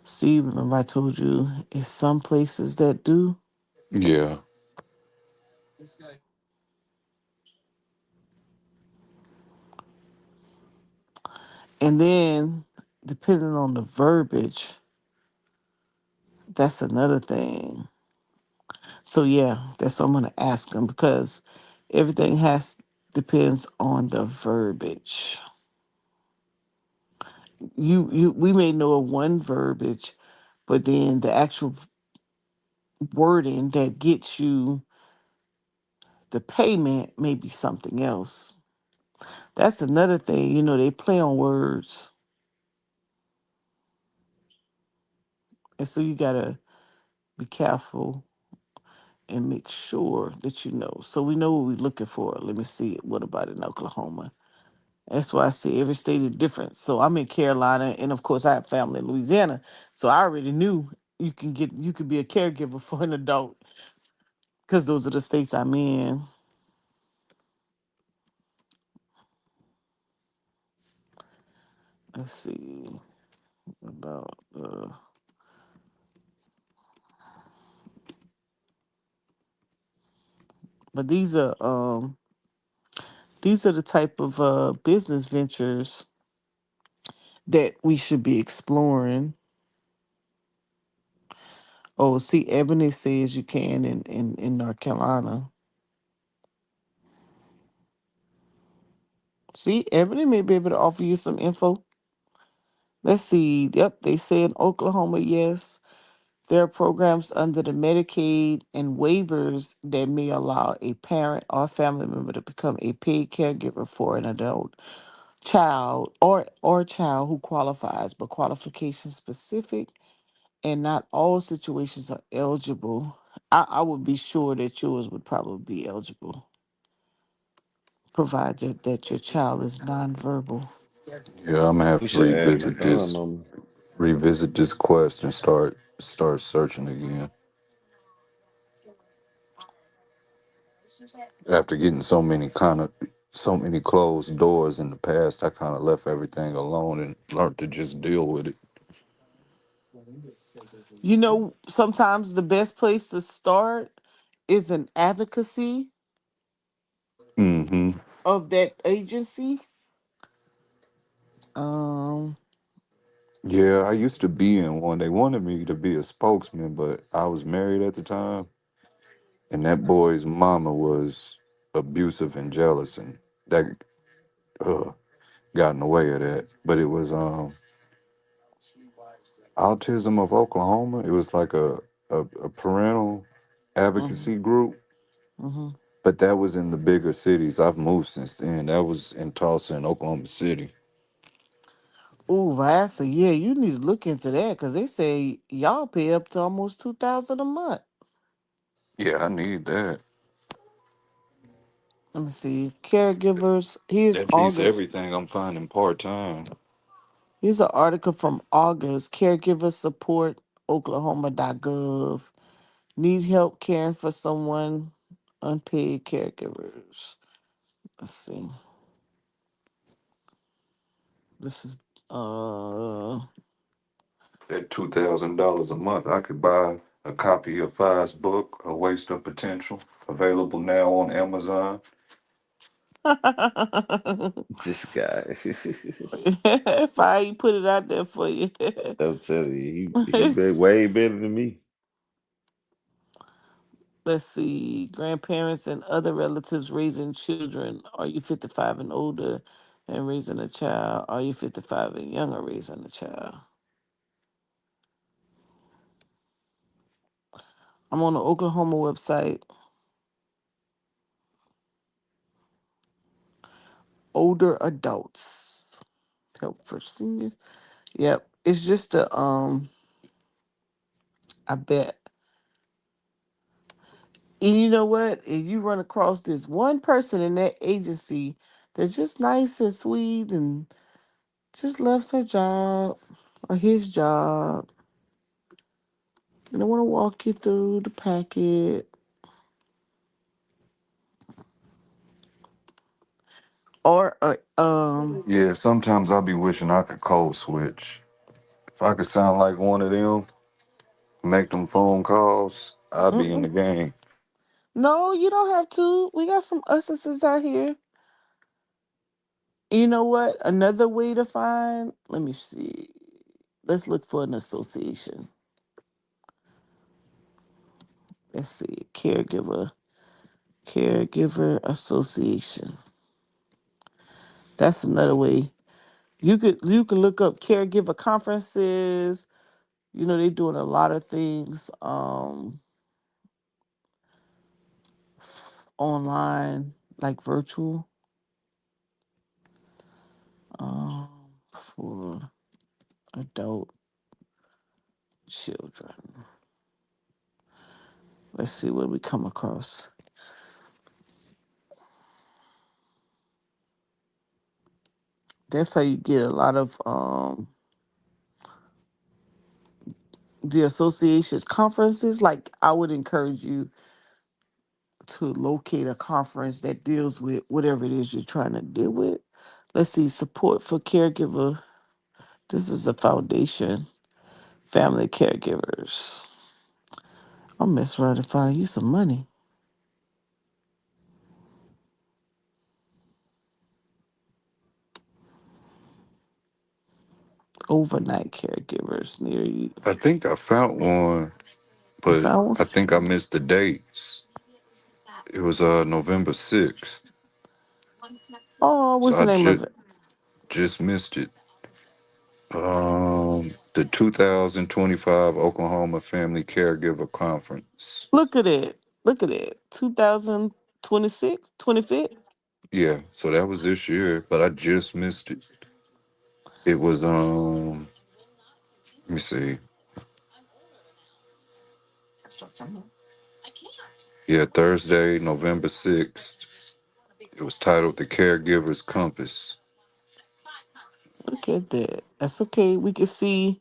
See, remember I told you it's some places that do. Yeah. And then depending on the verbiage, that's another thing. So yeah, that's what I'm gonna ask them because everything has depends on the verbiage. We may know of one verbiage, but then the actual wording that gets you the payment may be something else. That's another thing. They play on words, and so you gotta be careful and make sure that you know. So we know what we're looking for. Let me see. What about in Oklahoma? That's why I say every state is different. So I'm in Carolina, and of course I have family in Louisiana. So I already knew you could be a caregiver for an adult because those are the states I'm in. Let's see about but these are the type of business ventures that we should be exploring. Oh, see, Ebony says you can in North Carolina. See, Ebony may be able to offer you some info. Let's see. Yep, they say in Oklahoma, yes. There are programs under the Medicaid and waivers that may allow a parent or family member to become a paid caregiver for an adult child or child who qualifies, but qualification specific and not all situations are eligible. I would be sure that yours would probably be eligible, provided that your child is nonverbal. Yeah, I'm gonna have You to should add my con revisit this quest and start searching again. After getting so many closed doors in the past, I kind of left everything alone and learned to just deal with it. Sometimes the best place to start is an advocacy Hmm. of that agency. Um, Yeah, I used to be in one. They wanted me to be a spokesman, but I was married at the time, and that boy's mama was abusive and jealous, and that uh, got in the way of that. But it was Autism of Oklahoma. It was like a parental mhm, advocacy group, mhm. but that was in the bigger cities. I've moved since then. That was in Tulsa and Oklahoma City. Ooh, Vasa, yeah, you need to look into that because they say y'all pay up to almost 2,000 a month. Yeah, I need that. Let me see. Caregivers. Here's That beats August. everything I'm finding part time. Here's an article from August. Caregiver support Oklahoma.gov. Need help caring for someone? Unpaid caregivers. Let's see. This is At $2,000 a month, I could buy a copy of Five's book, A Waste of Potential, available now on Amazon. This guy. if I ain't put it out there for you. I'm telling you, he way better than me. Let's see. Grandparents and other relatives raising children. Are you 55 and older and raising a child? Are you 55 and younger raising a child? I'm on the Oklahoma website. Older adults. Help for seniors. Yep. It's just I bet. And you know what? If you run across this one person in that agency that's just nice and sweet and just loves her job or his job, and I want to walk you through the packet. Or Yeah, sometimes I be wishing I could code switch. If I could sound like one of them, make them phone calls, I'd be in the mm-mm. game. No, you don't have to. We got some us's out here. You know what? Another way to find. Let me see. Let's look for an association. Let's see, caregiver association. That's another way. You could look up caregiver conferences. You know, they're doing a lot of things online, like virtual, um, for adult children. Let's see what we come across. That's how you get a lot of the association's conferences. Like, I would encourage you to locate a conference that deals with whatever it is you're trying to deal with. Let's see, support for caregiver. This is a foundation, family caregivers. I'll mess around and find you some money. Overnight caregivers near you. I think I found one, You but found one? I think I missed the dates. It was November 6th. Oh, So what's the I name of it? just missed it. The 2025 Oklahoma Family Caregiver Conference. Look at it. Look at it. 2026, 25th. Yeah, so that was this year, but I just missed it. It was let me see. Yeah, Thursday, November 6th. It was titled The Caregiver's Compass. Look at that. That's okay. We can see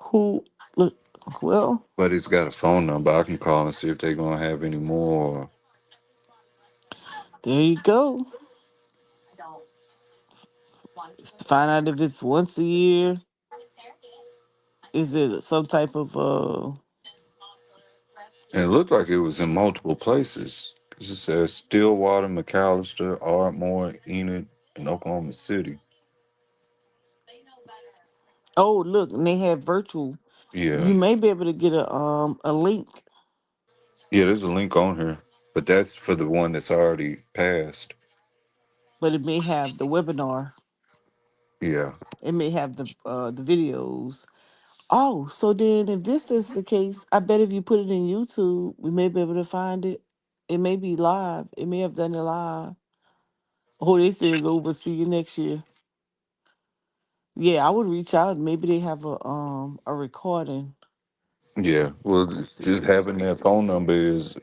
who. Look, well, But it's got a phone number. I can call and see if they're gonna have any more. there you go. Find out if it's once a year. Is it some type of And it looked like it was in multiple places. 'Cause it says Stillwater, McAllister, Ardmore, Enid, and Oklahoma City. oh, look, and they have virtual. Yeah. You may be able to get a link, Yeah, there's a link on here. But that's for the one that's already passed. but it may have the webinar. Yeah. It may have the videos. Oh, so then if this is the case, I bet if you put it in YouTube, we may be able to find it. It may be live. It may have done it live. Oh, they say it's over. See you next year. Yeah, I would reach out. Maybe they have a recording. Yeah. Well, Let's see, just having that phone resources. number is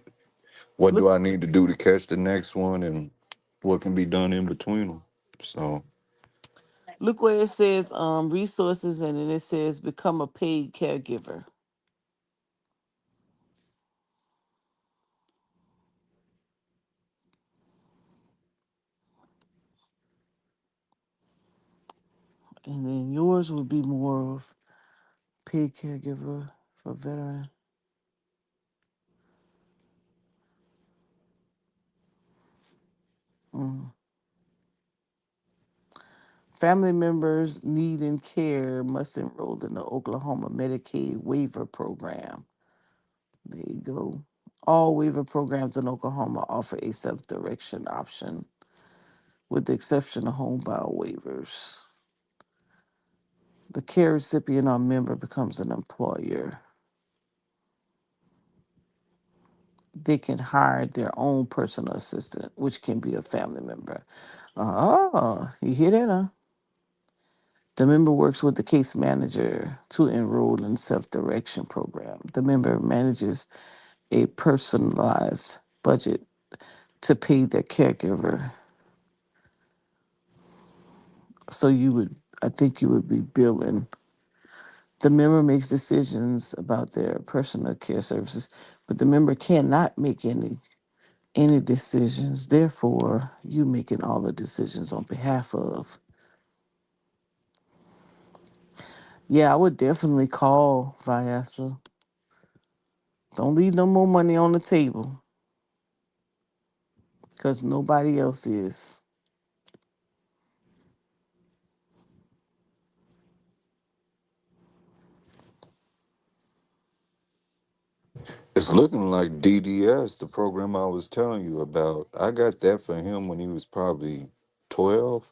what Look do I need to do to catch the next one and what can be done in between them. So, look where it says resources, and then it says become a paid caregiver. And then yours would be more of paid caregiver for veteran. Mm. Family members needing care must enroll in the Oklahoma Medicaid waiver program. There you go. All waiver programs in Oklahoma offer a self-direction option, with the exception of homebound waivers. The care recipient or member becomes an employer. They can hire their own personal assistant, which can be a family member. Oh, you hear that, huh? The member works with the case manager to enroll in self-direction program. The member manages a personalized budget to pay their caregiver. So I think you would be billing. The member makes decisions about their personal care services, but the member cannot make any decisions. Therefore, you making all the decisions on behalf of. Yeah, I would definitely call Vyasa. Don't leave no more money on the table because nobody else is. It's looking like DDS, the program I was telling you about. I got that for him when he was probably 12.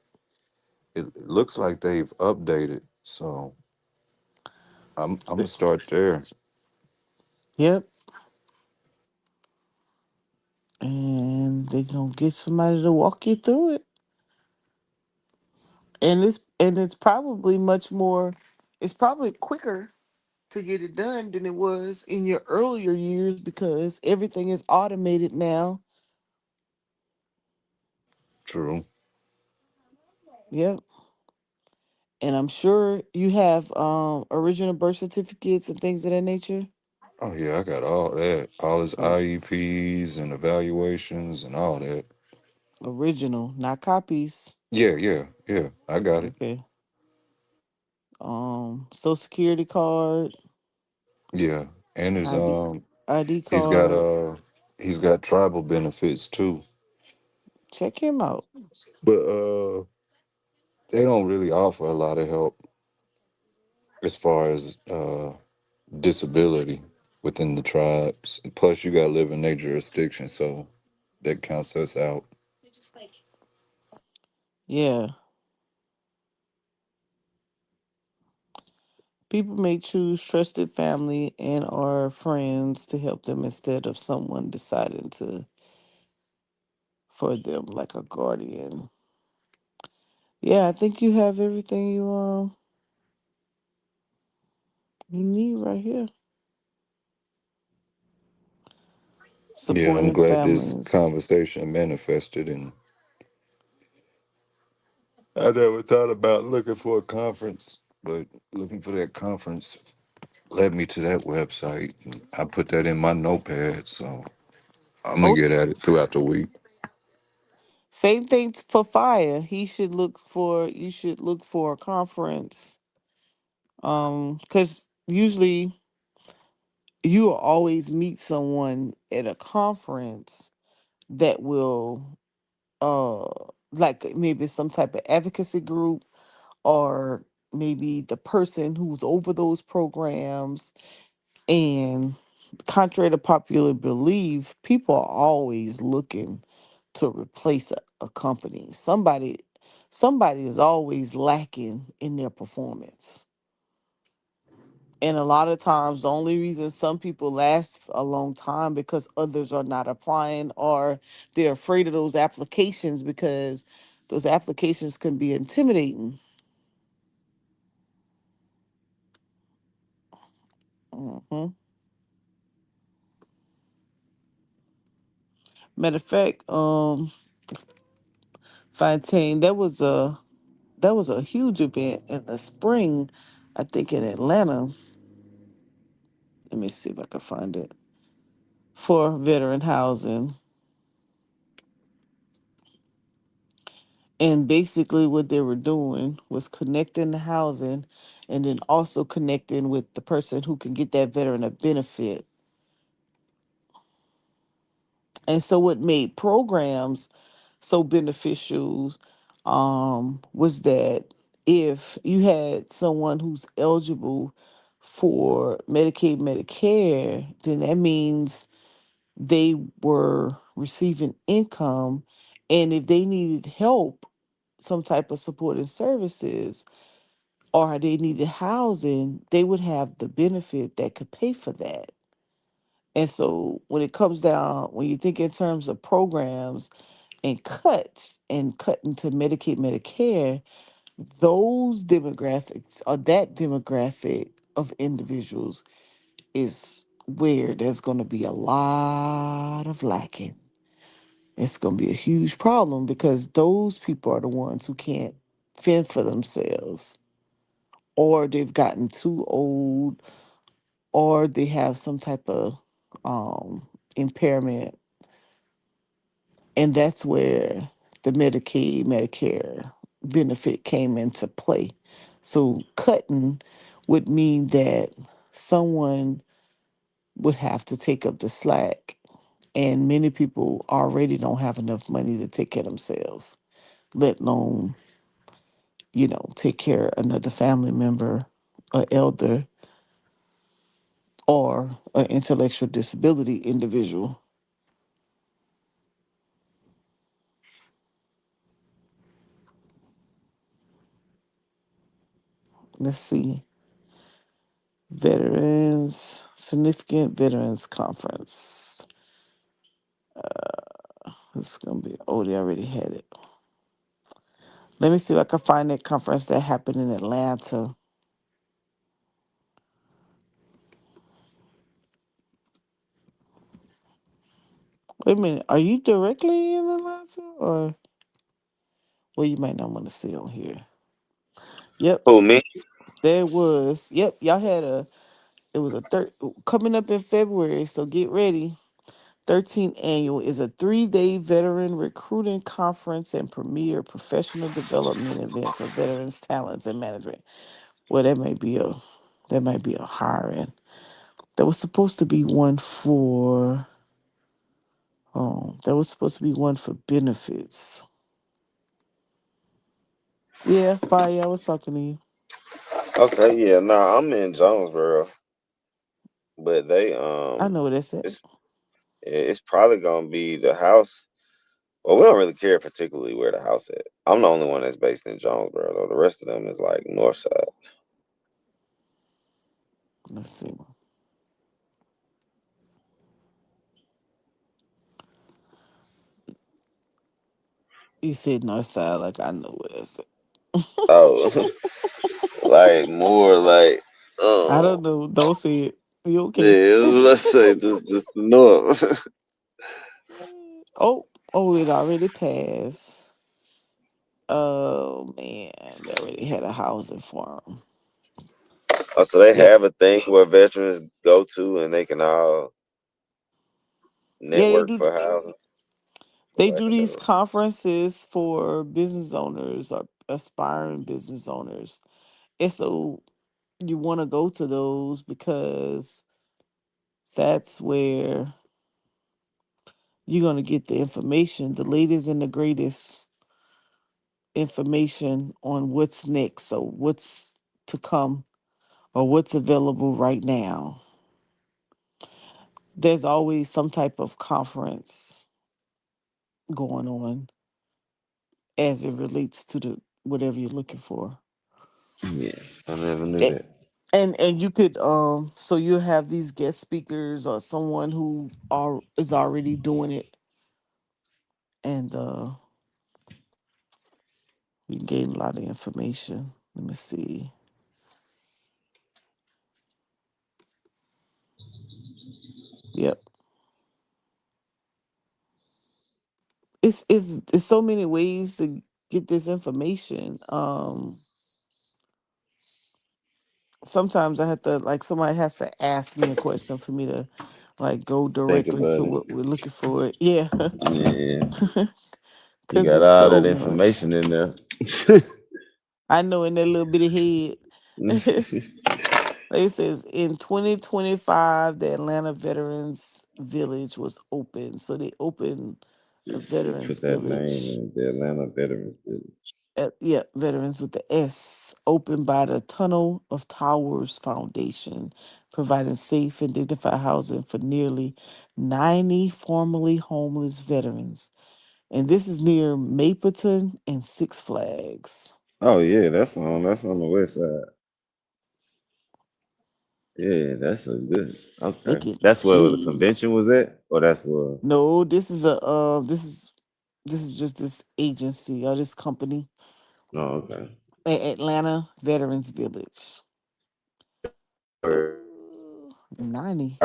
It looks like they've updated, so I'm gonna start there. Yep. And they're gonna get somebody to walk you through it. And it's probably much more, it's probably quicker to get it done than it was in your earlier years because everything is automated now. True. Yep. And I'm sure you have original birth certificates and things of that nature. Oh yeah, I got all that, all his Oh, IEPs and evaluations and all that. original, not copies. Yeah. I got it. Okay. Social security card, Yeah, and his ID ID he's got card. he's got tribal benefits too, Check him out. but they don't really offer a lot of help as far as disability within the tribes. Plus, you got to live in their jurisdiction, so that counts us out. Yeah. People may choose trusted family and or friends to help them instead of someone deciding to for them like a guardian. Yeah, I think you have everything you need right here. Yeah, I'm Supporting glad this families. conversation manifested, and I never thought about looking for a conference, but looking for that conference led me to that website. And I put that in my notepad, so I'm gonna Oh, get at it throughout the week. same thing for fire. He should look for you should look for a conference. Because usually you will always meet someone at a conference that will uh like maybe some type of advocacy group or maybe the person who's over those programs. And contrary to popular belief, people are always looking to replace a company. Somebody is always lacking in their performance. And a lot of times the only reason some people last a long time because others are not applying or they're afraid of those applications because those applications can be intimidating. Hmm. Matter of fact, Fontaine, that was a huge event in the spring, I think in Atlanta. Let me see if I can find it for veteran housing. And basically, what they were doing was connecting the housing and then also connecting with the person who can get that veteran a benefit. And so, what made programs so beneficial was that if you had someone who's eligible for Medicaid, Medicare, then that means they were receiving income. And if they needed help, some type of support and services, or they needed housing, they would have the benefit that could pay for that. And so when it comes down, when you think in terms of programs and cutting to Medicaid, Medicare, those demographics or that demographic of individuals is where there's going to be a lot of lacking. It's going to be a huge problem because those people are the ones who can't fend for themselves, or they've gotten too old, or they have some type of impairment. And that's where the Medicaid, Medicare benefit came into play. So cutting would mean that someone would have to take up the slack. And many people already don't have enough money to take care of themselves, let alone, take care of another family member or elder. or an intellectual disability individual. Let's see. Veterans, Significant Veterans Conference. This is gonna be, oh, they already had it. Let me see if I can find that conference that happened in Atlanta. Wait a minute, are you directly in Atlanta, or well, you might not want to see on here. Yep, Who, me? there was. Yep, y'all had a. It was a coming up in February, so get ready. 13th annual is a 3-day veteran recruiting conference and premier professional development event for veterans talents and management. Well, that might be a hiring. There was supposed to be one for there was supposed to be one for benefits. Yeah, Fire, I was talking to you. Okay, yeah, nah, I'm in Jonesboro, but they I know where that's at. it's probably gonna be the house. Well, we don't really care particularly where the house at. I'm the only one that's based in Jonesboro, though. The rest of them is like North Side. Let's see. You said north side, like I know where that's at. Oh, like more like I um don't know. Don't say it. You okay? yeah, let's say just the north. Oh, oh, it already passed. Oh man, they already had a housing forum. Oh, so they Yep. have a thing where veterans go to and they can all Yeah, they network do. for housing. They Like do a these little, conferences for business owners or aspiring business owners, and so you want to go to those because that's where you're gonna get the information, the latest and the greatest information on what's next. So what's to come or what's available right now. There's always some type of conference going on as it relates to the whatever you're looking for. yeah, I never knew A- that. And you could so you have these guest speakers or someone who is already doing it, and we can gain a lot of information. Let me see. Yep. It's so many ways to get this information. Sometimes I have to, like, somebody has to ask me a question for me to like go Think directly about to it. what we're looking for. Yeah. Yeah, you Cause got it's all so that much. information in there. I know in that little bitty head. It says in 2025 the Atlanta Veterans Village was open. So they opened a Just veterans put that name village. in the Atlanta Veterans Village. Yeah, veterans with the S, opened by the Tunnel of Towers Foundation, providing safe and dignified housing for nearly 90 formerly homeless veterans. And this is near Mapleton and Six Flags. Oh yeah, that's on the west side. Yeah, that's a good. They Okay, getting that's where the paid. convention was at, or that's where. No, this is just this agency or this company, Oh, okay. Atlanta Veterans Village. Uh, Where- 90.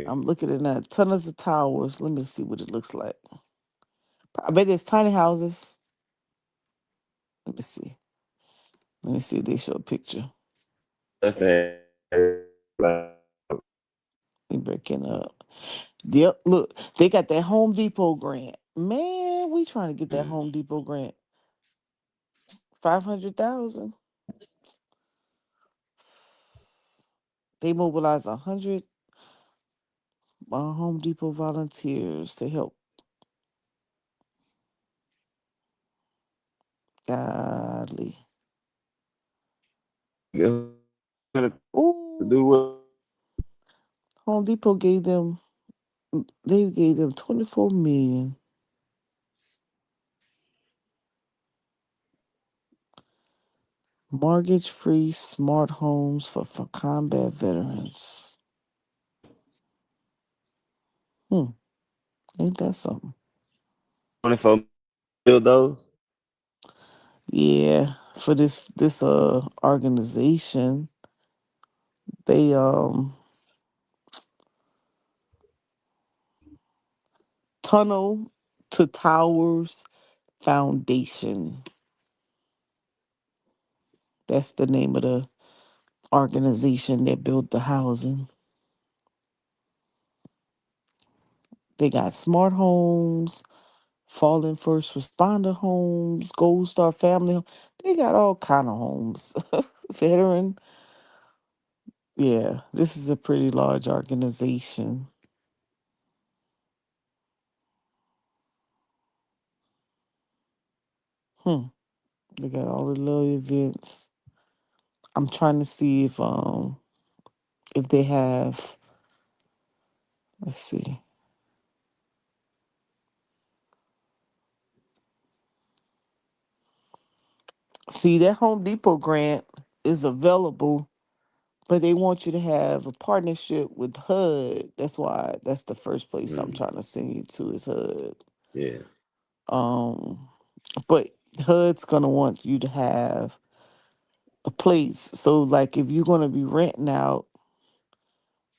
I'm looking at that. Tunnels of towers. Let me see what it looks like. I bet there's tiny houses. Let me see. Let me see if they show a picture. That's the. They breaking up. Yep. Look, they got that Home Depot grant. Man, we trying to get that Home Depot grant. 500,000. They mobilize 100 Home Depot volunteers to help. Godly. To Ooh. do what? Home Depot gave them, they gave them 24 million. Mortgage free smart homes for combat veterans. Hmm, ain't that something? 24 build those. Yeah, for this organization, they Tunnel to Towers Foundation. That's the name of the organization that built the housing. They got smart homes, fallen first responder homes, Gold Star family. They got all kind of homes. Veteran. Yeah, this is a pretty large organization. Hmm. They got all the little events. I'm trying to see if they have, let's see. See, that Home Depot grant is available, but they want you to have a partnership with HUD. That's the first place I'm Mm, trying to send you to is HUD. yeah. Um, but HUD's gonna want you to have a place. So like if you're gonna be renting out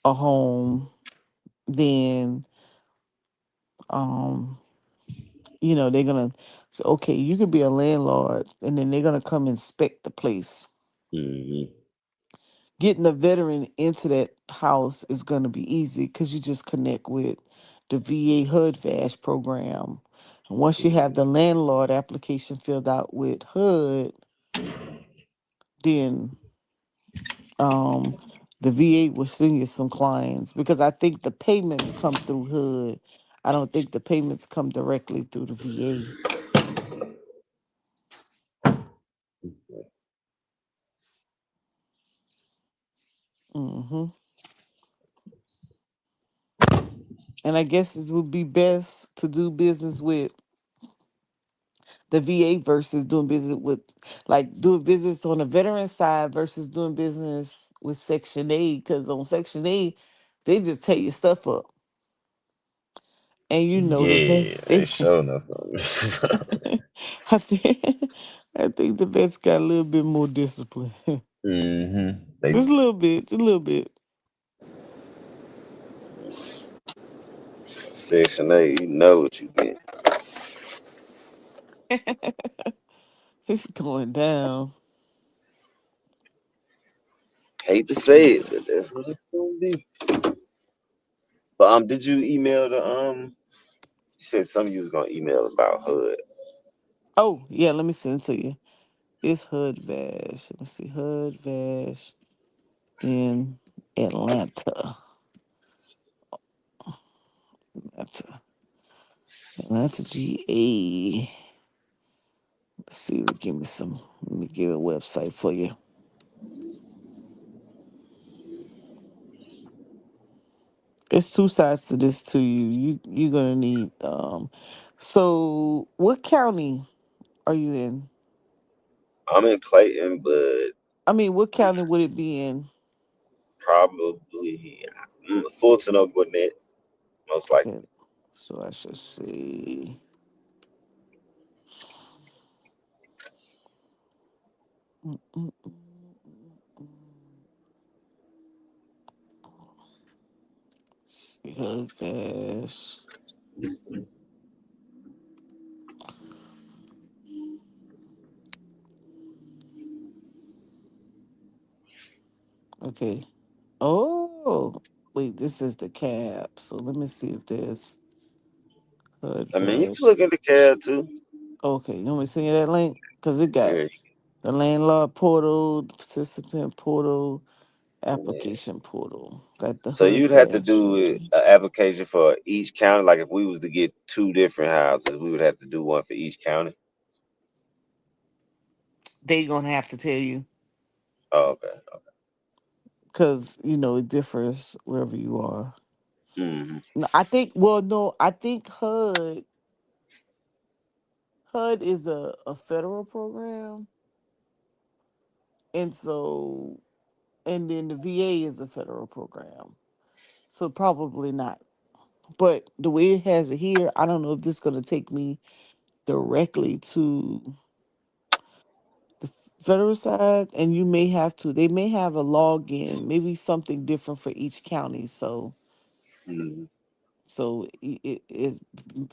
a home, then um, they're gonna say, okay, you could be a landlord, and then they're gonna come inspect the place. Hmm. Getting a veteran into that house is going to be easy because you just connect with the VA HUD VASH program. And once you have the landlord application filled out with HUD, then um, the VA will send you some clients because I think the payments come through HUD. I don't think the payments come directly through the VA. hmm And I guess it would be best to do business with the VA versus doing business with, like, doing business on the veteran side versus doing business with Section 8. Because on Section 8, they just tear your stuff up. And the Yeah, vets, they they, sure enough. I think, I think the vets got a little bit more discipline. Hmm. They Just a little bit, just a little bit. Section 8, you know what you get. It's going down. Hate to say it, but that's what it's gonna be. But did you email the you said some of you was gonna email about HUD. Oh, yeah, let me send it to you. It's HUD Vash. Let me see. HUD Vash in Atlanta. Atlanta. Atlanta, GA. Let's see. Let me give a website for you. There's two sides to this to you. You're gonna need so what county are you in? I'm in Clayton, but I mean, what county would it be in? probably Fulton or Gwinnett, most likely. Okay. So I should say mm, mm, mm, mm, HUD Vash. Okay. Oh, wait, this is the cap. So let me see if there's HUD I mean, you can Vash. look into CAD too. Okay, you want me to send you that link? Because it got Yeah, the landlord portal, the participant portal, yeah. application portal. Got the So HUD you'd have to Vash. do an Okay. application for each county. Like if we was to get two different houses, we would have to do one for each county. They gonna have to tell you Oh, okay. because it differs wherever you are. Hmm. No, I think. Well, no, I think HUD is a federal program, and so and then the VA is a federal program, so probably not. But the way it has it here, I don't know if this is gonna take me directly to the federal side, and you may have to. They may have a login, maybe something different for each county. Hmm. So it is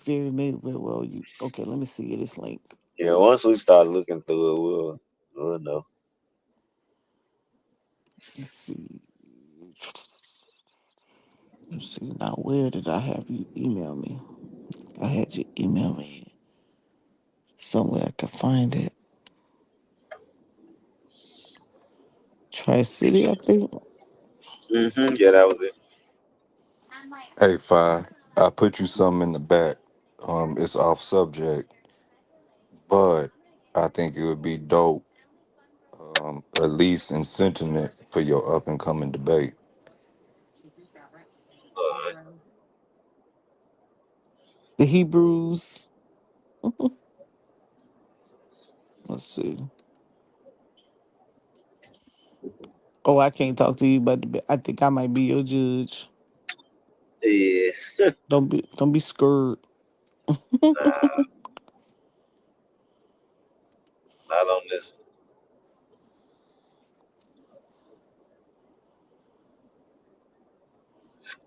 very maybe well. You okay? Let me see this link. Yeah, once we start looking through it, we'll know. Let's see. Let's see now. Where did I have you email me? I had you email me somewhere I could find it. Tri City, I think. Yeah, that was it. Hey, Fi, I put you something in the back. It's off subject, but I think it would be dope, at least in sentiment, for your up and coming debate. Alright. The Hebrews. Let's see. Oh, I can't talk to you, but I think I might be your judge. Yeah, Don't be scared. nah, not on this.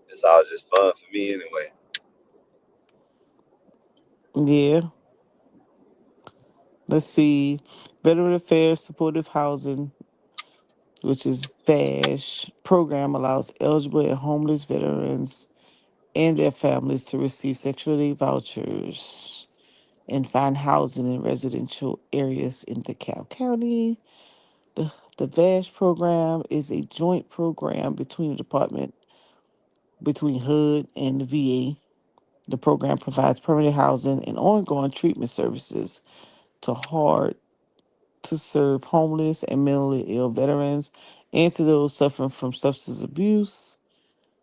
It's all just fun for me anyway. Yeah. Let's see. Veteran Affairs Supportive Housing, which is VASH program, allows eligible and homeless veterans and their families to receive sexual aid vouchers and find housing in residential areas in DeKalb County. The VASH program is a joint program between the department, between HUD and the VA. The program provides permanent housing and ongoing treatment services to hard to serve homeless and mentally ill veterans and to those suffering from substance abuse.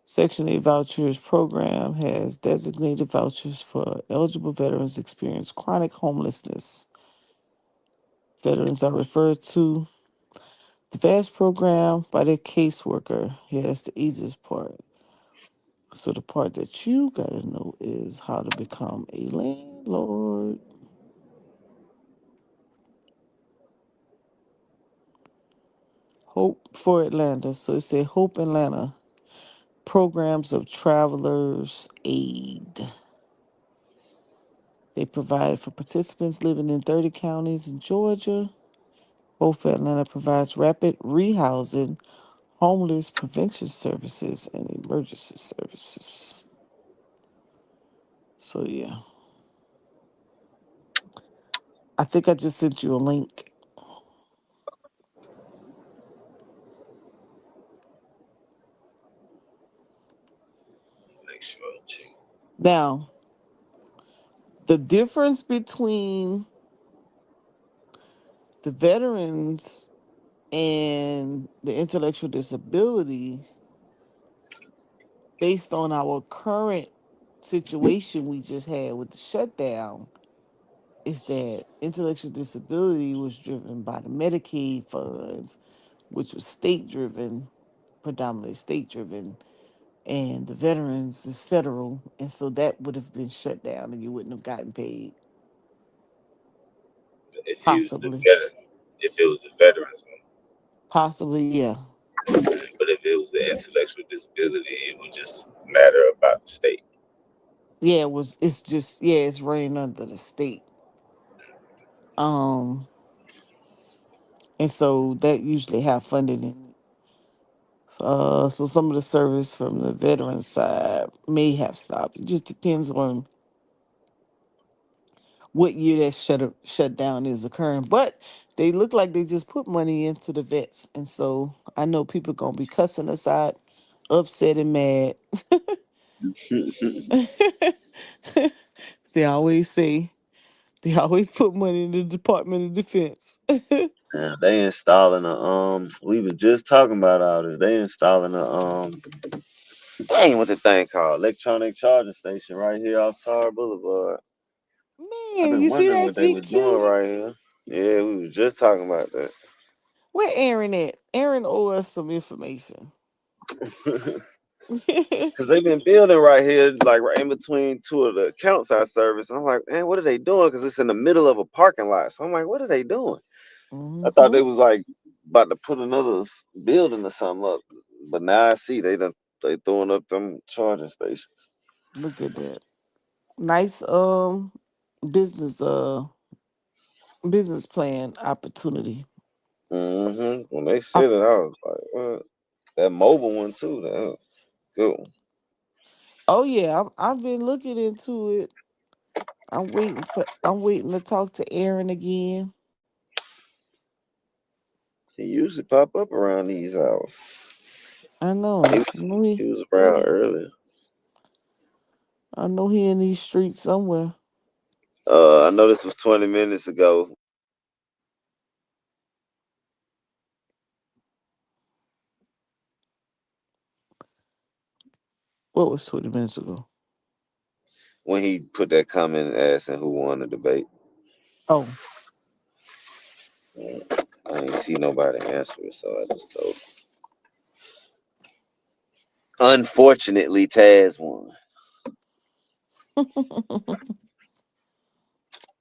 Section 8 Vouchers program has designated vouchers for eligible veterans experience chronic homelessness. Veterans are referred to the VASH program by their caseworker. Yeah, that's the easiest part. So the part that you gotta know is how to become a landlord. Hope for Atlanta. So it said Hope Atlanta programs of travelers aid. They provide for participants living in 30 counties in Georgia. Hope for Atlanta provides rapid rehousing, homeless prevention services, and emergency services. So yeah, I think I just sent you a link. Make sure I check. Now, the difference between the veterans and the intellectual disability based on our current situation we just had with the shutdown is that intellectual disability was driven by the Medicaid funds, which was state driven, predominantly state driven, and the veterans is federal. And so that would have been shut down and you wouldn't have gotten paid, If you was the possibly. veteran, if it was the veterans one, Possibly, yeah. but if it was the intellectual disability, it would just matter about the state. Yeah, it's just, yeah, it's running under the state. Um, and so that usually have funding in it. So some of the service from the veteran side may have stopped. It just depends on what year that shut down is occurring. But they look like they just put money into the vets, and so I know people gonna be cussing us out, upset and mad. they always say they always put money in the Department of Defense. Yeah, they installing a we was just talking about all this. They installing a dang what the thing called? Electronic charging station right here off Tar Boulevard. I've Man, been you see wondering that what they was doing GQ? right here. Yeah, we was just talking about Where Aaron at? Aaron owe us some information. that. Cause they've been building right here, like right in between two of the accounts I service. And I'm like, man, what are they doing? Cause it's in the middle of a parking lot. So I'm like, what are they doing? I thought Hmm. they was like about to put another building or something up. But now I see they throwing up them charging stations. Look at that. Nice business business plan opportunity. When they I, said it, I was like, what? That mobile one too. That was good one. oh yeah, I've been looking into it. I'm waiting to talk to Aaron again. He usually pop up around these hours. I He know. was, he was around earlier. I know he in these streets somewhere. I know this was 20 minutes ago. What was 20 minutes ago? When he put that comment asking who won the debate. Oh, I ain't see nobody answer it, so I just told him. Unfortunately, Taz won.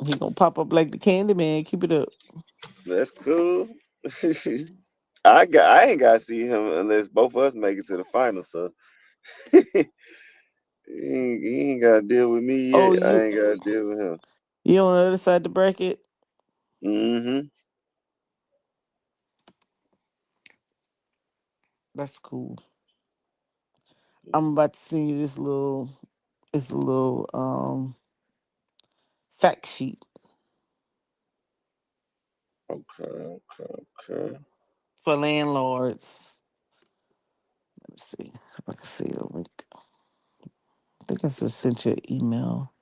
he gonna pop up like the candy man. Keep it up. That's cool. I ain't gotta see him unless both of us make it to the final, so he ain't gotta deal with me Oh, yet. I ain't gotta deal with him. you on the other side of the bracket? Mm-hmm. That's cool. I'm about to send you it's a little fact sheet Okay, okay. for landlords. Let me see if I can see the link. I think I just sent you an email.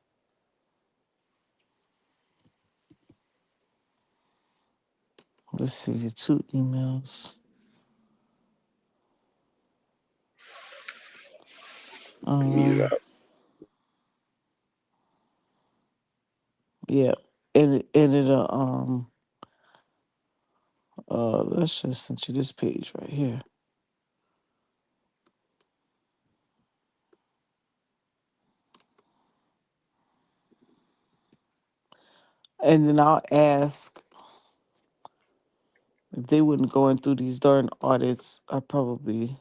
Let's see your two emails. Mute Um, out. yeah, and it let's just send you this page right here, and then I'll ask if they wouldn't going through these darn audits. I'd probably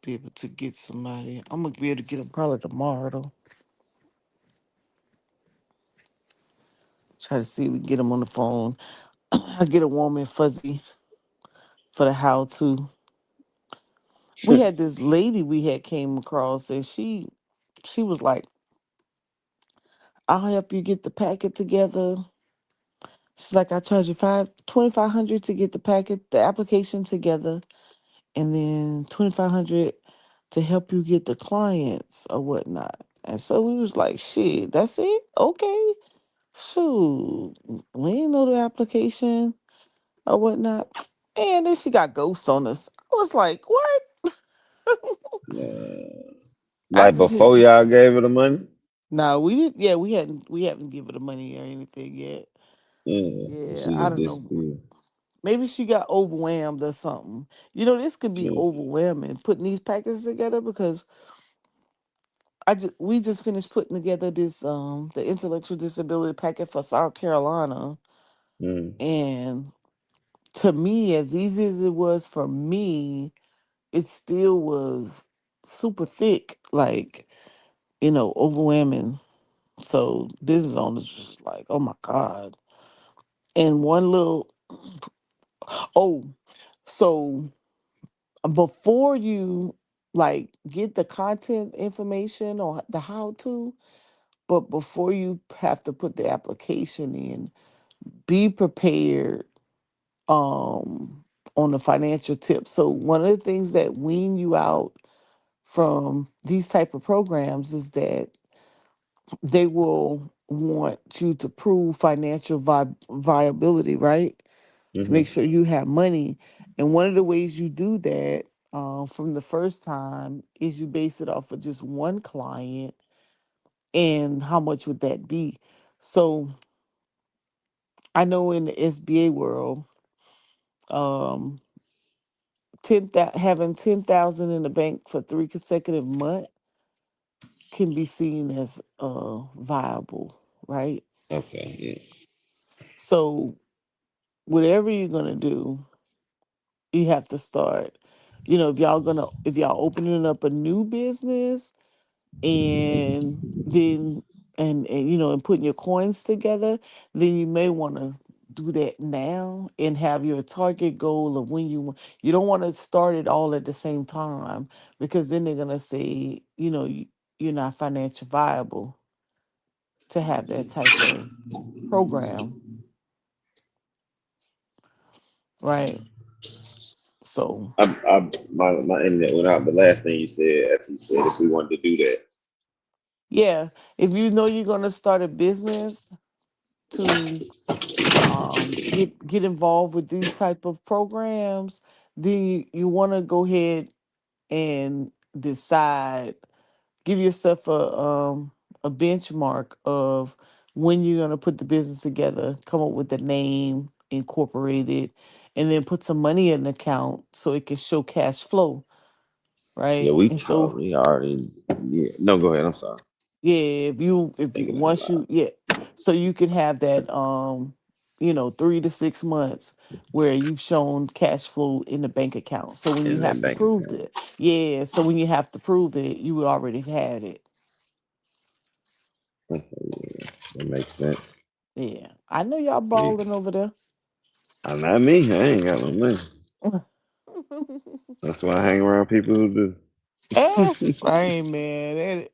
be able to get somebody. I'm gonna be able to get them probably tomorrow though. Try to see if we can get them on the phone. I get a warm and fuzzy for the how to. We had this lady we had came across, and she was like, "I'll help you get the packet together." She's like, "I charge you 2,500 to get the application together, and then 2,500 to help you get the clients or whatnot." And so we was like, "Shit, that's it? Okay, shoot, we ain't know the application or whatnot." And then she got ghosts on us. I was like, "What?" I Like just need. before y'all gave her the money? No, we didn't. Yeah, we haven't given her money or anything yet. Yeah. Yeah, She I just don't know. disappeared. Maybe she got overwhelmed or something. You know, this could be Shit. overwhelming putting these packages together because we just finished putting together this the intellectual disability packet for South Carolina, Mm. and to me, as easy as it was for me, it still was super thick, like overwhelming. So business owners was just like, "Oh my god!" And one little oh, so before you like get the content information or the how to, but before you have to put the application in, be prepared on the financial tips. So one of the things that wean you out from these type of programs is that they will want you to prove financial viability, right? To make Hmm. sure you have money. And one of the ways you do that from the first time is you base it off of just one client and how much would that be? So I know in the SBA world, um, having 10,000 in the bank for 3 consecutive months can be seen as viable, right? Okay, yeah. So whatever you're gonna do, you have to start. If y'all opening up a new business and then and putting your coins together, then you may want to do that now and have your target goal of when you don't want to start it all at the same time, because then they're gonna say, you're not financially viable to have that type of program, right? So My internet went out. The last thing you said after you said if we wanted to do that. yeah, if you know you're gonna start a business to get involved with these type of programs, then you want to go ahead and decide, give yourself a benchmark of when you're going to put the business together, come up with the name, incorporate it, and then put some money in the account so it can show cash flow, Yeah, right? we And talked. so We already. Yeah. No, go ahead. I'm sorry. yeah, if you Making it once loud you yeah, so you can have that 3 to 6 months where you've shown cash flow in the bank account. So when you in that have to bank prove account. it, yeah, so when you have to prove it, you would already have had it. Okay, yeah, that makes sense. Yeah. I know y'all See, balling over there. I'm not me. I ain't got no money. That's why I hang around people who do. Hey man.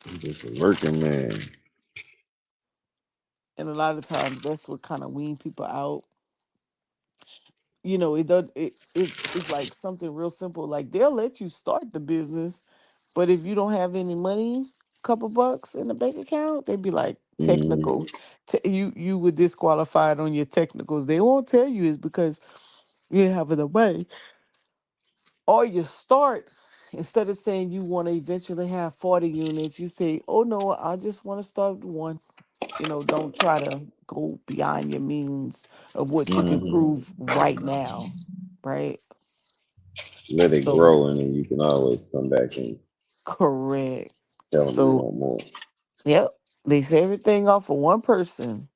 I'm just a working man. And a lot of times that's what kind of wean people out. It does it's like something real simple. Like they'll let you start the business, but if you don't have any money, couple bucks in the bank account, they'd be like Mm-hmm. technical. You were disqualified on your technicals. They won't tell you it's because you didn't have enough money. Or you start, instead of saying you want to eventually have 40 units, you say, oh no, I just want to start with one. Don't try to go beyond your means of what you can Mm-hmm. prove right now. Right. Let it So grow, and then you can always come back and correct. tell them you So want more. yep. They say everything off of one person,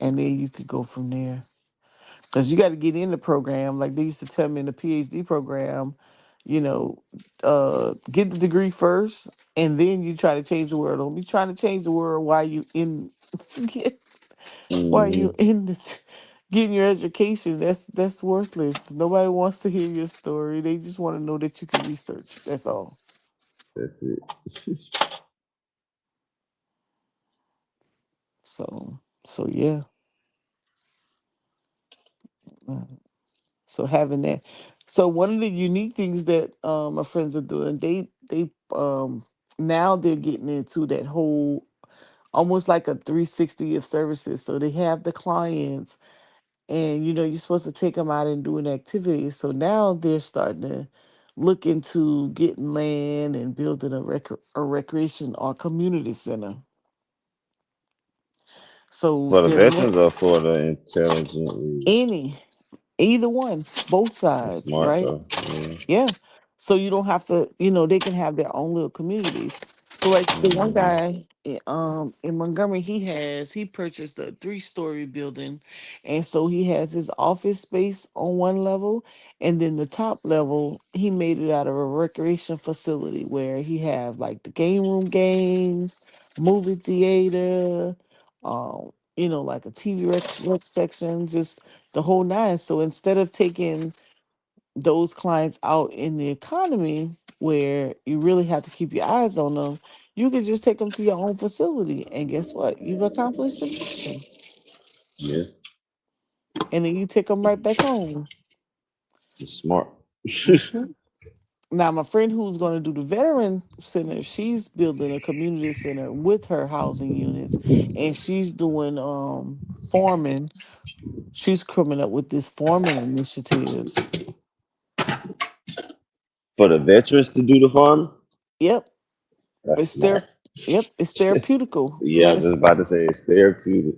and then you could go from there. Because you got to get in the program. Like they used to tell me in the PhD program, you know, get the degree first, and then you try to change the world. Don't be trying to change the world while you in while you Mm-hmm. in getting your education. That's worthless. Nobody wants to hear your story. They just want to know that you can research. That's all. That's it. So yeah. Uh, So having that, so one of the unique things that my friends are doing, they now they're getting into that whole almost like a 360 of services. So they have the clients, and you're supposed to take them out and do an activity. So now they're starting to look into getting land and building a recreation or community center. So For the they're veterans or for the intelligently any either one, both sides, smart right? though? Yeah. Yeah. So you don't have to, they can have their own little communities. So like the one Mm-hmm. guy in Montgomery, he purchased a 3-story building, and so he has his office space on one level, and then the top level he made it out of a recreation facility where he have like the game room games, movie theater, like a TV rec section, just the whole nine. So instead of taking those clients out in the economy where you really have to keep your eyes on them, you can just take them to your own facility. And guess what? You've accomplished your mission. Yeah. And then you take them right back home. It's smart. Mhm. Now, my friend who's going to do the veteran center, she's building a community center with her housing units, and she's doing farming. She's coming up with this farming initiative. For the veterans to do the farm. Yep, That's it's smart. Yep, it's therapeutical. Yeah, I was just about to say it's therapeutic,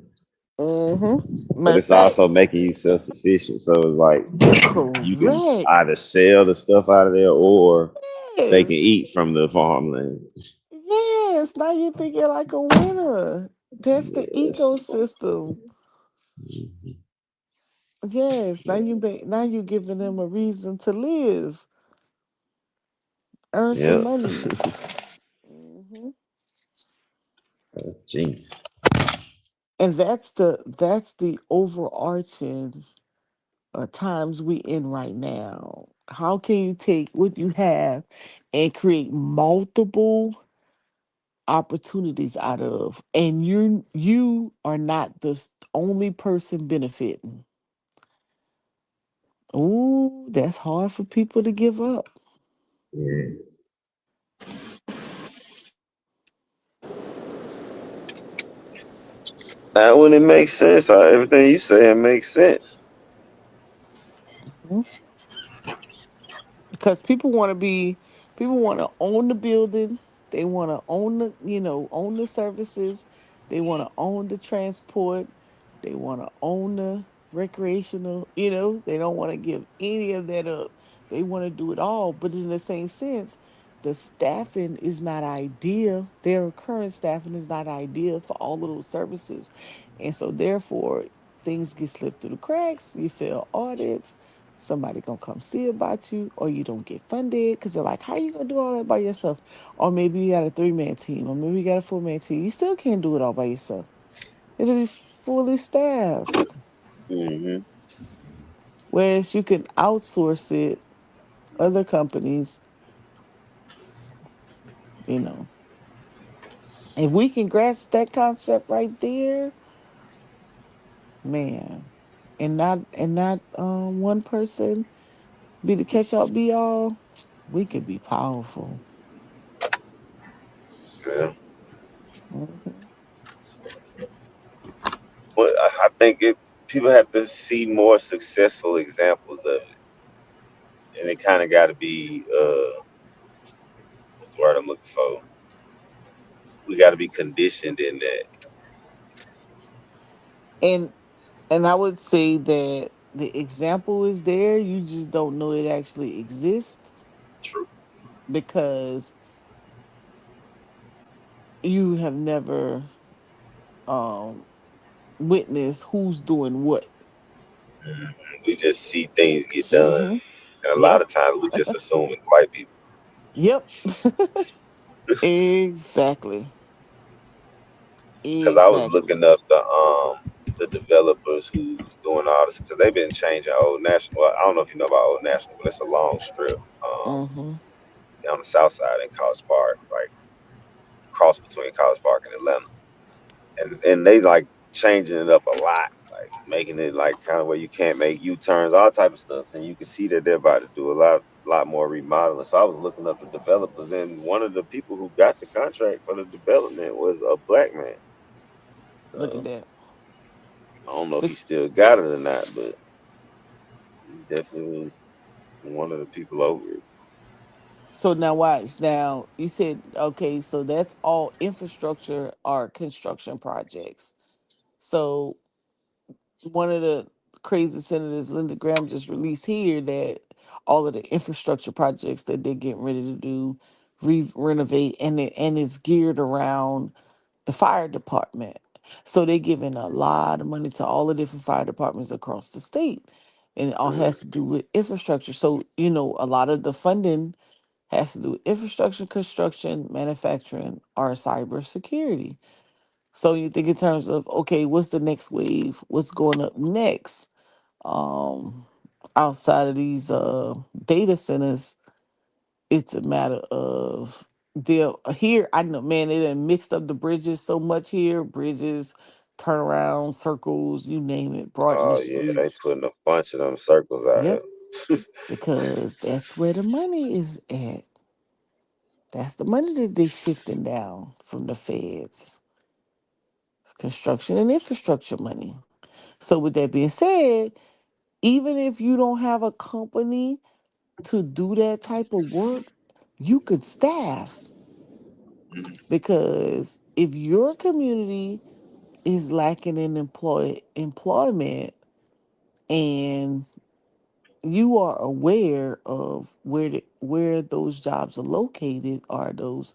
but Matter of it's fact, also making you self sufficient. So it's like you can correct. either sell the stuff out of there or they can Yes, eat from the farmland. yes. Now you're thinking like a winner. That's the Yes. ecosystem. Yes. Now you're giving them a reason to live, earn some Yep. money. hmm That's genius. And that's the overarching times we in right now. How can you take what you have and create multiple opportunities out of, and you are not the only person benefiting? Oh, that's hard for people to give up. Yeah. That when it makes sense. Everything you saying makes sense. Mhm. Because people want to own the building, they want to own own the services, they want to own the transport, they want to own the recreational, they don't want to give any of that up. They want to do it all, but in the same sense, the staffing is not ideal. Their current staffing is not ideal for all of those services, and so therefore things get slipped through the cracks. You fail audits, somebody gonna come see about you, or you don't get funded because they're like, how you gonna do all that by yourself? Or maybe you got a 3-man team, or maybe you got a 4-man team. You still can't do it all by yourself. It'll be fully staffed. Hmm. Whereas you can outsource it, other companies, you know. If we can grasp that concept right there, man, and not one person be the catch all be all, we could be powerful. Yeah. Mhm. But I think people have to see more successful examples of it, and it kind of got to be what's the word I'm looking for? We got to be conditioned in that. And I would say that the example is there. You just don't know it actually exists True. because you have never um witnessed who's doing what. Mhm. We just see things get done, Mm-hmm. and a lot Yep. of times we just assume it's white people. Yep. Exactly. Because I was Exactly. looking up the developers who's doing all this because they've been changing Old National. Well, I don't know if you know about Old National, but it's a long strip Mm-hmm. on the south side in College Park, like cross between College Park and Atlanta, and they like changing it up a lot, like making it like kind of where you can't make U turns, all type of stuff, and you can see that they're about to do a lot more remodeling. So I was looking up the developers, and one of the people who got the contract for the development was a black man. Look at So that. I don't know if he Look, still got it or not, but he definitely was one of the people over it. so now watch. Now you said okay, so that's all infrastructure or construction projects. So one of the crazy senators, Linda Graham, just released here that all of the infrastructure projects that they're getting ready to do, renovate, and it's geared around the fire department. So they're giving a lot of money to all the different fire departments across the state, and it all Mm, has to do with infrastructure. So a lot of the funding has to do with infrastructure, construction, manufacturing, or cybersecurity. So you think in terms of okay, what's the next wave? What's going up next? Um, Outside of these data centers, it's a matter of they're here. I know, man, they done mixed up the bridges so much here. Bridges, turnaround, circles, you name it, broaden the oh yeah, they streets. putting a bunch of them circles out Yep. here. because that's where the money is at. That's the money that they shifting down from the feds. It's construction and infrastructure money. So with that being said, even if you don't have a company to do that type of work, you could staff, because if your community is lacking in employment, and you are aware of where those jobs are located, or those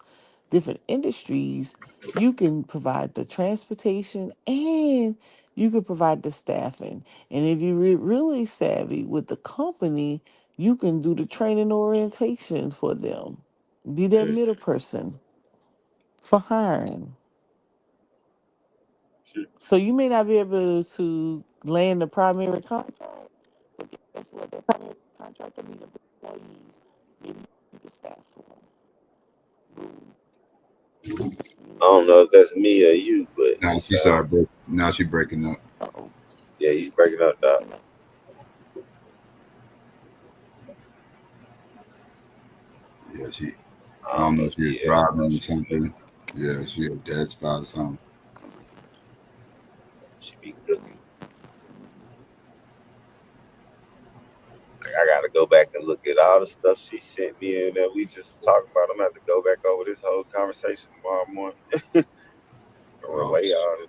different industries, you can provide the transportation and you can provide the staffing. And if you're really savvy with the company, you can do the training orientation for them. Be that Mm. middle person for hiring. So you may not be able to land the primary contract, but guess what? The primary contractor need employees. Maybe you can staff for them. Boom. I don't know if that's me or you, but Now it she sounds. started break. Now she breaking up. Uh-oh. Yeah, you breaking up, Doc. Yeah, she. I I don't don't know know if if she was yeah, I don't know driving if or she be something. Yeah, she a dead spot or something. she be cooking. Like, I gotta go back and look at all the stuff she sent me and that we just was talking about. I'm gonna have to go back over this whole conversation tomorrow morning and Oh, relay all this.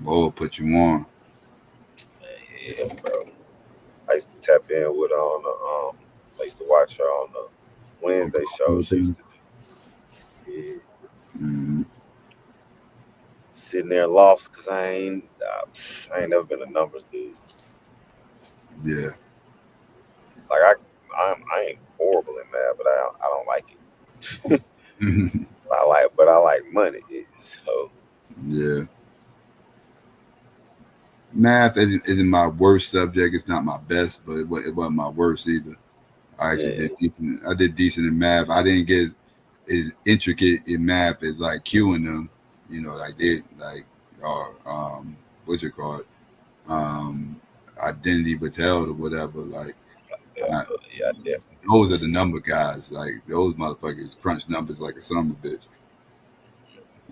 Mo put you on. Yeah, bro. I used to tap in with her on the I used to watch her on the Wednesday show she used to do. Yeah. Mm, Sitting there lost because I ain't never been a numbers dude. yeah. Like I ain't horrible in math, but I don't like it. I like money. So Yeah. Math isn't my worst subject. It's not my best, but it wasn't my worst either. I actually yeah, did decent. I did decent in math. I didn't get as intricate in math as like Q and them. You know, like they like what's it called? Um, identity withheld or whatever. Like not, yeah, I definitely those are the number guys. Like those motherfuckers crunch numbers like a son of a bitch.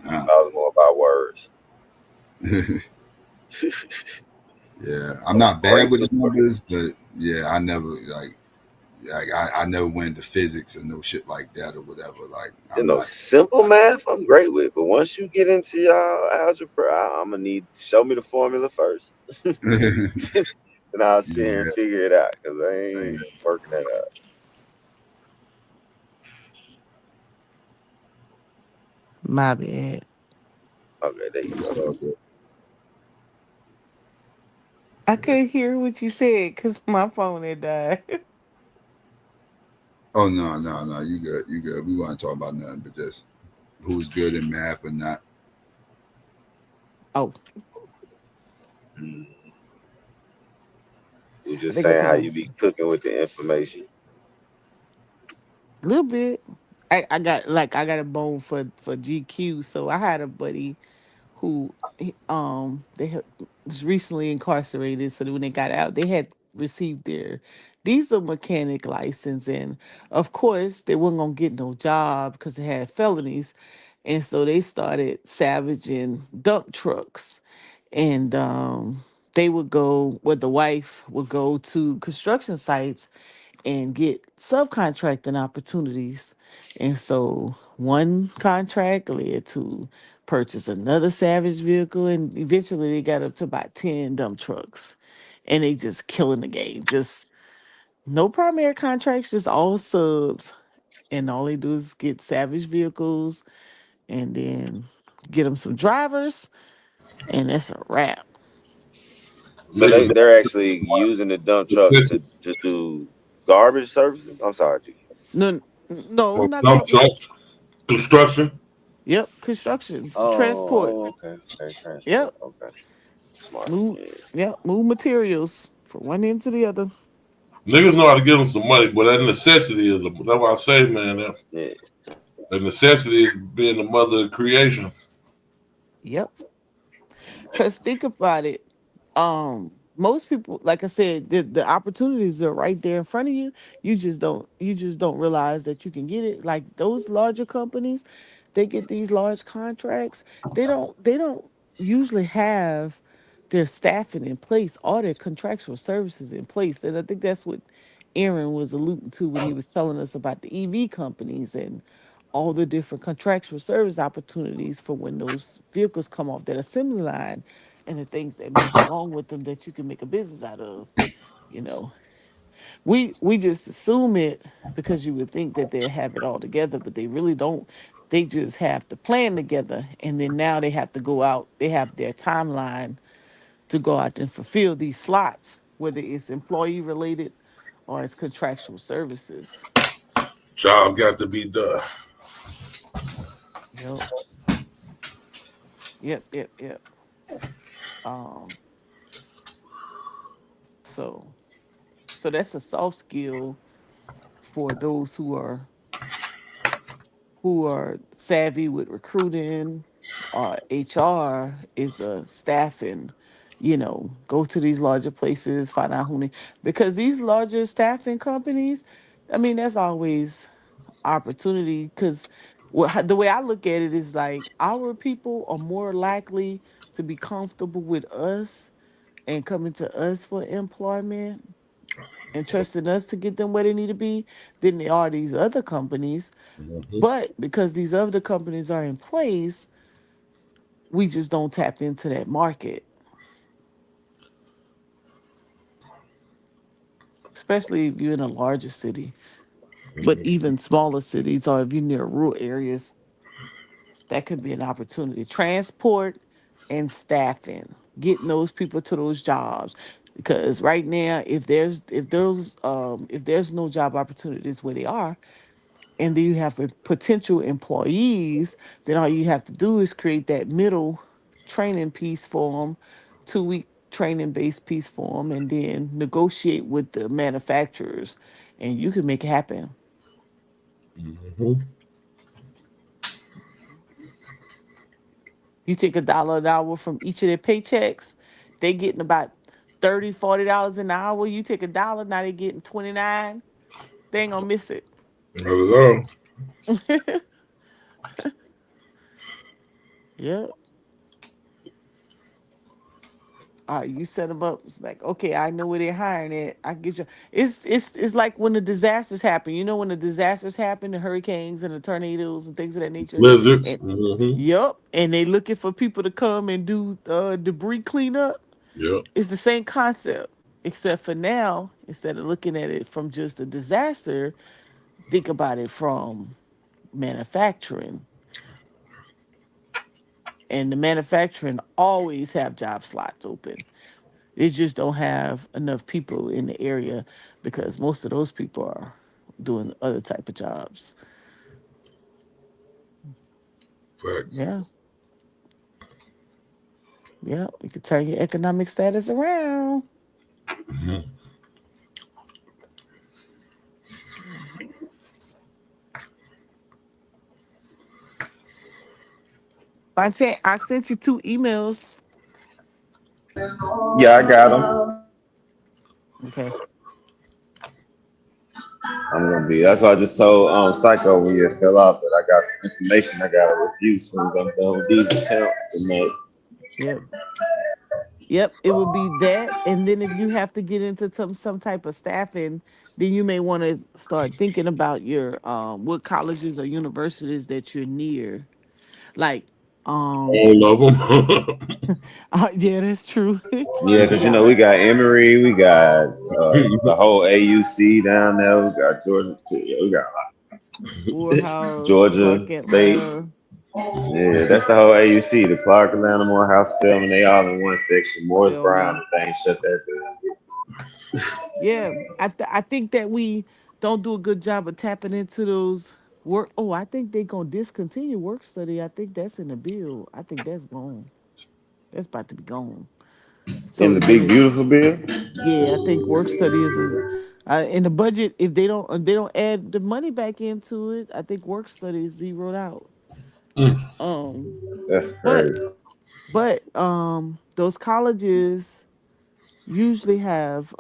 Uh, I was more about words. yeah, I'm I'm not bad great with with the words. numbers, but yeah, I never I never went into physics or no shit like that or whatever. Like You I'm know, not. simple math I'm great with, but once you get into y'all algebra, I'm gonna need show me the formula first. Then I'll sit here and Yeah, figure it out because I ain't working that out. My bad. Okay, there you it's go. all good. I couldn't hear what you said because my phone had died. Oh no, you good, you good. We want to talk about nothing but just who's good in math or not. Oh, Mm. You I just think it's saying how somebody. you be cooking with the information. A little bit. I got a bone for GQ. So I had a buddy who was recently incarcerated. So that when they got out, they had received their diesel mechanic license, and of course they weren't gonna get no job because they had felonies, and so they started savaging dump trucks, and they would go. Where the wife would go to construction sites and get subcontracting opportunities. And so one contract led to purchase another Savage vehicle, and eventually they got up to about 10 dump trucks. And they just killing the game. Just no primary contracts, just all subs. And all they do is get Savage vehicles and then get them some drivers, and that's a wrap. So Niggas got they're actually using the dump trucks expensive to do garbage services. I'm sorry, G. No, no, not dump garbage. trucks, construction. Yep, construction, transport. Okay, transport. Yep, Okay, smart. move. Yeah, Yep, move materials from one end to the other. Niggas know how to give them some money, but that necessity is, that's why I say, man, yeah. that necessity is being the mother of creation. Yep. Cause think about it. most people, like I said, the opportunities are right there in front of you. You just don't realize that you can get it. Like those larger companies, they get these large contracts. They don't usually have their staffing in place, all their contractual services in place. And I think that's what Aaron was alluding to when he was telling us about the EV companies and all the different contractual service opportunities for when those vehicles come off that assembly line and the things that may go along with them that you can make a business out of. You know, we just assume it because you would think that they have it all together, but they really don't. They just have to plan together, and then now they have to go out. They have their timeline to go out and fulfill these slots, whether it's employee related or it's contractual services. Job got to be done. Yep, yep. Um, so so that's a soft skill for those who are savvy with recruiting. HR is a staffing, go to these larger places, find out who they, because these larger staffing companies, I mean, that's always opportunity because the way I look at it is like our people are more likely to be comfortable with us and coming to us for employment and trusting us to get them where they need to be than they are these other companies. Mhm. But because these other companies are in place, we just don't tap into that market, especially if you're in a larger city. But even smaller cities or if you're near rural areas, that could be an opportunity. Transport and staffing, getting those people to those jobs. Because right now, if there's no job opportunities where they are, and then you have potential employees, then all you have to do is create that middle training piece for them, 2 week training based piece for them, and then negotiate with the manufacturers, and you can make it happen. Mhm. You take $1 an hour from each of their paychecks, they getting about $30, $40 an hour. You take $1, now they getting 29. They ain't gonna miss it. Not at all. Yep. You set them up. It's like, okay, I know where they're hiring at. I get you. It's like when the disasters happen. You know, when the disasters happen, the hurricanes and the tornadoes and things of that nature. Blizzards. And Hmm. yep, and they looking for people to come and do debris cleanup. Yep. It's the same concept, except for now, instead of looking at it from just a disaster, think about it from manufacturing. And the manufacturing always have job slots open. They just don't have enough people in the area because most of those people are doing other type of jobs. Facts. Yeah, yeah, you can turn your economic status around. Mhm. Mhm. I sent you 2 emails. Yeah, I got them. Okay. I'm gonna be. That's why I just told Psycho when you fill out that I got some information I gotta review as soon as I'm done with these accounts tonight. Yep. Yep. It would be that, and then if you have to get into some type of staffing, then you may want to start thinking about your what colleges or universities that you're near. Like, um, All of them. yeah, that's true. Yeah, You because got we got Emory, we got the whole AUC down there, we got Georgia, yeah, we got Morehouse, Georgia Clark State. Atlanta. Yeah, that's the whole AUC, the Clark Atlanta Morehouse Spelman, they all in one section. Morris Brown, Spelman. the thing shut that down. Yeah, I think that we don't do a good job of tapping into those work. Oh, I think they're gonna discontinue work study. I think that's in the bill. I think that's gone. That's about to be gone. In So the then big it, beautiful bill. yeah, I think work study is in the budget. If they don't add the money back into it, I think work study is zeroed out. Um, That's but crazy. those colleges. usually have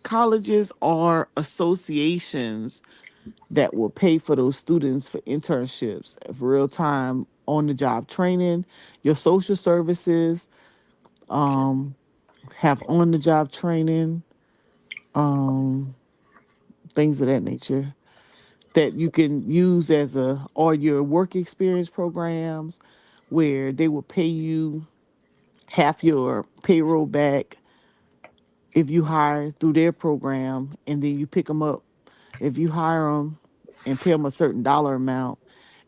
colleges or associations that will pay for those students for internships, of real time on the job training. Your social services um, have on the job training, um, things of that nature that you can use as a, or your work experience programs where they will pay you half your payroll back if you hire through their program, and then you pick them up if you hire them and pay them a certain dollar amount,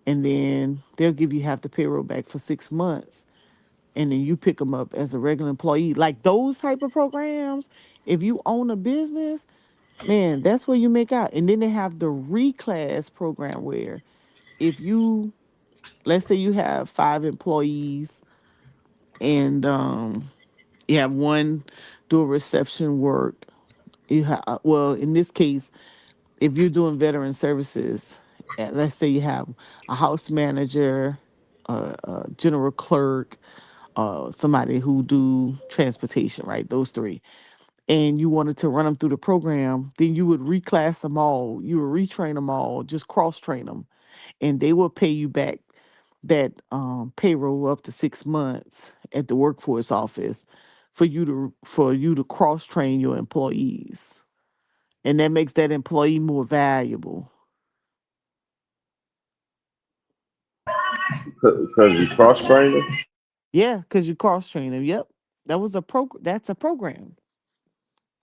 and then they'll give you half the payroll back for 6 months, and then you pick them up as a regular employee. Like those type of programs, if you own a business, man, that's where you make out. And then they have the reclass program where if you, let's say you have 5 employees, and you have one do a reception work. You have, well, in this case, if you're doing veteran services, let's say you have a house manager, a general clerk, somebody who do transportation, right? Those three. And you wanted to run them through the program, then you would reclass them all. You would retrain them all, just cross train them, and they will pay you back that payroll up to 6 months at the workforce office for you to cross train your employees, and that makes that employee more valuable. Because you cross training. Yeah, because you cross train them. Yep, that's a program.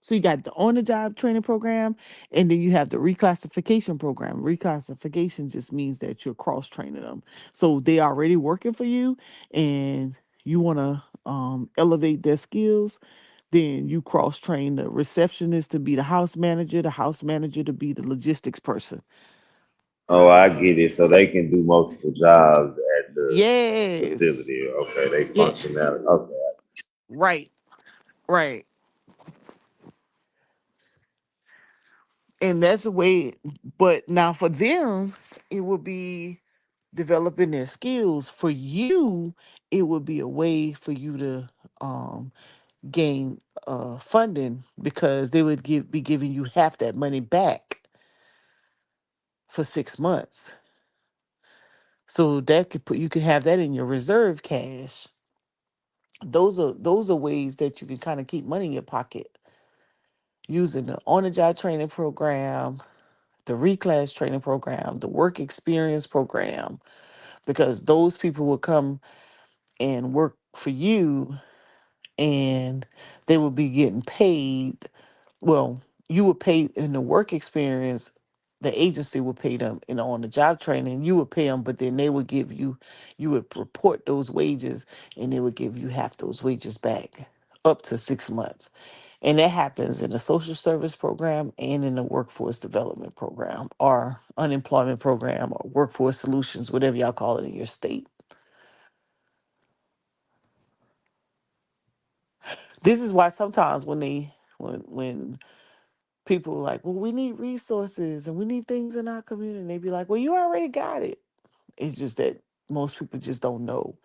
So you got the on the job training program, and then you have the reclassification program. Reclassification just means that you're cross training them. So they already working for you, and you want to elevate their skills. Then you cross train the receptionist to be the house manager to be the logistics person. Oh, I get it. So they can do multiple jobs at the Yes. facility. Okay, they Yeah. functionality. Okay. Right. Right. And that's the way. But now for them, it would be developing their skills. For you, it would be a way for you to um, gain funding, because they would be giving you half that money back for 6 months. So that could put, you could have that in your reserve cash. Those are ways that you can kind of keep money in your pocket using the on the job training program, the reclass training program, the work experience program, because those people will come and work for you, and they will be getting paid. Well, you would pay in the work experience. The agency would pay them, on the job training. You would pay them, but then they would give you, you would report those wages, and they would give you half those wages back up to 6 months. And that happens in the social service program and in the workforce development program or unemployment program or workforce solutions, whatever y'all call it in your state. This is why sometimes when people are like, well, we need resources and we need things in our community, and they be like, well, you already got it. It's just that most people just don't know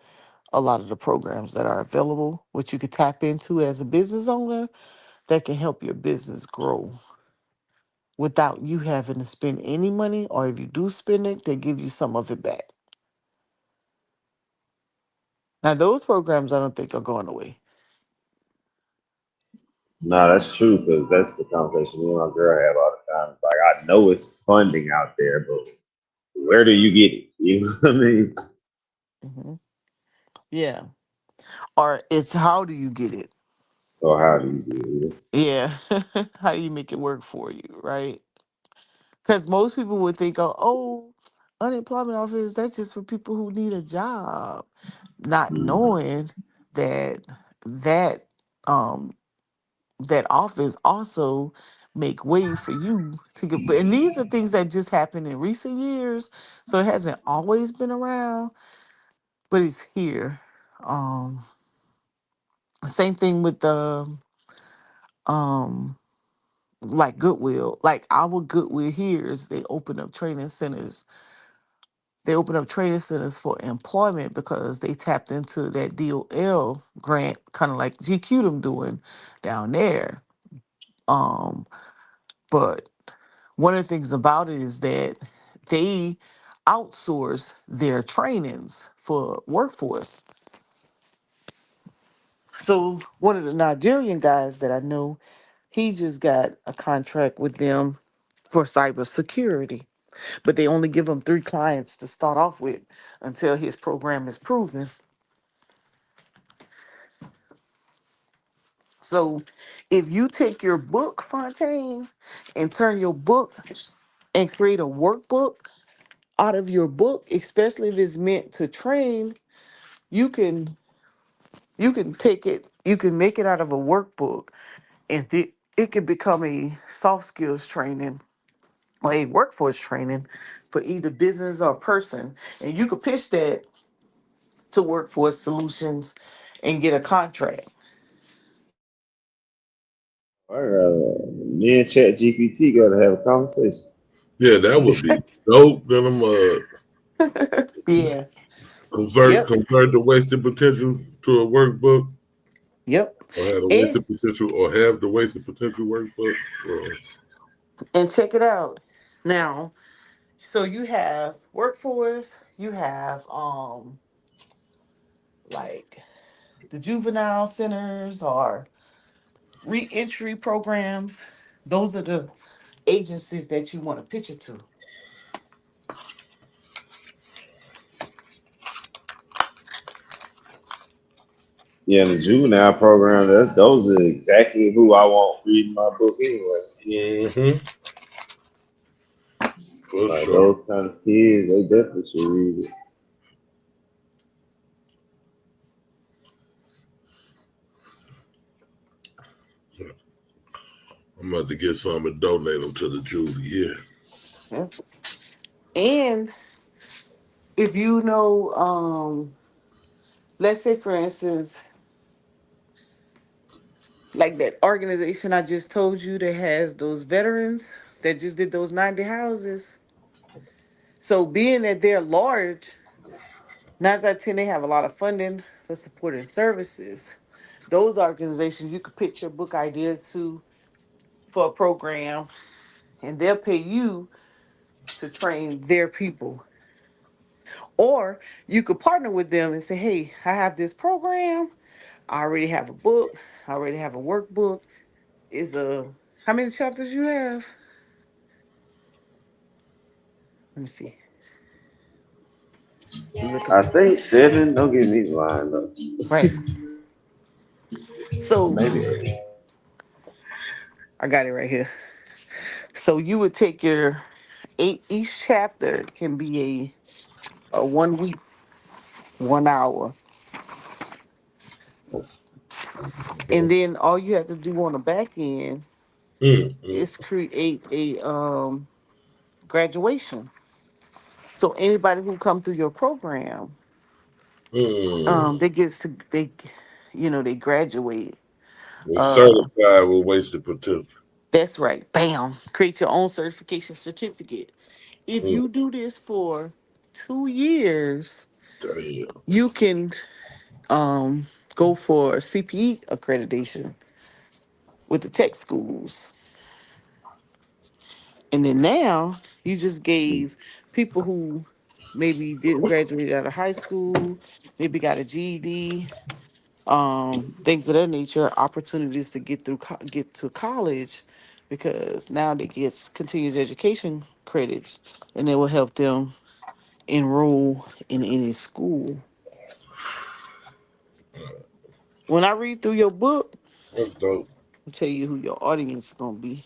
a lot of the programs that are available, what you could tap into as a business owner that can help your business grow without you having to spend any money, or if you do spend it, they give you some of it back. Now, those programs I don't think are going away. No, that's true because that's the conversation me and my girl have all the time. Like I know it's funding out there, but where do you get it? You know what I mean? Hmm. Yeah. Or it's how do you get it? Or how do you do it? Yeah. How do you make it work for you, right? Because most people would think, oh, unemployment office, that's just for people who need a job, not Mm. knowing that that um that office also make way for you to get. But and these are things that just happened in recent years, so it hasn't always been around, but it's here. Um, Same thing with the um like Goodwill. Like our Goodwill here is they open up training centers They opened up training centers for employment because they tapped into that DOL grant, kind of like GQ them doing down there. Um, but one of the things about it is that they outsource their trainings for workforce. So one of the Nigerian guys that I know, he just got a contract with them for cybersecurity, but they only give him 3 clients to start off with until his program is proven. So if you take your book, Fontaine, and turn your book and create a workbook out of your book, especially if it's meant to train, you can take it, you can make it out of a workbook, and it can become a soft skills training or a workforce training for either business or person. And you could pitch that to Workforce Solutions and get a contract. Me and Chat GPT gotta have a conversation. Yeah, that would be dope. Then I'm Yeah. Yep. convert the wasted potential to a workbook, Yep. or have the And wasted potential, or have the wasted potential workbook. Or, check it out. Now, so you have workforce, you have like the juvenile centers or reentry programs. Those are the agencies that you want to pitch it to. Yeah, the juvenile program, those are exactly who I want reading my book anyway. mm-hmm, for Like sure. those kind of kids, they definitely should read it. I'm about to get some and donate them to the Julie. Yeah. Yeah. And if you know, let's say for instance, like that organization I just told you that has those veterans that just did those 90 houses. So being that they're large, 9 out of 10 they have a lot of funding for supporting services. Those organizations you could pitch your book idea to for a program, and they'll pay you to train their people. Or you could partner with them and say, hey, I have this program. I already have a book. I already have a workbook. Is how many chapters you have? Let me see. Look at I my think 7. Don't get me lying though. right. So Maybe 8. I got it right here. So you would take your eight, each chapter can be a 1 week, 1 hour. And then all you have to do on the back end Mm-hmm. is create a graduation. So anybody who come through your program, Mm. they gets to they graduate. They Uh certified with wasted potential. that's right. Bam. Create your own certification certificate. If Mm. you do this for 2 years, Damn. you can go for CPE accreditation with the tech schools. And then now you just gave people who maybe didn't graduate out of high school, maybe got a GED, things of that nature, opportunities to get through get to college, because now they get continuous education credits, and it will help them enroll in any school. When I read through your book, That's dope. I'll tell you who your audience is gonna be.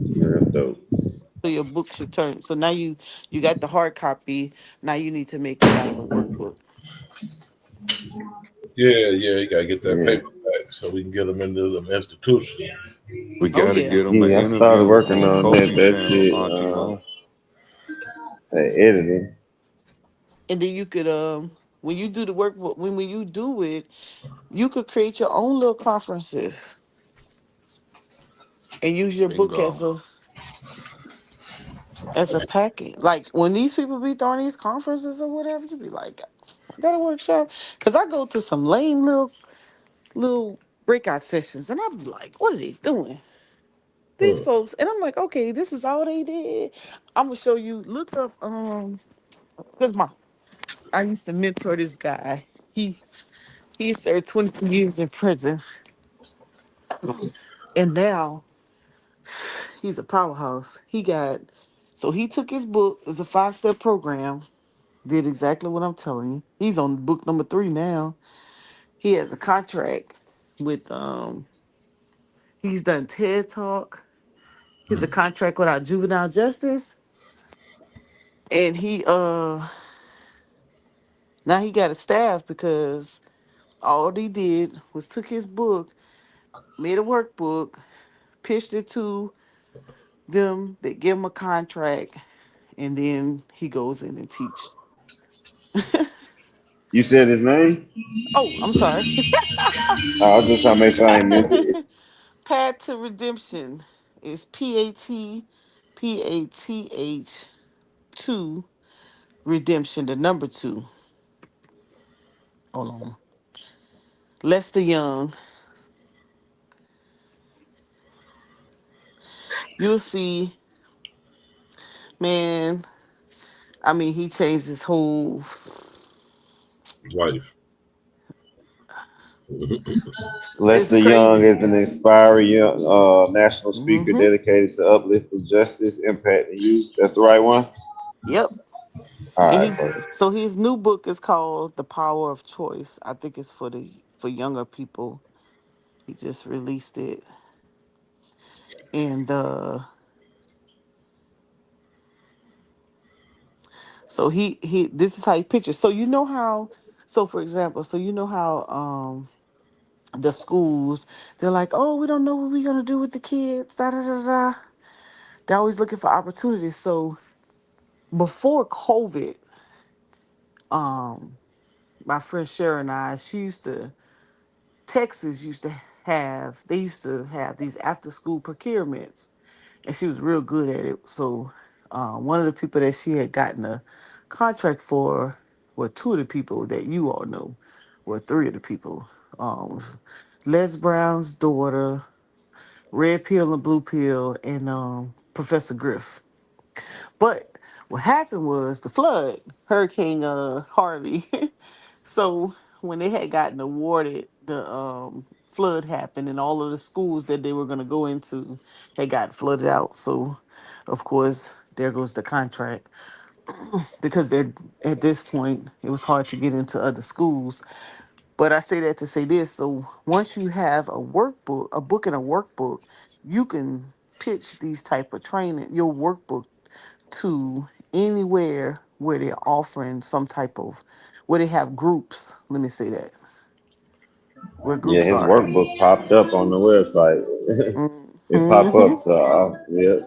Yeah, that's dope. So your book should turn. So now you got the hard copy. Now you need to make it out of a workbook. Yeah, you gotta get that Yeah. paper back so we can get them into the institution. We Oh got to yeah. get them an Yeah, I started interview working on on Kofi that channel, shit, Auntie Mo. that editing. And then you could when you do the workbook, when you do it, you could create your own little conferences and use your book Bingo. as a package. Like when these people be throwing these conferences or whatever, you be like, I got a workshop. Cause I go to some lame little breakout sessions and I be like, what are they doing? These folks, and I'm like, okay, this is all they did. I'm gonna show you. Look up, cause I used to mentor this guy. He served 22 years in prison, and now he's a powerhouse. So he took his book. It's a 5-step program. Did exactly what I'm telling you. He's on book number 3 now. He has a contract with He's done TED Talk. He's a contract with our juvenile justice, and he now he got a staff because all he did was took his book, made a workbook, pitched it to them. They give him a contract, and then he goes in and teach. You said his name? Oh, I'm sorry. I was just trying to make sure I ain't miss it. Path to Redemption is PATH 2 Redemption, the number 2. Hold on. Lester Young. You'll see, man. I mean, he changed his whole. Life. It's Lester Young crazy. is an inspiring young, national speaker Mm-hmm. dedicated to uplifting justice, impact, and youth. That's the right one? Yep. All And right, he's perfect. so his new book is called The Power of Choice. I think it's for younger people. He just released it. And so he this is how he pictures. So you know how so for example, so you know how the schools, they're like, oh, we don't know what we're gonna do with the kids, da da da da. They're always looking for opportunities. So before COVID, um, my friend Sharon and I, Texas used to have these after school procurements, and she was real good at it. So one of the people that she had gotten a contract for were 2 of the people that you all know, were 3 of the people. Was Les Brown's daughter, Red Pill and Blue Pill, and Professor Griff. But what happened was the flood, Hurricane Harvey. So when they had gotten awarded, the flood happened, and all of the schools that they were going to go into had got flooded out. So, of course, there goes the contract because they're at this point it was hard to get into other schools. But I say that to say this: so once you have a book and a workbook, you can pitch these type of training, your workbook to anywhere where they're offering some type of where they have groups. Let me say that where Yeah, groups his are. workbook popped up on the website. It pop Hmm. up, so yeah.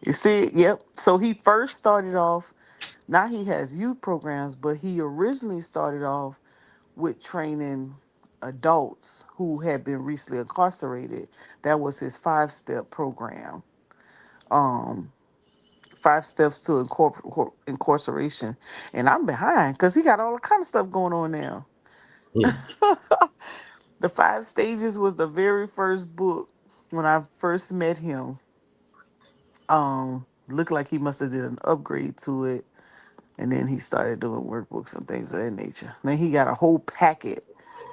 You see it? Yep. So he first started off. Now he has youth programs, but he originally started off with training adults who had been recently incarcerated. That was his 5-step program. Um, 5 steps to incarceration, and I'm behind because he got all the kind of stuff going on now. The 5 stages was the very first book when I first met him. Looked like he must have did an upgrade to it, and then he started doing workbooks and things of that nature. Then he got a whole packet.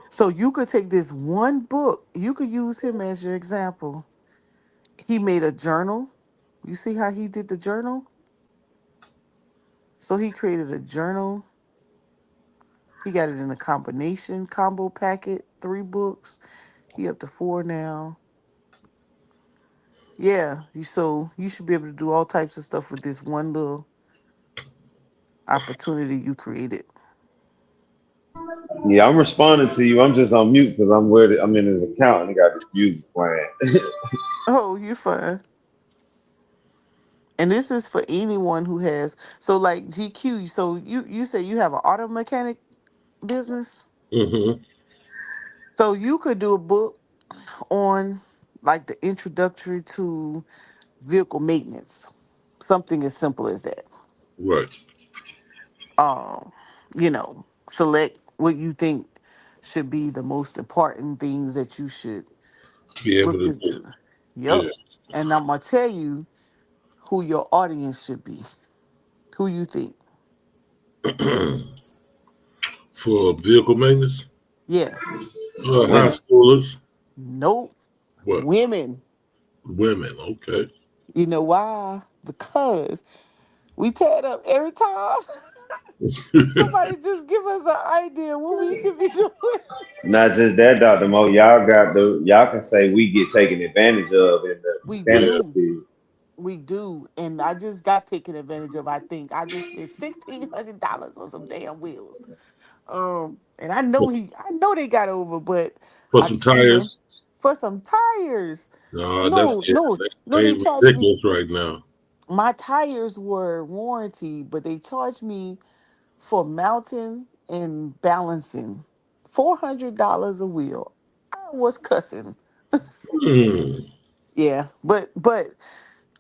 So you could take this one book, you could use him as your example. He made a journal. You see how he did the journal? So he created a journal. He got it in a combination combo packet, 3 books. He up to 4 now. Yeah, so you should be able to do all types of stuff with this one little opportunity you created. Yeah, I'm responding to you. I'm just on mute because I'm in his account and he got this music playing. Oh, you're fine. And this is for anyone who has so like GQ. So you say you have an auto mechanic business. Mm-hmm. So you could do a book on like the introductory to vehicle maintenance. Something as simple as that. Right. Um, select what you think should be the most important things that you should Be able look to into. do. Yep. And I'm gonna tell you who your audience should be. Who you think? Yeah. For vehicle maintenance, Yeah. high Women. schoolers. Nope. What? Women. Women. Okay. You know why? Because we tear it up every time. Somebody just give us an idea what we should be doing. Not just that, Dr. Mo. Y'all can say we get taken advantage of in the We Yeah. cannabis do. field. We do. And I just got taken advantage of, I think. I just spent $1,600 on some damn wheels. And For, I know they got over, but for I, some you know, tires. for some tires. That's No, yeah. no, no, They they charged me. ridiculous right now. My tires were warranty, but they charged me for mounting and balancing. $400 a wheel. I was cussing. Hmm. Yeah, but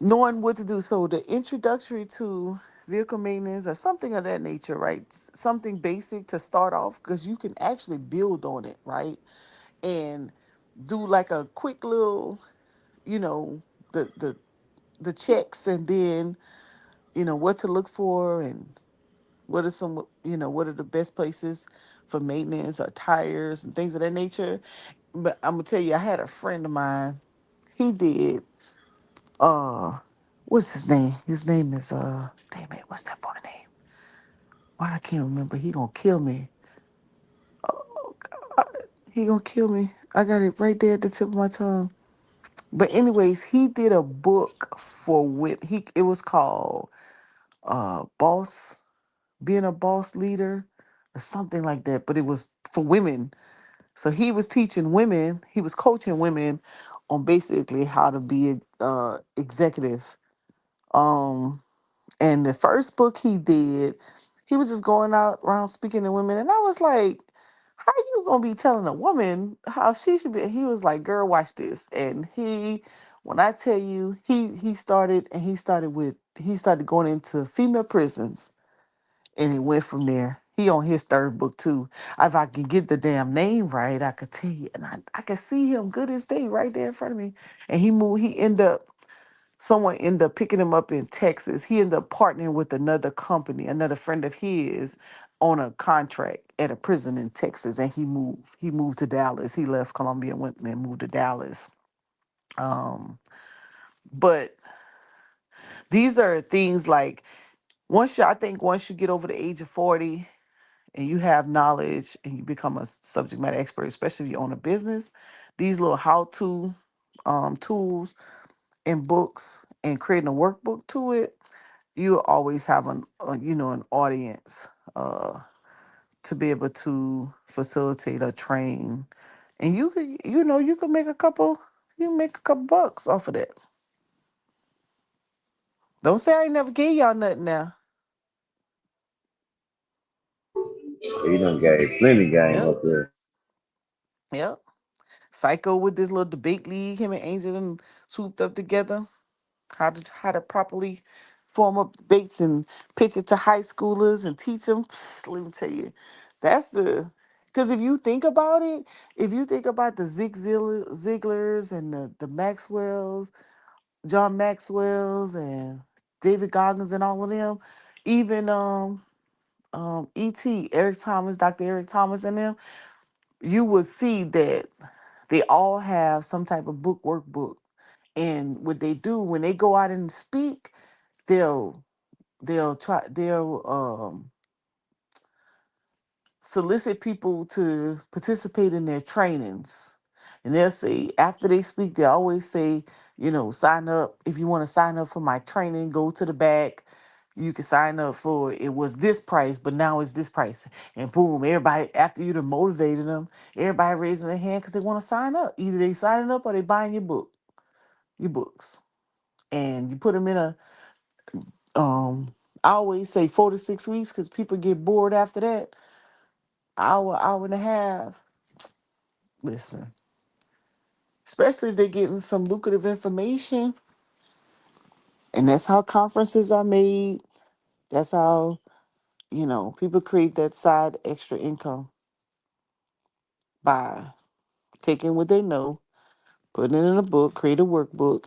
knowing what to do. So the introductory to vehicle maintenance or something of that nature, right? Something basic to start off because you can actually build on it, right? And do like a quick little, you know, the the the checks and then, what to look for and what are some, what are the best places for maintenance or tires and things of that nature. But I'm gonna tell you, I had a friend of mine, he did uh what's his name? His name is damn it, what's that boy name? Why I can't remember. He gonna kill me. Oh God. He gonna kill me. I got it right there at the tip of my tongue. But anyways, he did a book for it was called Boss Being a Boss Leader or something like that, but it was for women. So he was teaching women, he was coaching women on basically how to be a executive. Um And the first book he did, he was just going out around speaking to women. And I was like, how you gonna be telling a woman how she should be? He was like, girl, watch this. And when I tell you, he started going into female prisons and he went from there. He on his third book too. If I can get the damn name right, I could tell you. And I could see him good as day right there in front of me. And he ended up someone ended up picking him up in Texas. He ended up partnering with another company, another friend of his, on a contract at a prison in Texas, and he moved. He moved to Dallas. He left Columbia and went and moved to Dallas. Um, but these are things like I think once you get over the age of 40 and you have knowledge and you become a subject matter expert, especially if you own a business, these little how-to tools and books and creating a workbook to it, you always have an audience to be able to facilitate or train, and you can make a couple bucks off of that. Don't say I ain't never gave y'all nothing now. He done gave plenty game Yep, up there. yep. Psycho with this little debate league, him and Angel and swooped up together. How to properly form up debates and pitch it to high schoolers and teach them. Let me tell you, that's because if you think about the Zigglers and the Maxwells, John Maxwells and David Goggins and all of them, even E.T. Eric Thomas, Dr. Eric Thomas and them, you would see that they all have some type of book workbook. And what they do when they go out and speak, they'll they'll solicit people to participate in their trainings. And they'll say after they speak, they always say, sign up. If you want to sign up for my training, go to the back. You can sign up for it was this price, but now it's this price. And boom, everybody after you'd have motivated them, everybody raising their hand because they want to sign up. Either they signing up or they buying your books. And you put them in a I always say 4 to 6 weeks because people get bored after that. Hour and a half. Listen, especially if they're getting some lucrative information. And that's how conferences are made. That's how, people create that side extra income by taking what they know, putting it in a book, create a workbook,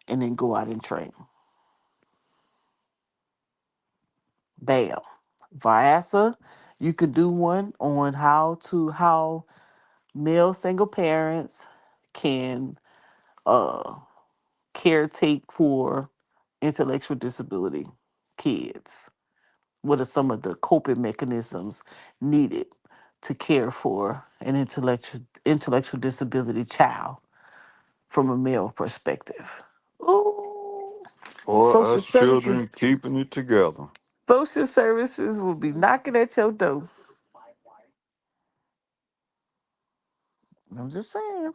and then go out and train. Bam. Viasa, you could do one on how male single parents can uh caretake for intellectual disability kids. What are some of the coping mechanisms needed to care for an intellectual disability child from a male perspective? Ooh, For social us services, children keeping it together. social services will be knocking at your door. I'm just saying.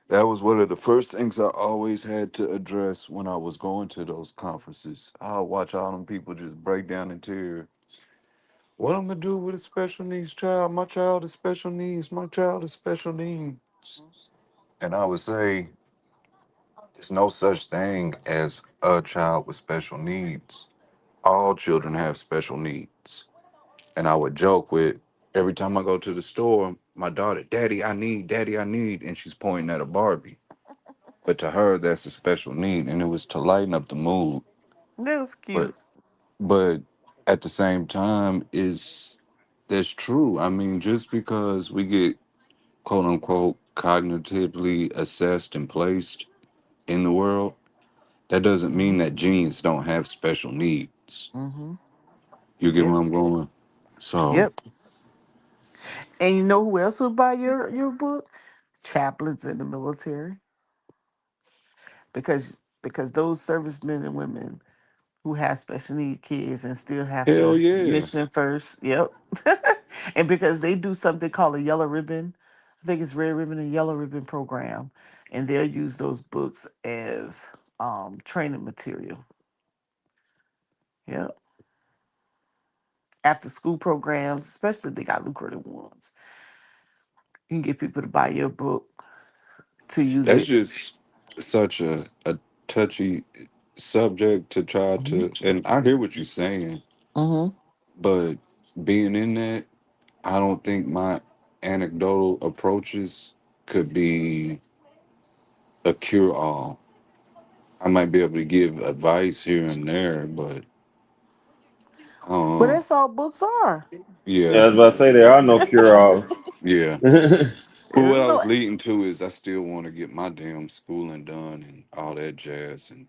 That was one of the first things I always had to address when I was going to those conferences. I'll watch all them people just break down in tears. What I'm gonna do with a special needs child? My child is special needs. My child is special needs. And I would say there's no such thing as a child with special needs. All children have special needs. And I would joke with every time I go to the store, my daughter, Daddy, I need, and she's pointing at a Barbie. But to her, that's a special need, and it was to lighten up the mood. That was But cute. but at the same time, is that's true. I mean, just because we get quote unquote cognitively assessed and placed in the world, that doesn't Hmm. mean that genes don't have special needs. Hmm. You get Yep. where I'm going? So Yep. And you know who else would buy your book? Chaplains in the military, because those servicemen and women who have special need kids and still have hell to yeah. mission first. Yep. And because they do something called a yellow ribbon, I think it's red ribbon and yellow ribbon program, and they'll use those books as training material. Yep. After school programs, especially if they got lucrative ones, you can get people to buy your book to use That's it. just such a touchy subject to try Hmm. to, and I hear what you're saying, Hmm. but being in that, I don't think my anecdotal approaches could be a cure all. I might be able to give advice here and there, but But uh, that's all books are. Yeah, yeah, I was about to say there are no cure alls. yeah. But what There's I no. was leading to is I still want to get my damn schooling done and all that jazz and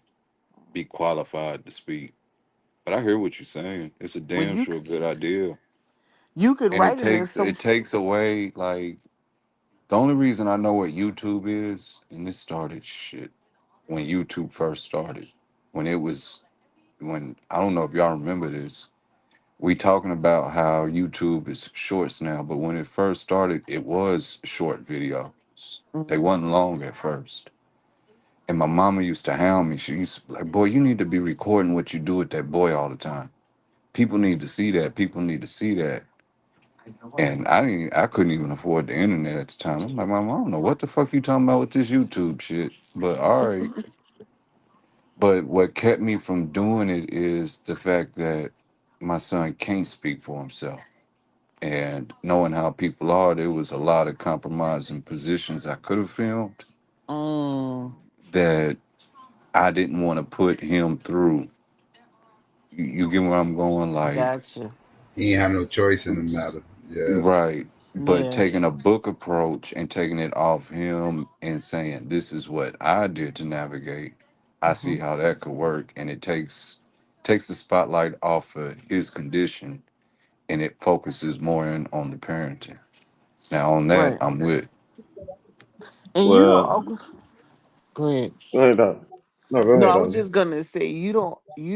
be qualified to speak. But I hear what you're saying. It's a Well, damn sure good idea. you could And write it in some. it takes away like the only reason I know what YouTube is, and this started shit when YouTube first started. When it was when I don't know if y'all remember this. We talking about how YouTube is shorts now, but when it first started, it was short videos. They Mhm. wasn't long at first. And my mama used to hound me. She used to be like, boy, you need to be recording what you do with that boy all the time. People need to see that. People need to see that. And I couldn't even afford the internet at the time. I'm like, Mom, I don't know what the fuck you talking about with this YouTube shit. But all right. But what kept me from doing it is the fact that my son can't speak for himself. And knowing how people are, there was a lot of compromising positions I could have filmed Mm, that I didn't want to put him through. You get where I'm going? Like, gotcha. He ain't have no choice in the matter. Yeah. right. But Yeah. taking a book approach and taking it off him and saying, this is what I did to navigate, I Hmm. see how that could work. And it takes the spotlight off of his condition and it focuses more in on the parenting. Now on that, Right. I'm with. And you don't. Well, Oh, go ahead. go ahead, Doc. No, go No, ahead, I was Doc. just gonna say you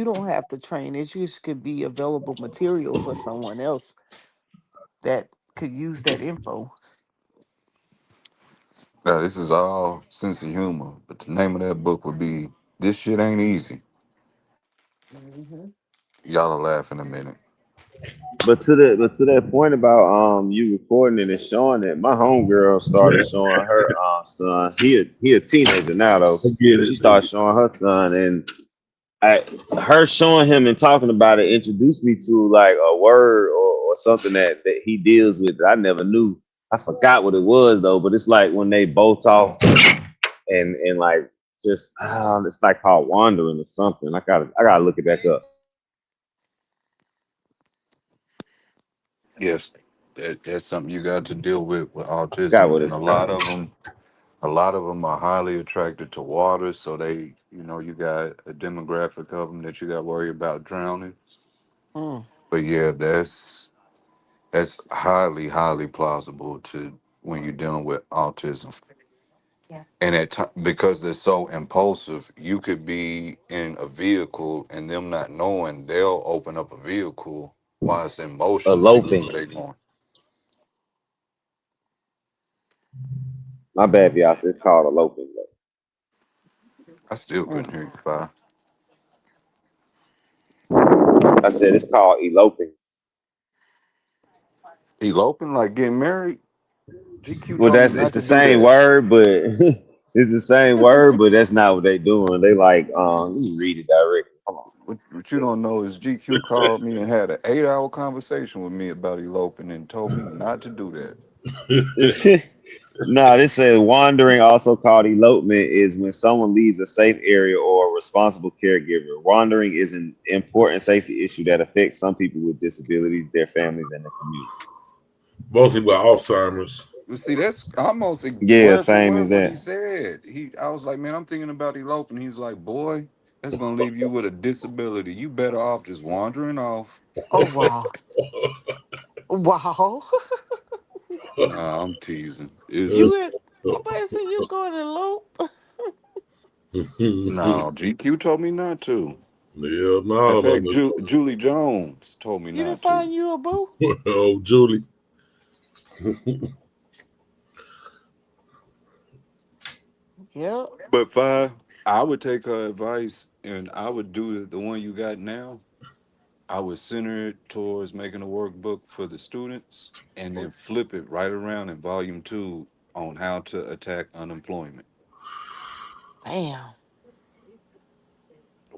don't have to train. It just could be available material for someone else that could use that info. Now this is all sense of humor, but the name of that book would be This Shit Ain't Easy. Hmm. Y'all will laugh in a minute. But to that point about you recording it and showing it, my homegirl started Man, showing her son. He a teenager now though. I get She it. started showing her son, and her showing him and talking about it introduced me to like a word or something that he deals with that I never knew. I forgot what it was though, but it's like when they both talk and like just it's like called wandering or something. I gotta look it back up. Yes, that's something you got to deal with I forgot autism, what and it's called. a lot of them are highly attracted to water. So they, you got a demographic of them that you got to worry about drowning. Mm. But yeah, that's highly, highly plausible to when you're dealing with autism. And because they're so impulsive, you could be in a vehicle and them not knowing, they'll open up a vehicle while it's in motion to get Eloping. where they going. My bad, y'all. It's called eloping. I still Mm. couldn't hear you, Fi. I said it's called eloping. Eloping, like getting married. GQ Well, told me it's not the to do same that. word, but it's the same word, but that's not what they doing. They like, let me read it directly. Hold on. What you don't know is GQ called me and had an 8-hour conversation with me about eloping and told me not to do that. No, this says wandering, also called elopement, is when someone leaves a safe area or a responsible caregiver. Wandering is an important safety issue that affects some people with disabilities, their families, and the community. Mostly with Alzheimer's. But see, that's almost Yeah, word for same as word what he that. said. I was like, man, I'm thinking about eloping. He's like, boy, that's gonna leave you with a disability. You better off just wandering off. Oh wow. Wow. Nah, I'm teasing. It's You in nobody said you going to loop. no. GQ told me not to. Yeah, In no, fact, no. Julie Jones told me You didn't not to. find you a boo? Oh, Julie. Yep. But I would take her advice and I would do the one you got now. I would center it towards making a workbook for the students and then flip it right around in volume 2 on how to attack unemployment. Bam.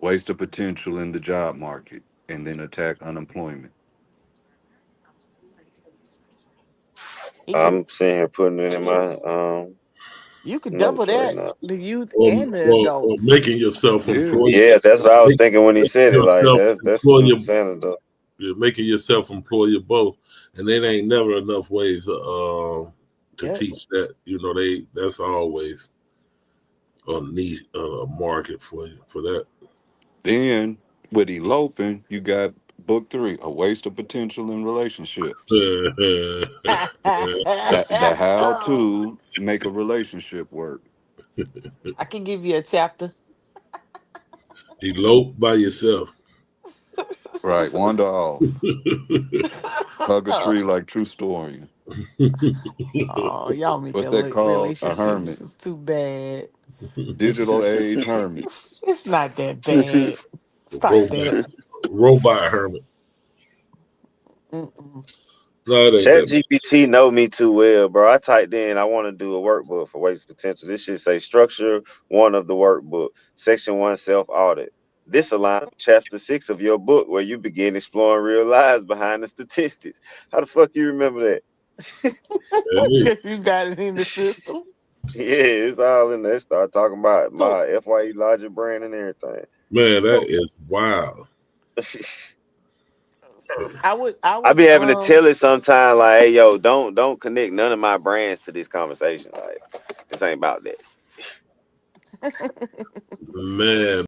Waste of potential in the job market and then attack unemployment. He can I'm sitting here putting it in my you could notes double right that, now. the youth Or, and the or adults. making yourself Yeah. Yeah, that's what I was thinking when he making said it. Like yourself that's employable. saying though. You're making yourself employable, and there ain't never enough ways to Yep. teach that. That's always a need, a market for that. Then with eloping, you got book 3, a waste of potential in relationships. The how to make a relationship work. I can give you a chapter. Elope by yourself. Right, wander off. Hug a tree like true story. Oh, y'all make What's their that called? A relationships hermit. is too bad. Digital age hermit. It's not that bad. Stop robot, that. robot hermit. Mm-mm. No, it ain't Chat that. GPT know me too well, bro. I typed in I want to do a workbook for waste potential. This should say structure 1 of the workbook, section 1 self audit. This aligns with chapter 6 of your book where you begin exploring real lives behind the statistics. How the fuck you remember that? Hey, Because you got it in the system. Yeah, it's all in there. Start talking about So my FYE logic brand and everything. man, that so is wild. I I would be having to tell it sometime, like, hey, yo, don't connect none of my brands to this conversation. Like, this ain't about that. Man,